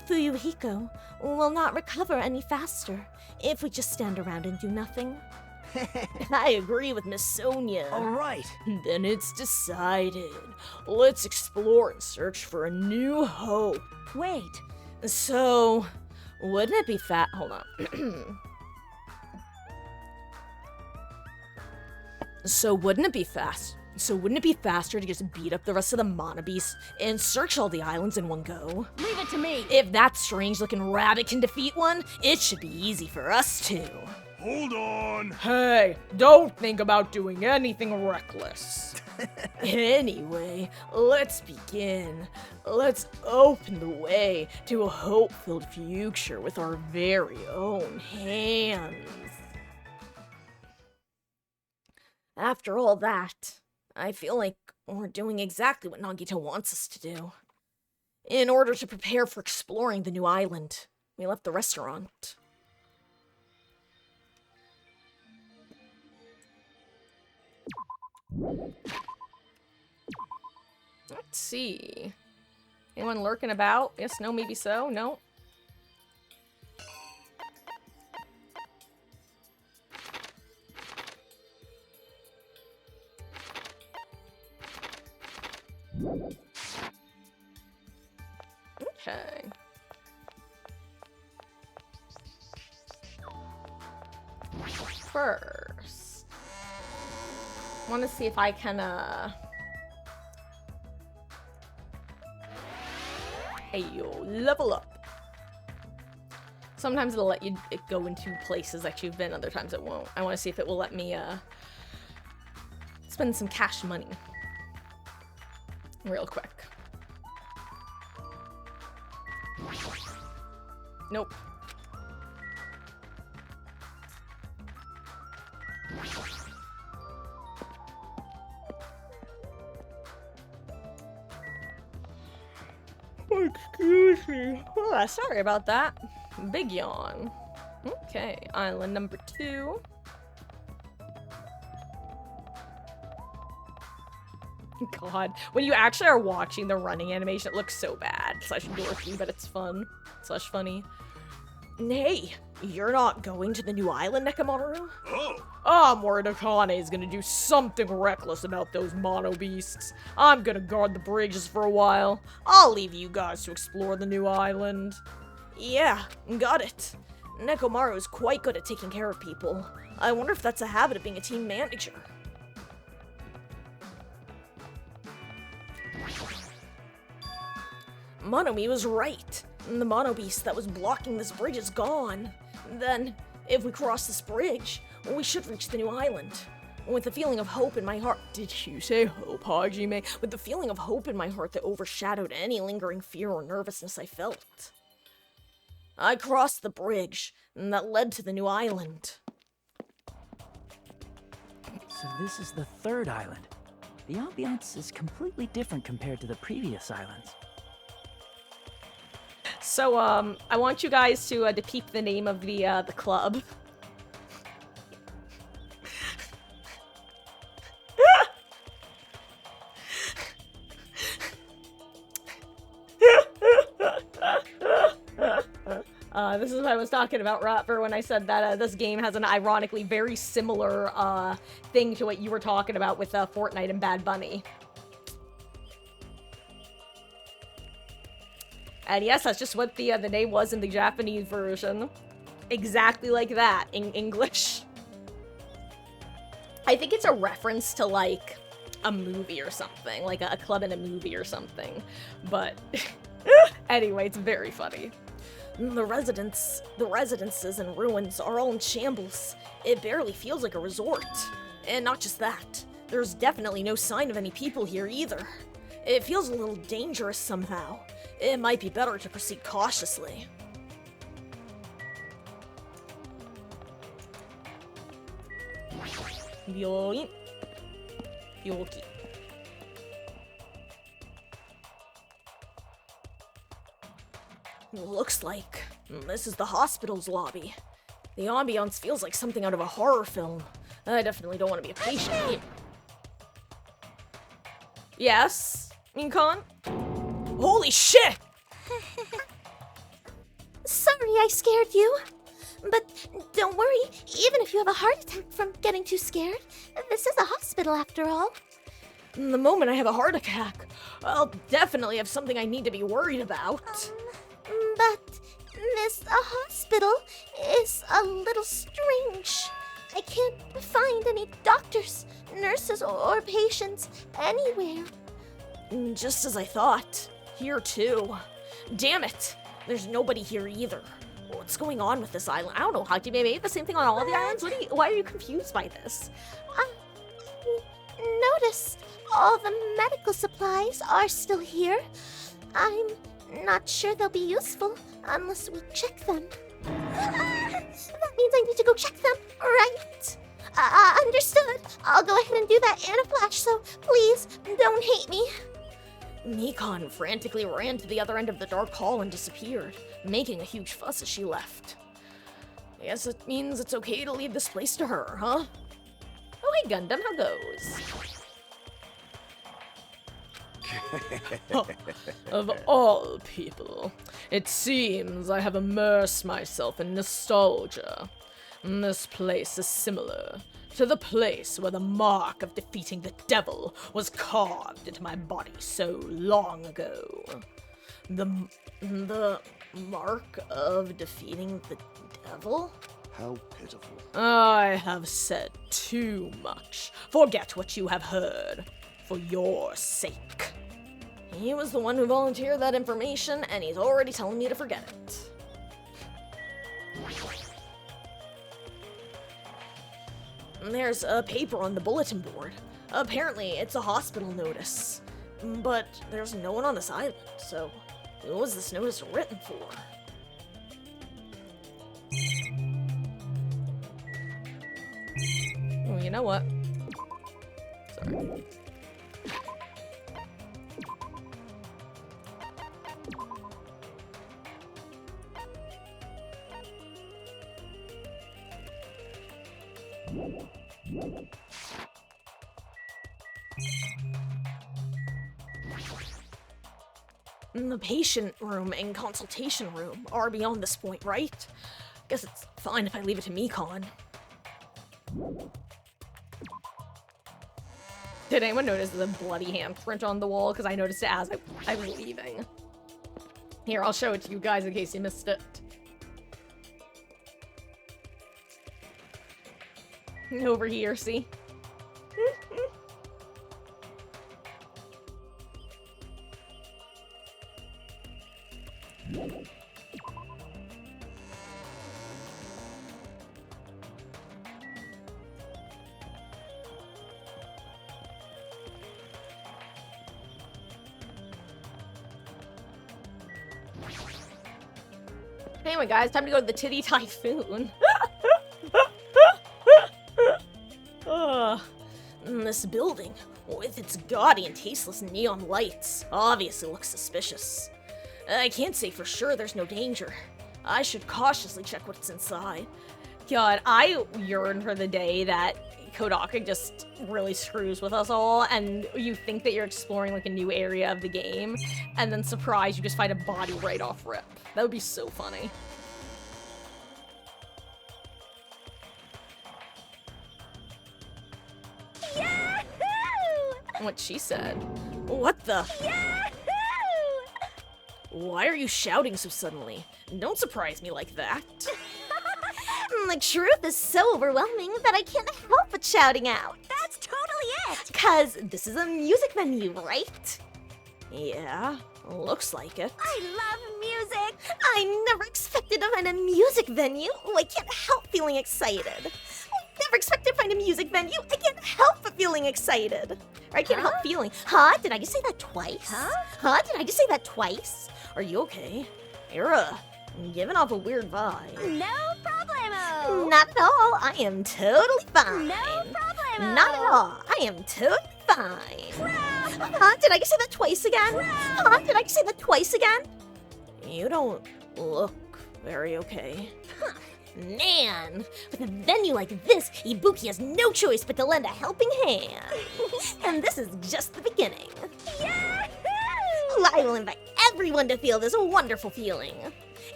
Fuyuhiko will not recover any faster if we just stand around and do nothing. I agree with Miss Sonia. All right. Then it's decided. Let's explore and search for a new hope. Wait, So, wouldn't it be hold on. So wouldn't it be faster to just beat up the rest of the Mana Beasts and search all the islands in one go? leave it to me. If that strange-looking rabbit can defeat one, it should be easy for us too. Hold on. Hey, don't think about doing anything reckless. Anyway, let's begin. Let's open the way to a hope-filled future with our very own hands. After all that, I feel like we're doing exactly what Nagito wants us to do. In order to prepare for exploring the new island, we left the restaurant. Let's see. Anyone lurking about? Yes, no, maybe so? No? Okay. First, I want to see if I can, hey, yo, level up. Sometimes it'll let you go into places that you've been, other times it won't. I want to see if it will let me, spend some cash money. Real quick. Nope. Excuse me. Oh, sorry about that. Big yawn. Okay, island number 2. God, when you actually are watching the running animation, it looks so bad. Slash dorky, but it's fun. Slash funny. Hey, you're not going to the new island, Nekomaru? Oh! Mordekane is gonna do something reckless about those mono beasts. I'm gonna guard the bridges for a while. I'll leave you guys to explore the new island. Yeah, got it. Nekomaru is quite good at taking care of people. I wonder if that's a habit of being a team manager. Monomi was right. The mono beast that was blocking this bridge is gone. Then, if we cross this bridge, we should reach the new island. With the feeling of hope in my heart— Did you say hope, Hajime? With the feeling of hope in my heart that overshadowed any lingering fear or nervousness I felt. I crossed the bridge, and that led to the new island. So this is the third island. The ambiance is completely different compared to the previous islands. So, I want you guys to peep the name of the club. This is what I was talking about, Rotver, when I said that this game has an ironically very similar thing to what you were talking about with Fortnite and Bad Bunny. And yes, that's just what the name was in the Japanese version. Exactly like that in English. I think it's a reference to, like, a movie or something. Like a club in a movie or something. But anyway, it's very funny. The residences and ruins are all in shambles. It barely feels like a resort. And not just that, there's definitely no sign of any people here either. It feels a little dangerous somehow. It might be better to proceed cautiously. Byoin. Byoki. Looks like this is the hospital's lobby. The ambiance feels like something out of a horror film. I definitely don't want to be a patient here. Yes, Minkan? Holy shit! Sorry I scared you. But don't worry, Even if you have a heart attack from getting too scared, this is a hospital after all. The moment I have a heart attack, I'll definitely have something I need to be worried about. But, Miss, a hospital is a little strange. I can't find any doctors, nurses, or patients anywhere. Just as I thought. Here too. Damn it! There's nobody here either. What's going on with this island? I don't know, Haji. Maybe the same thing on all the islands? Why are you confused by this? Noticed all the medical supplies are still here. I'm not sure they'll be useful unless we check them. That means I need to go check them, right? Understood. I'll go ahead and do that in a flash, so please don't hate me. Mikon frantically ran to the other end of the dark hall and disappeared, making a huge fuss as she left. I guess it means it's okay to leave this place to her, huh? Oh, hey, Gundam, how goes? Of all people, it seems I have immersed myself in nostalgia. This place is similar to the place where the mark of defeating the devil was carved into my body so long ago. The mark of defeating the devil? How pitiful. I have said too much. Forget what you have heard, for your sake. He was the one who volunteered that information, and he's already telling me to forget it. There's a paper on the bulletin board. Apparently, it's a hospital notice. But there's no one on this island, so who was this notice written for? Oh, you know what? Sorry. The patient room and consultation room are beyond this point, right? Guess it's fine if I leave it to Mikon. Did anyone notice the bloody handprint on the wall? Because I noticed it as I was leaving. Here, I'll show it to you guys in case you missed it. Over here, see? Anyway, guys, time to go to the Titty Typhoon. This building, with its gaudy and tasteless neon lights, obviously looks suspicious. I can't say for sure there's no danger. I should cautiously check what's inside. God, I yearn for the day that Kodaka just really screws with us all, and you think that you're exploring like a new area of the game, and then surprise, you just find a body right off rip. That would be so funny. What she said. What the? Yahoo! Why are you shouting so suddenly? Don't surprise me like that. The truth is so overwhelming that I can't help but shouting out. That's totally it! 'Cause this is a music venue, right? Yeah, looks like it. I love music! I never expected to find a music venue. Oh, I can't help feeling excited. I never expected to find a music venue. I can't help but feeling excited. Or I can't help feeling. Huh? Did I just say that twice? Huh? Did I just say that twice? Are you okay? You're giving off a weird vibe. No problemo! Not at all. I am totally fine. No problemo! Not at all. I am totally fine. Huh? Did I just say that twice again? Huh? Did I just say that twice again? You don't look very okay. Man, with a venue like this, Ibuki has no choice but to lend a helping hand. And this is just the beginning. Yahoo! I will invite everyone to feel this wonderful feeling.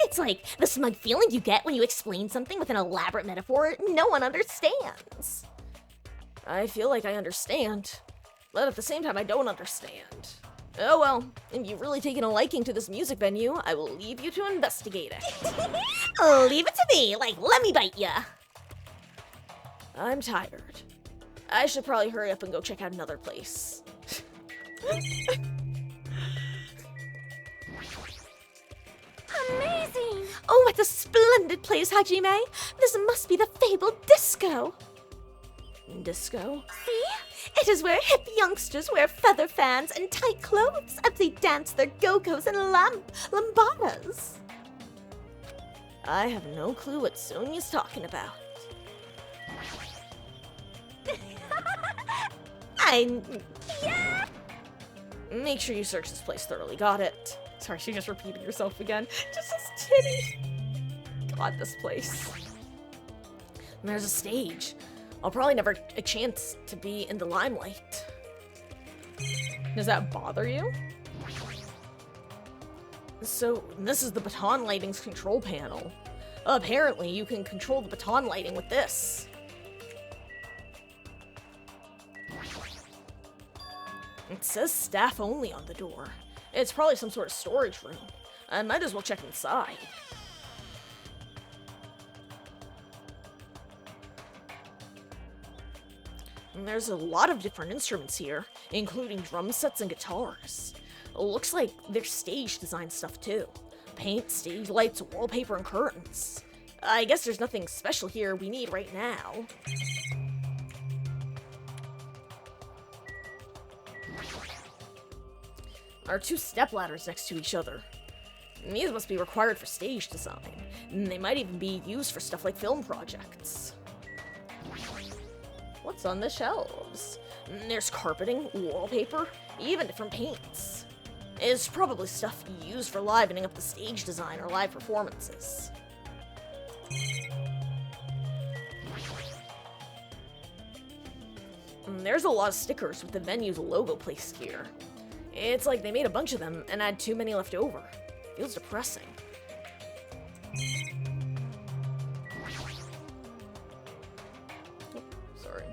It's like the smug feeling you get when you explain something with an elaborate metaphor no one understands. I feel like I understand, but at the same time I don't understand. Oh well, if you've really taken a liking to this music venue, I will leave you to investigate it. Leave it to me, like, let me bite ya. I'm tired. I should probably hurry up and go check out another place. Amazing! Oh, what a splendid place, Hajime! This must be the fabled disco. Disco? See? It is where hip youngsters wear feather fans and tight clothes as they dance their go-go's and lambadas. I have no clue what Sonia's talking about. Yeah! Make sure you search this place thoroughly, got it? Sorry, she just repeated herself again. Just this titty. God, this place. And there's a stage. I'll probably never a chance to be in the limelight. Does that bother you? So, this is the baton lighting's control panel. Apparently, you can control the baton lighting with this. It says staff only on the door. It's probably some sort of storage room. I might as well check inside. And there's a lot of different instruments here, including drum sets and guitars. Looks like there's stage design stuff too. Paint, stage lights, wallpaper, and curtains. I guess there's nothing special here we need right now. There are two stepladders next to each other. These must be required for stage design, and they might even be used for stuff like film projects. What's on the shelves? There's carpeting, wallpaper, even different paints. It's probably stuff used for livening up the stage design or live performances. There's a lot of stickers with the venue's logo placed here. It's like they made a bunch of them and had too many left over. Feels depressing. Sorry.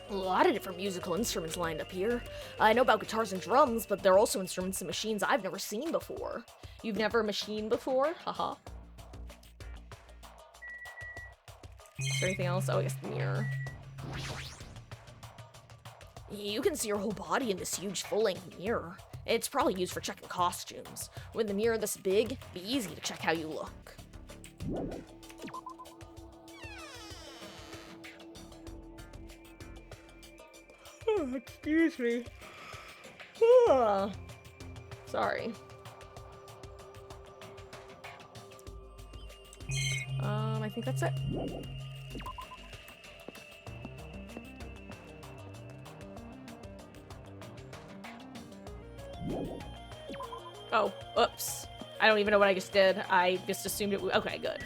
A lot of different musical instruments lined up here. I know about guitars and drums, but there are also instruments and machines I've never seen before. You've never machined before? Haha. Is there anything else? Oh, I guess the mirror. You can see your whole body in this huge full-length mirror. It's probably used for checking costumes. With a mirror this big, it'd be easy to check how you look. Oh, excuse me. Sorry. I think that's it. Oh, oops. I don't even know what I just did. I just assumed it would. Okay, good.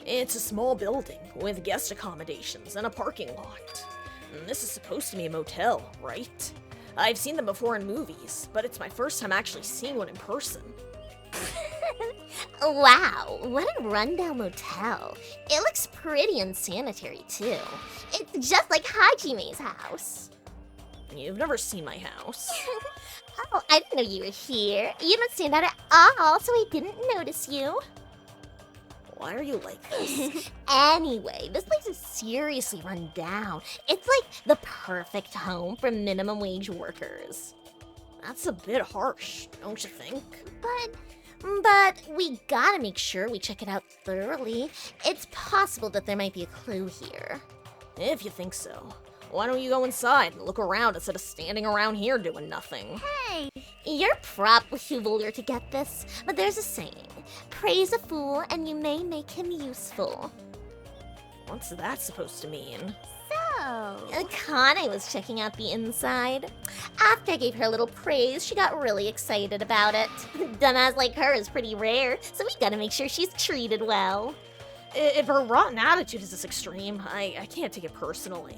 It's a small building with guest accommodations and a parking lot. And this is supposed to be a motel, right? I've seen them before in movies, but it's my first time actually seeing one in person. Wow, what a rundown motel. It looks pretty unsanitary, too. It's just like Hajime's house. You've never seen my house. Oh, I didn't know you were here. You don't stand out at all, so I didn't notice you. Why are you like this? Anyway, this place is seriously run down. It's like the perfect home for minimum wage workers. That's a bit harsh, don't you think? But we gotta make sure we check it out thoroughly. It's possible that there might be a clue here. If you think so. Why don't you go inside and look around instead of standing around here doing nothing? Hey, you're probably too vulgar to get this, but there's a saying. Praise a fool and you may make him useful. What's that supposed to mean? So, Akane was checking out the inside. After I gave her a little praise, she got really excited about it. Dumbass like her is pretty rare, so we gotta make sure she's treated well. If her rotten attitude is this extreme, I can't take it personally.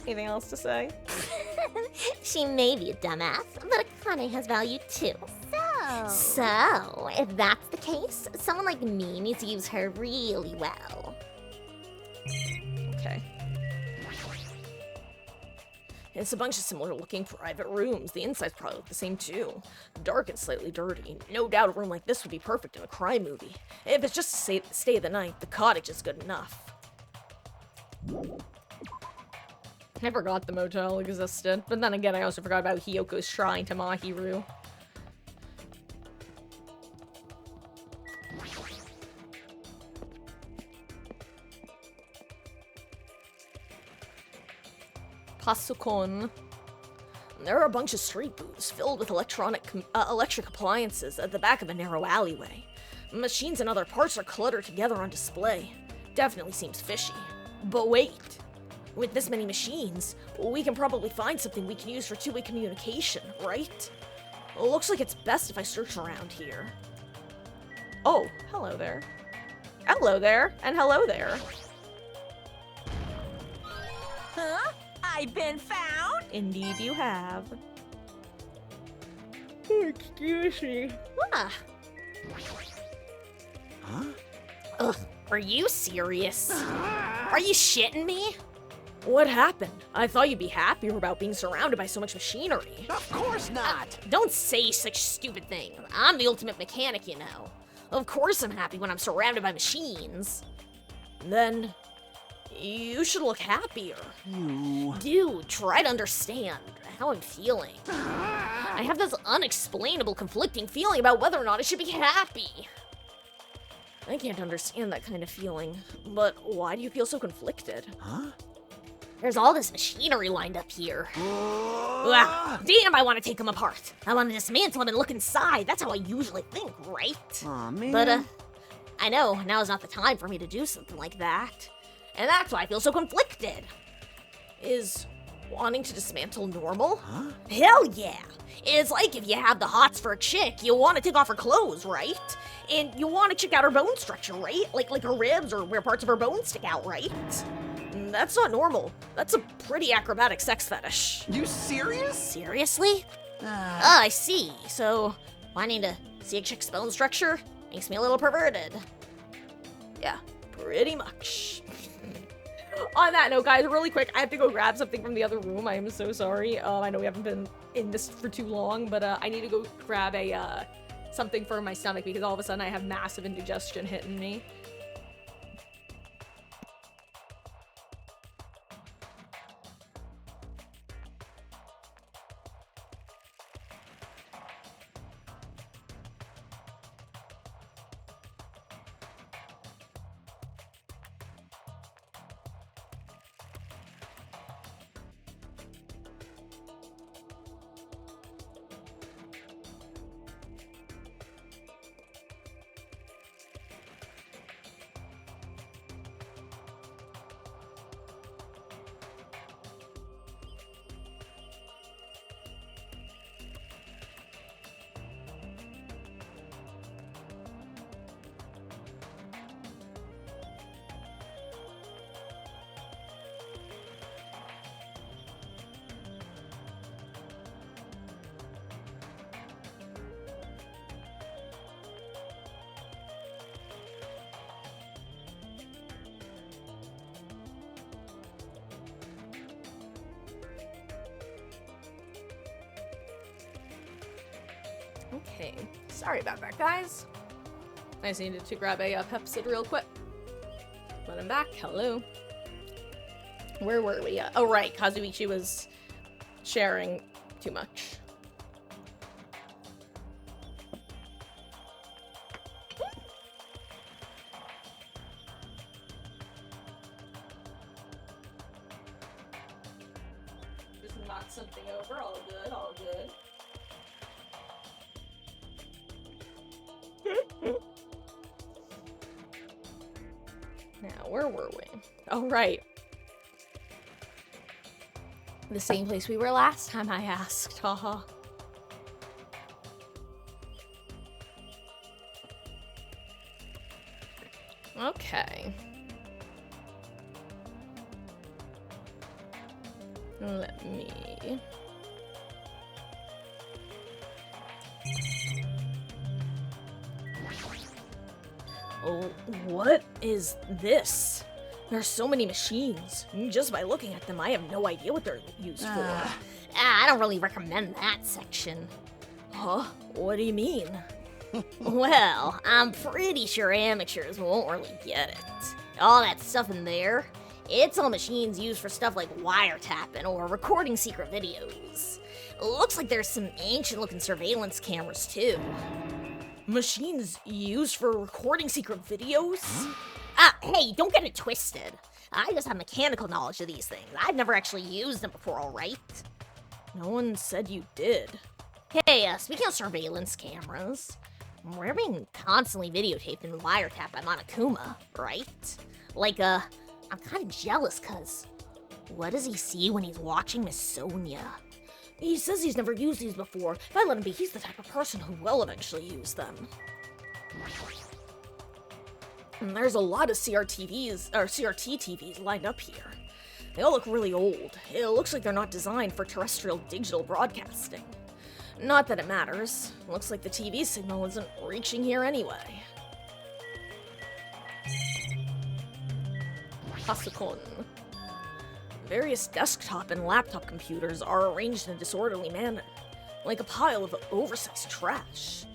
Anything else to say? She may be a dumbass, but Akane has value too. So, if that's the case, someone like me needs to use her really well. Okay. It's a bunch of similar looking private rooms. The insides probably look the same too. Dark and slightly dirty. No doubt a room like this would be perfect in a crime movie. If it's just to stay the night, the cottage is good enough. I forgot the motel existed, but then again I also forgot about Hiyoko's shrine to Mahiru. Pasukon. There are a bunch of street booths filled with electric appliances at the back of a narrow alleyway. Machines and other parts are cluttered together on display. Definitely seems fishy. But wait. With this many machines, we can probably find something we can use for two-way communication, right? Looks like it's best if I search around here. Oh, hello there. Hello there, and hello there. Huh? I've been found? Indeed you have. Excuse me. Ah. Huh? Ugh, are you serious? Are you shitting me? What happened? I thought you'd be happier about being surrounded by so much machinery. Of course not! Don't say such stupid things. I'm the ultimate mechanic, you know. Of course I'm happy when I'm surrounded by machines. Then, you should look happier. Dude, try to understand how I'm feeling. I have this unexplainable conflicting feeling about whether or not I should be happy. I can't understand that kind of feeling, but why do you feel so conflicted? Huh? There's all this machinery lined up here. Ugh, damn, I want to take them apart. I want to dismantle them and look inside. That's how I usually think, right? Aw, man. But, I know, now is not the time for me to do something like that. And that's why I feel so conflicted. Is wanting to dismantle normal? Huh? Hell yeah! It's like if you have the hots for a chick, you want to take off her clothes, right? And you want to check out her bone structure, right? Like her ribs or where parts of her bones stick out, right? That's not normal. That's a pretty acrobatic sex fetish. You serious? Seriously? I see. So, wanting to see a chick's bone structure makes me a little perverted. Yeah, pretty much. On that note, guys, really quick, I have to go grab something from the other room. I am so sorry. I know we haven't been in this for too long, but I need to go grab a something for my stomach because all of a sudden I have massive indigestion hitting me. Okay, sorry about that, guys. I just needed to grab a Pepsid real quick. But I'm back. Hello. Where were we? Oh, right. Kazuichi was sharing too much. Just knock something over. All good, all good. Now, where were we? Oh, right. The same place we were last time I asked, haha. Okay. Let me... Oh, what is this? There are so many machines. Just by looking at them, I have no idea what they're used for. I don't really recommend that section. Huh? What do you mean? Well, I'm pretty sure amateurs won't really get it. All that stuff in there, it's all machines used for stuff like wiretapping or recording secret videos. Looks like there's some ancient-looking surveillance cameras, too. Machines used for recording secret videos? Hey, don't get it twisted. I just have mechanical knowledge of these things. I've never actually used them before, alright? No one said you did. Hey, speaking of surveillance cameras, we're being constantly videotaped and wiretapped by Monokuma, right? Like, I'm kind of jealous, cause what does he see when he's watching Miss Sonia? He says he's never used these before. If I let him be, he's the type of person who will eventually use them. And there's a lot of CRT TVs lined up here. They all look really old. It looks like they're not designed for terrestrial digital broadcasting. Not that it matters. Looks like the TV signal isn't reaching here anyway. Pasukon. Various desktop and laptop computers are arranged in a disorderly manner, like a pile of oversized trash.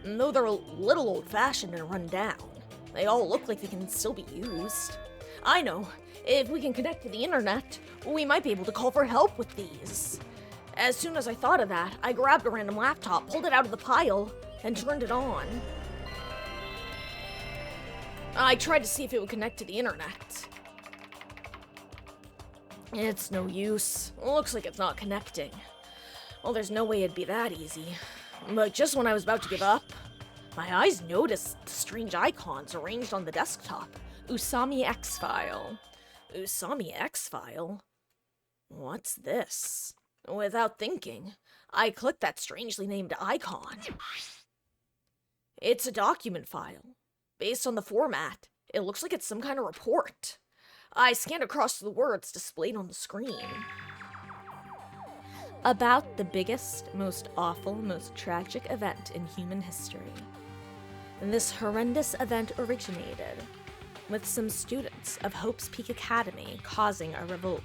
And though they're a little old-fashioned and run down, they all look like they can still be used. I know, if we can connect to the internet, we might be able to call for help with these. As soon as I thought of that, I grabbed a random laptop, pulled it out of the pile, and turned it on. I tried to see if it would connect to the internet. It's no use. Looks like it's not connecting. Well, there's no way it'd be that easy. But just when I was about to give up, my eyes noticed strange icons arranged on the desktop. Usami X-File. Usami X-File? What's this? Without thinking, I clicked that strangely named icon. It's a document file. Based on the format, it looks like it's some kind of report. I scanned across the words displayed on the screen. About the biggest, most awful, most tragic event in human history. This horrendous event originated with some students of Hope's Peak Academy causing a revolt.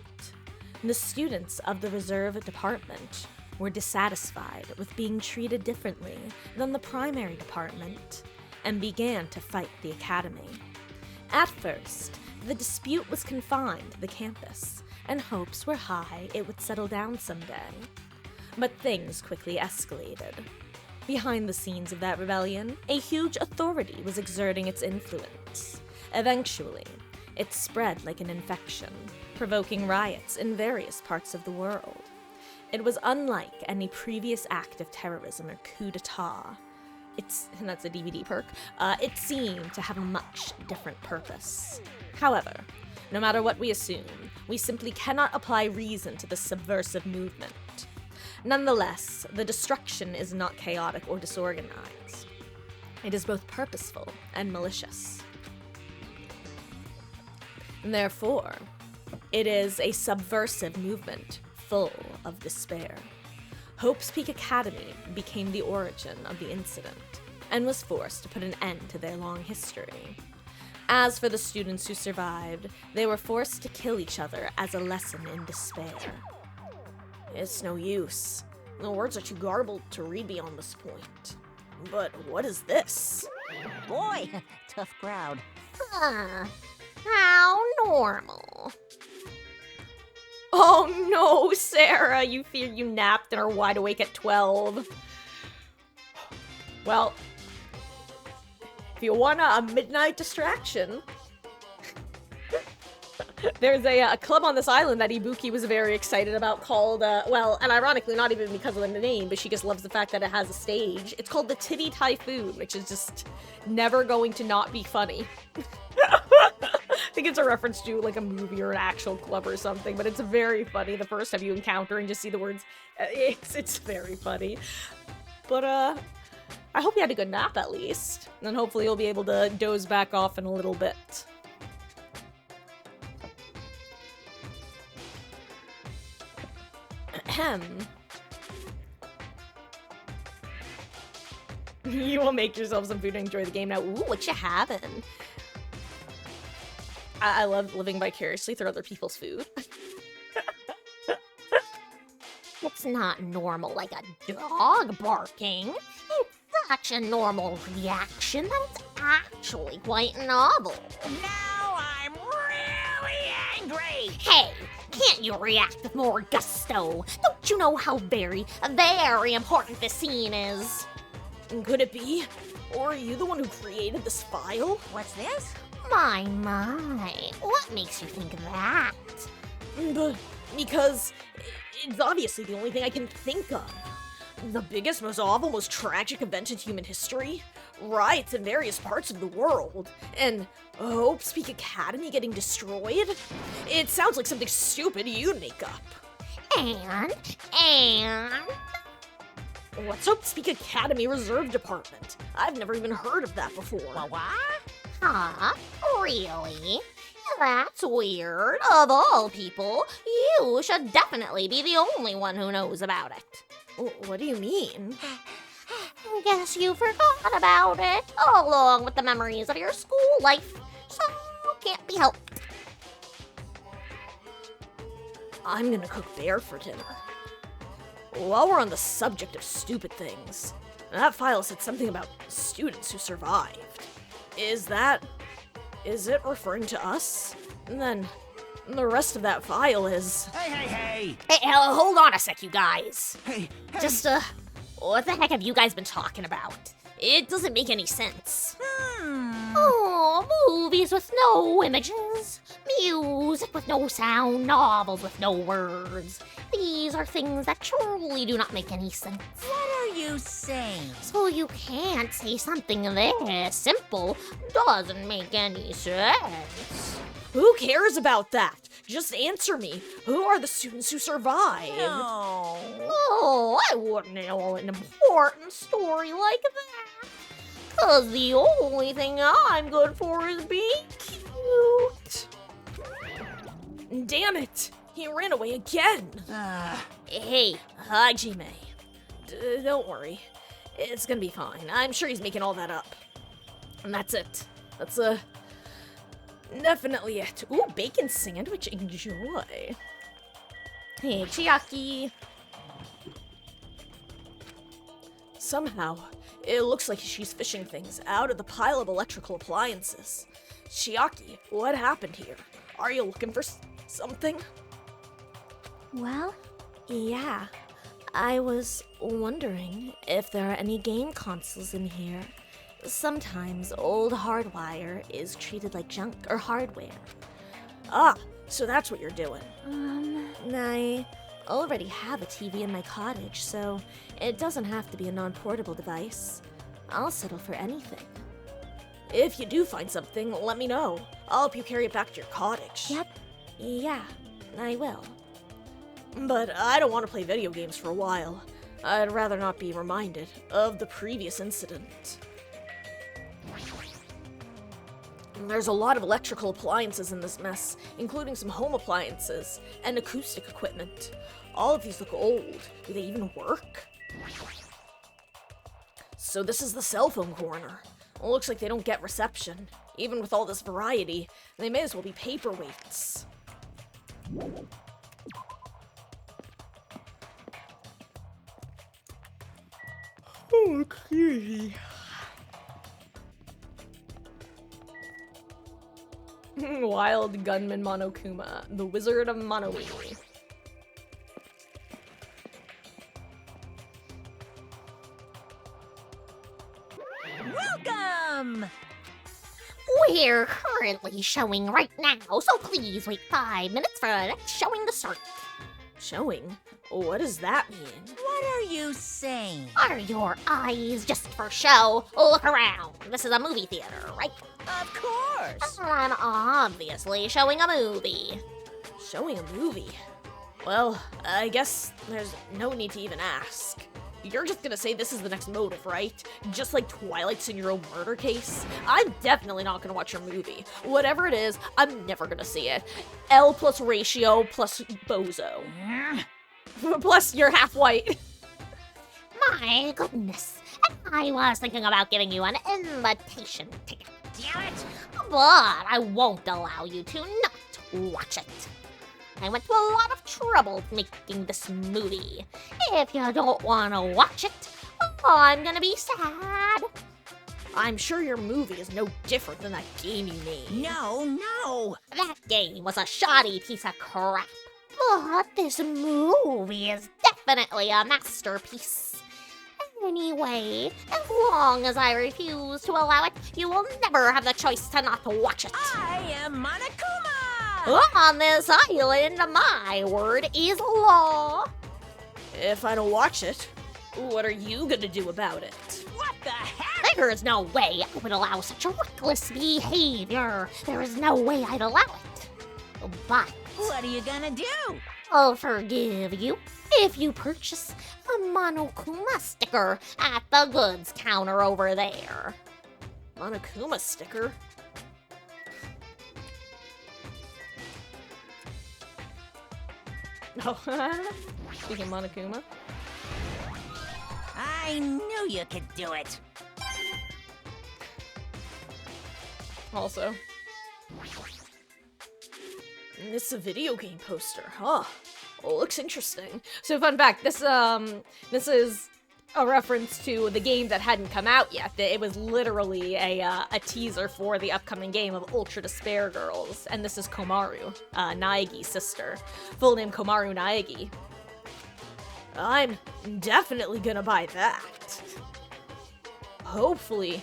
The students of the Reserve Department were dissatisfied with being treated differently than the primary department and began to fight the academy. At first, the dispute was confined to the campus, and hopes were high it would settle down someday. But things quickly escalated. Behind the scenes of that rebellion, a huge authority was exerting its influence. Eventually, it spread like an infection, provoking riots in various parts of the world. It was unlike any previous act of terrorism or coup d'etat. And that's a DVD perk, it seemed to have a much different purpose. However, no matter what we assume, we simply cannot apply reason to this subversive movement. Nonetheless, the destruction is not chaotic or disorganized. It is both purposeful and malicious. Therefore, it is a subversive movement full of despair. Hope's Peak Academy became the origin of the incident and was forced to put an end to their long history. As for the students who survived, they were forced to kill each other as a lesson in despair. It's no use. The words are too garbled to read beyond this point. But what is this? Boy, tough crowd. How normal. Oh no, Sarah, you feared you napped and are wide awake at 12. Well, if you want a midnight distraction, there's a club on this island that Ibuki was very excited about called, and ironically, not even because of the name, but she just loves the fact that it has a stage. It's called the Titty Typhoon, which is just never going to not be funny. I think it's a reference to like a movie or an actual club or something, but it's very funny the first time you encounter and just see the words. It's very funny. But I hope you had a good nap at least. And then hopefully you'll be able to doze back off in a little bit. Ahem. You will make yourself some food and enjoy the game now. Ooh, what you having? I love living vicariously through other people's food. It's not normal like a dog barking. It's such a normal reaction that it's actually quite novel. Now I'm really angry! Hey, can't you react with more gusto? Don't you know how very, very important this scene is? Could it be? Or are you the one who created this file? What's this? My, what makes you think that? Because it's obviously the only thing I can think of. The biggest, most awful, most tragic event in human history. Riots in various parts of the world. And Hope's Peak Academy getting destroyed? It sounds like something stupid you'd make up. And... What's Hope's Peak Academy Reserve Department? I've never even heard of that before. What? Huh? Really? That's weird. Of all people, you should definitely be the only one who knows about it. What do you mean? Guess you forgot about it, along with the memories of your school life, so can't be helped. I'm gonna cook bear for dinner. While we're on the subject of stupid things, that file said something about students who survived. Is it referring to us? And then the rest of that file is... Hey! Hey, hold on a sec, you guys. Hey! Just, what the heck have you guys been talking about? It doesn't make any sense. Oh, movies with no images, music with no sound, novels with no words. These are things that truly do not make any sense. What are you saying? So you can't say something this simple doesn't make any sense. Who cares about that? Just answer me. Who are the students who survived? No. Oh, I wouldn't know an important story like that. 'Cause the only thing I'm good for is being cute. Damn it! He ran away again! Hey, Hajime. Don't worry. It's gonna be fine. I'm sure he's making all that up. And that's it. That's, definitely it. Ooh, bacon sandwich. Enjoy. Hey, Chiaki. Somehow, it looks like she's fishing things out of the pile of electrical appliances. Chiaki, what happened here? Are you looking for something? Well, Yeah. I was wondering if there are any game consoles in here. Sometimes old hardwire is treated like junk or hardware. Ah, so that's what you're doing. I already have a TV in my cottage, so it doesn't have to be a non-portable device. I'll settle for anything. If you do find something, let me know. I'll help you carry it back to your cottage. Yep. Yeah, I will. But I don't want to play video games for a while. I'd rather not be reminded of the previous incident. There's a lot of electrical appliances in this mess, including some home appliances and acoustic equipment. All of these look old. Do they even work? So this is the cell phone corner. It looks like they don't get reception. Even with all this variety, they may as well be paperweights. Oh, cutie. Wild Gunman Monokuma, the Wizard of Monomi. Welcome! we're currently showing right now, so please wait 5 minutes for the next showing to start. Showing? What does that mean? What are you saying? Are your eyes just for show? Look around. This is a movie theater, right? Of course! I'm obviously showing a movie. Showing a movie? Well, I guess there's no need to even ask. You're just gonna say this is the next motive, right? Just like Twilight Syndrome murder case? I'm definitely not gonna watch your movie. Whatever it is, I'm never gonna see it. L plus ratio plus bozo. Plus, you're half white. My goodness. I was thinking about giving you an invitation ticket. Damn it! But I won't allow you to not watch it. I went to a lot of trouble making this movie. If you don't want to watch it, I'm gonna be sad. I'm sure your movie is no different than that game you made. No! That game was a shoddy piece of crap. But this movie is definitely a masterpiece. Anyway, as long as I refuse to allow it, you will never have the choice to not watch it. I am Monokuma! On this island, my word is law. If I don't watch it, what are you gonna do about it? What the heck? There is no way I would allow such reckless behavior. There is no way I'd allow it. But What are you gonna do? I'll forgive you if you purchase a Monokuma sticker at the goods counter over there. Monokuma sticker? Oh, speaking of Monokuma. I knew you could do it. Also. It's a video game poster, huh? Well, looks interesting. So fun fact, this is a reference to the game that hadn't come out yet. It was literally a teaser for the upcoming game of Ultra Despair Girls, and this is Komaru, Naegi's sister. Full name Komaru Naegi. I'm definitely gonna buy that. Hopefully,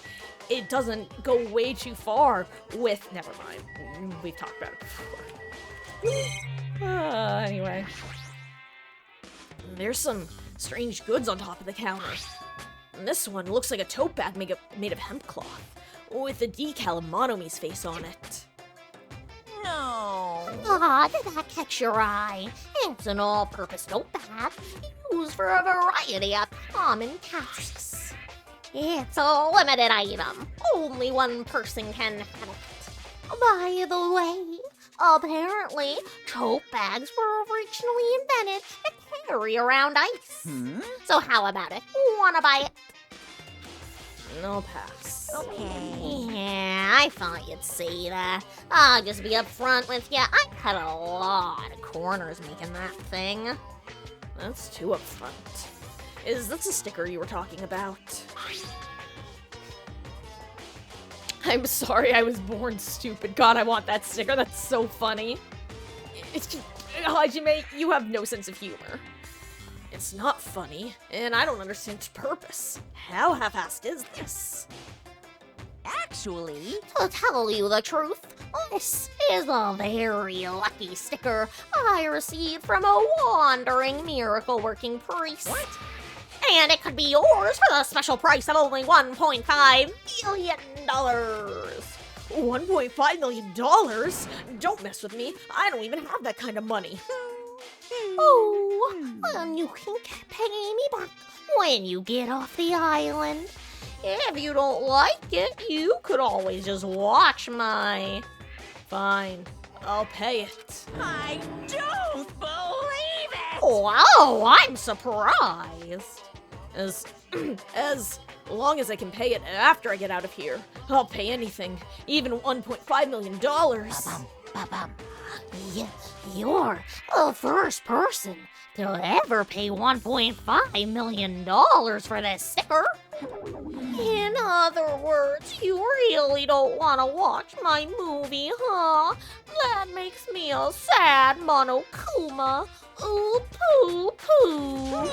it doesn't go way too far with... Never mind. We've talked about it before. Anyway. There's some strange goods on top of the counter. And this one looks like a tote bag made of hemp cloth, with a decal of Monomi's face on it. No. Ah, did that catch your eye? It's an all-purpose tote bag used for a variety of common tasks. It's a limited item. Only one person can have it. By the way, apparently, tote bags were originally invented to carry around ice. So how about it? Wanna buy it? No pass. Okay. Yeah, I thought you'd say that. I'll just be upfront with you. I cut a lot of corners making that thing. That's too upfront. Is this a sticker you were talking about? I'm sorry I was born stupid. God, I want that sticker. That's so funny. It's just... Hajime, you have no sense of humor. It's not funny, and I don't understand its purpose. How half-assed is this? Actually, To tell you the truth, this is a very lucky sticker I received from a wandering miracle-working priest. What? And it could be yours for the special price of only $1.5 million. $1.5 million? Don't mess with me. I don't even have that kind of money. Oh, then you can pay me back when you get off the island. If you don't like it, you could always just watch my... Fine. I'll pay it. I don't believe it! Wow, I'm surprised. As long as I can pay it after I get out of here, I'll pay anything, even $1.5 million. You're the first person to ever pay $1.5 million for this sticker. In other words, you really don't want to watch my movie, huh? That makes me a sad Monokuma. Ooh, poo, poo.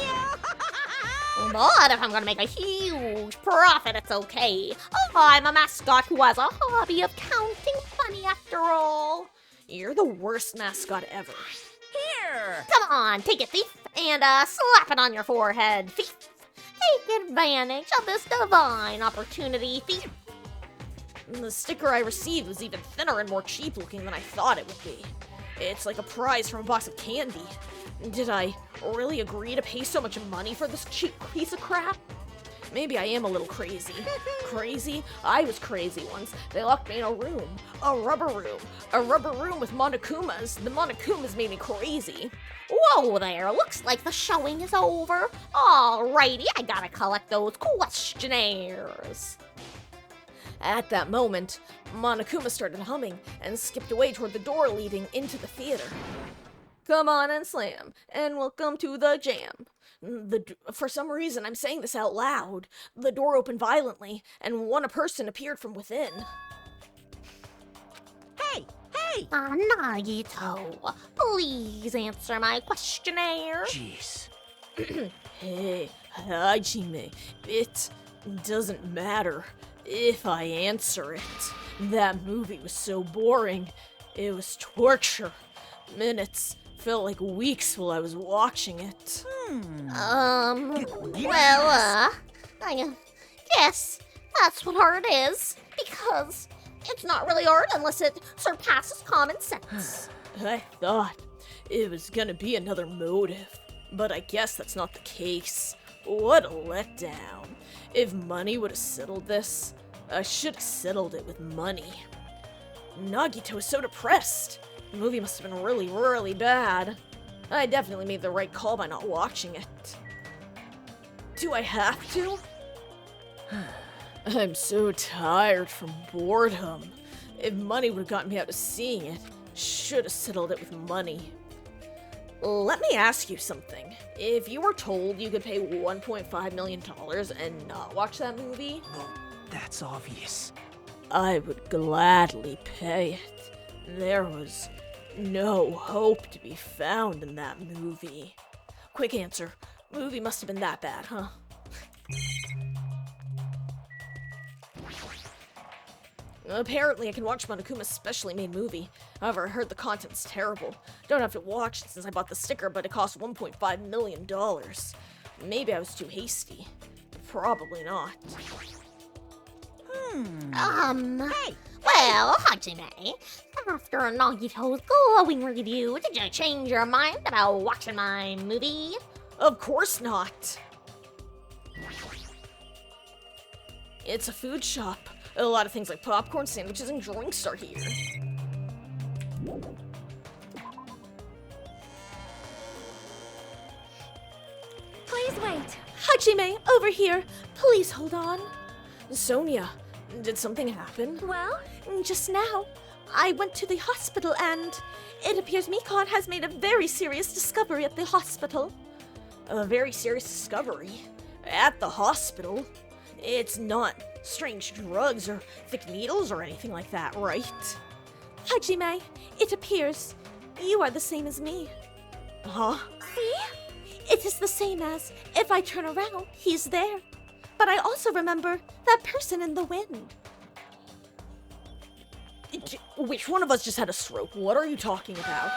But if I'm gonna make a huge profit, it's okay. I'm a mascot who has a hobby of counting money after all. You're the worst mascot ever. Here! Come on, take it, thief, and slap it on your forehead, thief. Take advantage of this divine opportunity, thief. The sticker I received was even thinner and more cheap looking than I thought it would be. It's like a prize from a box of candy. Did I really agree to pay so much money for this cheap piece of crap? Maybe I am a little crazy. Crazy? I was crazy once. They locked me in a room. A rubber room. A rubber room with Monokumas. The Monokumas made me crazy. Whoa there, looks like the showing is over. Alrighty, I gotta collect those questionnaires. At that moment, Monokuma started humming and skipped away toward the door leading into the theater. Come on and slam, and welcome to the jam. For some reason, I'm saying this out loud. The door opened violently, and a person appeared from within. Hey! Nagito, please answer my questionnaire. Jeez. Hey, Hajime, it doesn't matter if I answer it. That movie was so boring. It was torture. Minutes felt like weeks while I was watching it. I guess that's what art is. Because it's not really art unless it surpasses common sense. I thought it was gonna be another motive, but I guess that's not the case. What a letdown. If money would have settled this, I should have settled it with money. Nagito was so depressed. The movie must have been really, really bad. I definitely made the right call by not watching it. Do I have to? I'm so tired from boredom. If money would have gotten me out of seeing it, should have settled it with money. Let me ask you something. If you were told you could pay $1.5 million and not watch that movie, Well, that's obvious. I would gladly pay it. There was no hope to be found in that movie. Quick answer. Movie must have been that bad, huh? Apparently, I can watch Monokuma's specially made movie. However, I heard the content's terrible. Don't have to watch it since I bought the sticker, but it cost $1.5 million. Maybe I was too hasty. Probably not. Well, Hajime, after Nagito's glowing review, did you change your mind about watching my movie? Of course not. It's a food shop. A lot of things like popcorn, sandwiches, and drinks are here. Please wait. Hajime, over here. Please hold on. Sonia, did something happen? Well, Just now, I went to the hospital and it appears Mikon has made a very serious discovery at the hospital. A very serious discovery. At the hospital? It's not strange drugs or thick needles or anything like that, right? Hajime, it appears you are the same as me. Huh? See? It is the same as if I turn around, he's there. But I also remember that person in the wind. Which one of us just had a stroke? What are you talking about?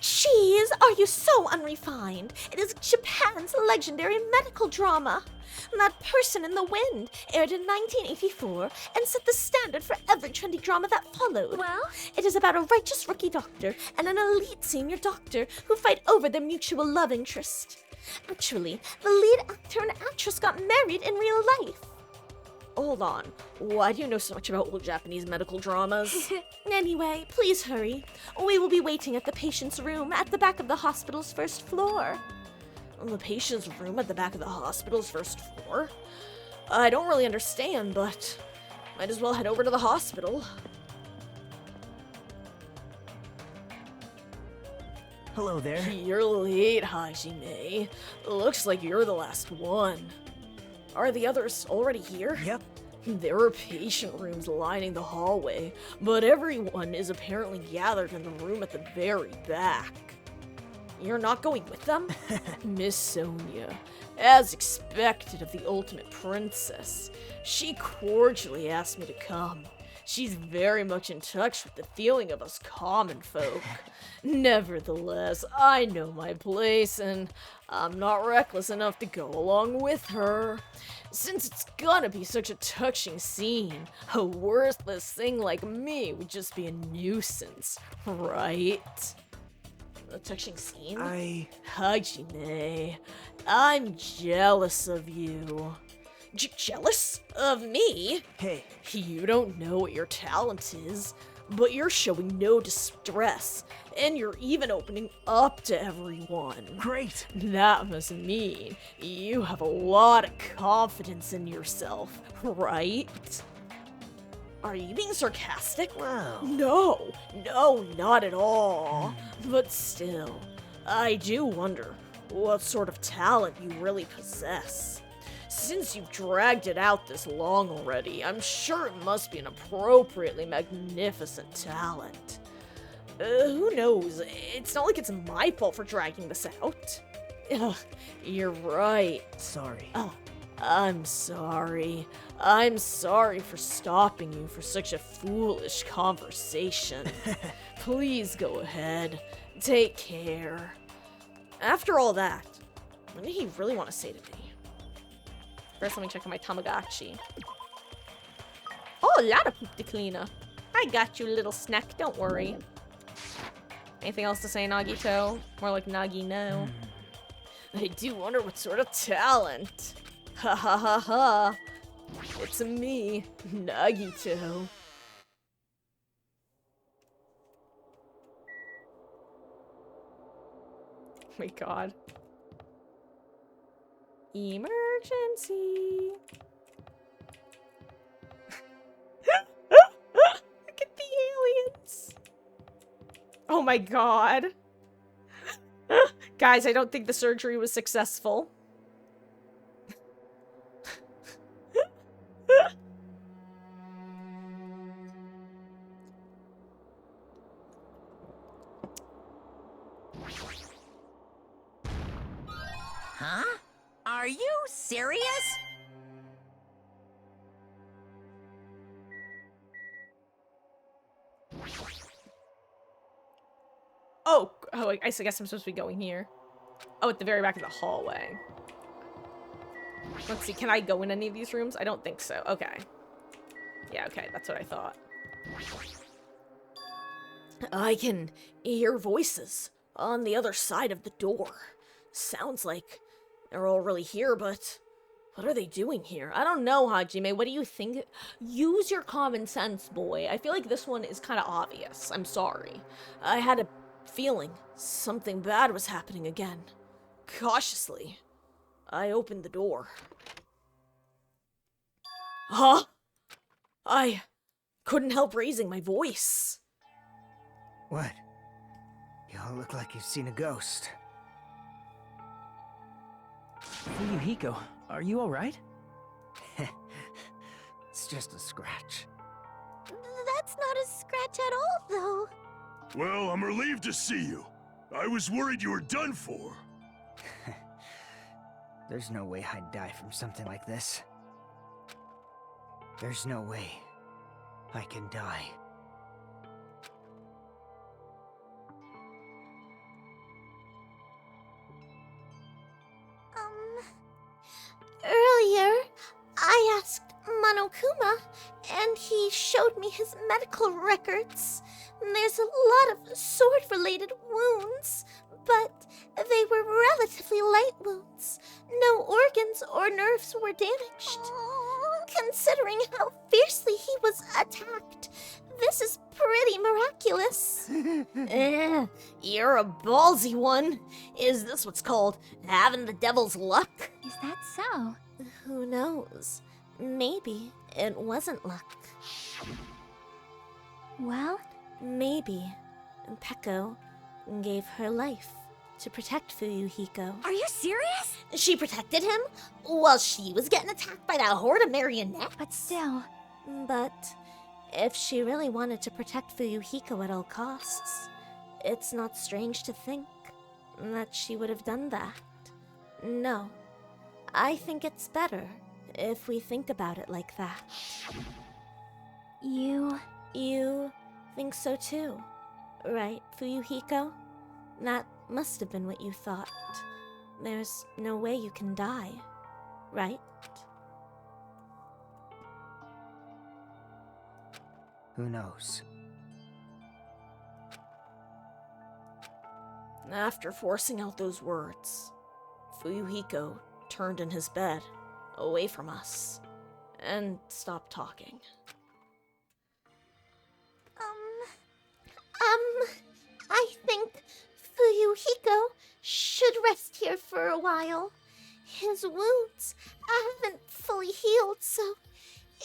Jeez, are you so unrefined? It is Japan's legendary medical drama. That Person in the Wind aired in 1984 and set the standard for every trendy drama that followed. Well? It is about a righteous rookie doctor and an elite senior doctor who fight over their mutual love interest. Actually, the lead actor and actress got married in real life. Hold on. Why do you know so much about old Japanese medical dramas? Anyway, please hurry. We will be waiting at the patient's room at the back of the hospital's first floor. The patient's room at the back of the hospital's first floor? I don't really understand, but might as well head over to the hospital. Hello there. You're late, Hajime. Looks like you're the last one. Are the others already here? Yep. There are patient rooms lining the hallway, but everyone is apparently gathered in the room at the very back. You're not going with them? Miss Sonia, as expected of the ultimate princess, she cordially asked me to come. She's very much in touch with the feeling of us common folk. Nevertheless, I know my place, and I'm not reckless enough to go along with her. Since it's gonna be such a touching scene, a worthless thing like me would just be a nuisance, right? A touching scene? Hajime, I'm jealous of you. Jealous? Of me? Hey, You don't know what your talent is, but you're showing no distress, and you're even opening up to everyone. great. That must mean you have a lot of confidence in yourself, right? Are you being sarcastic? Well, No, not at all. But still, I do wonder what sort of talent you really possess. Since you've dragged it out this long already, I'm sure it must be an appropriately magnificent talent. Who knows? It's not like it's my fault for dragging this out. Ugh, you're right. sorry. I'm sorry. I'm sorry for stopping you for such a foolish conversation. Please go ahead. Take care. After all that, what did he really want to say to me? First, let me check on my Tamagotchi. Oh, a lot of poop to clean up. I got you, little snack. Don't worry. Anything else to say, Nagito? More like Nagino. I do wonder what sort of talent. Ha ha ha ha. It's me, Nagito. Oh my god. Emergency. Look at the aliens. Oh my god. Guys, I don't think the surgery was successful. Huh? Are you serious? Oh, I guess I'm supposed to be going here. Oh, at the very back of the hallway. Let's see, can I go in any of these rooms? I don't think so. Okay. Yeah, okay, that's what I thought. I can hear voices on the other side of the door. Sounds like they're all really here, but what are they doing here? I don't know, Hajime. What do you think? Use your common sense, boy. I feel like this one is kind of obvious. I'm sorry. I had a feeling something bad was happening again. Cautiously, I opened the door. Huh? I couldn't help raising my voice. What? You all look like you've seen a ghost. Fuyuhiko, are you alright? It's just a scratch. That's not a scratch at all, though. Well, I'm relieved to see you. I was worried you were done for. There's no way I'd die from something like this. There's no way I can die. Earlier, I asked Monokuma, and he showed me his medical records. There's a lot of sword-related wounds, but they were relatively light wounds. No organs or nerves were damaged. Considering how fiercely he was attacked, this is pretty miraculous. You're a ballsy one. Is this what's called having the devil's luck? Is that so? Who knows? Maybe it wasn't luck. Well, Maybe Peko gave her life to protect Fuyuhiko. are you serious? She protected him while she was getting attacked by that horde of marionettes. But still, But if she really wanted to protect Fuyuhiko at all costs, it's not strange to think that she would have done that. No, I think it's better if we think about it like that. you... You think so too, right, Fuyuhiko? That must have been what you thought. There's no way you can die, right? Who knows? After forcing out those words, Fuyuhiko turned in his bed, away from us, and stopped talking. I think Fuyuhiko should rest here for a while. His wounds haven't fully healed, so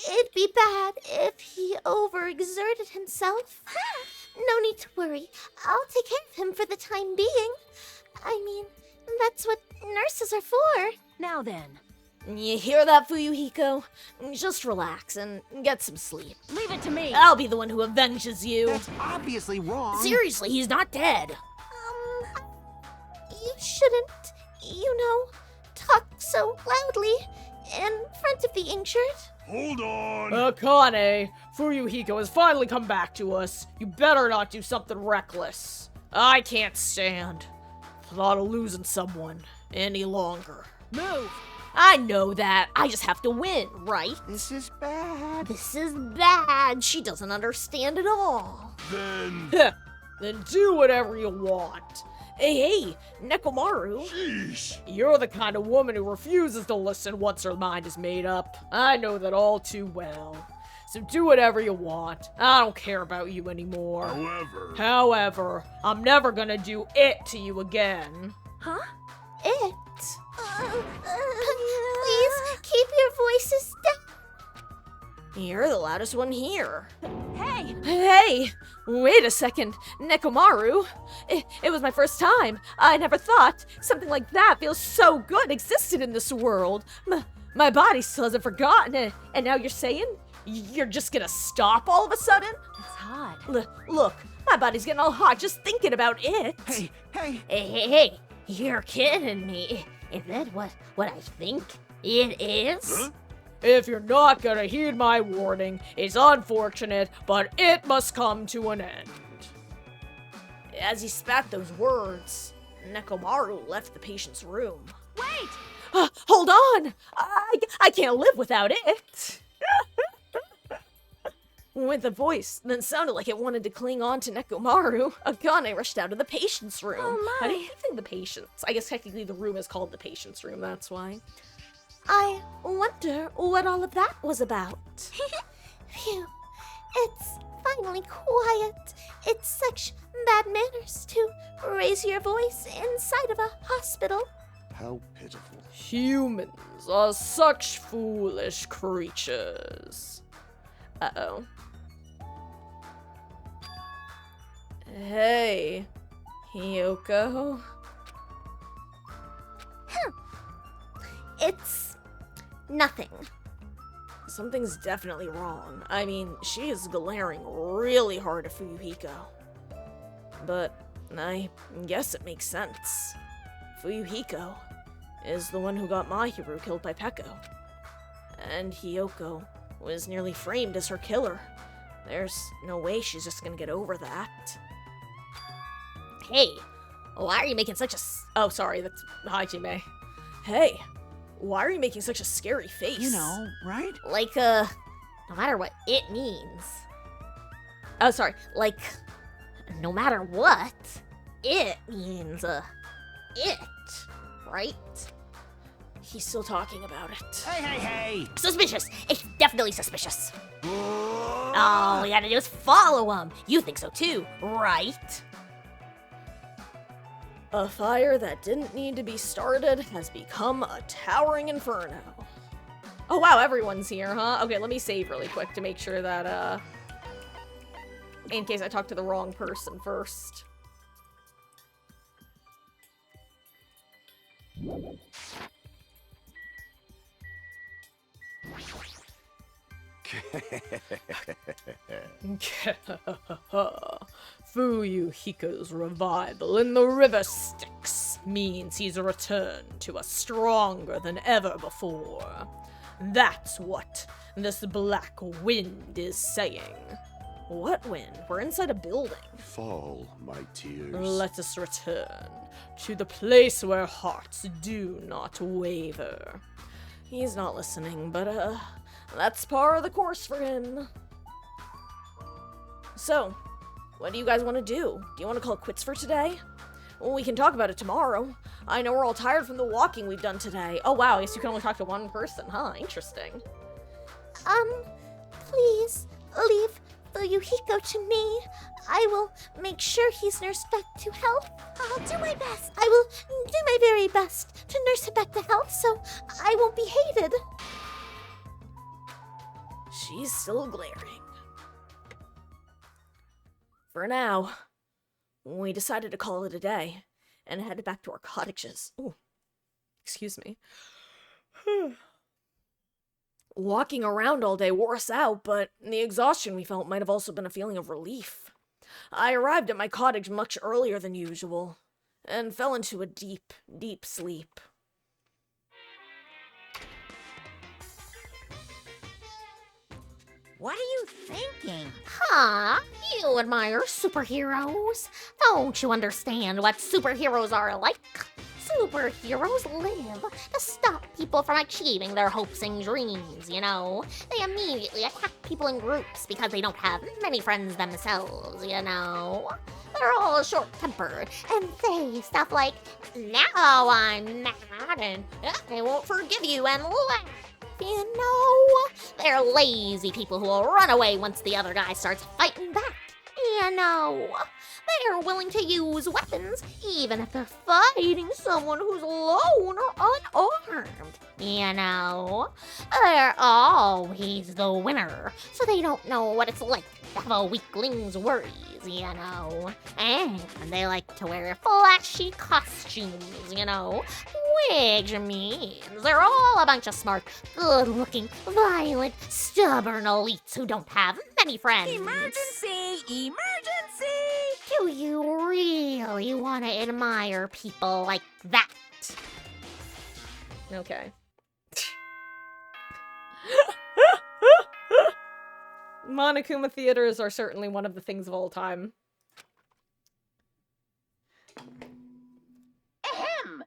it'd be bad if he overexerted himself. No need to worry. I'll take care of him for the time being. I mean, that's what nurses are for. Now then, You hear that, Fuyuhiko? Just relax and get some sleep. leave it to me. I'll be the one who avenges you. That's obviously wrong. Seriously, he's not dead. You shouldn't, talk so loudly in front of the injured. Hold on. Akane, Fuyuhiko has finally come back to us. You better not do something reckless. I can't stand the thought of losing someone any longer. Move. I know that. I just have to win, right? This is bad. This is bad. She doesn't understand at all. Then. Then do whatever you want. Hey, Nekomaru. Sheesh. You're the kind of woman who refuses to listen once her mind is made up. I know that all too well. So do whatever you want. I don't care about you anymore. However, I'm never gonna do it to you again. Huh? It. Please keep your voices down. You're the loudest one here. Hey! Hey! Wait a second, Nekomaru. It was my first time. I never thought something like that feels so good existed in this world. My body still hasn't forgotten it. And now you're saying you're just gonna stop all of a sudden? It's hot. Look, my body's getting all hot just thinking about it. Hey, you're kidding me. Is that what I think it is? Huh? If you're not gonna heed my warning, it's unfortunate, but it must come to an end. As he spat those words, Nekomaru left the patient's room. Wait! Hold on! I can't live without it! With a voice that sounded like it wanted to cling on to Nekomaru, Akane rushed out of the patient's room. Oh my. How do you think the patient's? I guess technically the room is called the patient's room, that's why. I wonder what all of that was about. Phew, it's finally quiet. It's such bad manners to raise your voice inside of a hospital. How pitiful. Humans are such foolish creatures. Uh-oh. Hey, Hiyoko. It's nothing. Something's definitely wrong. I mean, she is glaring really hard at Fuyuhiko. But I guess it makes sense. Fuyuhiko is the one who got Mahiru killed by Peko. And Hiyoko was nearly framed as her killer. There's no way she's just gonna get over that. Hey, why are you making such a oh, sorry, that's Hajime. Hey, why are you making such a scary face? You know, right? Like, no matter what it means. Oh, sorry, like, No matter what, it means, it, right? he's still talking about it. Hey! Suspicious! It's definitely suspicious. Oh. All we gotta do is follow him. You think so too, right? A fire that didn't need to be started has become a towering inferno. Oh wow, everyone's here, huh? Okay, let me save really quick to make sure that, in case I talk to the wrong person first. Fuyuhiko's revival in the River Styx means he's returned to us stronger than ever before. That's what this black wind is saying. What wind? We're inside a building. Fall, my tears. Let us return to the place where hearts do not waver. He's not listening, but, that's par of the course for him. So, what do you guys want to do? Do you want to call it quits for today? We can talk about it tomorrow. I know we're all tired from the walking we've done today. Oh wow, I guess you can only talk to one person, huh? Interesting. Please leave Fuyuhiko to me. I will make sure he's nursed back to health. I'll do my best. I will do my very best to nurse him back to health so I won't be hated. She's still glaring. For now, we decided to call it a day and head back to our cottages. Ooh, excuse me. Walking around all day wore us out, but the exhaustion we felt might have also been a feeling of relief. I arrived at my cottage much earlier than usual and fell into a deep, deep sleep. What are you thinking? Huh? You admire superheroes? Don't you understand what superheroes are like? Superheroes live to stop people from achieving their hopes and dreams, you know? They immediately attack people in groups because they don't have many friends themselves, you know? They're all short-tempered and say stuff like, "Now I'm mad and I won't forgive you," and laugh. You know, they're lazy people who will run away once the other guy starts fighting back. You know, they're willing to use weapons even if they're fighting someone who's alone or unarmed. You know, they're always the winner, so they don't know what it's like to have a weakling's worries, you know. And they like to wear flashy costumes, you know, which means they're all a bunch of smart, good-looking, violent, stubborn elites who don't have many friends. Emergency! Emergency! Do you really want to admire people like that? Okay. Monokuma theaters are certainly one of the things of all time. Ahem!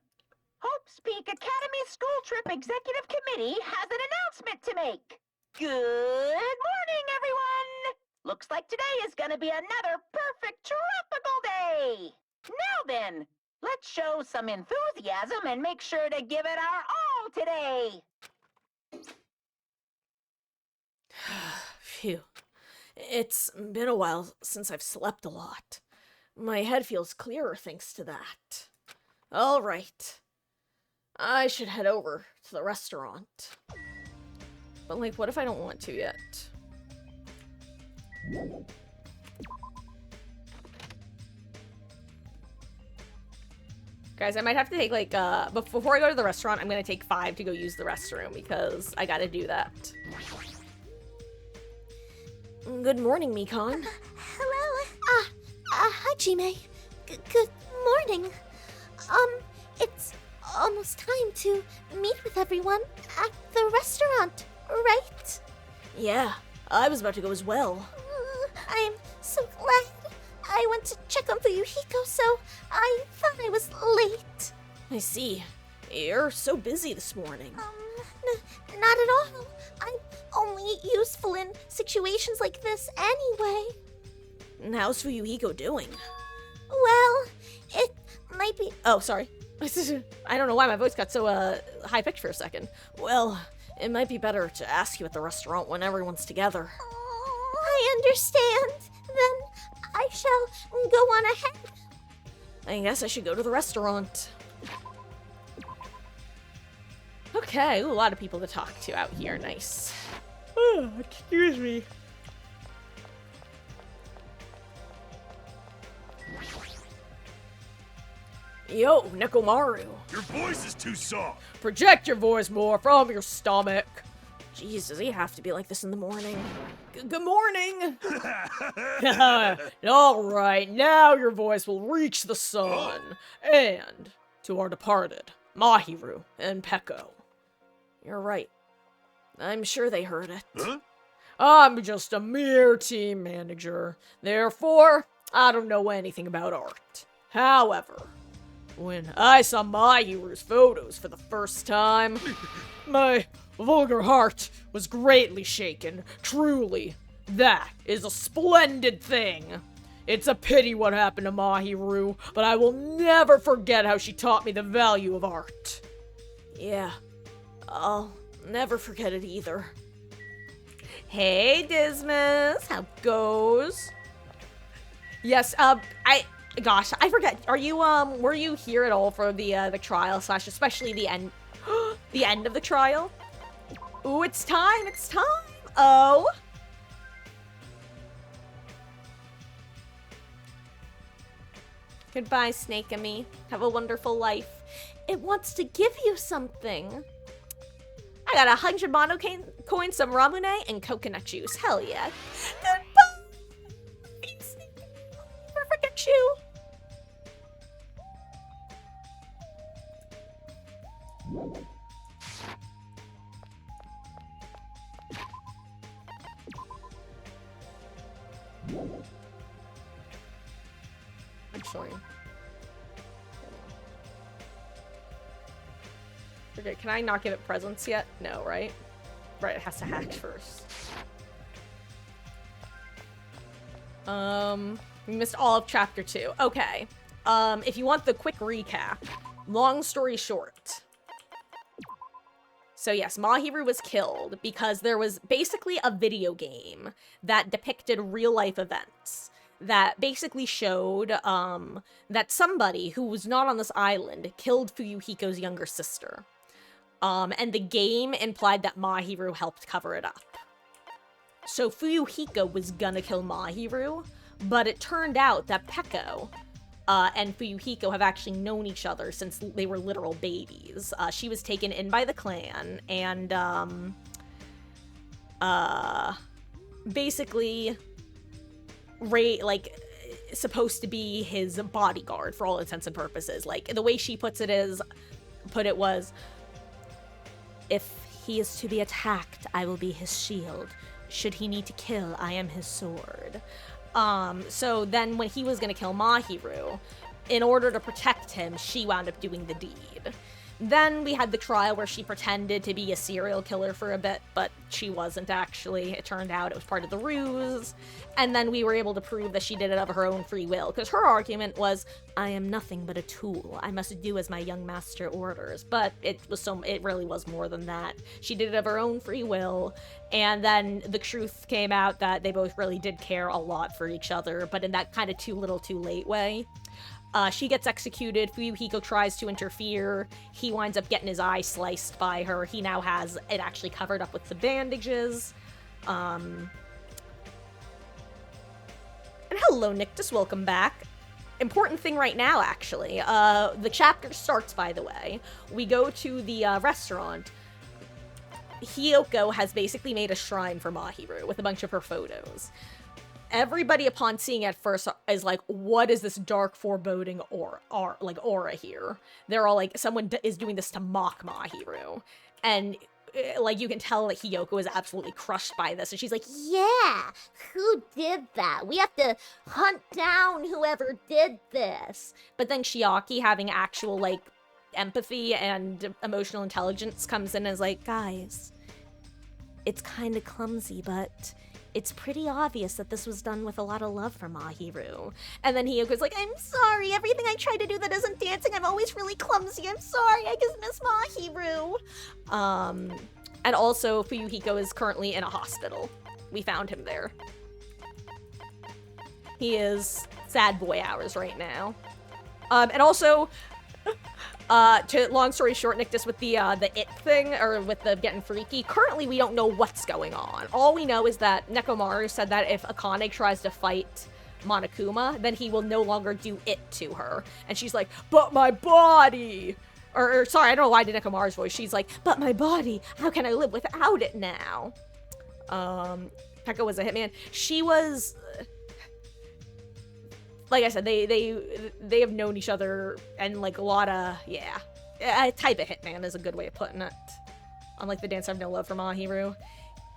Hope's Peak Academy School Trip Executive Committee has an announcement to make. Good morning, everyone! Looks like today is gonna be another perfect tropical day! Now then, let's show some enthusiasm and make sure to give it our all today! Phew. It's been a while since I've slept a lot. My head feels clearer thanks to that. All right. I should head over to the restaurant. But, like, what if I don't want to yet? Guys, I might have to take, like, before I go to the restaurant, I'm gonna take 5 to go use the restroom because I gotta do that. Good morning, Mikon. Hello? Hajime. Good morning. It's almost time to meet with everyone at the restaurant, right? Yeah, I was about to go as well. I'm so glad. I went to check on Fuyuhiko, so I thought I was late. I see. You're so busy this morning. Not at all. I'm only useful in situations like this anyway. And how's Fuyuhiko doing? Well, it might be... Oh, sorry. I don't know why my voice got so, high-pitched for a second. Well, it might be better to ask you at the restaurant when everyone's together. I understand. Then I shall go on ahead. I guess I should go to the restaurant. Okay, ooh, a lot of people to talk to out here. Nice. Oh, excuse me. Yo, Nekomaru. Your voice is too soft. Project your voice more from your stomach. Jeez, does he have to be like this in the morning? Good morning! Alright, now your voice will reach the sun. And to our departed, Mahiru and Peko. You're right. I'm sure they heard it. Huh? I'm just a mere team manager. Therefore, I don't know anything about art. However, when I saw Mahiru's photos for the first time, my vulgar heart was greatly shaken. Truly, that is a splendid thing. It's a pity what happened to Mahiru, but I will never forget how she taught me the value of art. Yeah, I'll never forget it either. Hey, Dismas, how goes? Yes, gosh, I forget. Are you, were you here at all for the trial / especially the end, the end of the trial? Ooh, it's time, Oh. Goodbye, Snake-a-me. Have a wonderful life. It wants to give you something. I got 100 mono coins, some ramune, and coconut juice. Hell yeah. Goodbye! Never forget you. Actually. Okay, can I not give it presents yet? No, right? Right, it has to hatch first. We missed all of chapter 2. Okay. If you want the quick recap, long story short. So yes, Mahiru was killed because there was basically a video game that depicted real-life events that basically showed, that somebody who was not on this island killed Fuyuhiko's younger sister. And the game implied that Mahiru helped cover it up. So Fuyuhiko was gonna kill Mahiru, but it turned out that Peko and Fuyuhiko have actually known each other since they were literal babies. She was taken in by the clan, and basically supposed to be his bodyguard for all intents and purposes. Like, the way she put it was, if he is to be attacked, I will be his shield. Should he need to kill, I am his sword. So then when he was gonna kill Mahiru, in order to protect him, she wound up doing the deed. Then we had the trial where she pretended to be a serial killer for a bit, but she wasn't actually. It turned out it was part of the ruse. And then we were able to prove that she did it of her own free will, because her argument was, I am nothing but a tool. I must do as my young master orders. But it really was more than that. She did it of her own free will, and then the truth came out that they both really did care a lot for each other, but in that kind of too little too late way. She gets executed, Fuyuhiko tries to interfere, he winds up getting his eye sliced by her, he now has it actually covered up with the bandages. And hello, Nictus, welcome back. Important thing right now, actually. The chapter starts, by the way. We go to the restaurant. Hiyoko has basically made a shrine for Mahiru with a bunch of her photos. Everybody, upon seeing it at first, is like, what is this dark, foreboding aura here? They're all like, someone is doing this to mock Mahiru. And, like, you can tell that Hiyoko is absolutely crushed by this. And she's like, yeah, who did that? We have to hunt down whoever did this. But then Chiaki, having actual, like, empathy and emotional intelligence, comes in and is like, guys, it's kind of clumsy, but it's pretty obvious that this was done with a lot of love for Mahiru. And then Hiyoko's like, I'm sorry, everything I try to do that isn't dancing, I'm always really clumsy, I'm sorry, I just miss Mahiru. And also, Fuyuhiko is currently in a hospital. We found him there. He is sad boy hours right now. And also, long story short, Nictus, with the it thing, or with the getting freaky, currently we don't know what's going on. All we know is that Nekomaru said that if Akane tries to fight Monokuma, then he will no longer do it to her. And she's like, but my body! Or sorry, I don't know why I did Nekomaru's voice. She's like, but my body, how can I live without it now? Pekka was a hitman. She was... Like I said, they have known each other, and like a lot of, yeah. A type of hitman is a good way of putting it. Unlike the dance, I have no love for Mahiru.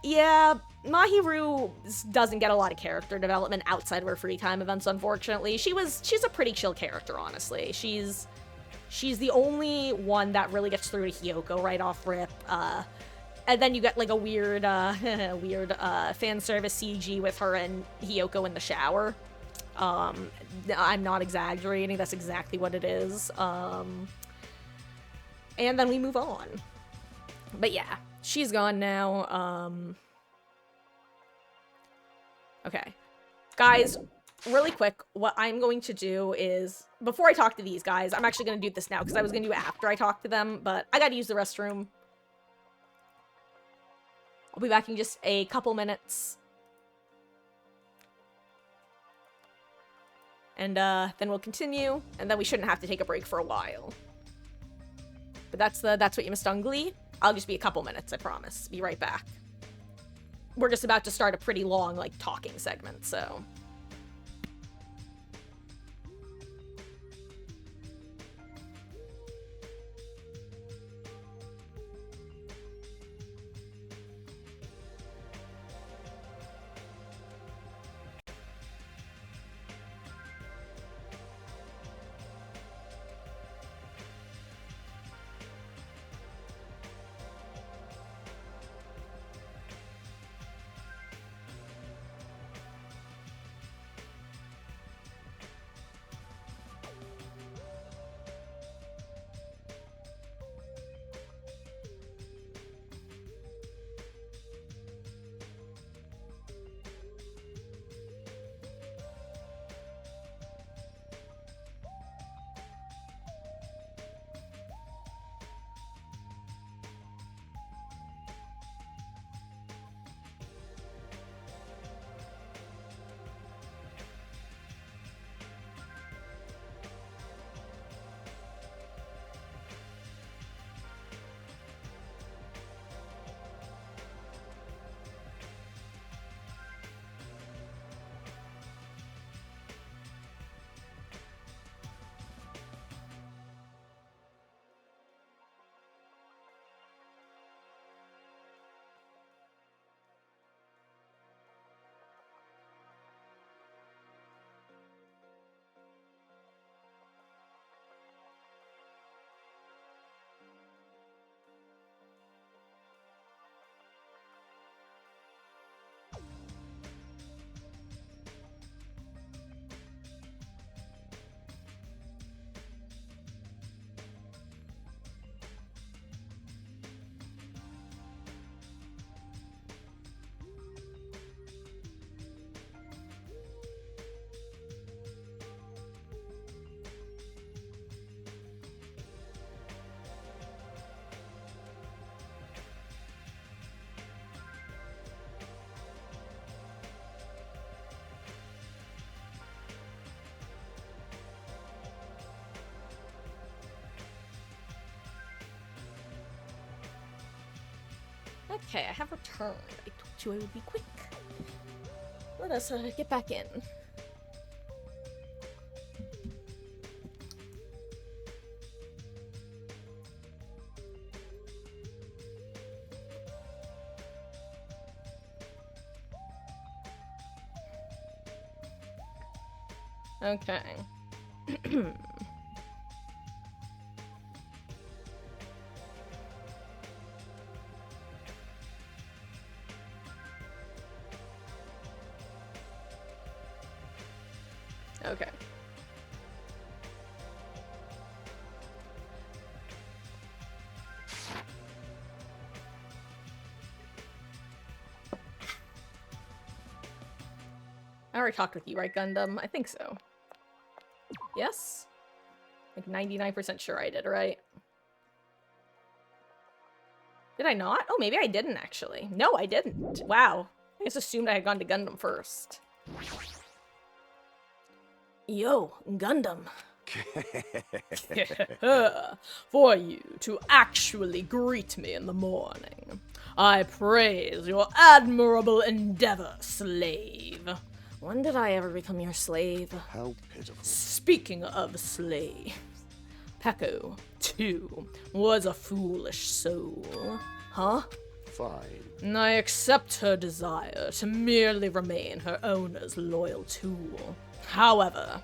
Yeah, Mahiru doesn't get a lot of character development outside of her free time events, unfortunately. She's a pretty chill character, honestly. She's the only one that really gets through to Hiyoko right off rip. And then you get like a weird fan service CG with her and Hiyoko in the shower. I'm not exaggerating. That's exactly what it is. And then we move on. But yeah, she's gone now. Okay. Guys, really quick, what I'm going to do is, before I talk to these guys, I'm actually going to do this now, because I was going to do it after I talk to them, but I gotta use the restroom. I'll be back in just a couple minutes. And then we'll continue, and then we shouldn't have to take a break for a while. But that's what you missed on Glee. I'll just be a couple minutes, I promise. Be right back. We're just about to start a pretty long, like, talking segment, so... Okay, I have returned. I told you I would be quick. Let us get back in. Okay. Okay. I already talked with you, right, Gundam? I think so. Yes? Like 99% sure I did, right? Did I not? Oh, maybe I didn't, actually. No, I didn't. Wow. I just assumed I had gone to Gundam first. Yo, Gundam. For you to actually greet me in the morning. I praise your admirable endeavor, slave. When did I ever become your slave? How pitiful. Speaking of slaves, Peko, too, was a foolish soul. Huh? Fine. I accept her desire to merely remain her owner's loyal tool. However,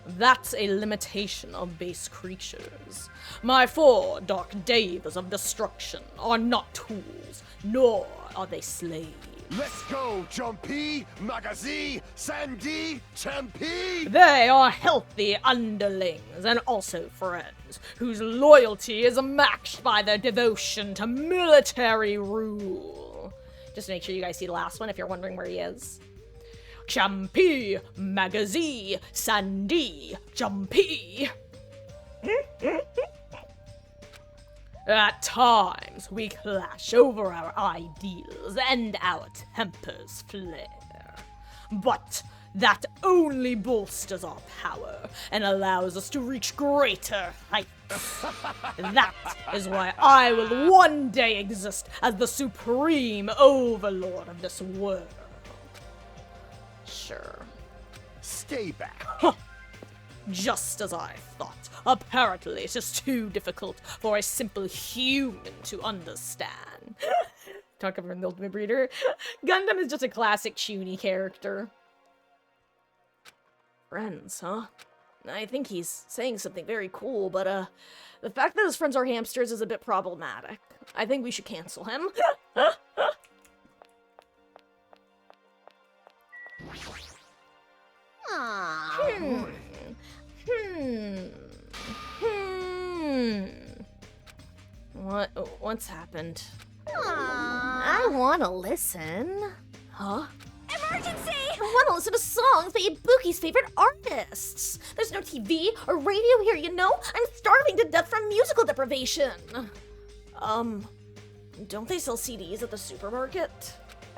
That's a limitation of base creatures. My 4 dark davers of destruction are not tools, nor are they slaves. Let's go, Jumpy, Magazi, Sandy, Champy! They are healthy underlings and also friends, whose loyalty is matched by their devotion to military rule. Just make sure you guys see the last one if you're wondering where he is. Champy, Magazi, Sandy, Jumpy. At times, we clash over our ideals and our tempers flare. But that only bolsters our power and allows us to reach greater heights. That is why I will one day exist as the supreme overlord of this world. Sure. Stay back. Just as I thought. Apparently, it's just too difficult for a simple human to understand. Talk about an ultimate breeder. Gundam is just a classic Chuny character. Friends, huh? I think he's saying something very cool, but the fact that his friends are hamsters is a bit problematic. I think we should cancel him. What's happened? I wanna listen. Huh? Emergency! I wanna listen to songs by Ibuki's favorite artists. There's no TV or radio here, you know? I'm starving to death from musical deprivation. Don't they sell CDs at the supermarket?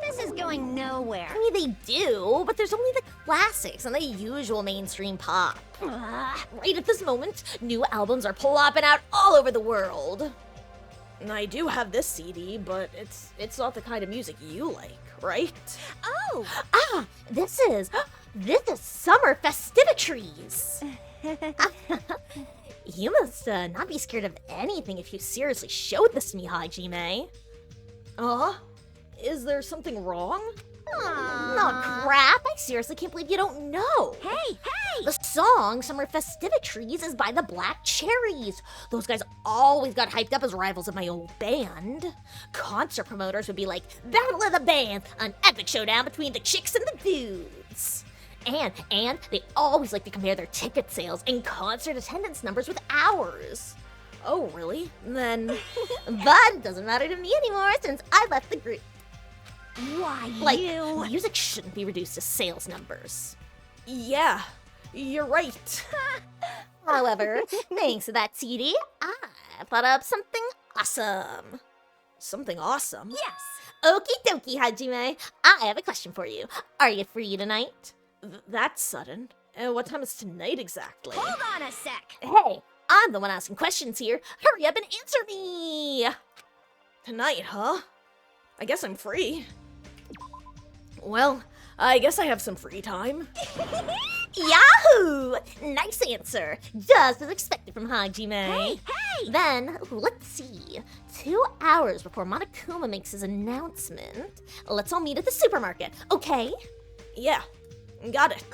This is going nowhere. I mean, they do, but there's only the classics and the usual mainstream pop. Right at this moment, new albums are plopping out all over the world. I do have this CD, but it's not the kind of music you like, right? Oh! This is summer festivitries. You must not be scared of anything if you seriously showed this to me, Hajime. Is there something wrong? No crap, I seriously can't believe you don't know. Hey! The song Summer Festivitries is by the Black Cherries. Those guys always got hyped up as rivals of my old band. Concert promoters would be like, Battle of the Bands, an epic showdown between the chicks and the dudes. And they always like to compare their ticket sales and concert attendance numbers with ours. Oh, really? Then... But it doesn't matter to me anymore since I left the group. Why, music shouldn't be reduced to sales numbers. Yeah, you're right. However, thanks to that CD, I thought up something awesome. Something awesome? Yes. Okie dokie, Hajime. I have a question for you. Are you free tonight? That's sudden. What time is tonight exactly? Hold on a sec. Hey, I'm the one asking questions here. Hurry up and answer me. Tonight, huh? I guess I'm free. Well, I guess I have some free time. Yahoo! Nice answer. Just as expected from Hajime. Hey! Then, let's see. 2 hours before Monokuma makes his announcement, let's all meet at the supermarket, okay? Yeah, got it.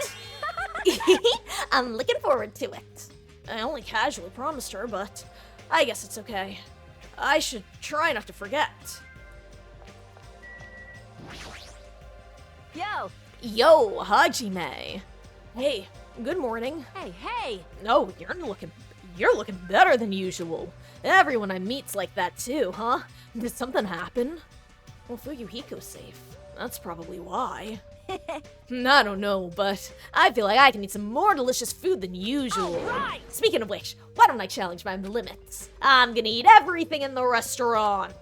I'm looking forward to it. I only casually promised her, but I guess it's okay. I should try not to forget. Yo, Hajime. Hey, good morning. Hey. No, you're looking better than usual. Everyone I meet's like that too, huh? Did something happen? Well, Fuyuhiko's safe. That's probably why. I don't know, but I feel like I can eat some more delicious food than usual. Alright. Speaking of which, why don't I challenge my limits? I'm gonna eat everything in the restaurant.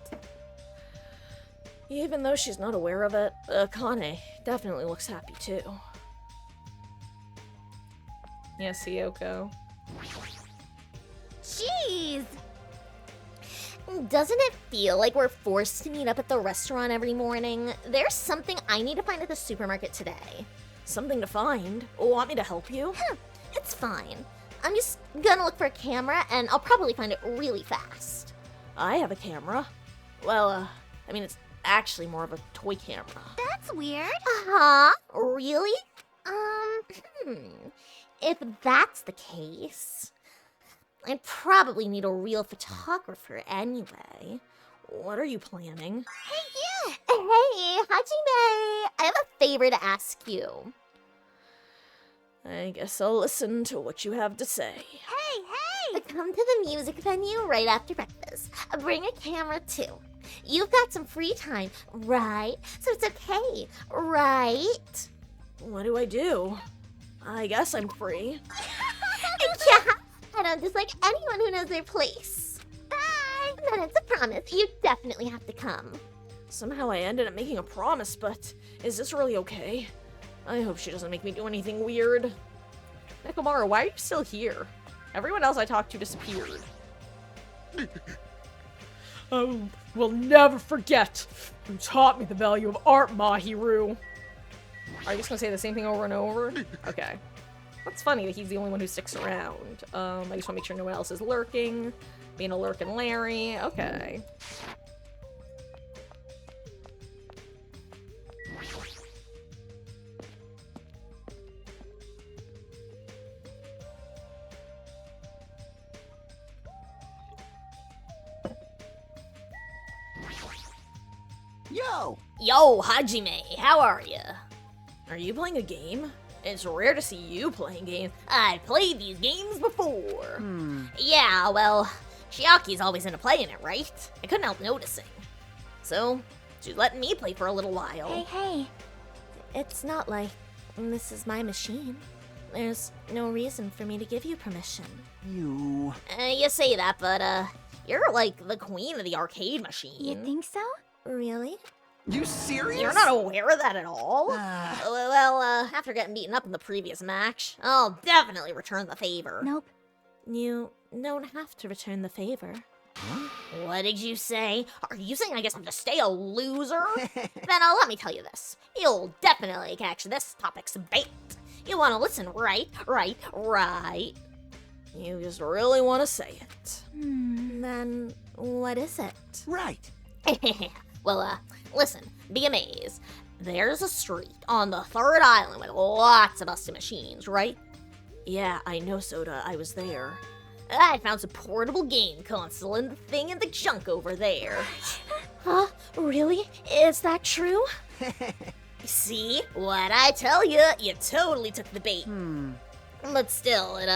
Even though she's not aware of it, Akane definitely looks happy too. Yes, Yoko. Jeez. Doesn't it feel like we're forced to meet up at the restaurant every morning? There's something I need to find at the supermarket today. Something to find? Want me to help you? It's fine. I'm just gonna look for a camera and I'll probably find it really fast. I have a camera. Well, I mean, it's actually more of a toy camera. That's weird. Uh-huh. Really? if that's the case, I'd probably need a real photographer anyway. What are you planning? Hey, Hajime! I have a favor to ask you. I guess I'll listen to what you have to say. Hey! Come to the music venue right after breakfast. Bring a camera too. You've got some free time, right? So it's okay, right? What do I do? I guess I'm free. Yeah, and I'm just like anyone who knows their place. Bye! Then it's a promise. You definitely have to come. Somehow I ended up making a promise, but is this really okay? I hope she doesn't make me do anything weird. Nekomaru, why are you still here? Everyone else I talked to disappeared. I will never forget who taught me the value of art, Mahiru. Are you just gonna say the same thing over and over? Okay. That's funny that he's the only one who sticks around. I just wanna make sure no one else is lurking. Being a lurking Larry. Okay. Yo, Hajime, how are ya? Are you playing a game? It's rare to see you playing games. I've played these games before. Yeah, well, Chiaki's always into playing it, right? I couldn't help noticing. So, she's letting me play for a little while. Hey. It's not like this is my machine. There's no reason for me to give you permission. You. You say that, but, you're like the queen of the arcade machine. You think so? Really? You serious? You're not aware of that at all? Well, after getting beaten up in the previous match, I'll definitely return the favor. Nope. You don't have to return the favor. Huh? What did you say? Are you saying I guess I'm to stay a loser? Then let me tell you this. You'll definitely catch this topic's bait. You want to listen, right? You just really want to say it. Then what is it? Right. Well, listen, be amazed. There's a street on the third island with lots of busted machines, right? Yeah, I know, Soda. I was there. I found some portable game console and the thing in the junk over there. Huh? Really? Is that true? See? What I tell you, you totally took the bait. But still, it,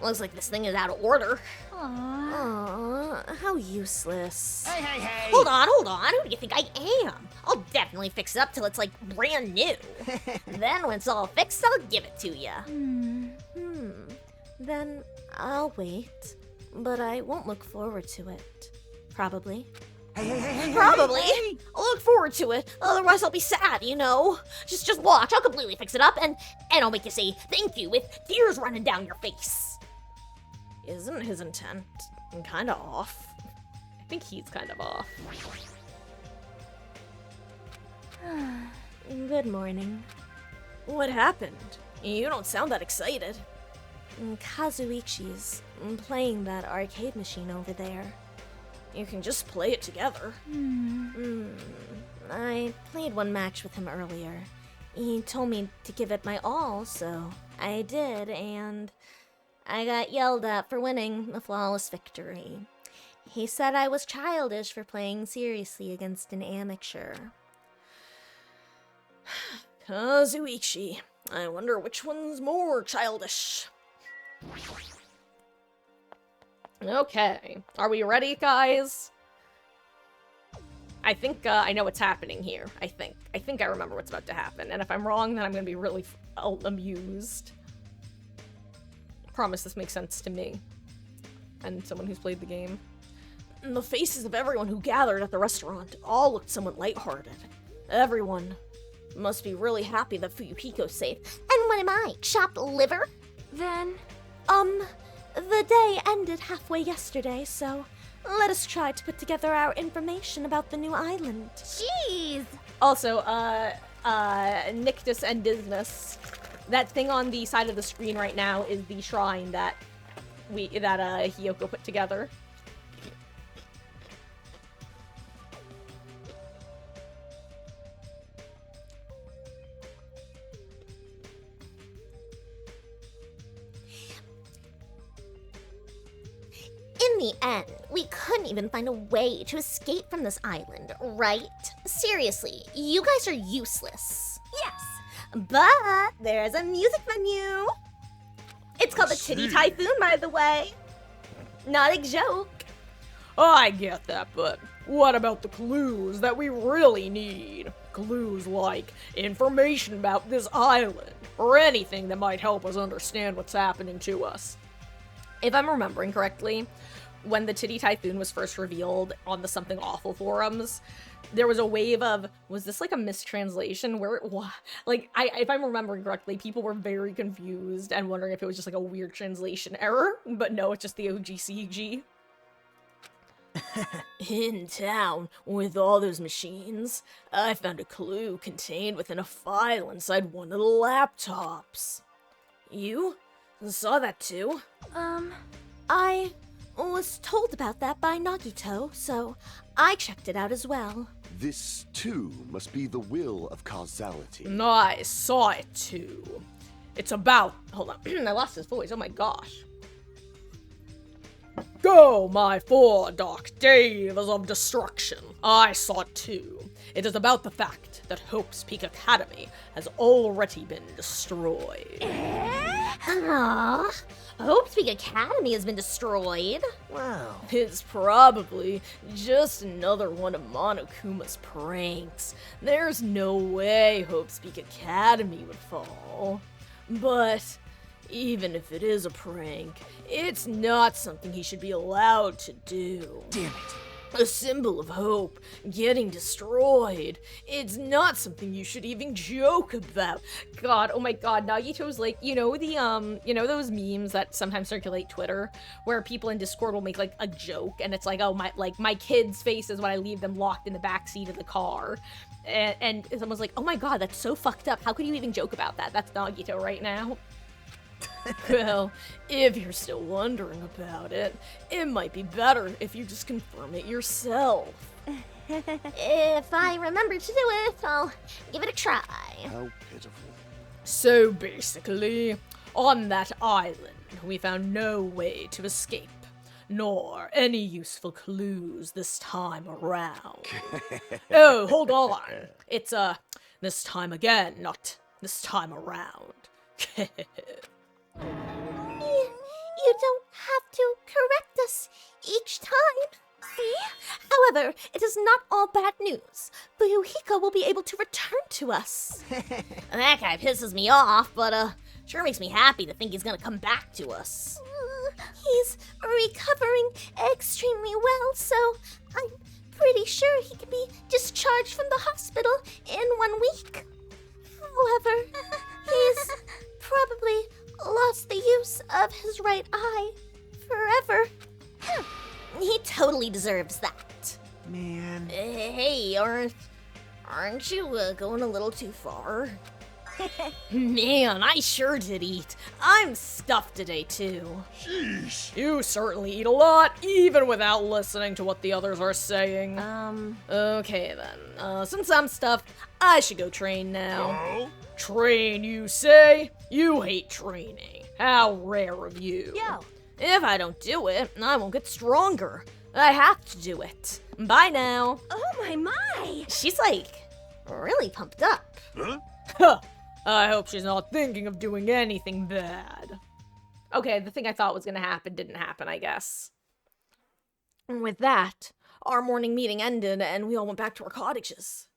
looks like this thing is out of order. Aww. How useless. Hey! Hold on. Who do you think I am? I'll definitely fix it up till it's like brand new. Then when it's all fixed, I'll give it to you. Then I'll wait. But I won't look forward to it. Probably. Hey! Probably. Hey. I'll look forward to it. Otherwise, I'll be sad, you know? Just watch. I'll completely fix it up and I'll make you say thank you with tears running down your face. Isn't his intent kind of off? I think he's kind of off. Good morning. What happened? You don't sound that excited. Kazuichi's playing that arcade machine over there. You can just play it together. I played one match with him earlier. He told me to give it my all, so I did, and I got yelled at for winning a flawless victory. He said I was childish for playing seriously against an amateur. Kazuichi. I wonder which one's more childish. Okay. Are we ready, guys? I think I know what's happening here. I think I remember what's about to happen. And if I'm wrong, then I'm going to be really amused. Promise this makes sense to me. And someone who's played the game. The faces of everyone who gathered at the restaurant all looked somewhat lighthearted. Everyone must be really happy that Fuyuhiko's safe. And what am I, chopped liver? Then, The day ended halfway yesterday, so let us try to put together our information about the new island. jeez. Also, Nictus and Disnus. That thing on the side of the screen right now is the shrine that Hiyoko put together. the end, we couldn't even find a way to escape from this island, right? Seriously, you guys are useless. Yes, but there's a music venue. It's called the Titty Typhoon, by the way. Not a joke. I get that, but what about the clues that we really need? Clues like information about this island, or anything that might help us understand what's happening to us. If I'm remembering correctly, when the Titty Typhoon was first revealed on the Something Awful forums, there was a wave of, was this like a mistranslation where it was, like, if I'm remembering correctly, people were very confused and wondering if it was just like a weird translation error, but no, it's just the OGCG. In town, with all those machines, I found a clue contained within a file inside one of the laptops. You saw that too? I was told about that by Nagito, so I checked it out as well. This, too, must be the will of causality. I saw it too. It's about... Hold on, I lost his voice, oh my gosh. Go, my four dark days of destruction. I saw it too. It is about the fact that Hope's Peak Academy has already been destroyed. Aww, Hope's Peak Academy has been destroyed? Wow. It's probably just another one of Monokuma's pranks. There's no way Hope's Peak Academy would fall. But even if it is a prank, it's not something he should be allowed to do. Damn it. A symbol of hope getting destroyed. It's not something you should even joke about. God, oh my god, Nagito's like, you know those memes that sometimes circulate Twitter where people in Discord will make like a joke and it's like, oh my kid's face is when I leave them locked in the backseat of the car. And someone's like, oh my god, that's so fucked up. How could you even joke about that? That's Nagito right now. Well, if you're still wondering about it, it might be better if you just confirm it yourself. If I remember to do it, I'll give it a try. How pitiful. So basically, on that island, we found no way to escape, nor any useful clues this time around. Oh, hold on. It's, this time again, not this time around. You don't have to correct us each time. See? However, it is not all bad news. Fuyuhiko will be able to return to us. That guy pisses me off, but sure makes me happy to think he's gonna come back to us. He's recovering extremely well, so I'm pretty sure he can be discharged from the hospital in 1 week. However, he's probably lost the use of his right eye forever. He totally deserves that. Man. Hey, aren't you going a little too far? Man, I sure did eat. I'm stuffed today, too. Sheesh. You certainly eat a lot, even without listening to what the others are saying. Okay then. Since I'm stuffed, I should go train now. Oh? Train, you say? You hate training. How rare of you. Yo. If I don't do it, I won't get stronger. I have to do it. Bye now. Oh my. She's like really pumped up. Huh? Huh. I hope she's not thinking of doing anything bad. Okay, the thing I thought was gonna happen didn't happen, I guess. And with that, our morning meeting ended and we all went back to our cottages.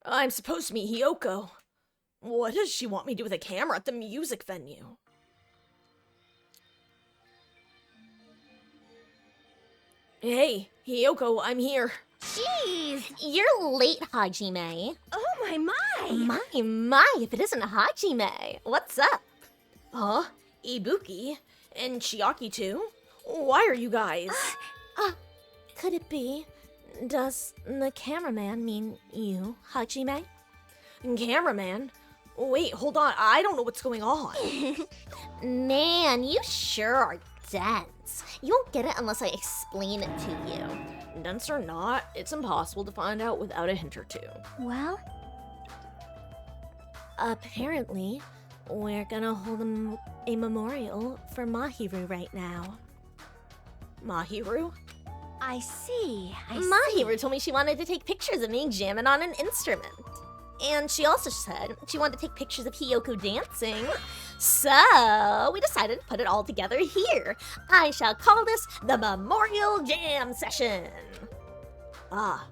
I'm supposed to meet Hiyoko. What does she want me to do with a camera at the music venue? Hey, Hiyoko, I'm here. Jeez, you're late, Hajime. Oh my. My, if it isn't Hajime. What's up? Huh? Ibuki? And Chiaki too? Why are you guys? Could it be? Does the cameraman mean you, Hajime? Cameraman? Wait, hold on, I don't know what's going on. Man, you sure are dense. You won't get it unless I explain it to you. Dense or not, it's impossible to find out without a hint or two. Well, apparently, We're gonna hold a memorial for Mahiru right now. Mahiru? I see. Mahiru told me she wanted to take pictures of me jamming on an instrument. And she also said she wanted to take pictures of Hiyoko dancing. So we decided to put it all together here. I shall call this the Memorial Jam Session. Ah,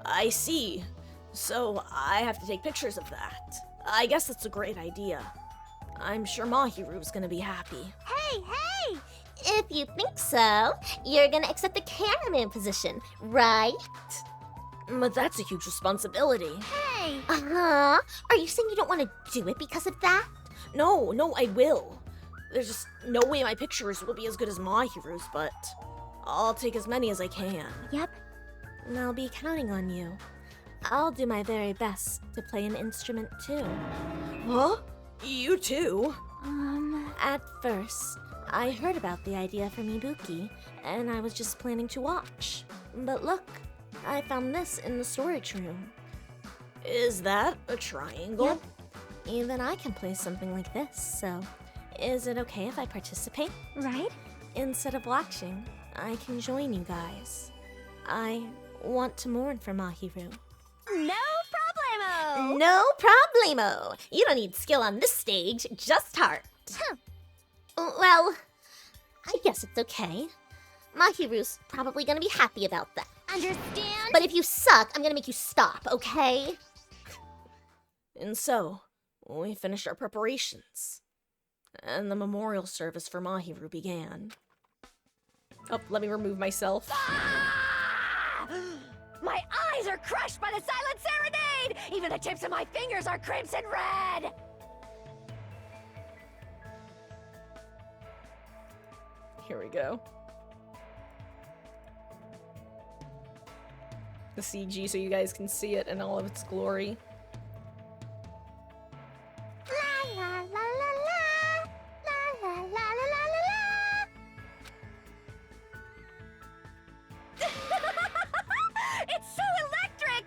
I see. So I have to take pictures of that. I guess that's a great idea. I'm sure Mahiru's gonna be happy. Hey, hey! If you think so, you're gonna accept the cameraman position, right? But that's a huge responsibility. Hey! Uh-huh. Are you saying you don't want to do it because of that? No, I will. There's just no way my pictures will be as good as Mahiru's, but I'll take as many as I can. Yep. And I'll be counting on you. I'll do my very best to play an instrument too. Huh? You too? At first, I heard about the idea from Ibuki, and I was just planning to watch. But look, I found this in the storage room. Is that a triangle? Yep. Even I can play something like this, so is it okay if I participate? Right? Instead of watching, I can join you guys. I want to mourn for Mahiru. No problemo! No problemo! You don't need skill on this stage, just heart. Huh. Well, I guess it's okay. Mahiru's probably gonna be happy about that. Understand? But if you suck, I'm gonna make you stop, okay? And so, we finished our preparations. And the memorial service for Mahiru began. Oh, let me remove myself. My eyes are crushed by the silent serenade! Even the tips of my fingers are crimson red! Here we go. The CG so you guys can see it in all of its glory. La la la la la la la la la la. It's so electric!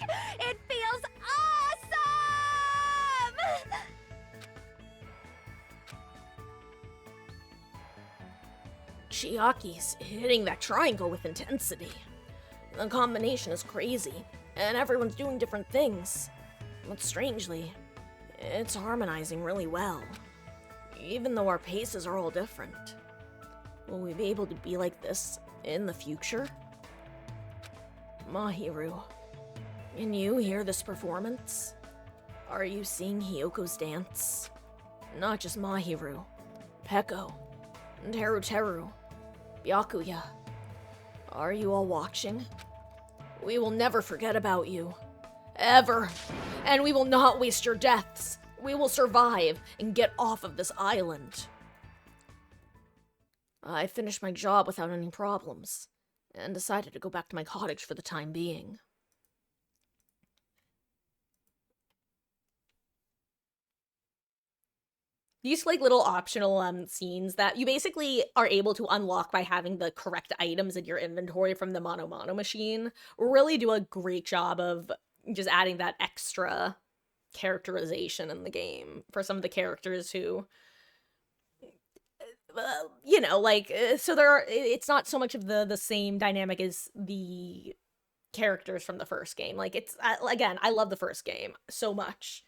It feels awesome! Chiaki's hitting that triangle with intensity. The combination is crazy, and everyone's doing different things. But strangely, it's harmonizing really well. Even though our paces are all different. Will we be able to be like this in the future? Mahiru, can you hear this performance? Are you seeing Hiyoko's dance? Not just Mahiru, Peko, and Teru, Byakuya. Are you all watching? We will never forget about you. Ever. And we will not waste your deaths. We will survive and get off of this island. I finished my job without any problems, and decided to go back to my cottage for the time being. These like little optional scenes that you basically are able to unlock by having the correct items in your inventory from the Mono machine really do a great job of just adding that extra characterization in the game for some of the characters who so it's not so much of the same dynamic as the characters from the first game. Like, it's again, I love the first game so much.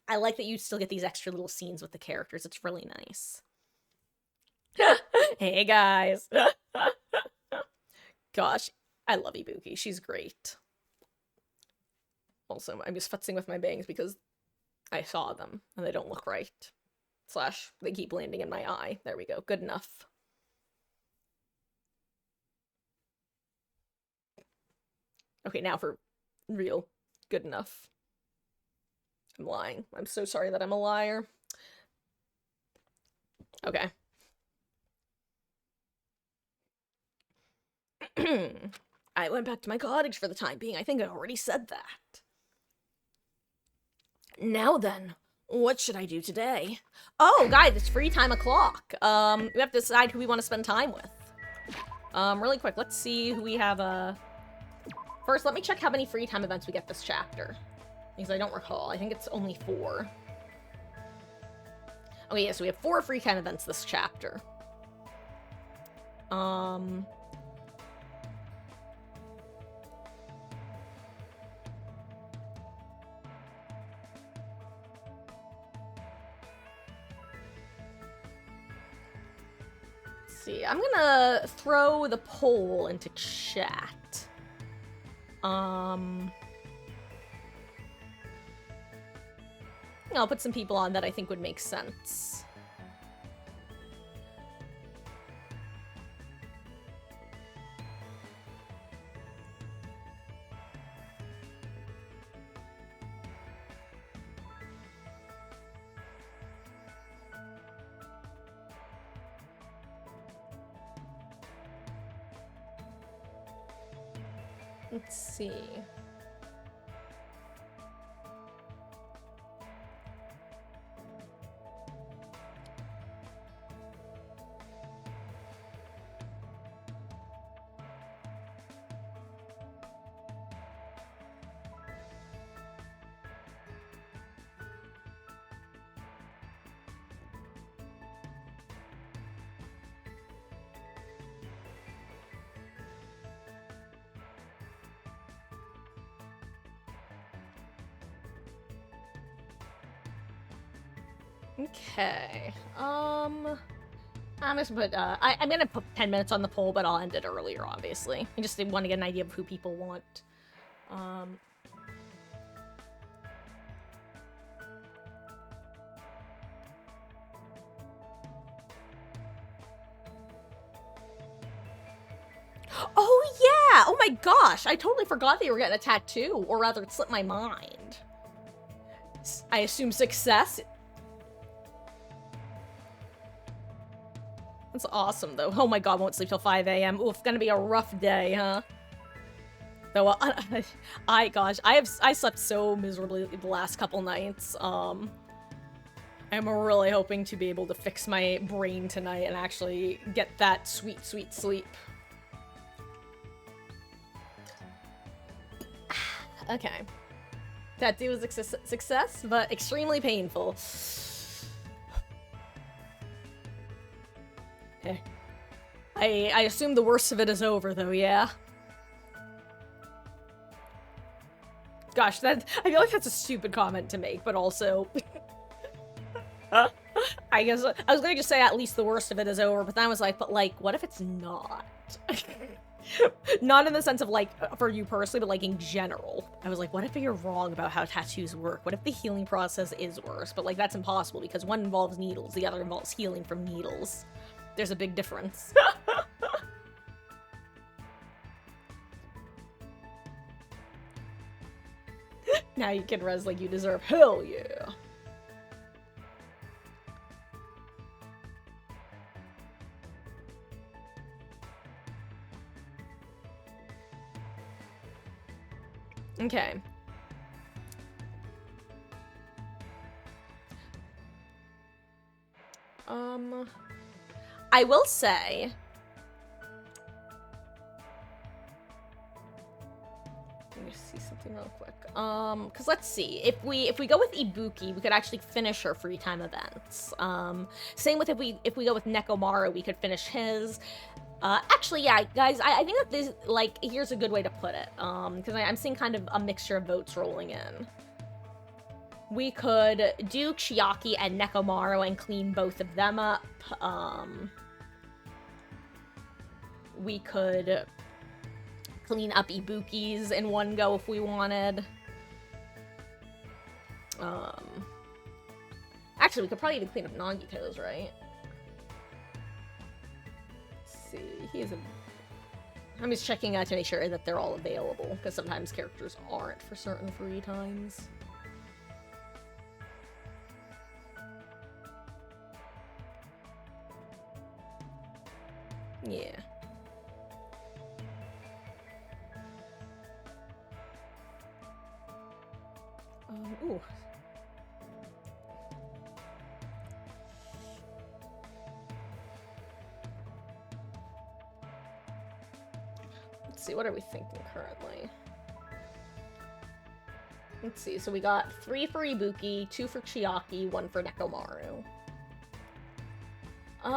I like that you still get these extra little scenes with the characters. It's really nice. Hey, guys. Gosh, I love Ibuki. She's great. Also, I'm just futzing with my bangs because I saw them and they don't look right. / they keep landing in my eye. There we go. Good enough. Okay, now for real. Good enough. I'm lying. I'm so sorry that I'm a liar. Okay. I went back to my cottage for the time being. I think I already said that. Now then, what should I do today? Oh, guys, it's free time o'clock. We have to decide who we want to spend time with. Really quick, let's see who we have, First, let me check how many free time events we get this chapter. Because I don't recall. I think it's only 4. Oh yeah, so we have 4 free time events this chapter. Let's see, I'm gonna throw the poll into chat. I'll put some people on that I think would make sense. Let's see. Okay. I'm just put, I'm gonna put 10 minutes on the poll, but I'll end it earlier, obviously. I just want to get an idea of who people want. Oh, yeah! Oh my gosh! I totally forgot they were getting a tattoo, or rather, it slipped my mind. I assume success. That's awesome, though. Oh my god, won't sleep till 5 a.m. Oof, gonna be a rough day, huh? Though, I slept so miserably the last couple nights. I'm really hoping to be able to fix my brain tonight and actually get that sweet, sweet sleep. Okay. Tattoo was a success, but extremely painful. Okay. I assume the worst of it is over, though, yeah? Gosh, I feel like that's a stupid comment to make, but also... I guess I was gonna just say at least the worst of it is over, but then I was like, but like, what if it's not? Not in the sense of like, for you personally, but like in general. I was like, what if you're wrong about how tattoos work? What if the healing process is worse? But like, that's impossible because one involves needles, the other involves healing from needles. There's a big difference. Now you can res like you deserve. Hell yeah. Okay. I will say... Let me see something real quick. Because let's see. If we go with Ibuki, we could actually finish her free time events. Same with if we go with Nekomaru, we could finish his. Actually, yeah, guys, I think that this, like, here's a good way to put it. Because I'm seeing kind of a mixture of votes rolling in. We could do Chiaki and Nekomaru and clean both of them up. We could clean up Ibuki's in one go if we wanted. Actually, we could probably even clean up Nagito's, right? Let's see, I'm just checking out to make sure that they're all available, because sometimes characters aren't for certain free times. Yeah. Ooh. Let's see, what are we thinking currently? Let's see, so we got 3 for Ibuki, 2 for Chiaki, 1 for Nekomaru. You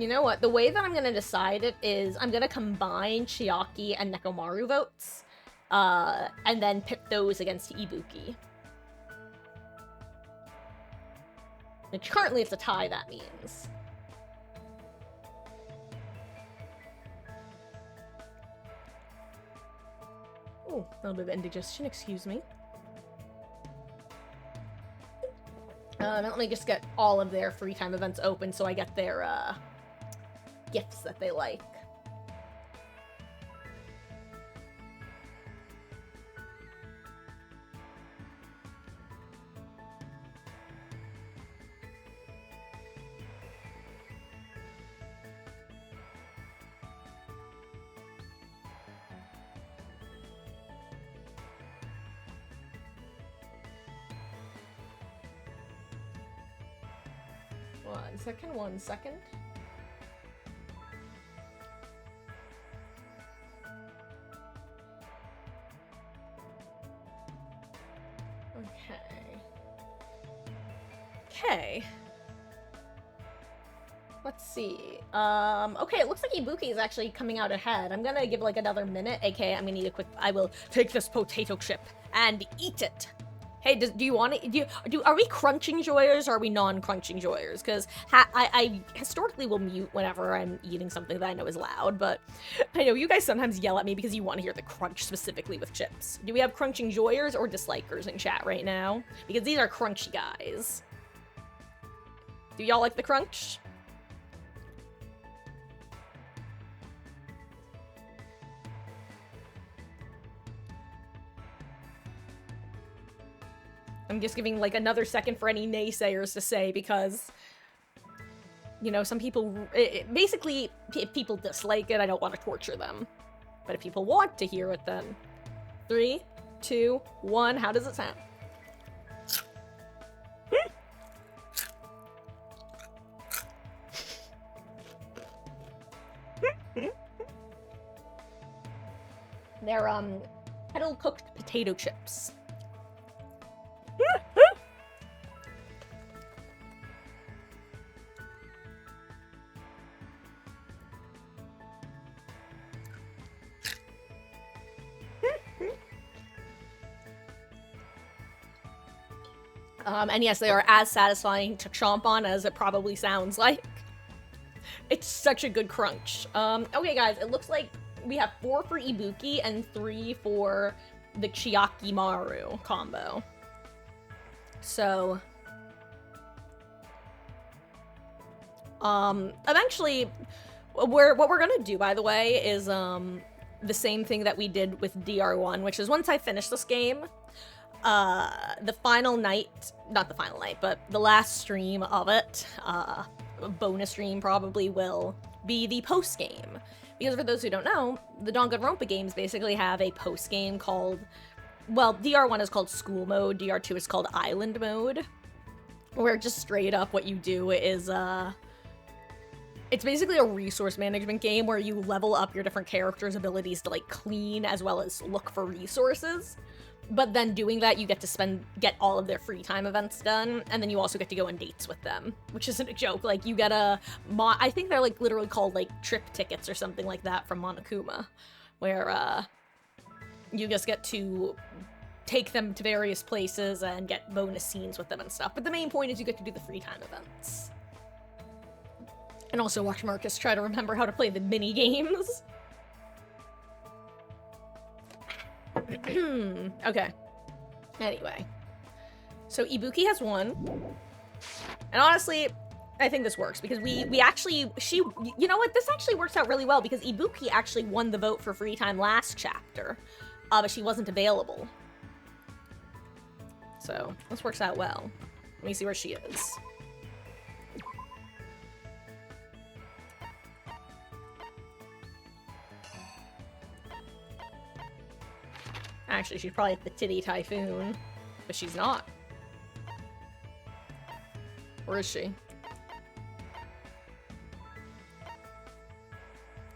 know what? The way that I'm gonna decide it is I'm gonna combine Chiaki and Nekomaru votes, and then pit those against Ibuki. Which currently it's a tie, that means. Ooh, a little bit of indigestion, excuse me. Let me just get all of their free time events open so I get their, gifts that they like. One second. Okay. Let's see. Okay, it looks like Ibuki is actually coming out ahead. I'm gonna give like another minute, aka I'm gonna need a quick, I will take this potato chip and eat it. Hey, do you want to, are we crunching joyers or are we non-crunching joyers? Because I historically will mute whenever I'm eating something that I know is loud, but I know you guys sometimes yell at me because you want to hear the crunch specifically with chips. Do we have crunching joyers or dislikers in chat right now? Because these are crunchy guys. Do y'all like the crunch? I'm just giving, like, another second for any naysayers to say, because, you know, some people, basically, if people dislike it, I don't want to torture them. But if people want to hear it, then 3, 2, 1, how does it sound? They're, kettle-cooked potato chips. And yes, they are as satisfying to chomp on as it probably sounds like. It's such a good crunch. Okay guys, it looks like we have 4 for Ibuki and 3 for the Chiaki Maru combo. So, eventually, what we're gonna do, by the way, is, the same thing that we did with DR1, which is once I finish this game, the final night, not the final night, but the last stream of it, bonus stream probably, will be the post-game. Because for those who don't know, the Danganronpa games basically have a post-game called, well, DR1 is called School Mode, DR2 is called Island Mode, where just straight up what you do is, it's basically a resource management game where you level up your different characters' abilities to, like, clean as well as look for resources. But then doing that, you get to get all of their free time events done, and then you also get to go on dates with them, which isn't a joke. Like, you get I think they're, like, literally called, like, trip tickets or something like that from Monokuma, where, you just get to take them to various places and get bonus scenes with them and stuff. But the main point is you get to do the free time events. And also watch Marcus try to remember how to play the mini games. Okay. Anyway. So Ibuki has won. And honestly, I think this works because we actually, you know what? This actually works out really well because Ibuki actually won the vote for free time last chapter. But she wasn't available. So this works out well. Let me see where she is. Actually, she's probably at the Titty Typhoon, but she's not. Where is she?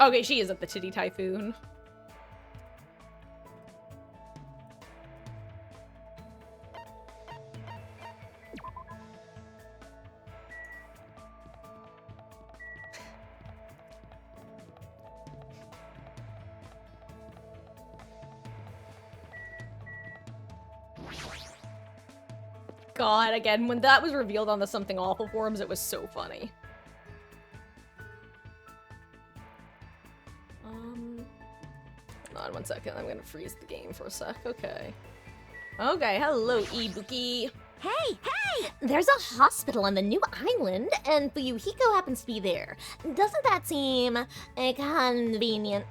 Okay, she is at the Titty Typhoon. God, again, when that was revealed on the Something Awful forums, it was so funny. Hold on one second, I'm gonna freeze the game for a sec, okay. Okay, hello, Ibuki. Hey, hey! There's a hospital on the new island, and Fuyuhiko happens to be there. Doesn't that seem convenient?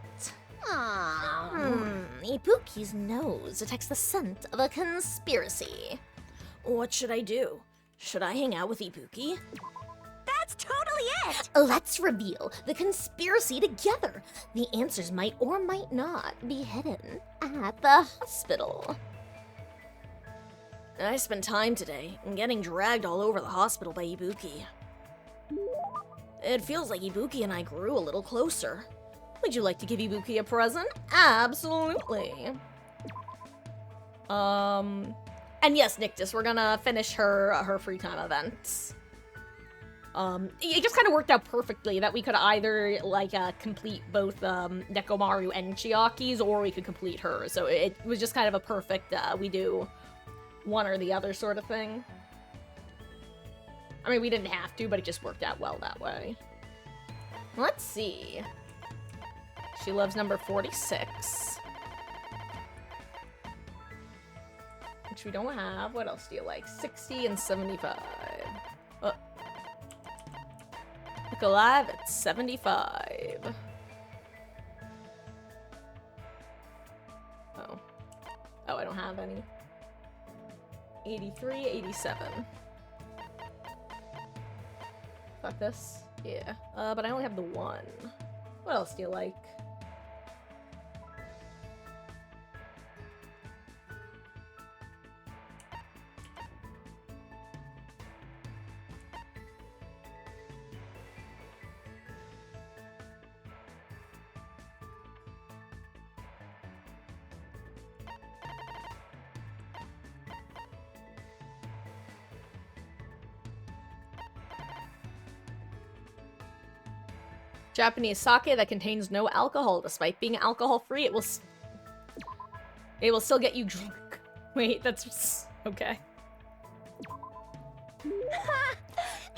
Ibuki's nose detects the scent of a conspiracy. What should I do? Should I hang out with Ibuki? That's totally it! Let's reveal the conspiracy together. The answers might or might not be hidden at the hospital. I spent time today getting dragged all over the hospital by Ibuki. It feels like Ibuki and I grew a little closer. Would you like to give Ibuki a present? Absolutely. And yes, Nictus, we're gonna finish her free time events. It just kind of worked out perfectly that we could either, like, complete both, Nekomaru and Chiaki's, or we could complete her. So it was just kind of a perfect, we do one or the other sort of thing. I mean, we didn't have to, but it just worked out well that way. Let's see. She loves number 46. Which we don't have. What else do you like? 60 and 75. Oh. Look alive at 75. Oh. Oh, I don't have any. 83, 87. Fuck this. Yeah. But I only have the one. What else do you like? Japanese sake that contains no alcohol. Despite being alcohol-free, it will still get you drunk. Wait, that's... okay.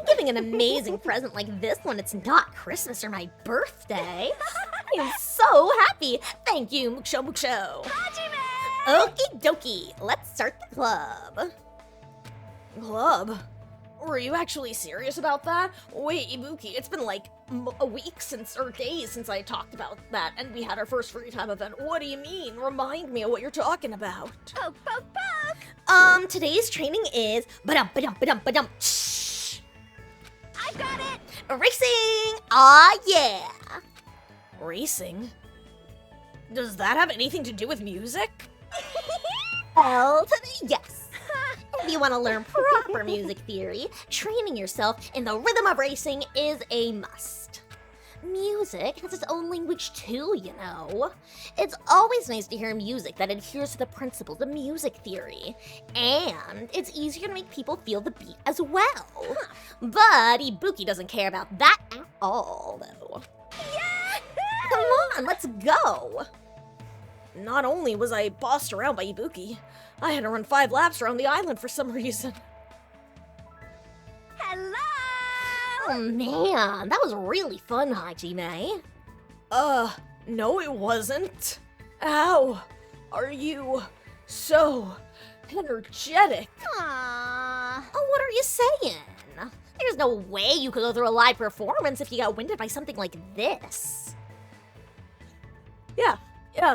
Giving an amazing present like this when it's not Christmas or my birthday. I am so happy. Thank you, Muksho Muksho. Okie dokie, let's start the club. Club? Were you actually serious about that? Wait, Ibuki, it's been like a week or days since I talked about that, and we had our first free time event. What do you mean? Remind me of what you're talking about. Poke, poke, poke. Today's training is ba-dum. Shh. I've got it. Racing. Aw, yeah. Racing? Does that have anything to do with music? Well, yes. If you want to learn proper music theory, training yourself in the rhythm of racing is a must. Music has its own language too, you know. It's always nice to hear music that adheres to the principles of music theory. And it's easier to make people feel the beat as well. But Ibuki doesn't care about that at all, though. Yeah! Come on, let's go! Not only was I bossed around by Ibuki, I had to run 5 laps around the island for some reason. Hello! Oh man, that was really fun, Hajime. No it wasn't. Ow! Are you so energetic? Aww. Oh, what are you saying? There's no way you could go through a live performance if you got winded by something like this. Yeah,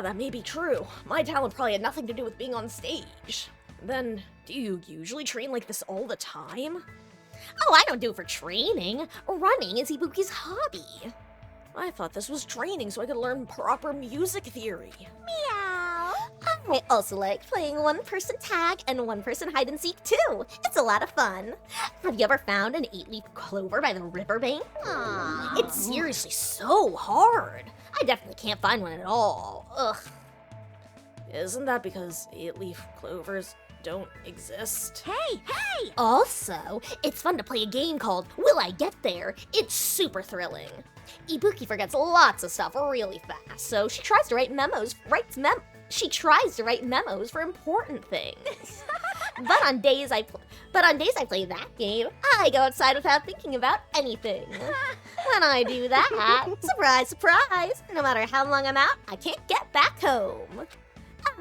that may be true. My talent probably had nothing to do with being on stage. Then, do you usually train like this all the time? Oh, I don't do it for training. Running is Ibuki's hobby. I thought this was training so I could learn proper music theory. Meow. I also like playing one-person tag and one-person hide-and-seek too. It's a lot of fun. Have you ever found an 8-leaf clover by the riverbank? Aww. It's seriously so hard. I definitely can't find one at all. Ugh. Isn't that because 8-leaf clovers don't exist? Hey! Also, it's fun to play a game called Will I Get There? It's super thrilling. Ibuki forgets lots of stuff really fast, so she tries to write memos for important things. But on days I play that game, I go outside without thinking about anything. When I do that, surprise, surprise, no matter how long I'm out, I can't get back home.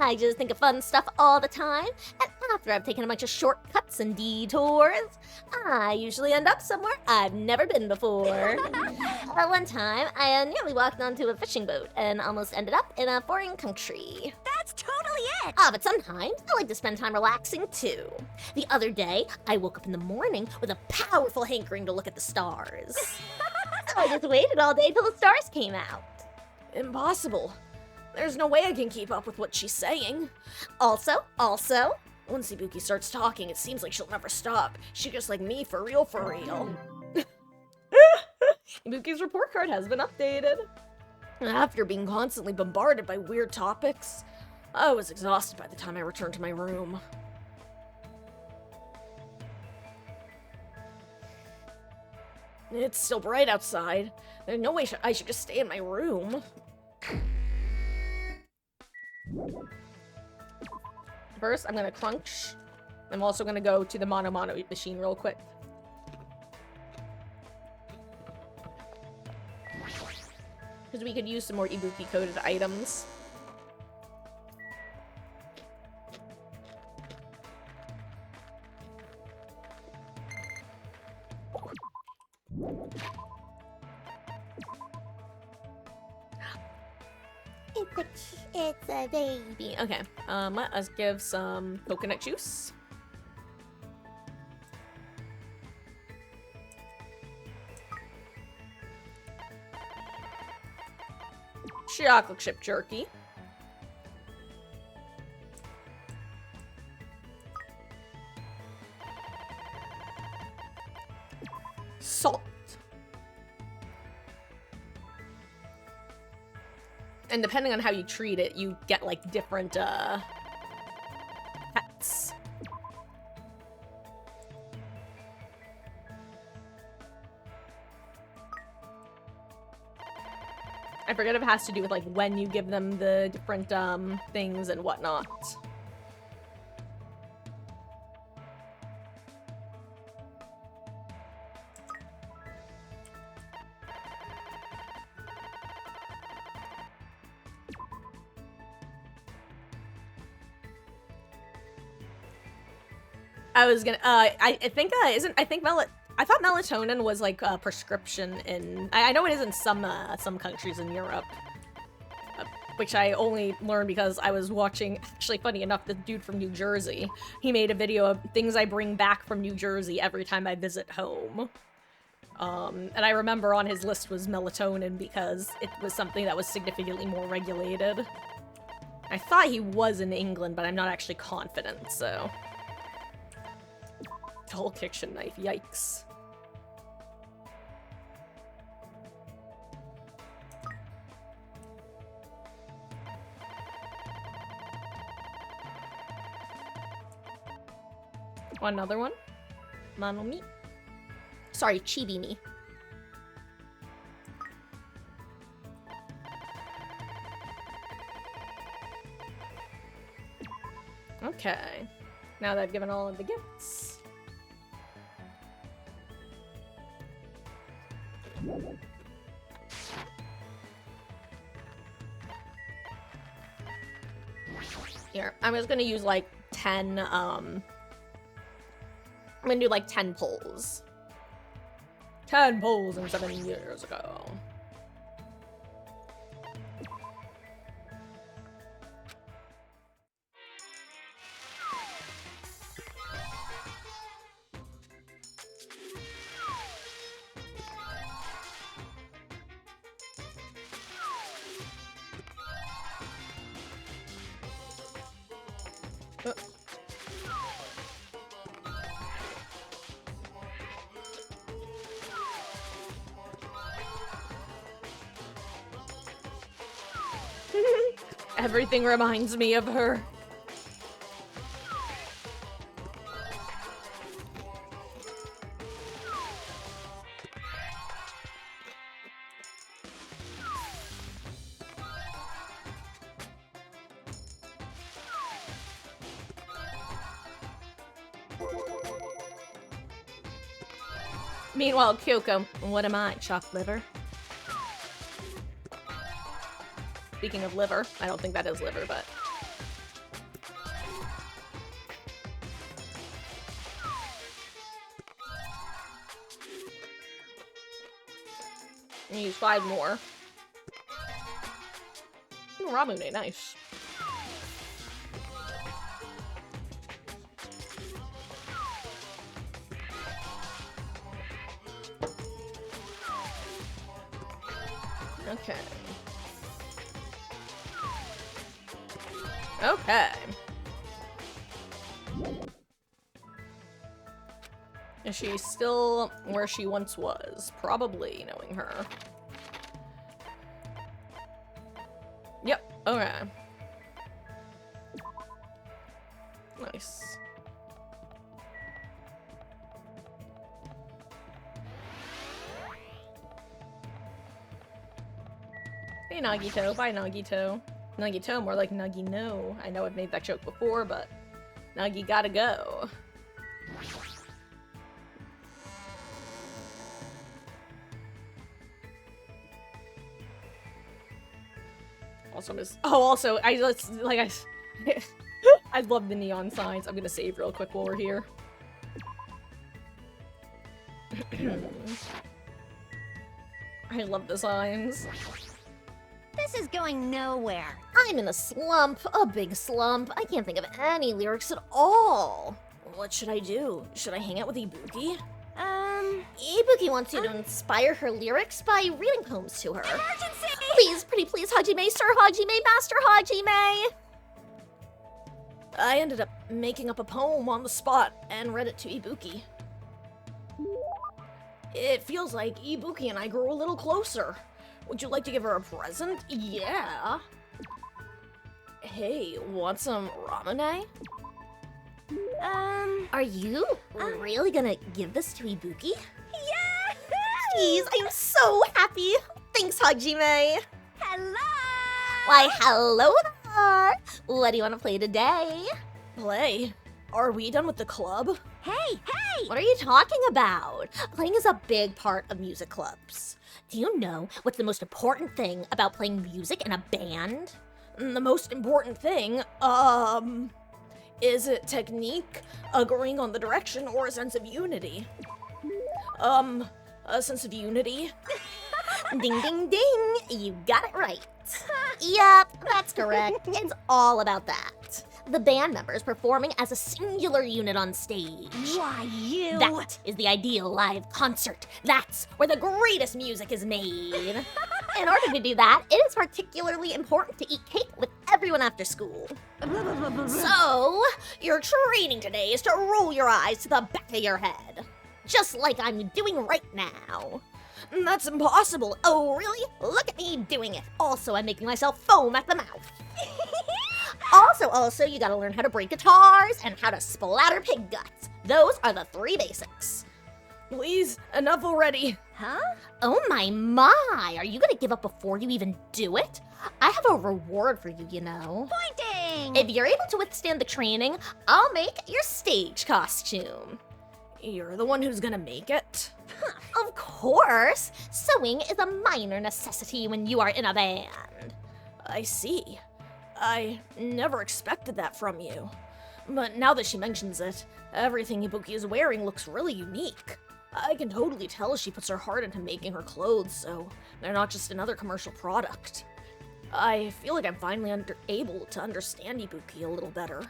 I just think of fun stuff all the time, and after I've taken a bunch of shortcuts and detours, I usually end up somewhere I've never been before. One time, I nearly walked onto a fishing boat and almost ended up in a foreign country. That's totally it! But sometimes I like to spend time relaxing too. The other day, I woke up in the morning with a powerful hankering to look at the stars. So I just waited all day till the stars came out. Impossible. There's no way I can keep up with what she's saying. Also, Once Ibuki starts talking, it seems like she'll never stop. She's just like me, for real, for real. Ibuki's report card has been updated. After being constantly bombarded by weird topics, I was exhausted by the time I returned to my room. It's still bright outside. There's no way I should just stay in my room. First, I'm gonna crunch. I'm also gonna go to the Mono machine real quick. Because we could use some more Ibuki coded items. it's a baby. Okay, let us give some coconut juice. Chocolate chip jerky. Salt. And depending on how you treat it, you get like different pets. I forget if it has to do with like when you give them the different things and whatnot. I was gonna, I think, I thought melatonin was like a prescription in, I know it is in some countries in Europe. Which I only learned because I was watching, actually funny enough, the dude from New Jersey. He made a video of things I bring back from New Jersey every time I visit home. And I remember on his list was melatonin because it was something that was significantly more regulated. I thought he was in England, but I'm not actually confident, so. Whole kitchen knife, yikes. Want another one? Mono me? Sorry, chibi me. Okay. Now that I've given all of the gifts. Here, I'm just gonna use like 10, I'm gonna do like 10 polls. 10 polls in 7 years ago. Everything reminds me of her. Meanwhile, Kyoko, what am I, chopped liver? Speaking of liver, I don't think that is liver, but... Use 5 more. Ooh, Ramune, nice. Okay. Okay. Is she still where she once was? Probably, knowing her. Yep, okay. Nice. Hey, Nagito. Bye, Nagito. Nagito, more like Nagino. I know I've made that joke before, but Nagi gotta go. Also, I love the neon signs. I'm gonna save real quick while we're here. I love the signs. This is going nowhere. I'm in a slump, a big slump. I can't think of any lyrics at all. What should I do? Should I hang out with Ibuki? Ibuki wants you to inspire her lyrics by reading poems to her. Emergency! Please, pretty please, Hajime, Sir Hajime, Master Hajime! I ended up making up a poem on the spot and read it to Ibuki. It feels like Ibuki and I grew a little closer. Would you like to give her a present? Yeah. Hey, want some Ramune? Are you really gonna give this to Ibuki? Yeah! Please, I am so happy. Thanks, Hajime. Hello! Why, hello there. What do you want to play today? Play? Are we done with the club? Hey! What are you talking about? Playing is a big part of music clubs. Do you know what's the most important thing about playing music in a band? The most important thing, is it technique, agreeing on the direction, or a sense of unity? A sense of unity. Ding, ding, ding! You got it right. Yep, that's correct. It's all about that. The band members performing as a singular unit on stage. Why, you... That is the ideal live concert. That's where the greatest music is made. In order to do that, it is particularly important to eat cake with everyone after school. So, your training today is to roll your eyes to the back of your head. Just like I'm doing right now. That's impossible. Oh, really? Look at me doing it. Also, I'm making myself foam at the mouth. Also, you gotta learn how to break guitars and how to splatter pig guts. Those are the 3 basics. Please, enough already. Huh? Oh my, are you gonna give up before you even do it? I have a reward for you, you know. Pointing! If you're able to withstand the training, I'll make your stage costume. You're the one who's gonna make it? Of course! Sewing is a minor necessity when you are in a band. I see. I never expected that from you. But now that she mentions it, everything Ibuki is wearing looks really unique. I can totally tell she puts her heart into making her clothes, so they're not just another commercial product. I feel like I'm finally able to understand Ibuki a little better.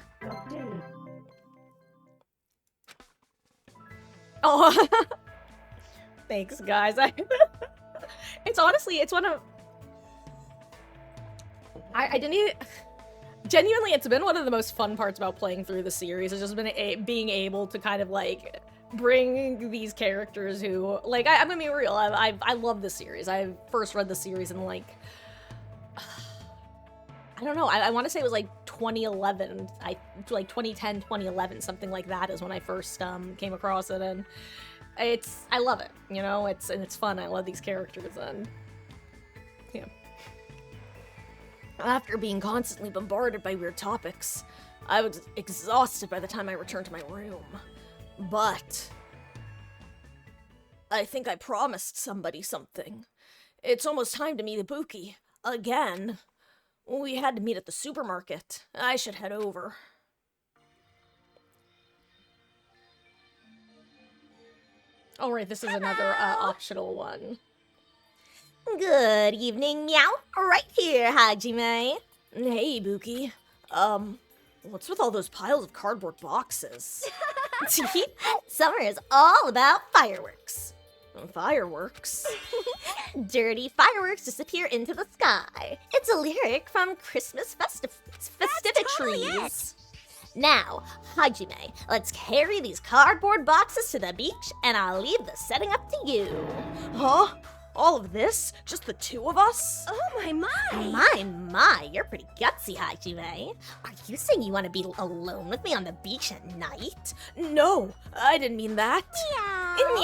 Oh, thanks, guys. It's honestly, it's one of... I didn't even... Genuinely, it's been one of the most fun parts about playing through the series. It's just been being able to kind of, like, bring these characters who... Like, I'm gonna be real, I love this series. I first read the series in, like... I don't know. I want to say it was like 2011. Like 2010, 2011, something like that is when I first came across it, and I love it. You know, it's fun. I love these characters, and yeah. After being constantly bombarded by weird topics, I was exhausted by the time I returned to my room. But I think I promised somebody something. It's almost time to meet Ibuki. Again. We had to meet at the supermarket. I should head over. Oh, right, this is another optional one. Good evening, meow. Right here, Hajime. Hey, Ibuki. What's with all those piles of cardboard boxes? Summer is all about fireworks. Fireworks? Dirty fireworks disappear into the sky. It's a lyric from Christmas festivitries. Now, Hajime, let's carry these cardboard boxes to the beach, and I'll leave the setting up to you. Huh? All of this? Just the two of us? Oh my, you're pretty gutsy, Hajime. Are you saying you want to be alone with me on the beach at night? No, I didn't mean that.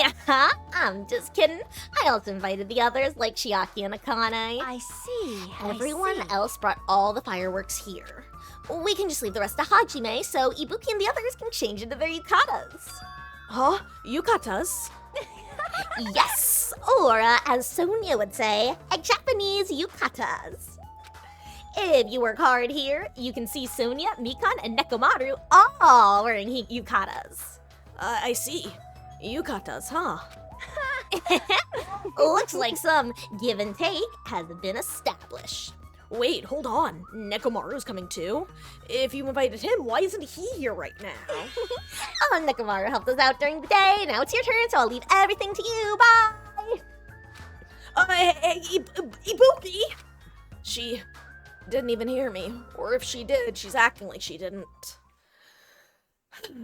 Yeah, I'm just kidding. I also invited the others, like Chiaki and Akane. I see. Everyone else brought all the fireworks here. We can just leave the rest to Hajime, so Ibuki and the others can change into their yukatas. Huh? Yukatas? Yes, or as Sonia would say, Japanese yukatas. If you work hard here, you can see Sonia, Mikan, and Nekomaru all wearing yukatas. I see. Yukatas, huh? Looks like some give and take has been established. Wait, hold on. Nekomaru's coming too? If you invited him, why isn't he here right now? Oh, Nekomaru helped us out during the day. Now it's your turn, so I'll leave everything to you. Bye! Hey, Ibuki! She didn't even hear me. Or if she did, she's acting like she didn't.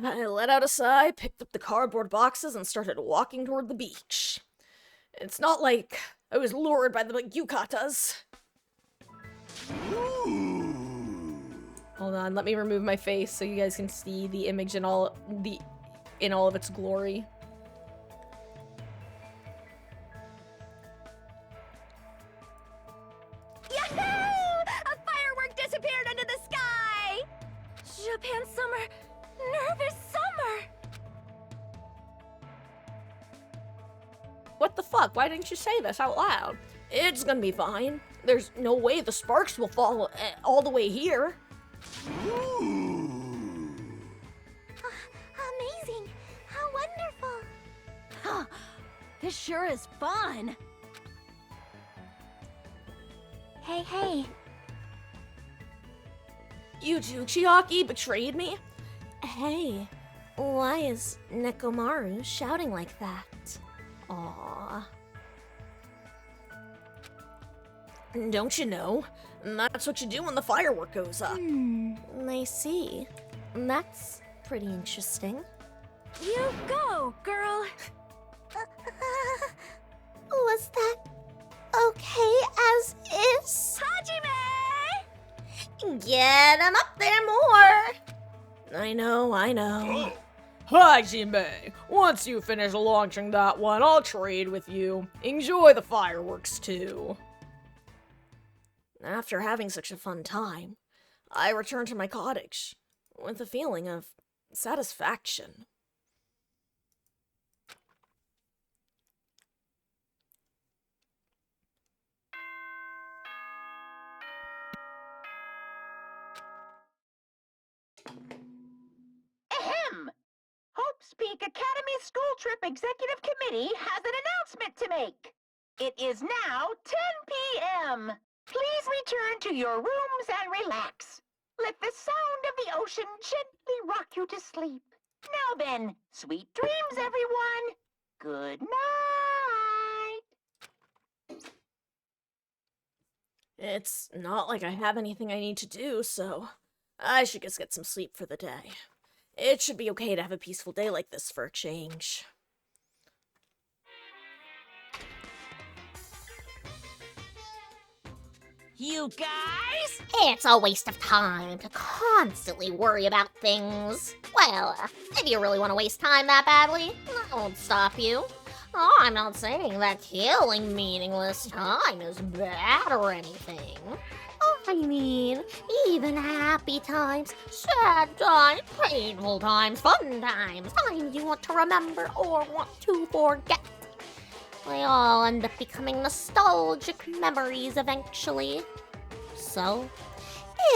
I let out a sigh, picked up the cardboard boxes, and started walking toward the beach. It's not like I was lured by the yukatas. Hold on, let me remove my face so you guys can see the image in all of its glory. Yahoo! A firework disappeared into the sky! Japan summer, nervous summer! What the fuck? Why didn't you say this out loud? It's gonna be fine. There's no way the sparks will fall all the way here. Amazing! How wonderful! Huh, this sure is fun! Hey. You two, Chiaki, betrayed me? Hey, why is Nekomaru shouting like that? Aww. Don't you know? That's what you do when the firework goes up. I see. That's pretty interesting. You go, girl! Was that okay as is? Hajime! Get him up there more! I know. Hajime, once you finish launching that one, I'll trade with you. Enjoy the fireworks, too. After having such a fun time, I returned to my cottage with a feeling of satisfaction. Ahem! Hope's Peak Academy School Trip Executive Committee has an announcement to make. It is now 10 p.m. Please return to your rooms and relax. Let the sound of the ocean gently rock you to sleep. Now then, sweet dreams, everyone. Good night. It's not like I have anything I need to do, so I should just get some sleep for the day. It should be okay to have a peaceful day like this for a change. You guys? It's a waste of time to constantly worry about things. Well, if you really want to waste time that badly, I won't stop you. Oh, I'm not saying that killing meaningless time is bad or anything. I mean, even happy times, sad times, painful times, fun times, times you want to remember or want to forget. They all end up becoming nostalgic memories eventually. So,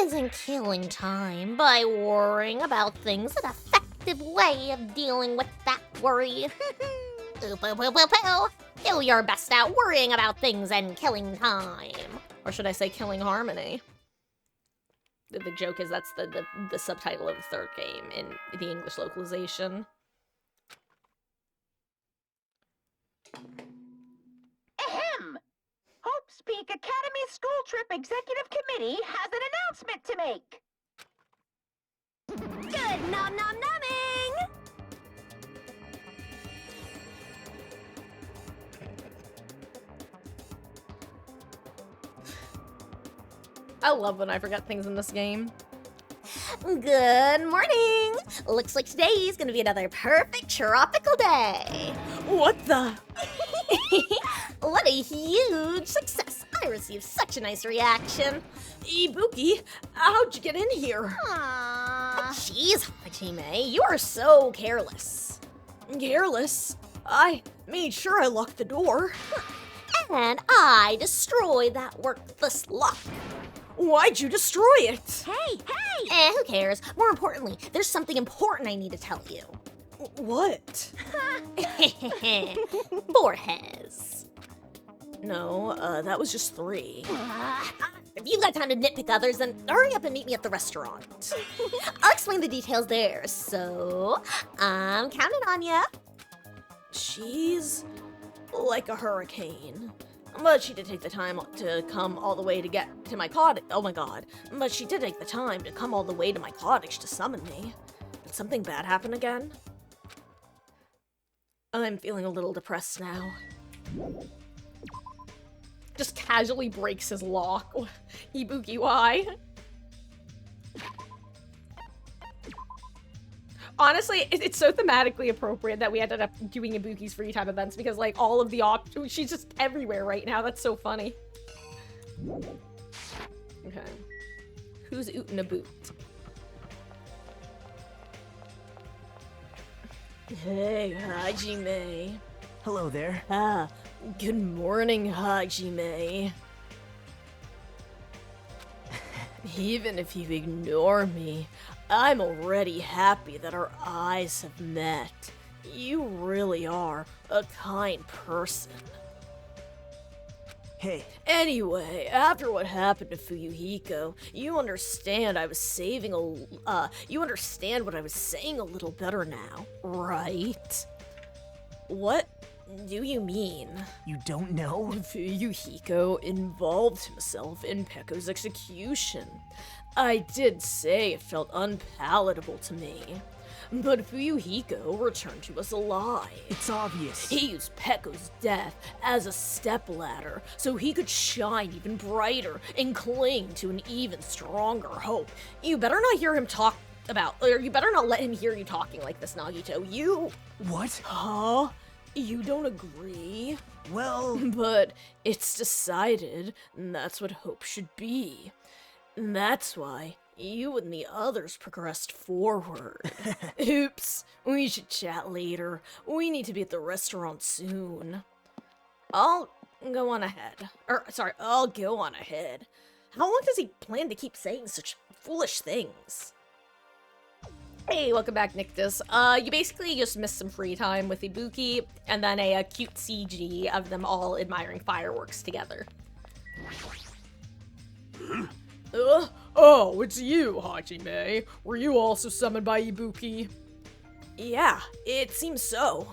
isn't killing time by worrying about things an effective way of dealing with that worry? Oop, oop, oop, oop, oop. Do your best at worrying about things and killing time. Or should I say killing harmony? The joke is that's the subtitle of the third game in the English localization. Ahem! Hope's Peak Academy School Trip Executive Committee has an announcement to make. Good nom nom nomming! I love when I forget things in this game. Good morning! Looks like today's gonna be another perfect tropical day. What the? What a huge success! I received such a nice reaction. Ibuki, how'd you get in here? Jeez, Hajime, you are so careless. Careless? I made sure I locked the door. And I destroyed that worthless lock. Why'd you destroy it? Hey! Who cares? More importantly, there's something important I need to tell you. What? Foreheads. No, that was just 3. If you've got time to nitpick others, then hurry up and meet me at the restaurant. I'll explain the details there, so I'm counting on ya. She's like a hurricane. But she did take the time to come all the way to get to my cottage. Oh my god. But she did take the time to come all the way to my cottage to summon me. Did something bad happen again? I'm feeling a little depressed now. Just casually breaks his lock. Ibuki, why? Honestly, it's so thematically appropriate that we ended up doing Ibuki's free time events because, like, all of the she's just everywhere right now. That's so funny. Okay. Who's ootin' a boot? Hey, Hajime. Hello there. Good morning, Hajime. Even if you ignore me, I'm already happy that our eyes have met. You really are a kind person. Hey. Anyway, after what happened to Fuyuhiko, you understand what I was saying a little better now, right? What do you mean? You don't know? Fuyuhiko involved himself in Pekko's execution. I did say it felt unpalatable to me. But Fuyuhiko returned to us alive. It's obvious. He used Pekko's death as a stepladder so he could shine even brighter and cling to an even stronger hope. You better not hear him talk about, or you better not let him hear you talking like this, Nagito. You... What? Huh? You don't agree? Well... But it's decided that's what hope should be. That's why you and the others progressed forward. Oops, we should chat later. We need to be at the restaurant soon. I'll go on ahead. I'll go on ahead. How long does he plan to keep saying such foolish things? Hey, welcome back, Nictus. You basically just missed some free time with Ibuki, and then a cute CG of them all admiring fireworks together. Oh, it's you, Hajime. Were you also summoned by Ibuki? Yeah, it seems so.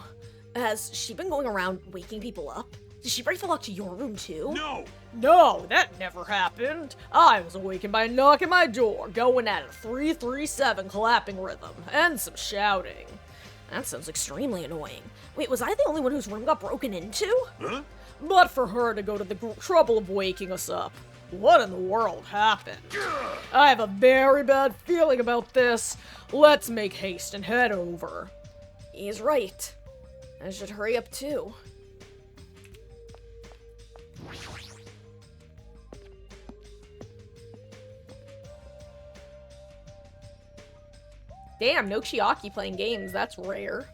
Has she been going around waking people up? Did she break the lock to your room too? No! No, that never happened. I was awakened by a knock at my door, going at a 3-3-7 clapping rhythm, and some shouting. That sounds extremely annoying. Wait, was I the only one whose room got broken into? Huh? But for her to go to the trouble of waking us up. What in the world happened? I have a very bad feeling about this. Let's make haste and head over. He's right. I should hurry up too. Damn, no Chiaki playing games. That's rare.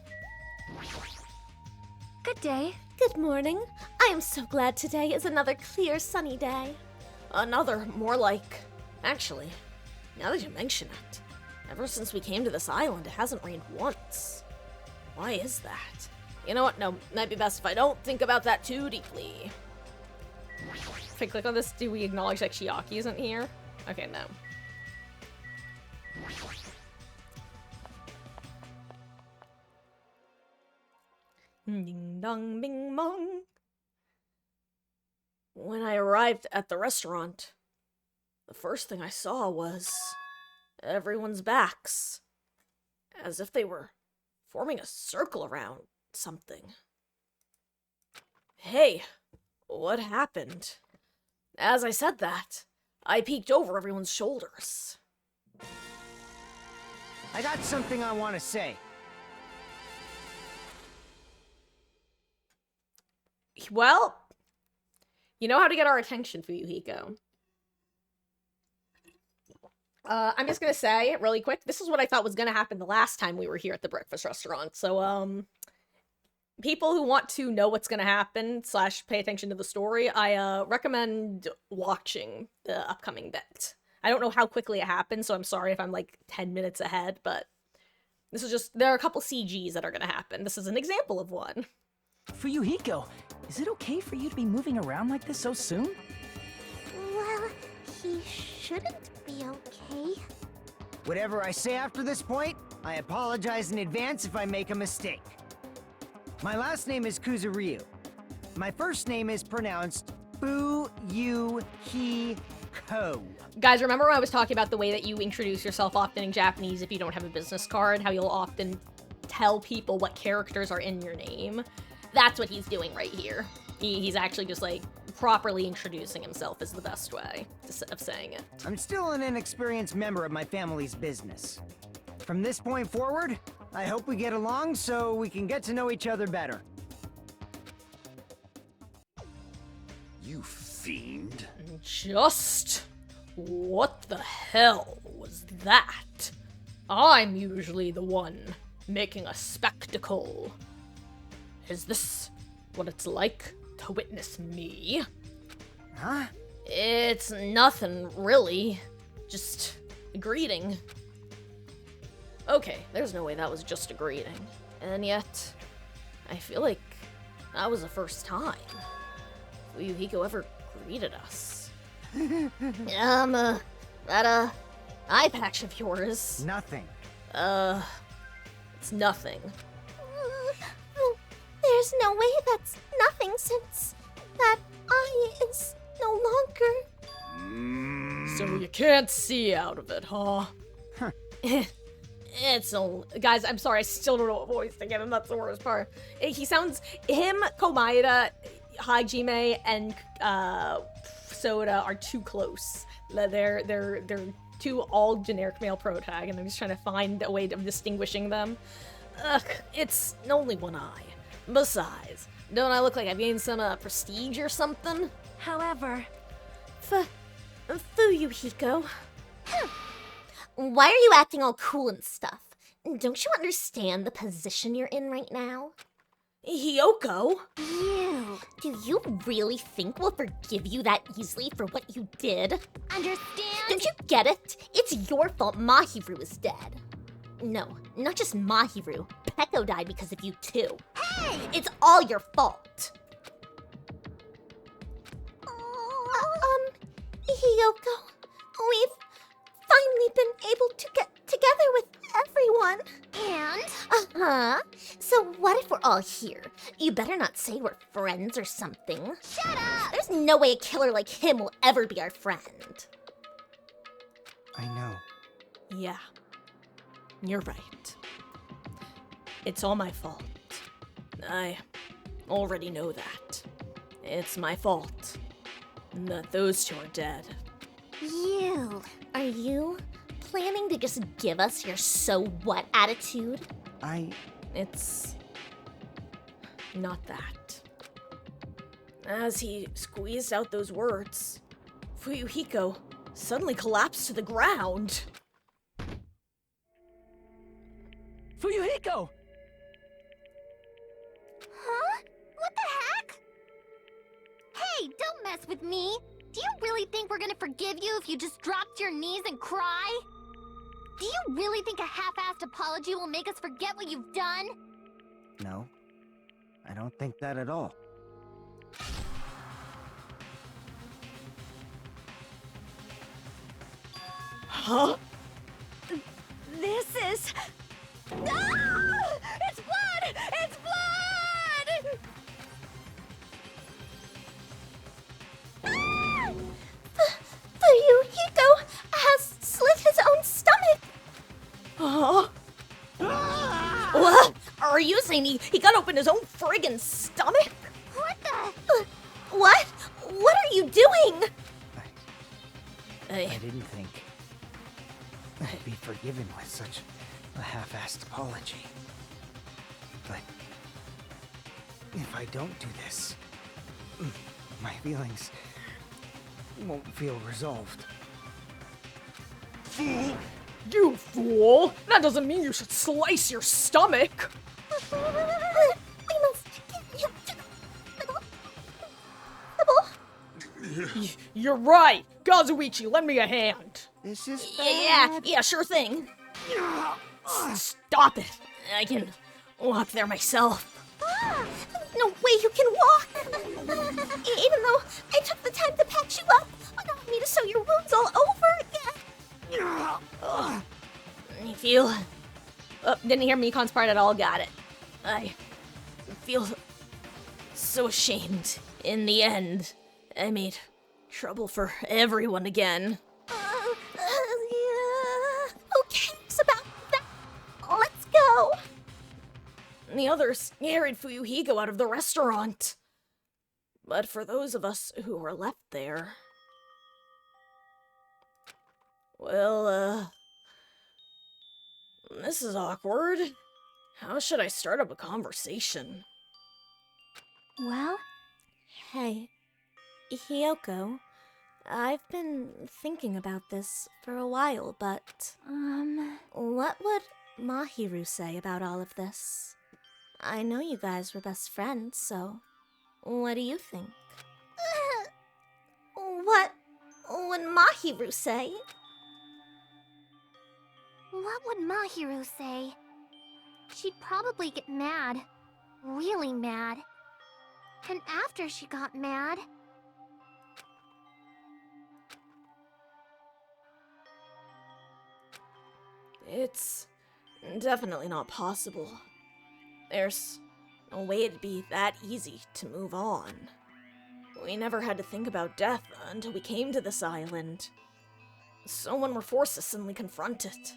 Good day. Good morning. I am so glad today is another clear, sunny day. Another, more like... Actually, now that you mention it, ever since we came to this island, it hasn't rained once. Why is that? You know what? No, might be best if I don't think about that too deeply. If I click on this, do we acknowledge that Chiaki isn't here? Okay, no. Ding dong bing bong. When I arrived at the restaurant, the first thing I saw was everyone's backs, as if they were forming a circle around something. Hey, what happened? As I said that, I peeked over everyone's shoulders. I got something I want to say. Well, you know how to get our attention, Fuyuhiko. I'm just gonna say, really quick, this is what I thought was gonna happen the last time we were here at the breakfast restaurant. So, people who want to know what's gonna happen, / pay attention to the story, I, recommend watching the upcoming bit. I don't know how quickly it happens, so I'm sorry if I'm, like, 10 minutes ahead, but this is just, there are a couple CGs that are gonna happen. This is an example of one. Fuyuhiko, is it okay for you to be moving around like this so soon? Well, he shouldn't be okay. Whatever I say after this point, I apologize in advance if I make a mistake. My last name is Kuzuryu. My first name is pronounced Fuyuhiko. Guys, remember when I was talking about the way that you introduce yourself often in Japanese if you don't have a business card? How you'll often tell people what characters are in your name? That's what he's doing right here. He's actually just, like, properly introducing himself is the best way of saying it. I'm still an inexperienced member of my family's business. From this point forward, I hope we get along so we can get to know each other better. You fiend. Just what the hell was that? I'm usually the one making a spectacle. Is this what it's like to witness me? Huh? It's nothing, really. Just a greeting. Okay, there's no way that was just a greeting. And yet, I feel like that was the first time Fuyuhiko ever greeted us. That eye patch of yours. Nothing. It's nothing. There's no way that's nothing since that eye is no longer. So you can't see out of it, huh? It's a... Guys, I'm sorry, I still don't know what voice to give him. That's the worst part. He sounds... Him, Komaeda, Hajime, and Soda are too close. They're two all generic male protag, and I'm just trying to find a way of distinguishing them. Ugh, it's only one eye. Besides, don't I look like I've gained some prestige or something? However, Fuyuhiko, why are you acting all cool and stuff? Don't you understand the position you're in right now? Hiyoko? Do you really think we'll forgive you that easily for what you did? Understand? Don't you get it? It's your fault Mahiru is dead. No, not just Mahiru. Peko died because of you too. Hey! It's all your fault. Hiyoko, we've finally been able to get together with everyone. And? Uh-huh. So what if we're all here? You better not say we're friends or something. Shut up! There's no way a killer like him will ever be our friend. I know. Yeah. You're right. It's all my fault. I already know that. It's my fault. that those two are dead. Are you planning to just give us your so what attitude? It's not that. As he squeezed out those words, Fuyuhiko suddenly collapsed to the ground. Fuyuhiko! Huh? What the heck? Hey, don't mess with me. Do you really think we're gonna forgive you if you just drop to your knees and cry? Do you really think a half-assed apology will make us forget what you've done? No, I don't think that at all. Huh? This is... Ah! It's blood! It's blood! Ah! Fuyuhiko has slit his own stomach! Huh? What? Are you saying he cut open his own friggin' stomach? What the... What? What are you doing? I didn't think I'd be forgiven with such a half-assed apology. But if I don't do this, my feelings won't feel resolved. Fool! You fool! That doesn't mean you should slice your stomach! We must get him to the hospital. You're right! Kazuichi, lend me a hand! This is Yeah, sure thing. Stop it! I can walk there myself. No way you can walk! Even though I took the time to patch you up, allowing me to sew your wounds all over again. I feel... Oh, didn't hear Mikon's part at all, got it. I feel so ashamed. In the end, I made trouble for everyone again. Yeah. Who cares about that? Let's go. The others carried Fuyuhiko out of the restaurant. But for those of us who were left there... Well, this is awkward. How should I start up a conversation? Well, hey, Hiyoko, I've been thinking about this for a while, but, what would Mahiru say about all of this? I know you guys were best friends, so what do you think? What would Mahiru say? What would Mahiru say? She'd probably get mad. Really mad. And after she got mad... It's definitely not possible. There's no way it'd be that easy to move on. We never had to think about death until we came to this island. So when we're forced to suddenly confront it,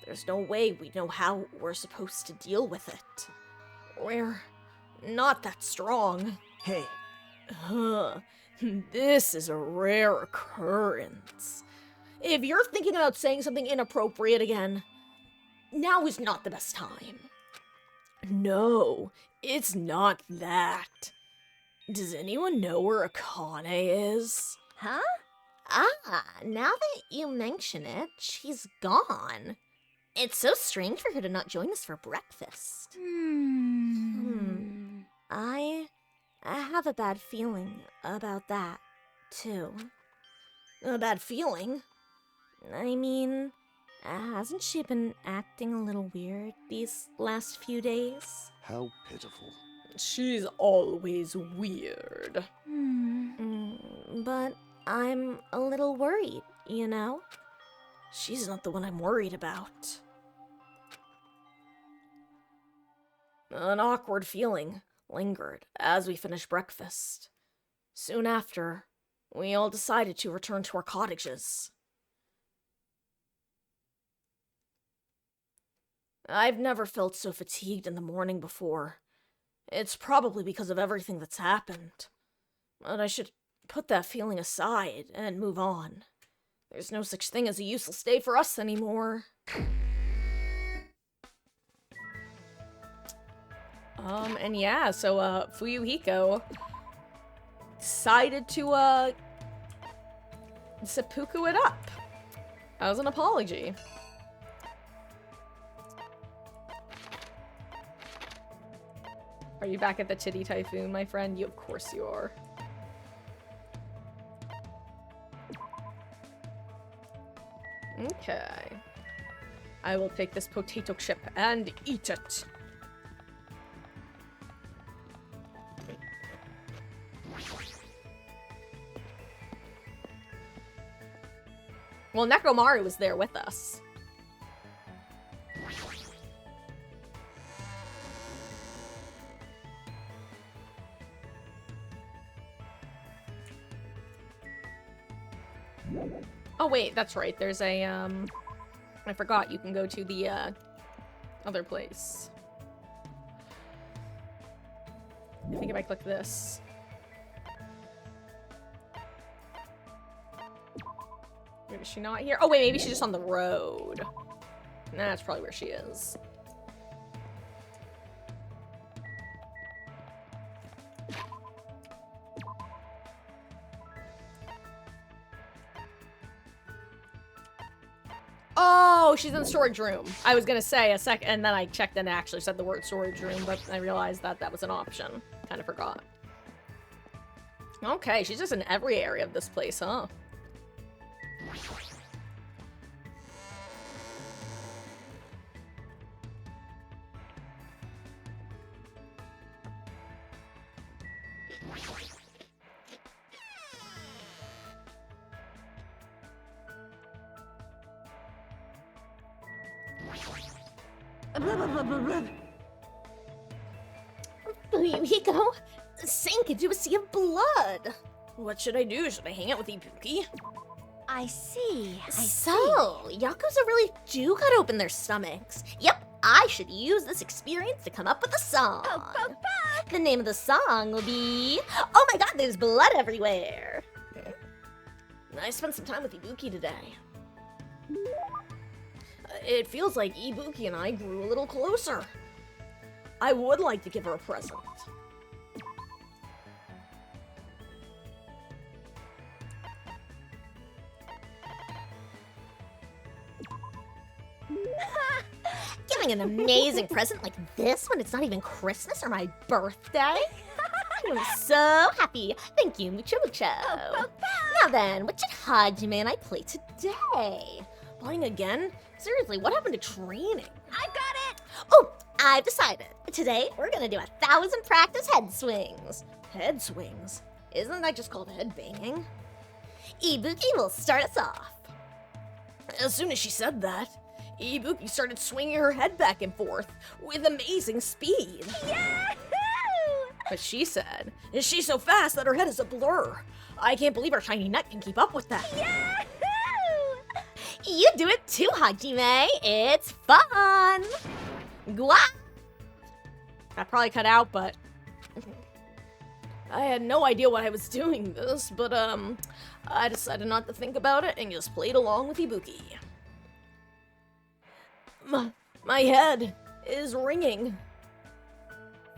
there's no way we know how we're supposed to deal with it. We're not that strong. Hey, This is a rare occurrence. If you're thinking about saying something inappropriate again, now is not the best time. No, it's not that. Does anyone know where Akane is? Huh? Ah, now that you mention it, she's gone. It's so strange for her to not join us for breakfast. I have a bad feeling about that, too. A bad feeling? I mean, hasn't she been acting a little weird these last few days? How pitiful. She's always weird. But I'm a little worried, you know? She's not the one I'm worried about. An awkward feeling lingered as we finished breakfast. Soon after, we all decided to return to our cottages. I've never felt so fatigued in the morning before. It's probably because of everything that's happened. But I should put that feeling aside and move on. There's no such thing as a useless day for us anymore. And yeah, so, Fuyuhiko decided to, seppuku it up as an apology. Are you back at the Titty Typhoon, my friend? Of course you are. Okay. I will take this potato chip and eat it. Well, Nekomaru was there with us. Oh wait, that's right. There's a, I forgot you can go to the, other place. I think if I click this. Maybe is she not here? Oh wait, maybe she's just on the road. Nah, that's probably where she is. Oh, she's in the storage room. I was gonna say a sec, and then I checked and it actually said the word storage room, but I realized that that was an option. Kind of forgot. Okay, she's just in every area of this place, huh? Hiko, sank into a sea of blood. What should I do? Should I hang out with Ibuki? I see. So, Yakuza really do cut open their stomachs. Yep, I should use this experience to come up with a song. The name of the song will be... Oh my god, there's blood everywhere. I spent some time with Ibuki today. It feels like Ibuki and I grew a little closer. I would like to give her a present. Giving an amazing present like this when it's not even Christmas or my birthday? I'm so happy. Thank you, Mucho Mucho. Now then, what should Hajime and I play today? Playing again? Seriously, what happened to training? I've got it! Oh, I've decided. Today, we're gonna do 1,000 practice head swings. Head swings? Isn't that just called head banging? Ibuki will start us off. As soon as she said that, Ibuki started swinging her head back and forth with amazing speed. Yahoo! But she said, she's so fast that her head is a blur. I can't believe her shiny neck can keep up with that. Yahoo! You do it too, Hajime. It's fun. Gua! That probably cut out, but I had no idea why I was doing this, but I decided not to think about it and just played along with Ibuki. My head is ringing.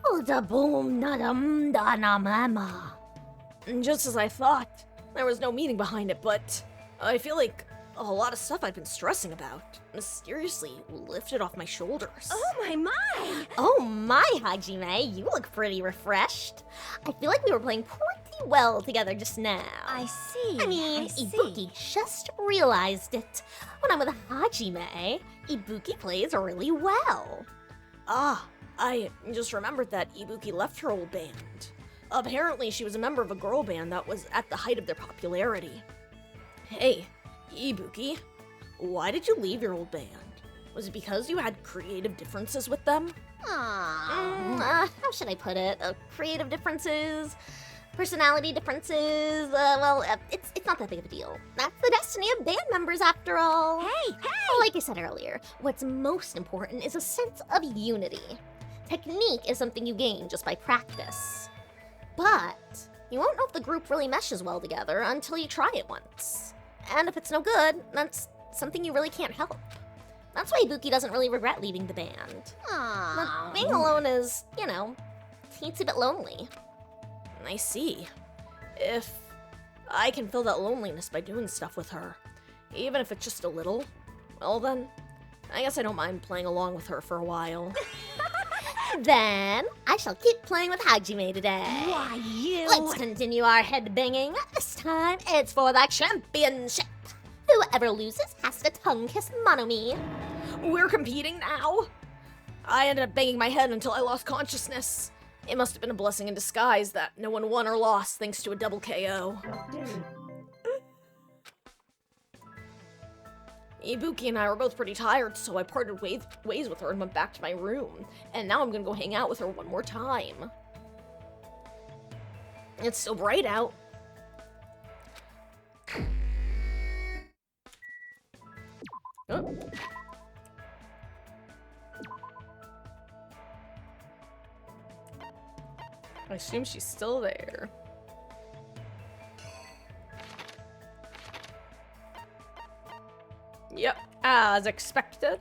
Boom nadam dana mama. Just as I thought. There was no meaning behind it, but I feel like a lot of stuff I've been stressing about mysteriously lifted off my shoulders. Oh my! Oh my, Hajime, you look pretty refreshed. I feel like we were playing pretty well together just now. I see. I mean, Ibuki just realized it. When I'm with Hajime, Ibuki plays really well. Ah, I just remembered that Ibuki left her old band. Apparently, she was a member of a girl band that was at the height of their popularity. Hey, Ibuki, why did you leave your old band? Was it because you had creative differences with them? How should I put it? Creative differences, personality differences. It's not that big of a deal. That's the destiny of band members, after all. Hey! Like I said earlier, what's most important is a sense of unity. Technique is something you gain just by practice. But You won't know if the group really meshes well together until you try it once. And if it's no good, that's something you really can't help. That's why Ibuki doesn't really regret leaving the band. But being alone is, you know, it's a bit lonely. I see. If I can fill that loneliness by doing stuff with her, even if it's just a little, well then, I guess I don't mind playing along with her for a while. Then I shall keep playing with Hajime today. Why, you... Let's continue our headbanging. This time it's for the championship. Whoever loses has to tongue kiss Monomi. We're competing now? I ended up banging my head until I lost consciousness. It must have been a blessing in disguise that no one won or lost thanks to a double KO. Ibuki and I were both pretty tired, so I parted ways with her and went back to my room. And now I'm gonna go hang out with her one more time. It's still bright out. Oh. I assume she's still there. Yep, as expected.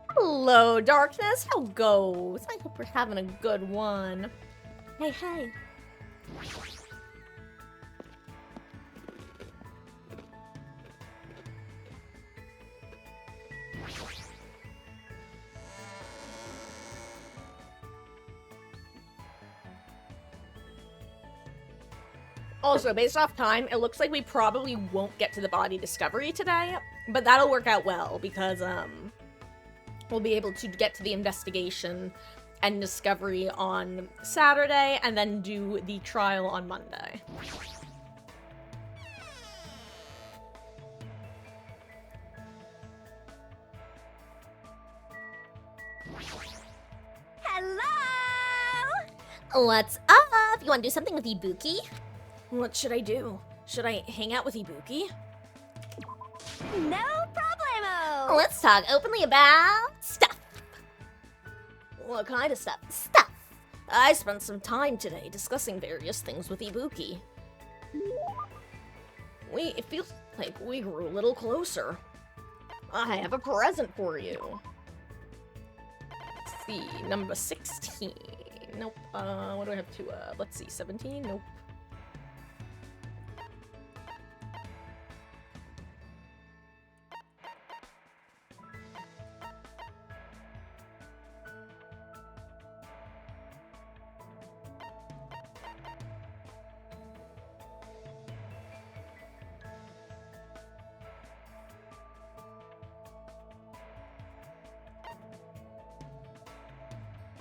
Hello, darkness. How goes? I hope we're having a good one. Hey, hey. Also, based off time, it looks like we probably won't get to the body discovery today, but that'll work out well because, we'll be able to get to the investigation and discovery on Saturday and then do the trial on Monday. Hello! What's up? You want to do something with Ibuki? What should I do? Should I hang out with Ibuki? No problemo! Let's talk openly about stuff. What kind of stuff? Stuff. I spent some time today discussing various things with Ibuki. It feels like we grew a little closer. I have a present for you. Let's see, number 16. Nope. What do I have to, let's see, 17? Nope.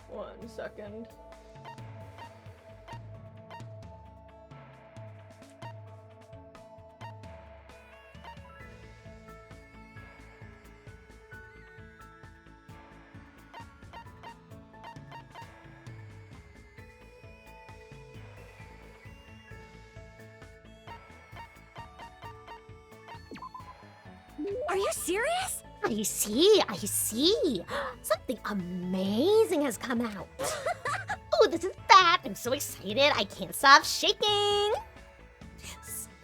One second. Are you serious? I see. Something amazing has come out. Oh, this is fat. I'm so excited. I can't stop shaking.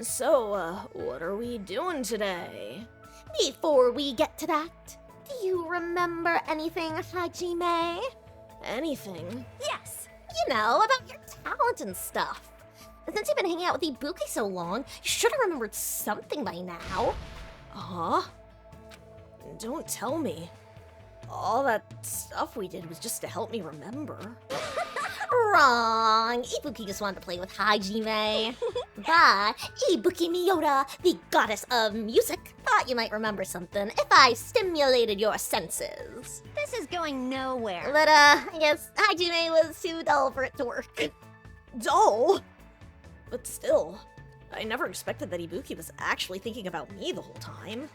So, what are we doing today? Before we get to that, do you remember anything, Hajime? Anything? Yes. You know, about your talent and stuff. Since you've been hanging out with Ibuki so long, you should have remembered something by now. Huh? Don't tell me. All that stuff we did was just to help me remember. Wrong. Ibuki just wanted to play with Hajime. But Ibuki Miyoda, the goddess of music, thought you might remember something if I stimulated your senses. This is going nowhere. But, I guess Hajime was too dull for it to work. Dull? But still, I never expected that Ibuki was actually thinking about me the whole time.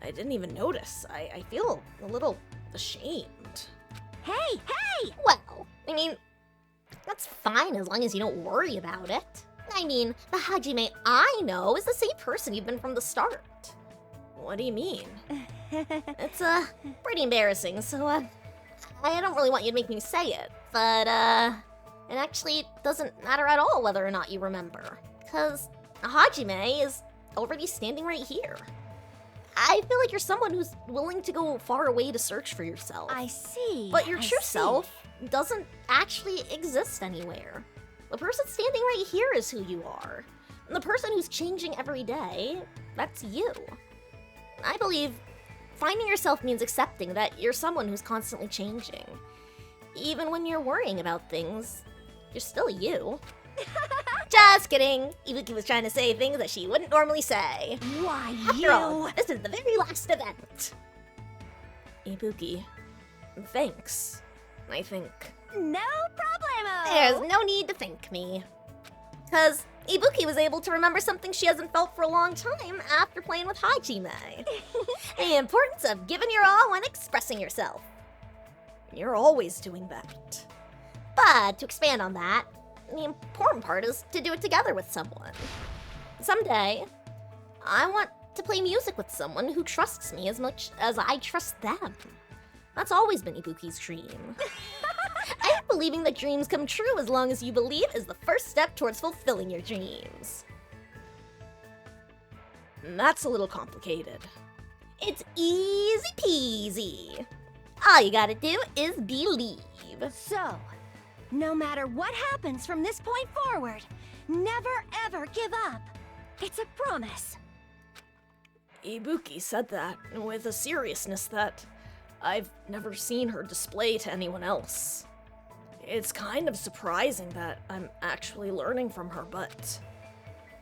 I didn't even notice. I feel a little ashamed. Hey! Well, I mean, that's fine as long as you don't worry about it. I mean, the Hajime I know is the same person you've been from the start. What do you mean? It's, pretty embarrassing, so, I don't really want you to make me say it, but, it actually doesn't matter at all whether or not you remember, because Hajime is already standing right here. I feel like you're someone who's willing to go far away to search for yourself. I see. But your true self doesn't actually exist anywhere. The person standing right here is who you are. And the person who's changing every day, that's you. I believe finding yourself means accepting that you're someone who's constantly changing. Even when you're worrying about things, you're still you. Just kidding. Ibuki was trying to say things that she wouldn't normally say. Why, After all, this is the very last event. Ibuki, thanks, I think. No problemo! There's no need to thank me. Because Ibuki was able to remember something she hasn't felt for a long time after playing with Hajime. The importance of giving your all when expressing yourself. You're always doing that. But to expand on that, the important part is to do it together with someone. Someday, I want to play music with someone who trusts me as much as I trust them. That's always been Ibuki's dream. I think believing that dreams come true as long as you believe is the first step towards fulfilling your dreams. That's a little complicated. It's easy peasy. All you gotta do is believe. So, no matter what happens from this point forward, never ever give up. It's a promise. Ibuki said that with a seriousness that I've never seen her display to anyone else. It's kind of surprising that I'm actually learning from her, but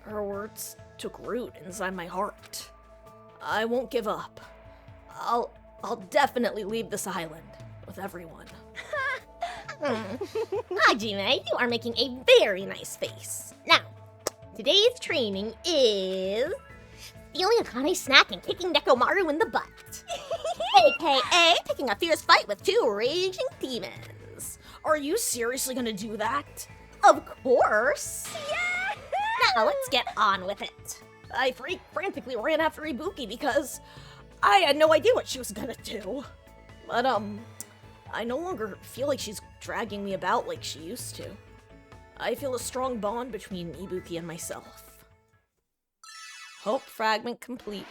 her words took root inside my heart. I won't give up. I'll definitely leave this island with everyone. Hajime, you are making a very nice face. Now, today's training is stealing Akane's snack and kicking Nekomaru in the butt. AKA picking a fierce fight with two raging demons. Are you seriously gonna do that? Of course. Yeah! Now let's get on with it. I frantically ran after Ibuki because I had no idea what she was gonna do. But, I no longer feel like she's dragging me about like she used to. I feel a strong bond between Ibuki and myself. Hope fragment complete.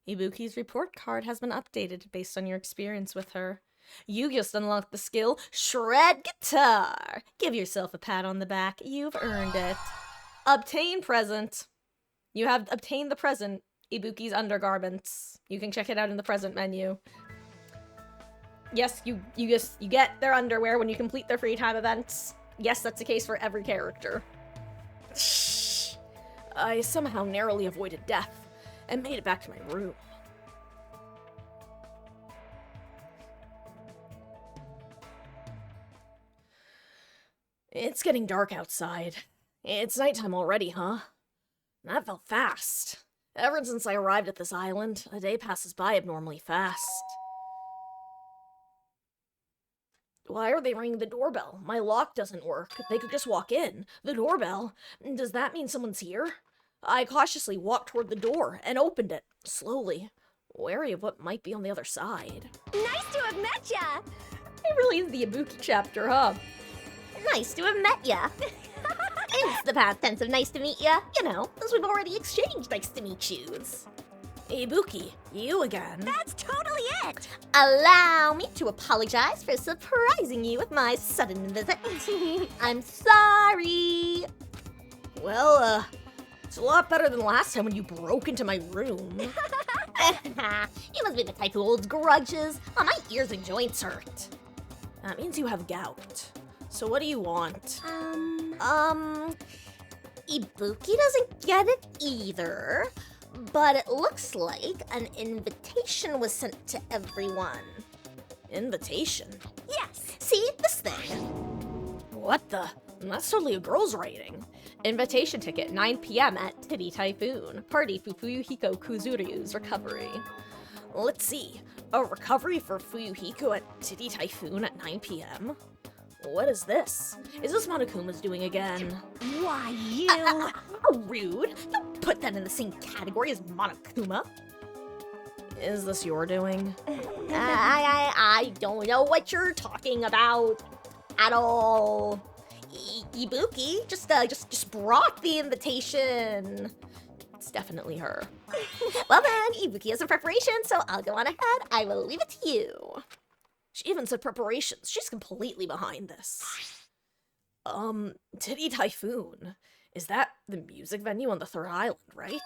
Ibuki's report card has been updated based on your experience with her. You just unlocked the skill Shred Guitar. Give yourself a pat on the back. You've earned it. Obtain present. You have obtained the present, Ibuki's undergarments. You can check it out in the present menu. Yes, you get their underwear when you complete their free time events. Yes, that's the case for every character. I somehow narrowly avoided death and made it back to my room. It's getting dark outside. It's nighttime already, huh? That felt fast. Ever since I arrived at this island, a day passes by abnormally fast. Why are they ringing the doorbell? My lock doesn't work. They could just walk in. The doorbell? Does that mean someone's here? I cautiously walked toward the door and opened it, slowly, wary of what might be on the other side. Nice to have met ya! It really is the Ibuki chapter, huh? Nice to have met ya. It's the past tense of nice to meet ya. You know, as we've already exchanged nice to meet yous. Ibuki, you again. That's totally it! Allow me to apologize for surprising you with my sudden visit. I'm sorry. Well, it's a lot better than last time when you broke into my room. You must be the type who holds grudges. Oh, my ears and joints hurt. That means you have gout. So what do you want? Ibuki doesn't get it either. But it looks like an invitation was sent to everyone. Invitation? Yes. See, this thing. What the? That's totally a girl's writing. Invitation ticket, 9 p.m. at Titty Typhoon. Party for Fuyuhiko Kuzuryu's recovery. Let's see. A recovery for Fuyuhiko at Titty Typhoon at 9 p.m.? What is this? Is this Monokuma's doing again? Why, you... How rude. Don't put that in the same category as Monokuma. Is this your doing? I don't know what you're talking about at all. Ibuki just brought the invitation. It's definitely her. Well then, Ibuki has some preparation, so I'll go on ahead. I will leave it to you. She even said preparations. She's completely behind this. Titty Typhoon. Is that the music venue on the third island, right?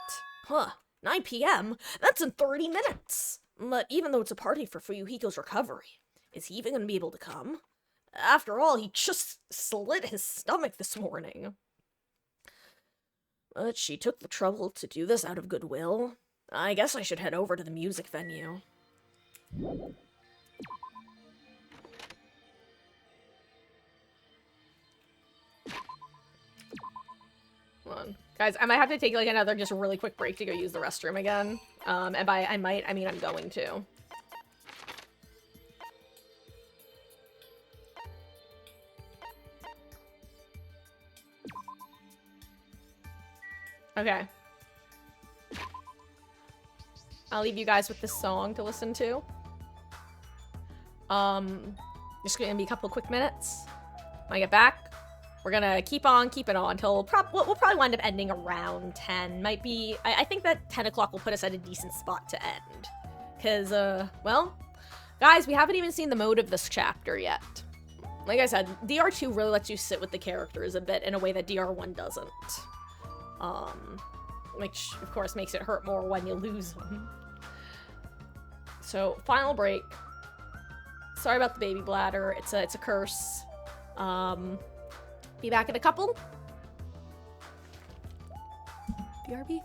Huh. 9 p.m.? That's in 30 minutes! But even though it's a party for Fuyuhiko's recovery, is he even gonna be able to come? After all, he just slit his stomach this morning. But she took the trouble to do this out of goodwill. I guess I should head over to the music venue. Hold on. Guys, I might have to take like another just really quick break to go use the restroom again. And by I might, I mean I'm going to. Okay. I'll leave you guys with this song to listen to. Just gonna be a couple quick minutes. When I get back, we're gonna keep on keeping on until we'll probably wind up ending around 10. Might be, I think that 10 o'clock will put us at a decent spot to end. Cause, well, guys, we haven't even seen the mode of this chapter yet. Like I said, DR2 really lets you sit with the characters a bit in a way that DR1 doesn't. Which, of course, makes it hurt more when you lose them. So, final break. Sorry about the baby bladder. It's a curse. Be back in a couple. BRB.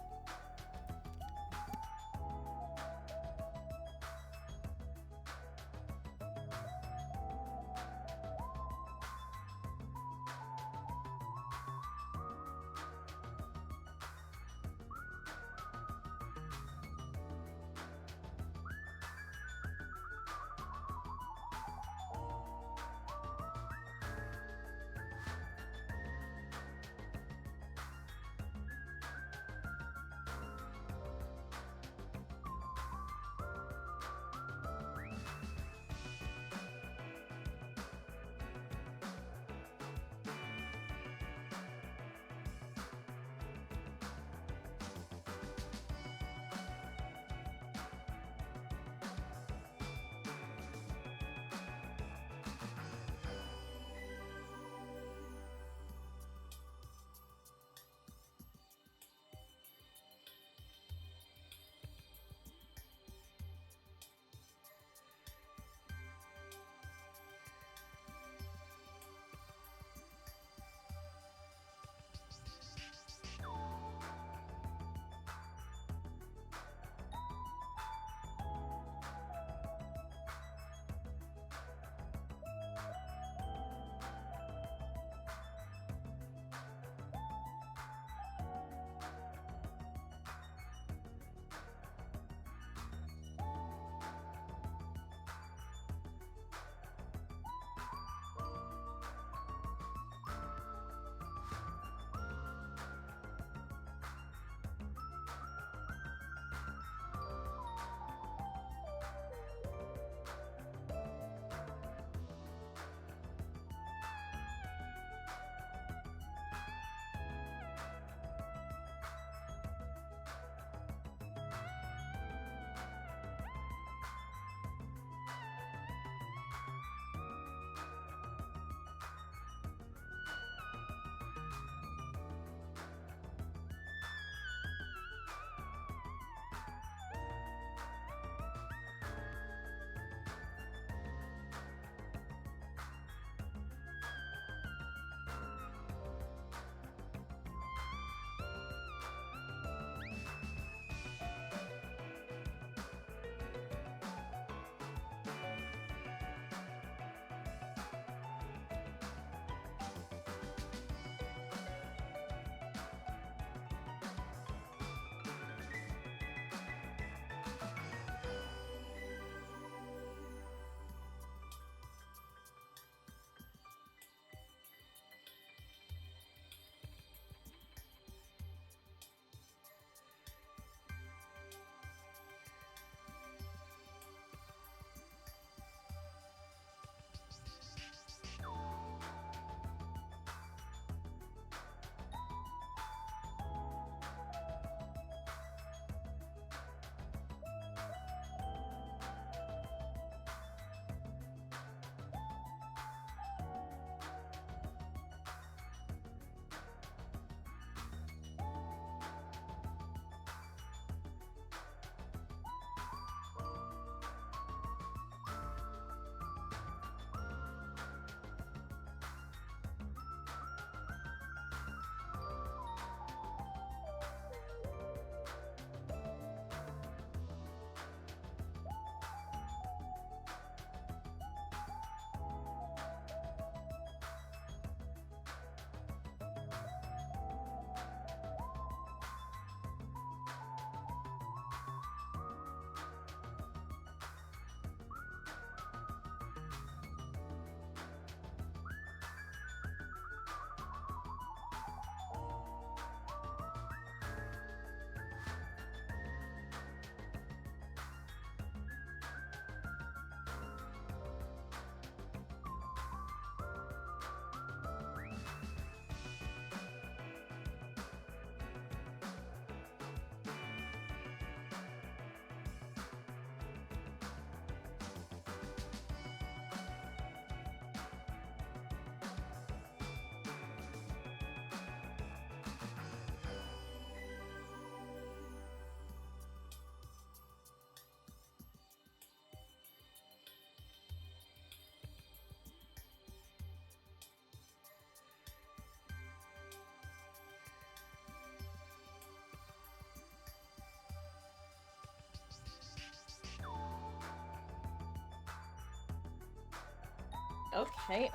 Okay.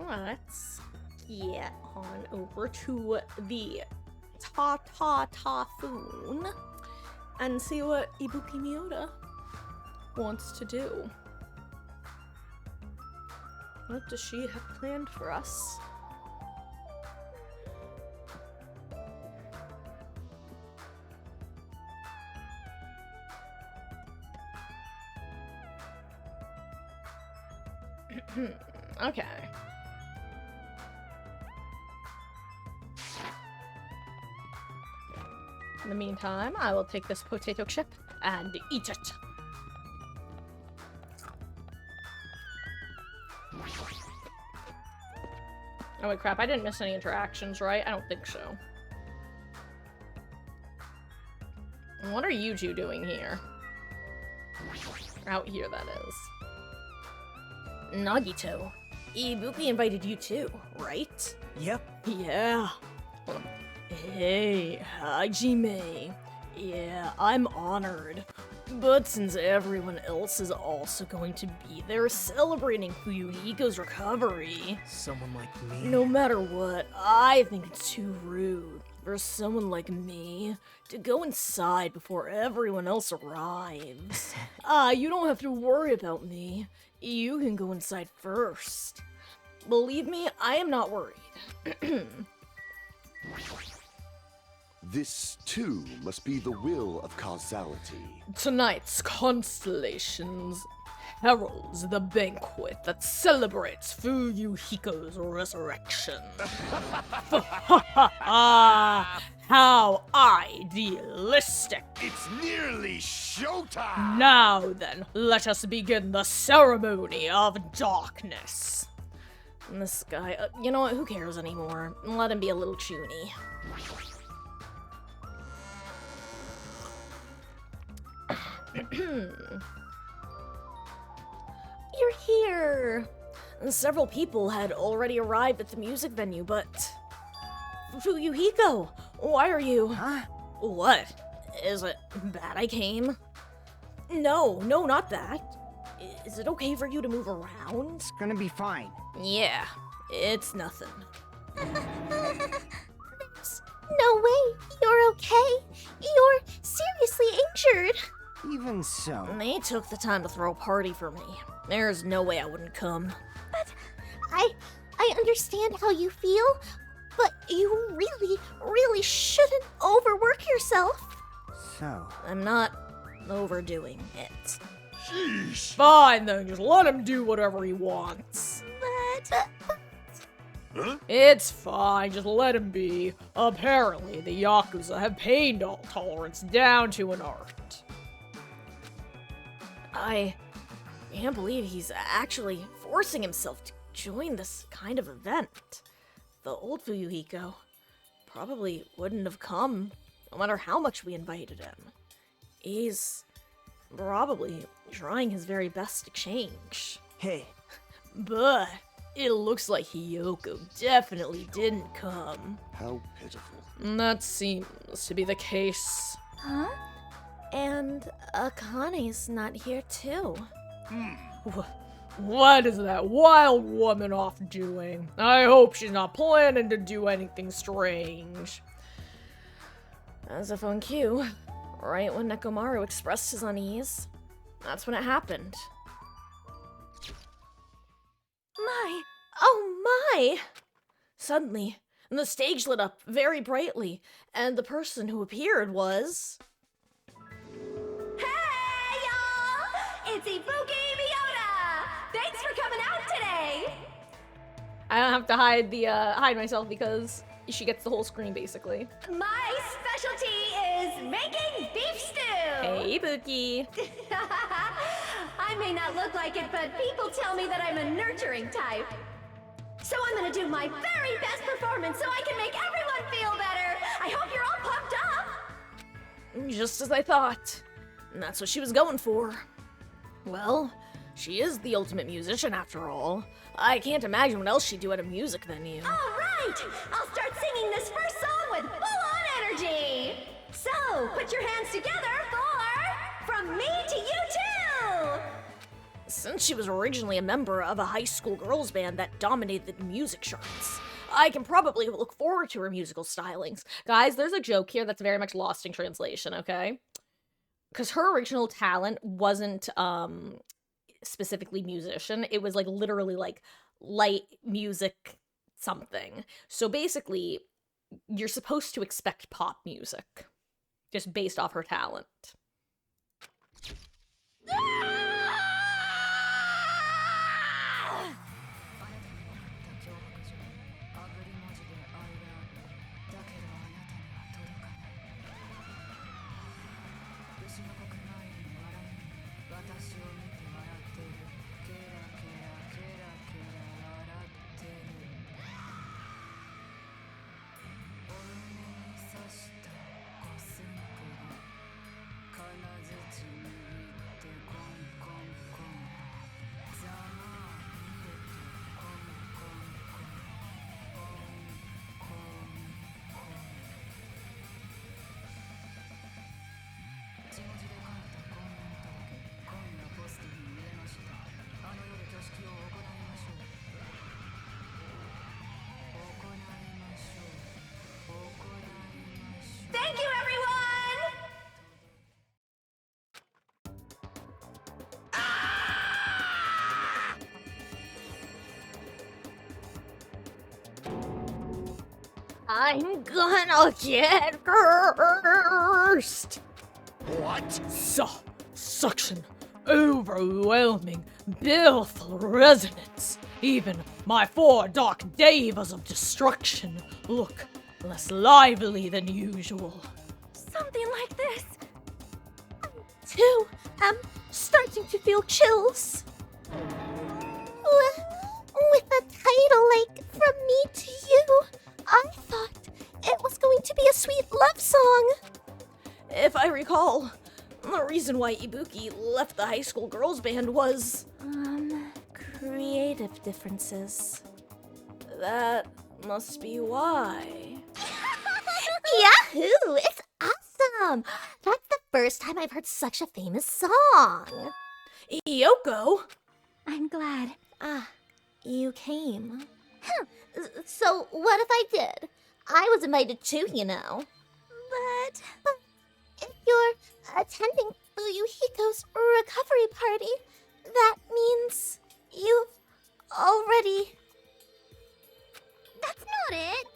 Let's get on over to the Typhoon and see what Ibuki Miyoda wants to do. What does she have planned for us? Okay. In the meantime, I will take this potato chip and eat it. Oh wait, crap, I didn't miss any interactions, right? I don't think so. And what are you two doing here? Out here, that is. Nagito, Ibuki invited you too, right? Yep. Yeah. Hey, Hajime. Yeah, I'm honored. But since everyone else is also going to be there celebrating Fuyuhiko's recovery, Someone like me. no matter what, I think it's too rude for someone like me to go inside before everyone else arrives. You don't have to worry about me. You can go inside first. Believe me, I am not worried. This, too, must be the will of causality. Tonight's constellations heralds the banquet that celebrates Fuyuhiko's resurrection. How idealistic! It's nearly showtime! Now then, let us begin the ceremony of darkness. And this guy, you know what, who cares anymore? Let him be a little chuny. You're here! Several people had already arrived at the music venue, but... Fuyuhiko! Why are you... Huh? What? Is it bad I came? No, not that. Is it okay for you to move around? It's gonna be fine. Yeah, it's nothing. There's no way you're okay. You're seriously injured. Even so. They took the time to throw a party for me. There's no way I wouldn't come. But I understand how you feel, but you really shouldn't overwork yourself. So. I'm not overdoing it. Sheesh! Fine then, just let him do whatever he wants. But Huh? It's fine, just let him be. Apparently, the Yakuza have pain tolerance down to an art. I can't believe he's actually forcing himself to join this kind of event. The old Fuyuhiko probably wouldn't have come, no matter how much we invited him. He's probably trying his very best to change. Hey, But it looks like Hiyoko definitely didn't come. How pitiful. That seems to be the case. huh? And Akane's not here too. What is that wild woman off doing? I hope she's not planning to do anything strange. As if on cue, right when Nekomaru expressed his unease, that's when it happened. Oh my! Suddenly, the stage lit up very brightly, and the person who appeared was... Hey, y'all! It's Ibuki Miyoda! Thanks for coming out today! I don't have to hide myself because she gets the whole screen basically. My specialty is making beef stew! Hey, Buki. I may not look like it, but people tell me that I'm a nurturing type. So I'm gonna do my very best performance so I can make everyone feel better! I hope you're all pumped up! Just as I thought. And that's what she was going for. Well, she is the ultimate musician after all. I can't imagine what else she'd do at a music venue. All right, I'll start singing this first song with full-on energy. So, put your hands together for From Me to You Too. Since she was originally a member of a high school girls band that dominated the music charts, I can probably look forward to her musical stylings. Guys, there's a joke here that's very much lost in translation, okay? Because her original talent wasn't, specifically musician. It was, like, literally, like, light music something. So basically, you're supposed to expect pop music, just based off her talent. Thank you, everyone! I'm gonna get cursed! What? Suction. Overwhelming. Baleful resonance. Even my 4 dark devas of destruction look less lively than usual. Something like this. I, too, am starting to feel chills. With a title like From Me to You, I thought it was going to be a sweet love song. If I recall, the reason why Ibuki left the high school girls band was... creative differences. That must be why. Yahoo! It's awesome! That's the first time I've heard such a famous song. Yoko! I'm glad. You came. So, what if I did? I was invited too, you know. But if you're attending Fuyuhiko's recovery party, that means you've already... That's not it.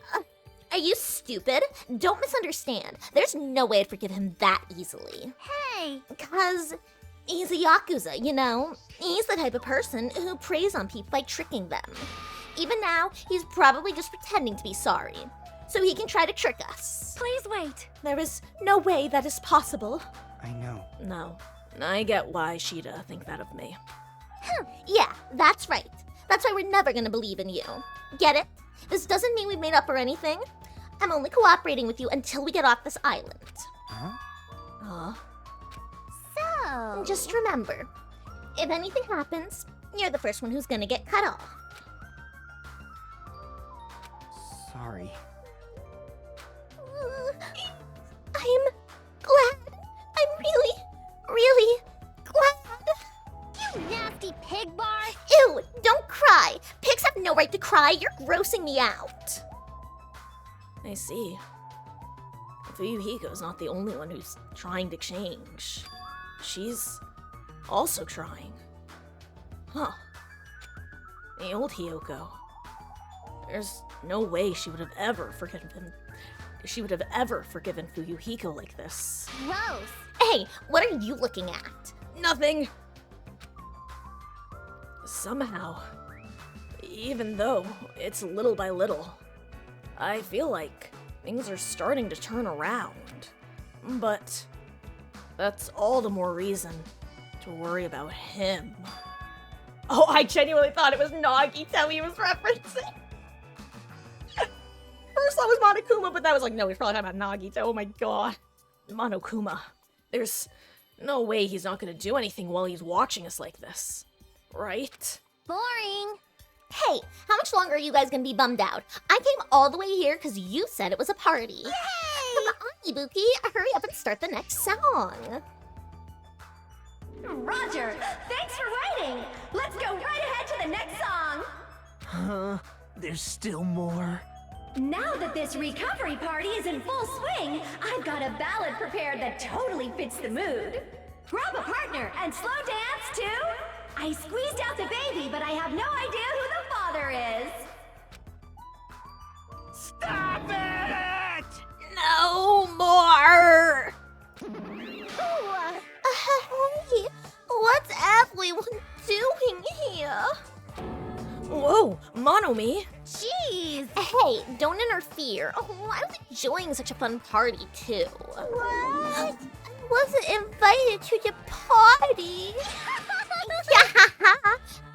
Are you stupid? Don't misunderstand. There's no way I'd forgive him that easily. Hey! Because he's a Yakuza, you know? He's the type of person who preys on people by tricking them. Even now, he's probably just pretending to be sorry, so he can try to trick us. Please wait. There is no way that is possible. I know. No, I get why she'd think that of me. Yeah, that's right. That's why we're never gonna believe in you. Get it? This doesn't mean we've made up or anything. I'm only cooperating with you until we get off this island. Huh? So... Just remember, if anything happens, you're the first one who's gonna get cut off. Sorry. I'm glad. I'm really, really glad. You nasty pig bar! Ew, don't cry. Pigs have no right to cry. You're grossing me out. I see. Fuyuhiko's not the only one who's trying to change. She's also trying. Huh. The old Hiyoko. There's no way she would have ever forgiven him. She would have ever forgiven Fuyuhiko like this. Gross. Hey, what are you looking at? Nothing. Somehow, even though it's little by little, I feel like things are starting to turn around. But that's all the more reason to worry about him. Oh, I genuinely thought it was Nagito he was referencing. First I was Monokuma, but that was like, no, he's probably talking about Nagito. Oh my god. Monokuma. There's no way he's not gonna do anything while he's watching us like this. Right? Boring. Hey, how much longer are you guys gonna be bummed out? I came all the way here because you said it was a party. Yay! Come on, Ibuki, hurry up and start the next song. Roger, thanks for waiting. Let's go right ahead to the next song. Huh? There's still more? Now that this recovery party is in full swing, I've got a ballad prepared that totally fits the mood. Grab a partner and slow dance to I Squeezed Out the Baby, but I have no idea who the father is. Stop it! No more! Hey, what's everyone doing here? Whoa, Monomi. Jeez. Hey, don't interfere. I was enjoying such a fun party, too. What? I wasn't invited to the party.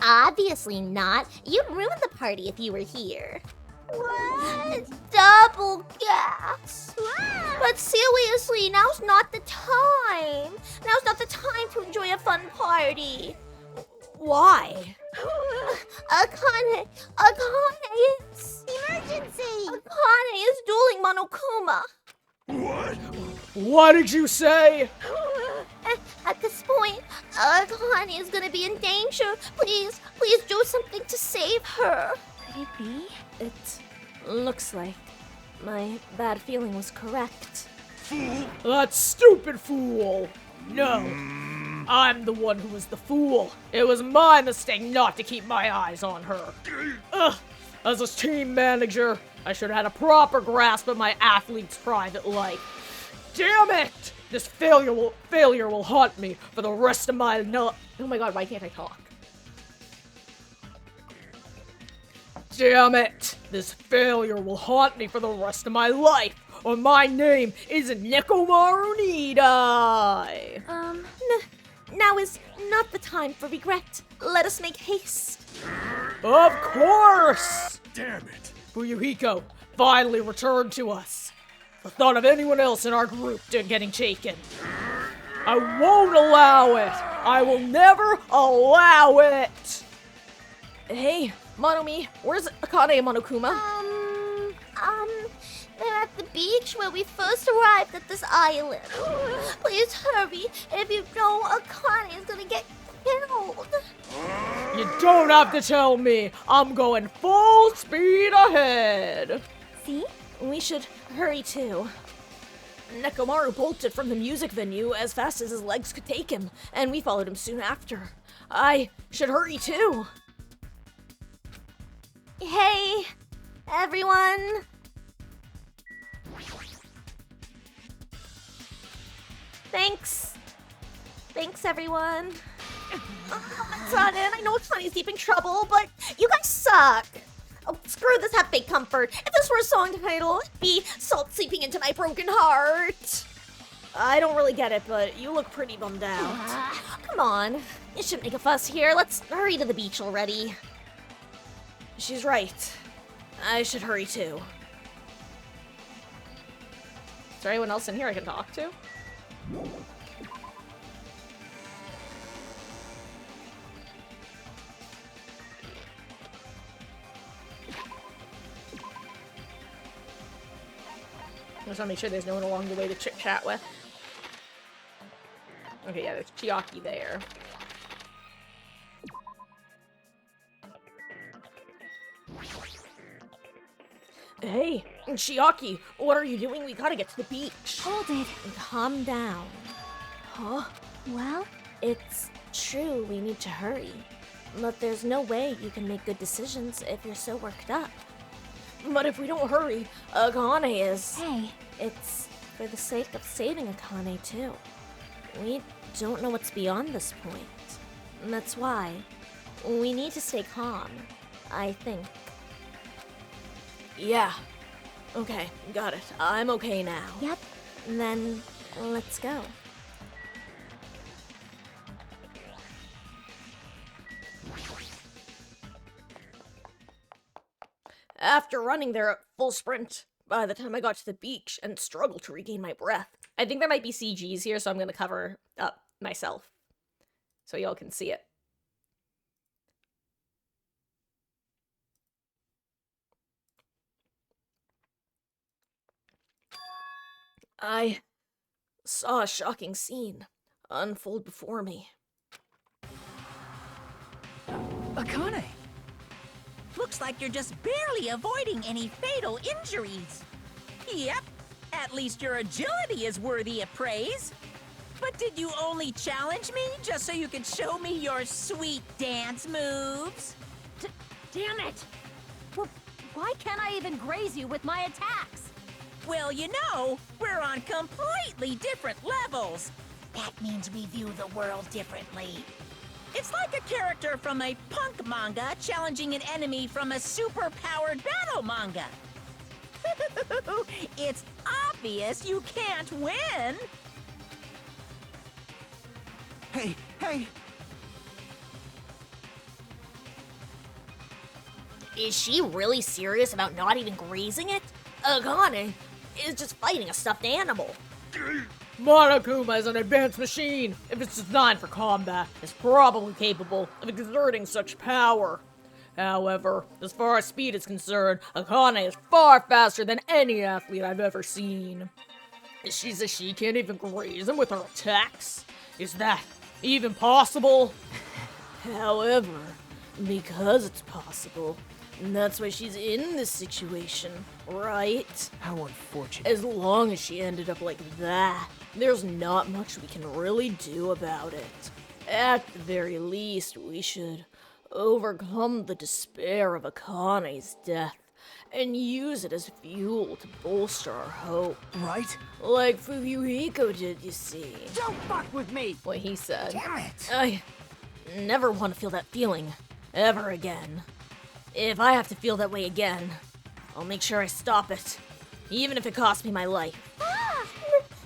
Obviously not. You'd ruin the party if you were here. What? Double gas. What? But seriously, now's not the time. Now's not the time to enjoy a fun party. Why? Akane, it's... Emergency! Akane is dueling Monokuma. What? What did you say? At this point, Akane is gonna be in danger. Please do something to save her. Could it be? It looks like my bad feeling was correct. That stupid fool! No, I'm the one who was the fool. It was my mistake not to keep my eyes on her. Ugh, as a team manager, I should have had a proper grasp of my athlete's private life. Damn it! This failure will haunt me for the rest of my Oh my god, why can't I talk? Damn it! This failure will haunt me for the rest of my life, or my name is Nekomaru Nidai! Now is not the time for regret. Let us make haste. Of course! Damn it. Fuyuhiko finally returned to us. The thought of anyone else in our group getting taken. I won't allow it! I will never allow it! Hey, Monomi, where's Akane and Monokuma? They're at the beach where we first arrived at this island. Please hurry. If you don't, Akane is gonna get killed. You don't have to tell me. I'm going full speed ahead. See? We should hurry too. Nekomaru bolted from the music venue as fast as his legs could take him, and we followed him soon after. I should hurry too. Hey, everyone. Thanks, everyone. It's not in. I know Sonny's deep in trouble, but you guys suck. Oh, screw this half-baked comfort. If this were a song title, it'd be Salt Seeping Into My Broken Heart. I don't really get it, but you look pretty bummed out. Come on. You shouldn't make a fuss here. Let's hurry to the beach already. She's right. I should hurry too. Is there anyone else in here I can talk to? I just want to make sure there's no one along the way to chit-chat with. Okay, yeah, there's Chiaki there. Hey, Chiaki, what are you doing? We gotta get to the beach. Hold it and calm down. Huh? Well, it's true we need to hurry. But there's no way you can make good decisions if you're so worked up. But if we don't hurry, Akane is... Hey, it's for the sake of saving Akane, too. We don't know what's beyond this point. And that's why we need to stay calm, I think. Yeah. Okay, got it. I'm okay now. Yep. Then let's go. After running there at full sprint, by the time I got to the beach and struggled to regain my breath. I think there might be CGs here, so I'm going to cover up myself so y'all can see it. I saw a shocking scene unfold before me. Akane! Looks like you're just barely avoiding any fatal injuries. Yep, at least your agility is worthy of praise. But did you only challenge me just so you could show me your sweet dance moves? Damn it! Well, why can't I even graze you with my attacks? Well, you know, we're on completely different levels. That means we view the world differently. It's like a character from a punk manga challenging an enemy from a super-powered battle manga. It's obvious you can't win. Hey! Is she really serious about not even grazing it? Akane is just fighting a stuffed animal. Monokuma is an advanced machine. If it's designed for combat, it's probably capable of exerting such power. However, as far as speed is concerned, Akane is far faster than any athlete I've ever seen. She says she can't even graze him with her attacks? Is that even possible? However, because it's possible, that's why she's in this situation, right? How unfortunate. As long as she ended up like that, there's not much we can really do about it. At the very least, we should overcome the despair of Akane's death and use it as fuel to bolster our hope. Right? Like Fuyuhiko did, you see. Don't fuck with me! What he said. Damn it! I never want to feel that feeling ever again. If I have to feel that way again, I'll make sure I stop it, even if it costs me my life.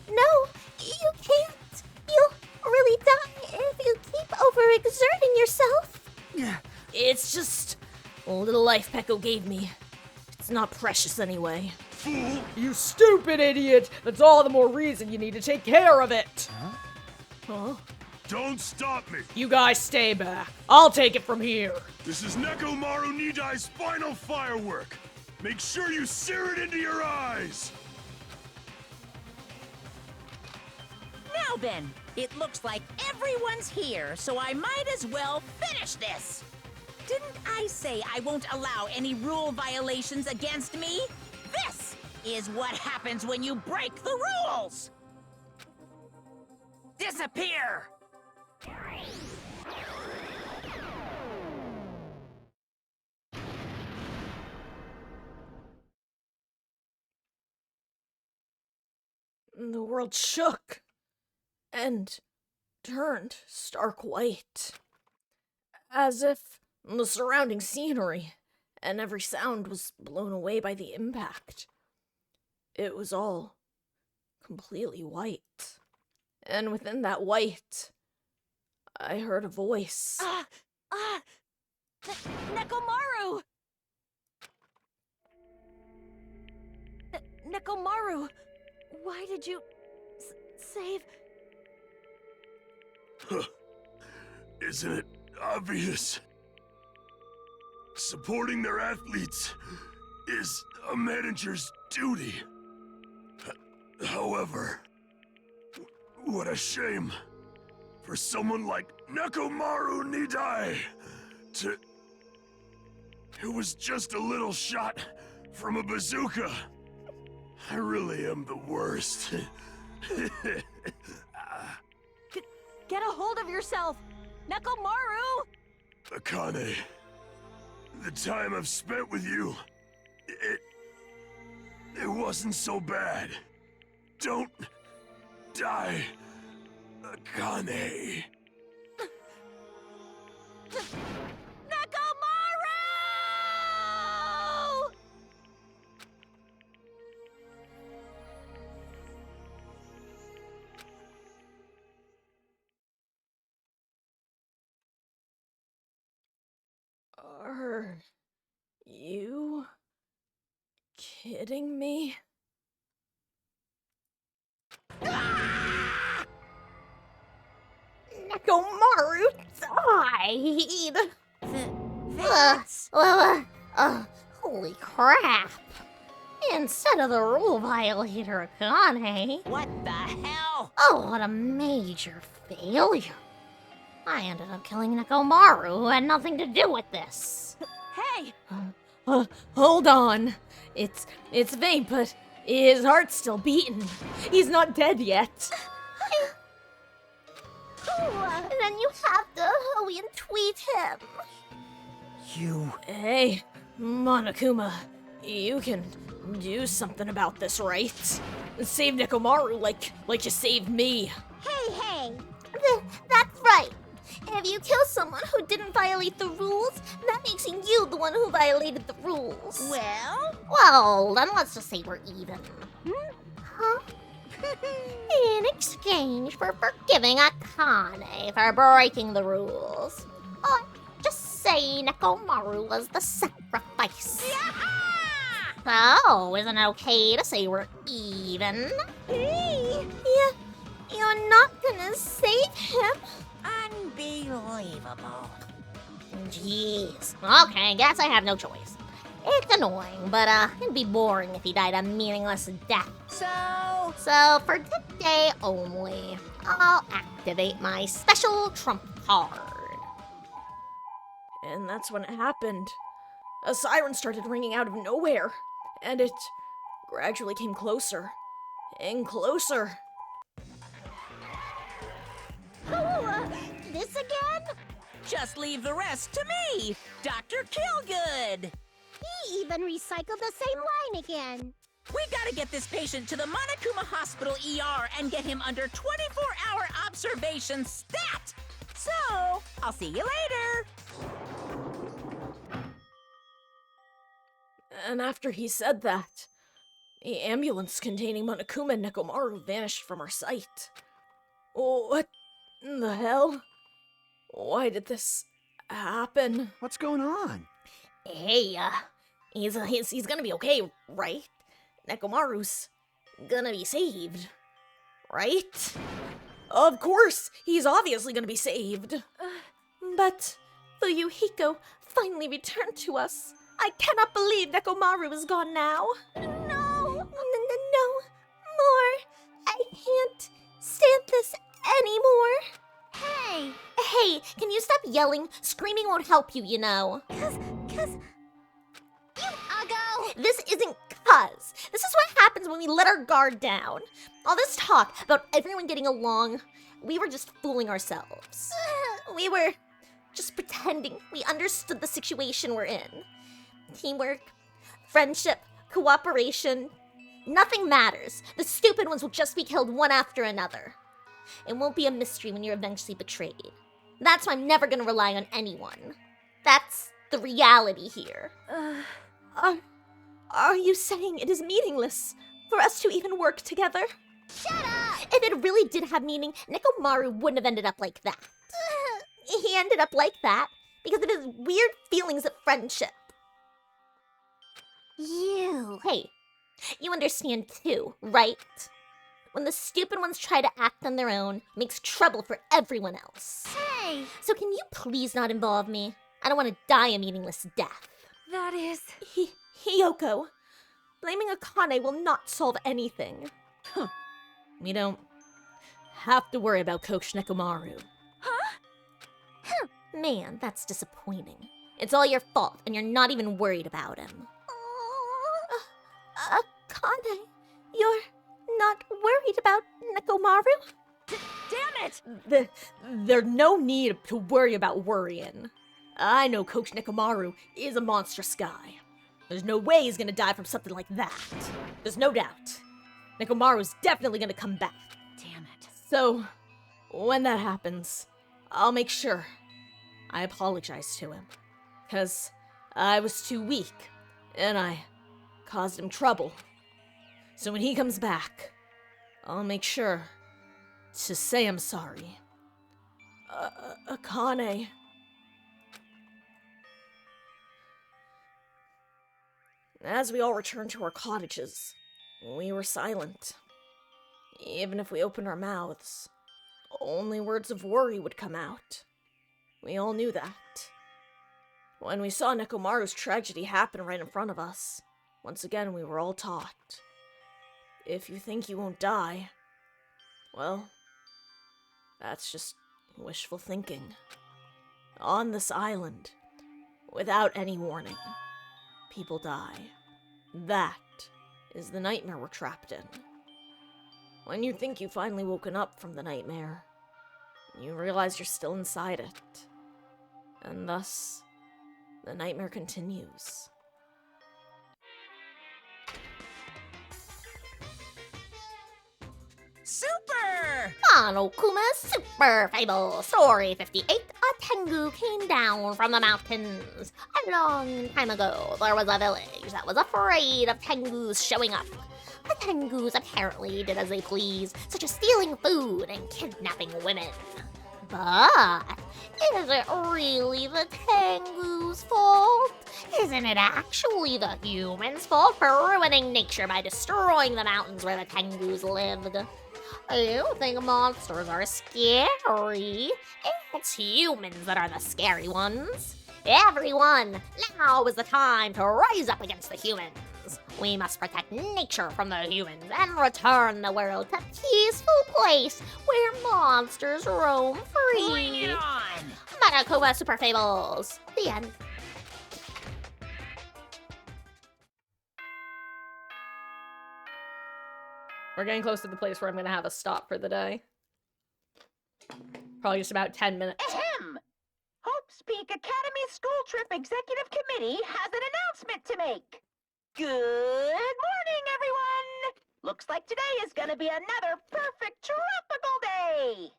No, you can't. You'll really die if you keep overexerting yourself. Yeah. It's just a little life Peko gave me. It's not precious anyway. Fool! You stupid idiot! That's all the more reason you need to take care of it! Huh? Don't stop me! You guys stay back. I'll take it from here. This is Nekomaru Nidai's final firework! Make sure you sear it into your eyes! Now then, it looks like everyone's here, so I might as well finish this. Didn't I say I won't allow any rule violations against me? This is what happens when you break the rules! Disappear! The world shook and turned stark white, as if the surrounding scenery and every sound was blown away by the impact. It was all completely white, and within that white, I heard a voice. Nekomaru! Nekomaru, why did you save... Isn't it obvious? Supporting their athletes is a manager's duty. However, what a shame for someone like Nekomaru Nidai to... It was just a little shot from a bazooka. I really am the worst. Get a hold of yourself! Nekomaru! Akane, the time I've spent with you, it wasn't so bad. Don't die, Akane. Nekomaru! Are you kidding me? Nekomaru died. That's... Holy crap. Instead of the rule violator, Akane. What the hell? Oh, what a major failure. I ended up killing Nekomaru, who had nothing to do with this. Hey! Hold on. It's vain, but his heart's still beating. He's not dead yet. Then you have to hurry and tweet him. You... Hey, Monokuma, you can do something about this, right? Save Nekomaru like you saved me. Hey. That's right. If you kill someone who didn't violate the rules, that makes you the one who violated the rules. Well, then let's just say we're even. Huh? In exchange for forgiving Akane for breaking the rules. Or just say Nekomaru was the sacrifice. So, isn't it okay to say we're even? Hey, you're not gonna save him? Unbelievable. Jeez. Okay, guess I have no choice. It's annoying, but it'd be boring if he died a meaningless death. So for today only, I'll activate my special trump card. And that's when it happened. A siren started ringing out of nowhere, and it gradually came closer and closer. This again? Just leave the rest to me, Dr. Killgood. He even recycled the same line again. We gotta get this patient to the Monokuma Hospital ER and get him under 24-hour observation stat. So, I'll see you later. And after he said that, the ambulance containing Monokuma and Nekomaru vanished from our sight. What the hell? Why did this happen? What's going on? Hey, he's gonna be okay, right? Nekomaru's gonna be saved, right? Of course, he's obviously gonna be saved. But Fuyuhiko finally returned to us. I cannot believe Nekomaru is gone now. No more. I can't stand this anymore. Hey, can you stop yelling? Screaming won't help you, you know. Cause... You uggo! This isn't cuz. This is what happens when we let our guard down. All this talk about everyone getting along, we were just fooling ourselves. We were just pretending we understood the situation we're in. Teamwork, friendship, cooperation. Nothing matters. The stupid ones will just be killed one after another. It won't be a mystery when you're eventually betrayed. That's why I'm never gonna rely on anyone. That's the reality here. Are you saying it is meaningless for us to even work together? Shut up! If it really did have meaning, Nekomaru wouldn't have ended up like that. He ended up like that because of his weird feelings of friendship. Hey, you understand too, right? When the stupid ones try to act on their own, it makes trouble for everyone else. Hey! So can you please not involve me? I don't want to die a meaningless death. That is... Hiyoko, blaming Akane will not solve anything. We don't have to worry about Coach Nekomaru. Man, that's disappointing. It's all your fault, and you're not even worried about him. Akane, you're not worried about Nekomaru? Damn it! There's no need to worry about worrying. I know Coach Nekomaru is a monstrous guy. There's no way he's gonna die from something like that. There's no doubt. Nekomaru's definitely gonna come back. Damn it. So, when that happens, I'll make sure I apologize to him. 'Cause I was too weak, and I caused him trouble. So when he comes back, I'll make sure to say I'm sorry. Akane. As we all returned to our cottages, we were silent. Even if we opened our mouths, only words of worry would come out. We all knew that. When we saw Nekomaru's tragedy happen right in front of us, Once again, we were all taught, if you think you won't die, well, that's just wishful thinking. On this island, without any warning, people die. That is the nightmare we're trapped in. When you think you've finally woken up from the nightmare, you realize you're still inside it. And thus, the nightmare continues. Super! Monokuma Super Fable Story 58. A Tengu came down from the mountains. A long time ago, there was a village that was afraid of Tengus showing up. The Tengus apparently did as they pleased, such as stealing food and kidnapping women. But is it really the Tengu's fault? Isn't it actually the humans' fault for ruining nature by destroying the mountains where the Tengus lived? You think monsters are scary? It's humans that are the scary ones. Everyone, now is the time to rise up against the humans. We must protect nature from the humans and return the world to a peaceful place where monsters roam free. Bring it on! Monokuma Super Fables. The end. We're getting close to the place where I'm gonna have a stop for the day. Probably just about 10 minutes. Ahem! Hope's Peak Academy School Trip Executive Committee has an announcement to make. Good morning, everyone! Looks like today is gonna be another perfect tropical day!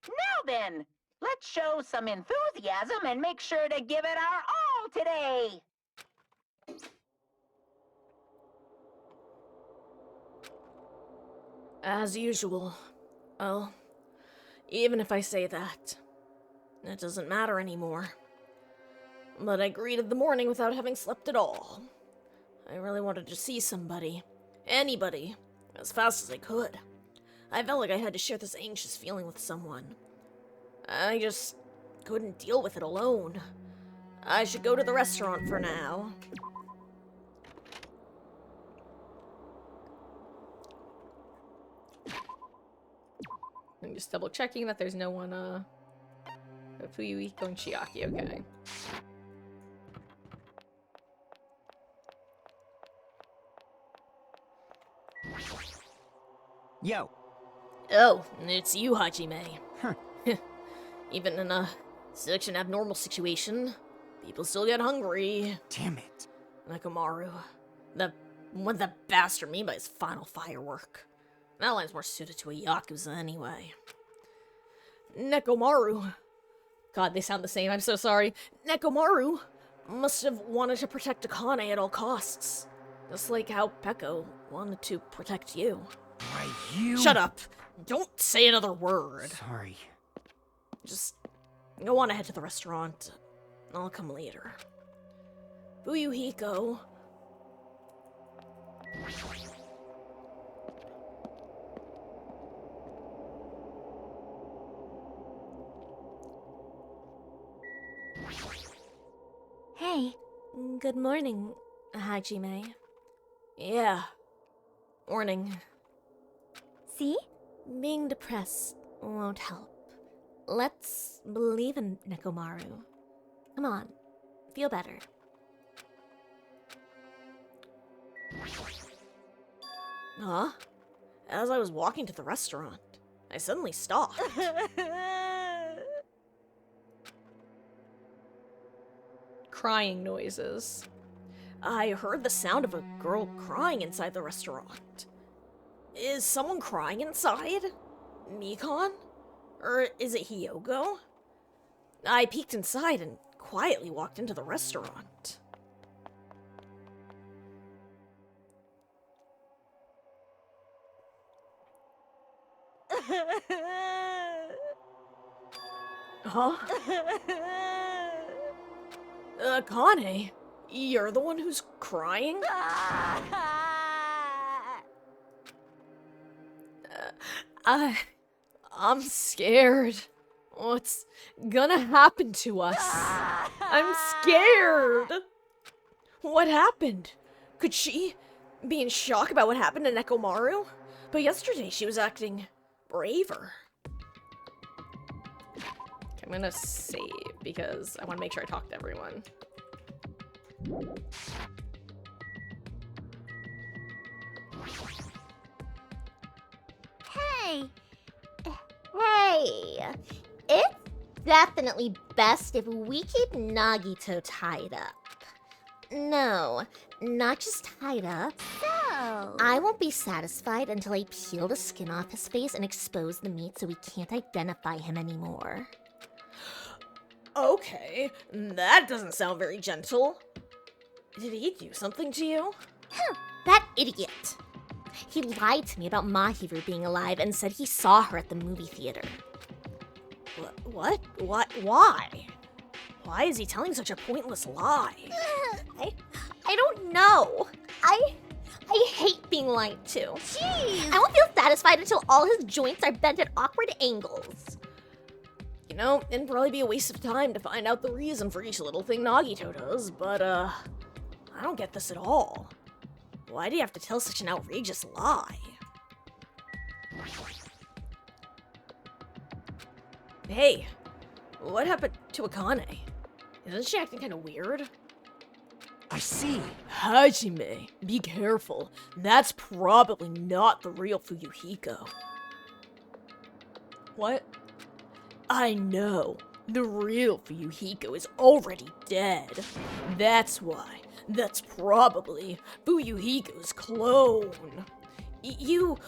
Now then, let's show some enthusiasm and make sure to give it our all today! As usual. Well, even if I say that, it doesn't matter anymore. But I greeted the morning without having slept at all. I really wanted to see somebody, anybody, as fast as I could. I felt like I had to share this anxious feeling with someone. I just couldn't deal with it alone. I should go to the restaurant for now. I'm just double checking that there's no one, Fuyuhiko and Chiaki, okay. Yo. Oh, it's you, Hajime. Huh. Even in such an abnormal situation, people still get hungry. Damn it. Nekomaru. What the bastard mean by his final firework? That line's more suited to a Yakuza anyway. Nekomaru. God, they sound the same, I'm so sorry. Nekomaru must have wanted to protect Akane at all costs. Just like how Peko wanted to protect you. Why, you... Shut up! Don't say another word. Sorry. Just go on ahead to the restaurant. I'll come later. Fuyuhiko. Hey. Good morning, Hajime. Yeah. Morning. See? Being depressed won't help. Let's believe in Nekomaru. Come on. Feel better. Huh? As I was walking to the restaurant, I suddenly stopped. Crying noises. I heard the sound of a girl crying inside the restaurant. Is someone crying inside? Mikon? Or is it Hyogo? I peeked inside and quietly walked into the restaurant. Huh? Akane, you're the one who's crying? I'm scared. What's gonna happen to us? I'm scared. What happened? Could she be in shock about what happened to Nekomaru? But yesterday she was acting braver. I'm gonna save because I want to make sure I talk to everyone. Hey. Hey. It's definitely best if we keep Nagito tied up. No, not just tied up. So? I won't be satisfied until I peel the skin off his face and expose the meat so we can't identify him anymore. Okay, that doesn't sound very gentle. Did he do something to you? That idiot. He lied to me about Mahiru being alive and said he saw her at the movie theater. What? Why? Why is he telling such a pointless lie? I don't know. I hate being lied to. Jeez. I won't feel satisfied until all his joints are bent at awkward angles. You know, it'd probably be a waste of time to find out the reason for each little thing Nagito does, but, I don't get this at all. Why do you have to tell such an outrageous lie? Hey, what happened to Akane? Isn't she acting kind of weird? I see. Hajime, be careful. That's probably not the real Fuyuhiko. What? I know. The real Fuyuhiko is already dead. That's why. That's probably Fuyuhiko's clone.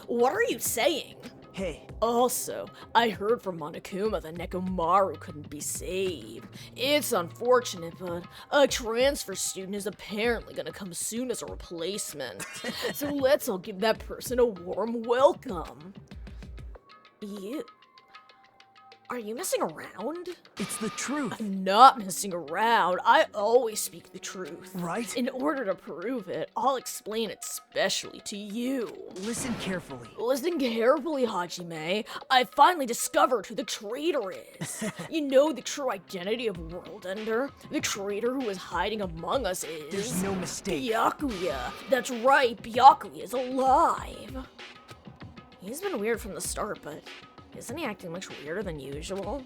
What are you saying? Hey. Also, I heard from Monokuma that Nekomaru couldn't be saved. It's unfortunate, but a transfer student is apparently gonna come soon as a replacement. So let's all give that person a warm welcome. Are you messing around? It's the truth. I'm not messing around. I always speak the truth. Right? In order to prove it, I'll explain it specially to you. Listen carefully. Listen carefully, Hajime. I finally discovered who the traitor is. You know the true identity of Worldender? The traitor who is hiding among us is... There's no mistake. Byakuya. That's right, Byakuya is alive. He's been weird from the start, but... isn't he acting much weirder than usual?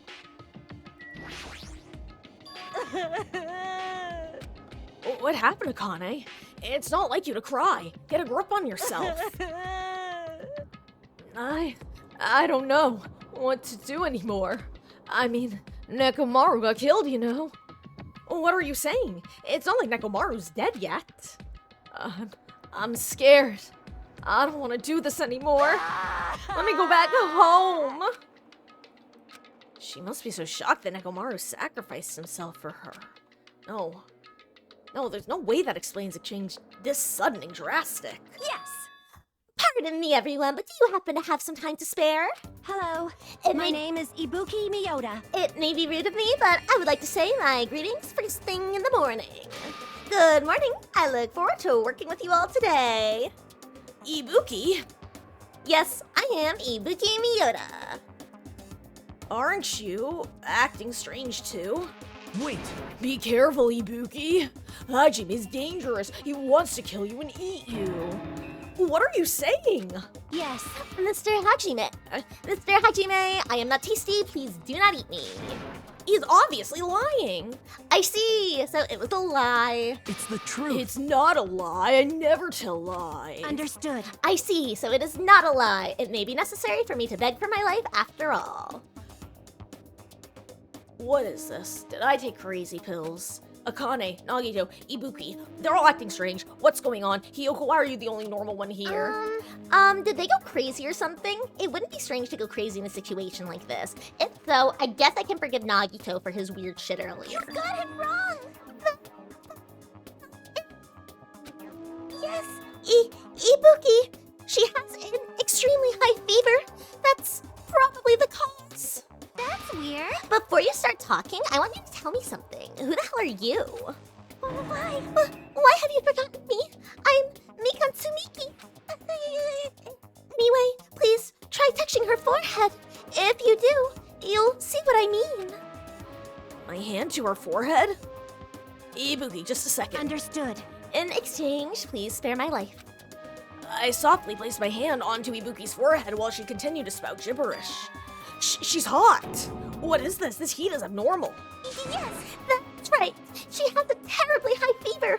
What happened, Akane? It's not like you to cry. Get a grip on yourself. I don't know what to do anymore. I mean, Nekomaru got killed, you know. What are you saying? It's not like Nekomaru's dead yet. I'm scared. I don't want to do this anymore. Let me go back home. She must be so shocked that Nekomaru sacrificed himself for her. No, there's no way that explains a change this sudden and drastic. Yes. Pardon me, everyone, but do you happen to have some time to spare? Hello. My name is Ibuki Miyoda. It may be rude of me, but I would like to say my greetings first thing in the morning. Good morning. I look forward to working with you all today. Ibuki? Yes, I am Ibuki Miyoda. Aren't you acting strange too? Wait! Be careful, Ibuki. Hajime's dangerous. He wants to kill you and eat you. What are you saying? Yes, Mr. Hajime. Mr. Hajime, I am not tasty. Please do not eat me. He's obviously lying. I see. So it was a lie. It's the truth. It's not a lie. I never tell lies. Understood. I see. So it is not a lie. It may be necessary for me to beg for my life after all. What is this? Did I take crazy pills? Akane, Nagito, Ibuki, they're all acting strange. What's going on? Hiyoko, why are you the only normal one here? Did they go crazy or something? It wouldn't be strange to go crazy in a situation like this. If so, I guess I can forgive Nagito for his weird shit earlier. You got it wrong! Yes, Ibuki! She has an extremely high fever. That's probably the cause. That's weird. Before you start talking, I want you to tell me something. Who the hell are you? Why? Why have you forgotten me? I'm Mikatsumiki. Anyway, please try touching her forehead. If you do, you'll see what I mean. My hand to her forehead? Ibuki, just a second. Understood. In exchange, please spare my life. I softly placed my hand onto Ibuki's forehead while she continued to spout gibberish. She's hot! What is this? This heat is abnormal. Yes, that's right. She has a terribly high fever.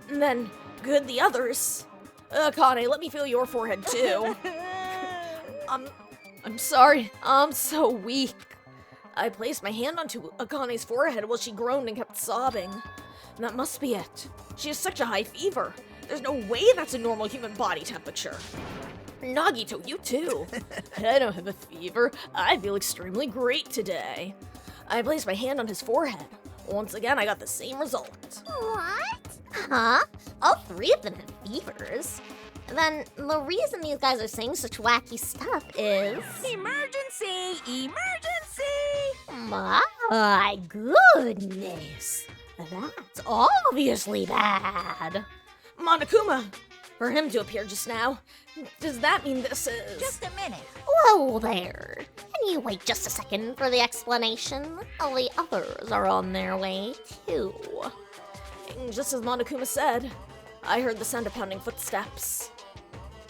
And then, good the others. Akane, let me feel your forehead too. I'm sorry. I'm so weak. I placed my hand onto Akane's forehead while she groaned and kept sobbing. And that must be it. She has such a high fever. There's no way that's a normal human body temperature. Nagito, you too. I don't have a fever. I feel extremely great today. I placed my hand on his forehead. Once again, I got the same result. What? Huh? All three of them have fevers. Then the reason these guys are saying such wacky stuff is... Emergency! Emergency! My goodness. That's obviously bad. Monokuma! For him to appear just now, does that mean this is... Just a minute. Whoa there. Can you wait just a second for the explanation? The others are on their way, too. Just as Monokuma said, I heard the sound of pounding footsteps.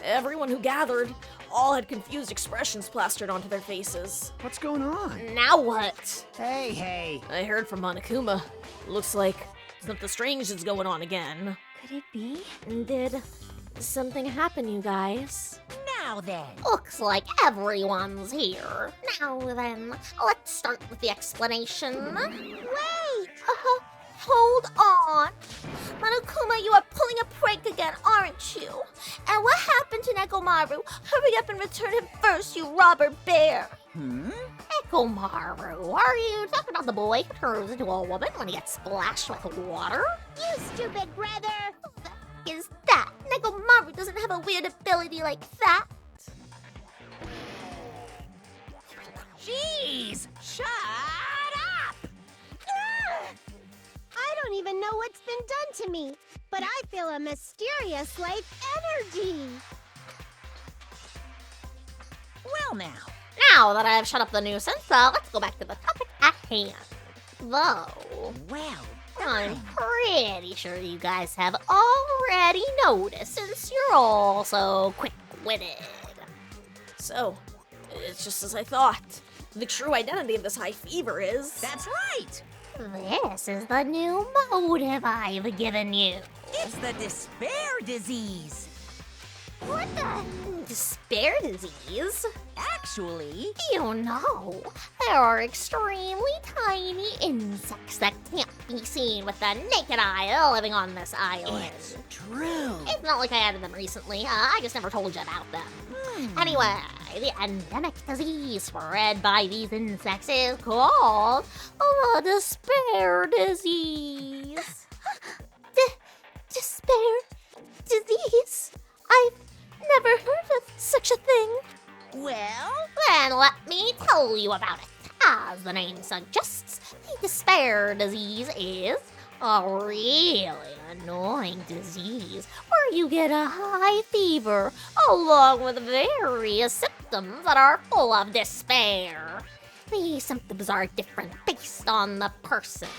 Everyone who gathered all had confused expressions plastered onto their faces. What's going on? Now what? Hey. I heard from Monokuma. Looks like something strange is going on again. Could it be? Did something happen, you guys? Now then. Looks like everyone's here. Now then, let's start with the explanation. Wait! Hold on. Monokuma, you are pulling a prank again, aren't you? And what happened to Nekomaru? Hurry up and return him first, you robber bear. Nekomaru, are you talking about the boy who turns into a woman when he gets splashed with water? You stupid brother! Who the f- is that? Nekomaru doesn't have a weird ability like that. Jeez! Shut up! I don't even know what's been done to me, but I feel a mysterious life energy. Well now. Now that I've shut up the nuisance, let's go back to the topic at hand. Though, Well, I'm pretty sure you guys have already noticed since you're all so quick-witted. So, it's just as I thought. The true identity of this high fever is... that's right! This is the new motive I've given you. It's the despair disease. What the? Despair disease? Actually, You know, there are extremely tiny insects that can't be seen with the naked eye living on this island. it's true. It's not like I added them recently. I just never told you about them. Anyway, the endemic disease spread by these insects is called the despair disease. Despair disease? I've never heard of such a thing. Well, Then let me tell you about it. As the name suggests, the despair disease is a really annoying disease where you get a high fever along with various symptoms that are full of despair. The symptoms are different based on the person.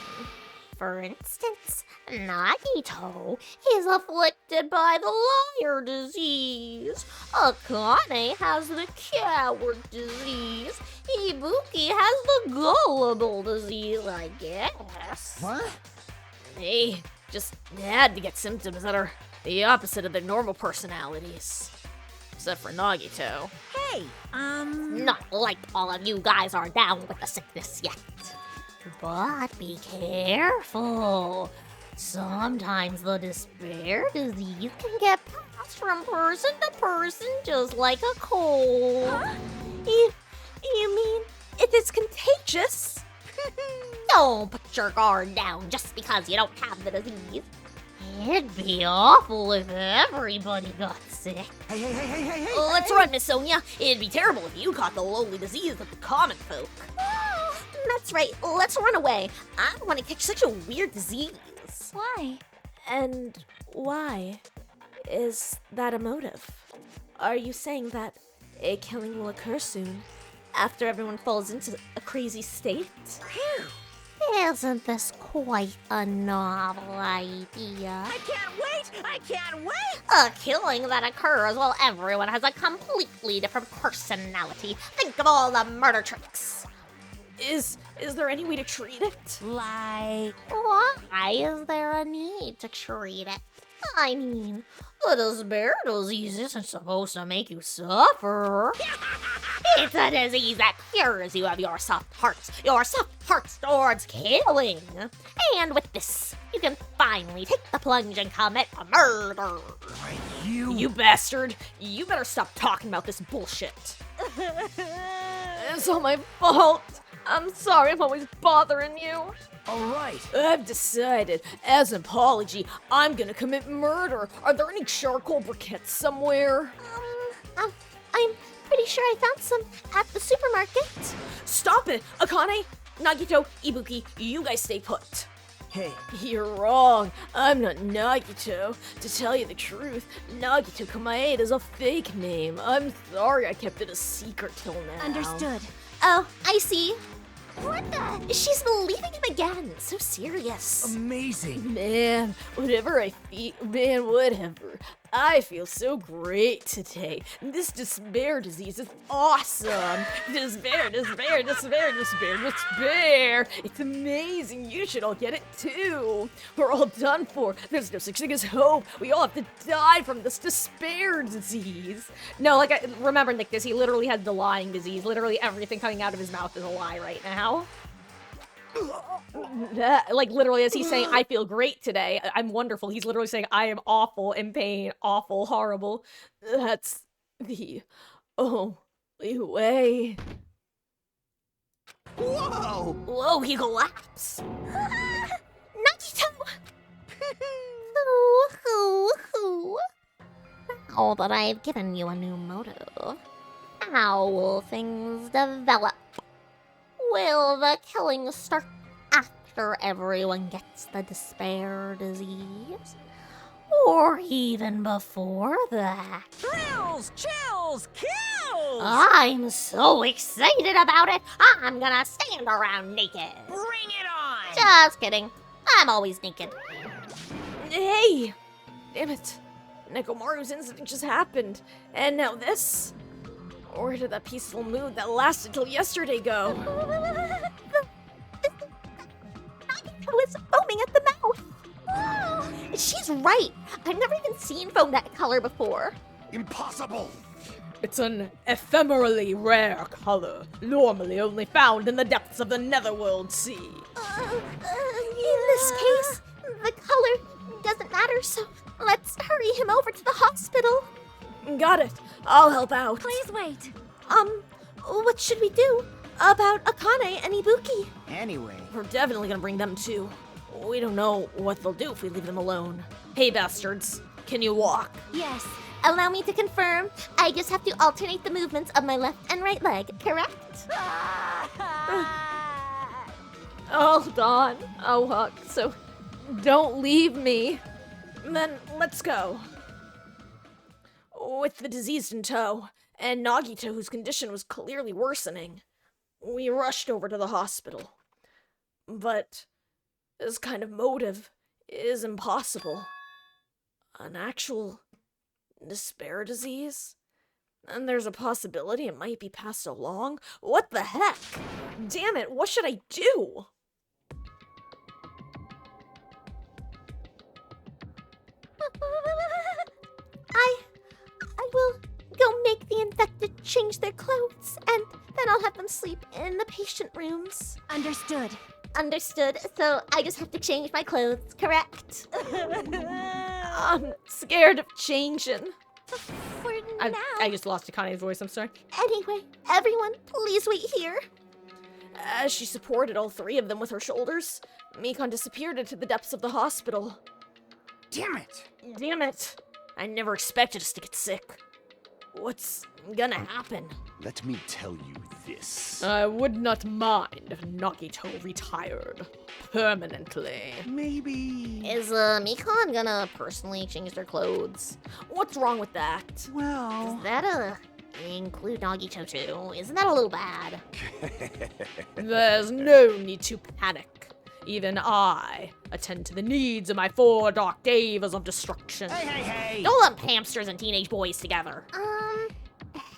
For instance, Nagito is afflicted by the liar disease. Akane has the coward disease. Ibuki has the gullible disease, I guess. What? They just had to get symptoms that are the opposite of their normal personalities. Except for Nagito. hey, Not like all of you guys are down with the sickness yet. But be careful. Sometimes the despair disease can get passed from person to person just like a cold. You mean if it's contagious? Don't put your guard down just because you don't have the disease. It'd be awful if everybody got sick. Hey. Let's run, Miss Sonia. It'd be terrible if you caught the lowly disease of the common folk. That's right, let's run away. I don't want to catch such a weird disease. Why? And why is that a motive? Are you saying that a killing will occur soon after everyone falls into a crazy state? Isn't this quite a novel idea? I can't wait! I can't wait! A killing that occurs while everyone has a completely different personality. Think of all the murder tricks. Is there any way to treat it? Like, why is there a need to treat it? I mean, the despair disease isn't supposed to make you suffer. It's a disease that cures you of your soft hearts towards killing. And with this, you can finally take the plunge and commit a murder. You bastard! You better stop talking about this bullshit. It's all my fault. I'm sorry I'm always bothering you. Alright. I've decided, as an apology, I'm gonna commit murder. Are there any charcoal briquettes somewhere? I'm pretty sure I found some at the supermarket. Stop it! Akane, Nagito, Ibuki, you guys stay put. Hey. You're wrong. I'm not Nagito. To tell you the truth, Nagito Kamaeda is a fake name. I'm sorry I kept it a secret till now. Understood. Oh, I see. What the? She's leaving him again. So serious. Amazing. Man, whatever whatever. I feel so great today. This despair disease is awesome. Despair. It's amazing. You should all get it too. We're all done for. There's no such thing as hope. We all have to die from this despair disease. No, remember, Nick, he literally has the lying disease. Literally everything coming out of his mouth is a lie right now. Literally, as he's saying, I feel great today, I'm wonderful, he's literally saying, I am awful, in pain, awful, horrible. That's the only way. Whoa! Whoa, he collapsed. Nagito! Now that I've given you a new motive, how will things develop? Will the killing start after everyone gets the despair disease? Or even before that? Thrills, chills, kills! I'm so excited about it, I'm gonna stand around naked. Bring it on! Just kidding. I'm always naked. Hey! Damn it. Nekomaru's incident just happened. And now this? Where did that peaceful mood that lasted till yesterday go? Nagito is foaming at the mouth. She's right. I've never even seen foam that color before. Impossible! It's an ephemerally rare color, normally only found in the depths of the Netherworld Sea. In this case, the color doesn't matter, so let's hurry him over to the hospital. Got it. I'll help out. Please wait. What should we do about Akane and Ibuki? Anyway, We're definitely gonna bring them too. We don't know what they'll do if we leave them alone. Hey, bastards, can you walk? Yes. Allow me to confirm. I just have to alternate the movements of my left and right leg, correct? Hold on. I'll walk, so don't leave me. Then let's go. With the diseased in tow, and Nagito, whose condition was clearly worsening, we rushed over to the hospital. But this kind of motive is impossible. An actual despair disease? And there's a possibility it might be passed along? What the heck? Damn it, what should I do? I will go make the infected change their clothes, and then I'll have them sleep in the patient rooms. Understood. Understood, so I just have to change my clothes, correct? I'm scared of changing. For I now. just lost Akane's voice, I'm sorry. Anyway, everyone, please wait here. As she supported all three of them with her shoulders, Mikon disappeared into the depths of the hospital. Damn it! Damn it! I never expected us to get sick. What's gonna happen? Let me tell you this. I would not mind if Nagito retired permanently. Maybe... Is Mikon gonna personally change their clothes? What's wrong with that? Well... Does that include Nagito too? Isn't that a little bad? There's no need to panic. Even I attend to the needs of my 4 dark davas of destruction. Hey! Don't lump hamsters and teenage boys together.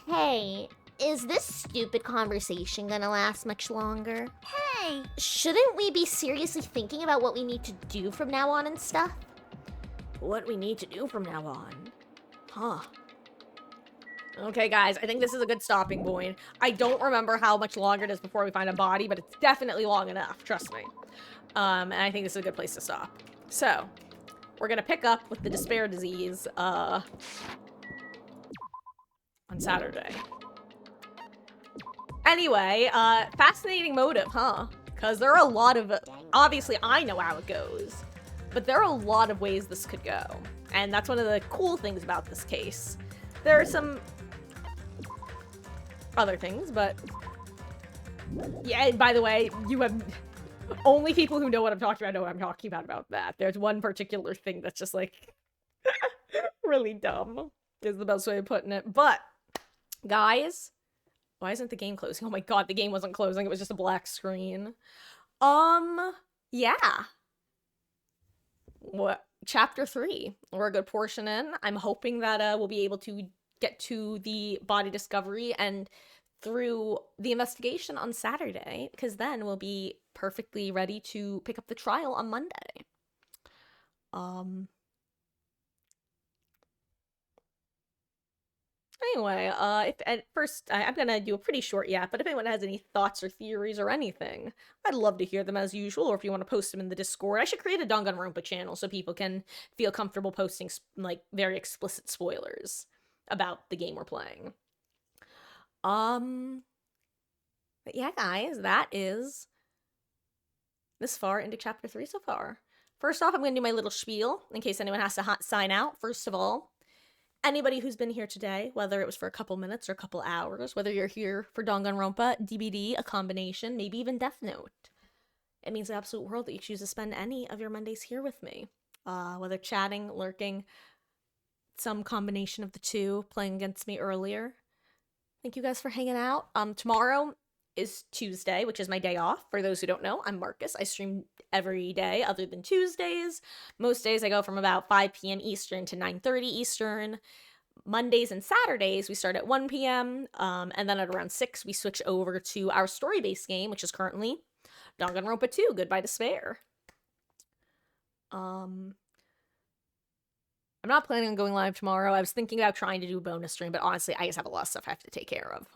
Hey, is this stupid conversation gonna last much longer? Hey! Shouldn't we be seriously thinking about what we need to do from now on and stuff? What we need to do from now on? Huh. Okay, guys, I think this is a good stopping point. I don't remember how much longer it is before we find a body, but it's definitely long enough, trust me. And I think this is a good place to stop. So, we're gonna pick up with the despair disease, on Saturday. Anyway, fascinating motive, huh? Because there are a lot of... Obviously, I know how it goes. But there are a lot of ways this could go. And that's one of the cool things about this case. There are some other things, but... Yeah, by the way, you have... Only people who know what I'm talking about know what I'm talking about that. There's one particular thing that's just, like... really dumb, is the best way of putting it. But, guys... Why isn't the game closing? Oh my god, the game wasn't closing. It was just a black screen. Yeah. What? Chapter 3. We're a good portion in. I'm hoping that we'll be able to get to the body discovery and through the investigation on Saturday, because then we'll be perfectly ready to pick up the trial on Monday. Anyway, if at first, I'm gonna do a pretty short yap, but if anyone has any thoughts or theories or anything, I'd love to hear them as usual, or if you want to post them in the Discord. I should create a Danganronpa channel so people can feel comfortable posting, like, very explicit spoilers about the game we're playing. But yeah, guys, that is this far into Chapter 3 so far. First off, I'm gonna do my little spiel, in case anyone has to sign out. First of all, anybody who's been here today, whether it was for a couple minutes or a couple hours, whether you're here for Danganronpa, DBD, a combination, maybe even Death Note, it means the absolute world that you choose to spend any of your Mondays here with me. Whether chatting, lurking, some combination of the two, playing against me earlier. Thank you guys for hanging out. Tomorrow is Tuesday, which is my day off. For those who don't know, I'm Marcus. I stream every day other than Tuesdays. Most days I go from about 5 p.m. Eastern to 9:30 Eastern. Mondays and Saturdays we start at 1 p.m. And then at around 6 we switch over to our story-based game, which is currently Danganronpa 2, Goodbye Despair. I'm not planning on going live tomorrow. I was thinking about trying to do a bonus stream, but honestly, I just have a lot of stuff I have to take care of.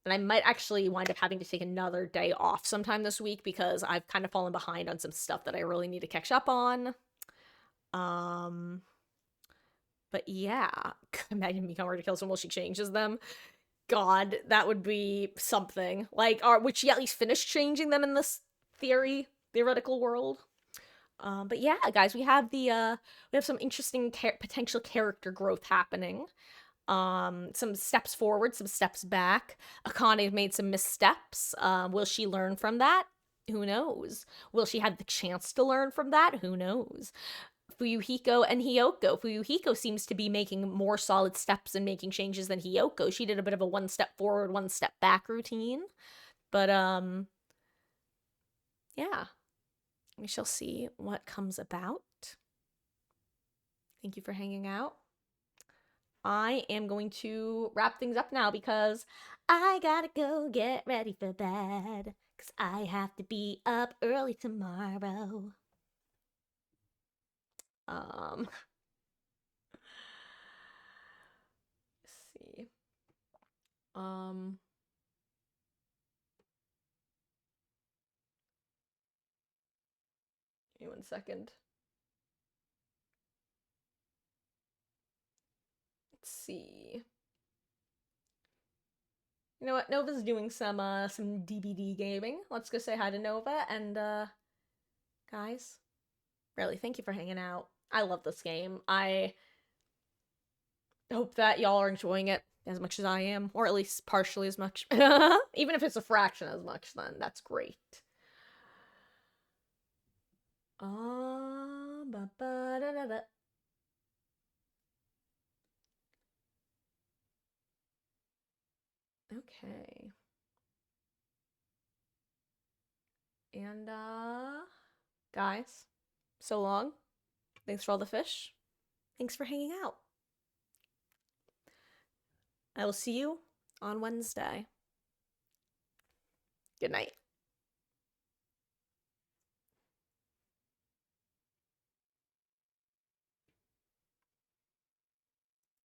And I might actually wind up having to take another day off sometime this week because I've kind of fallen behind on some stuff that I really need to catch up on. But yeah, imagine me coming to kill someone while she changes them. God, that would be something. Like, would she at least finish changing them in this theoretical world? But yeah, guys, we have some interesting potential character growth happening. Some steps forward, some steps back. Akane made some missteps. Will she learn from that? Who knows? Will she have the chance to learn from that? Who knows? Fuyuhiko and Hiyoko. Fuyuhiko seems to be making more solid steps and making changes than Hiyoko. She did a bit of a one step forward, one step back routine. But, yeah. We shall see what comes about. Thank you for hanging out. I am going to wrap things up now because I gotta go get ready for bed. Because I have to be up early tomorrow. Let's see. Give me 1 second. Let's see. You know what? Nova's doing some DBD gaming. Let's go say hi to Nova, and, guys, really, thank you for hanging out. I love this game. I hope that y'all are enjoying it as much as I am, or at least partially as much. Even if it's a fraction as much, then that's great. Okay. And, guys, so long. Thanks for all the fish. Thanks for hanging out. I will see you on Wednesday. Good night.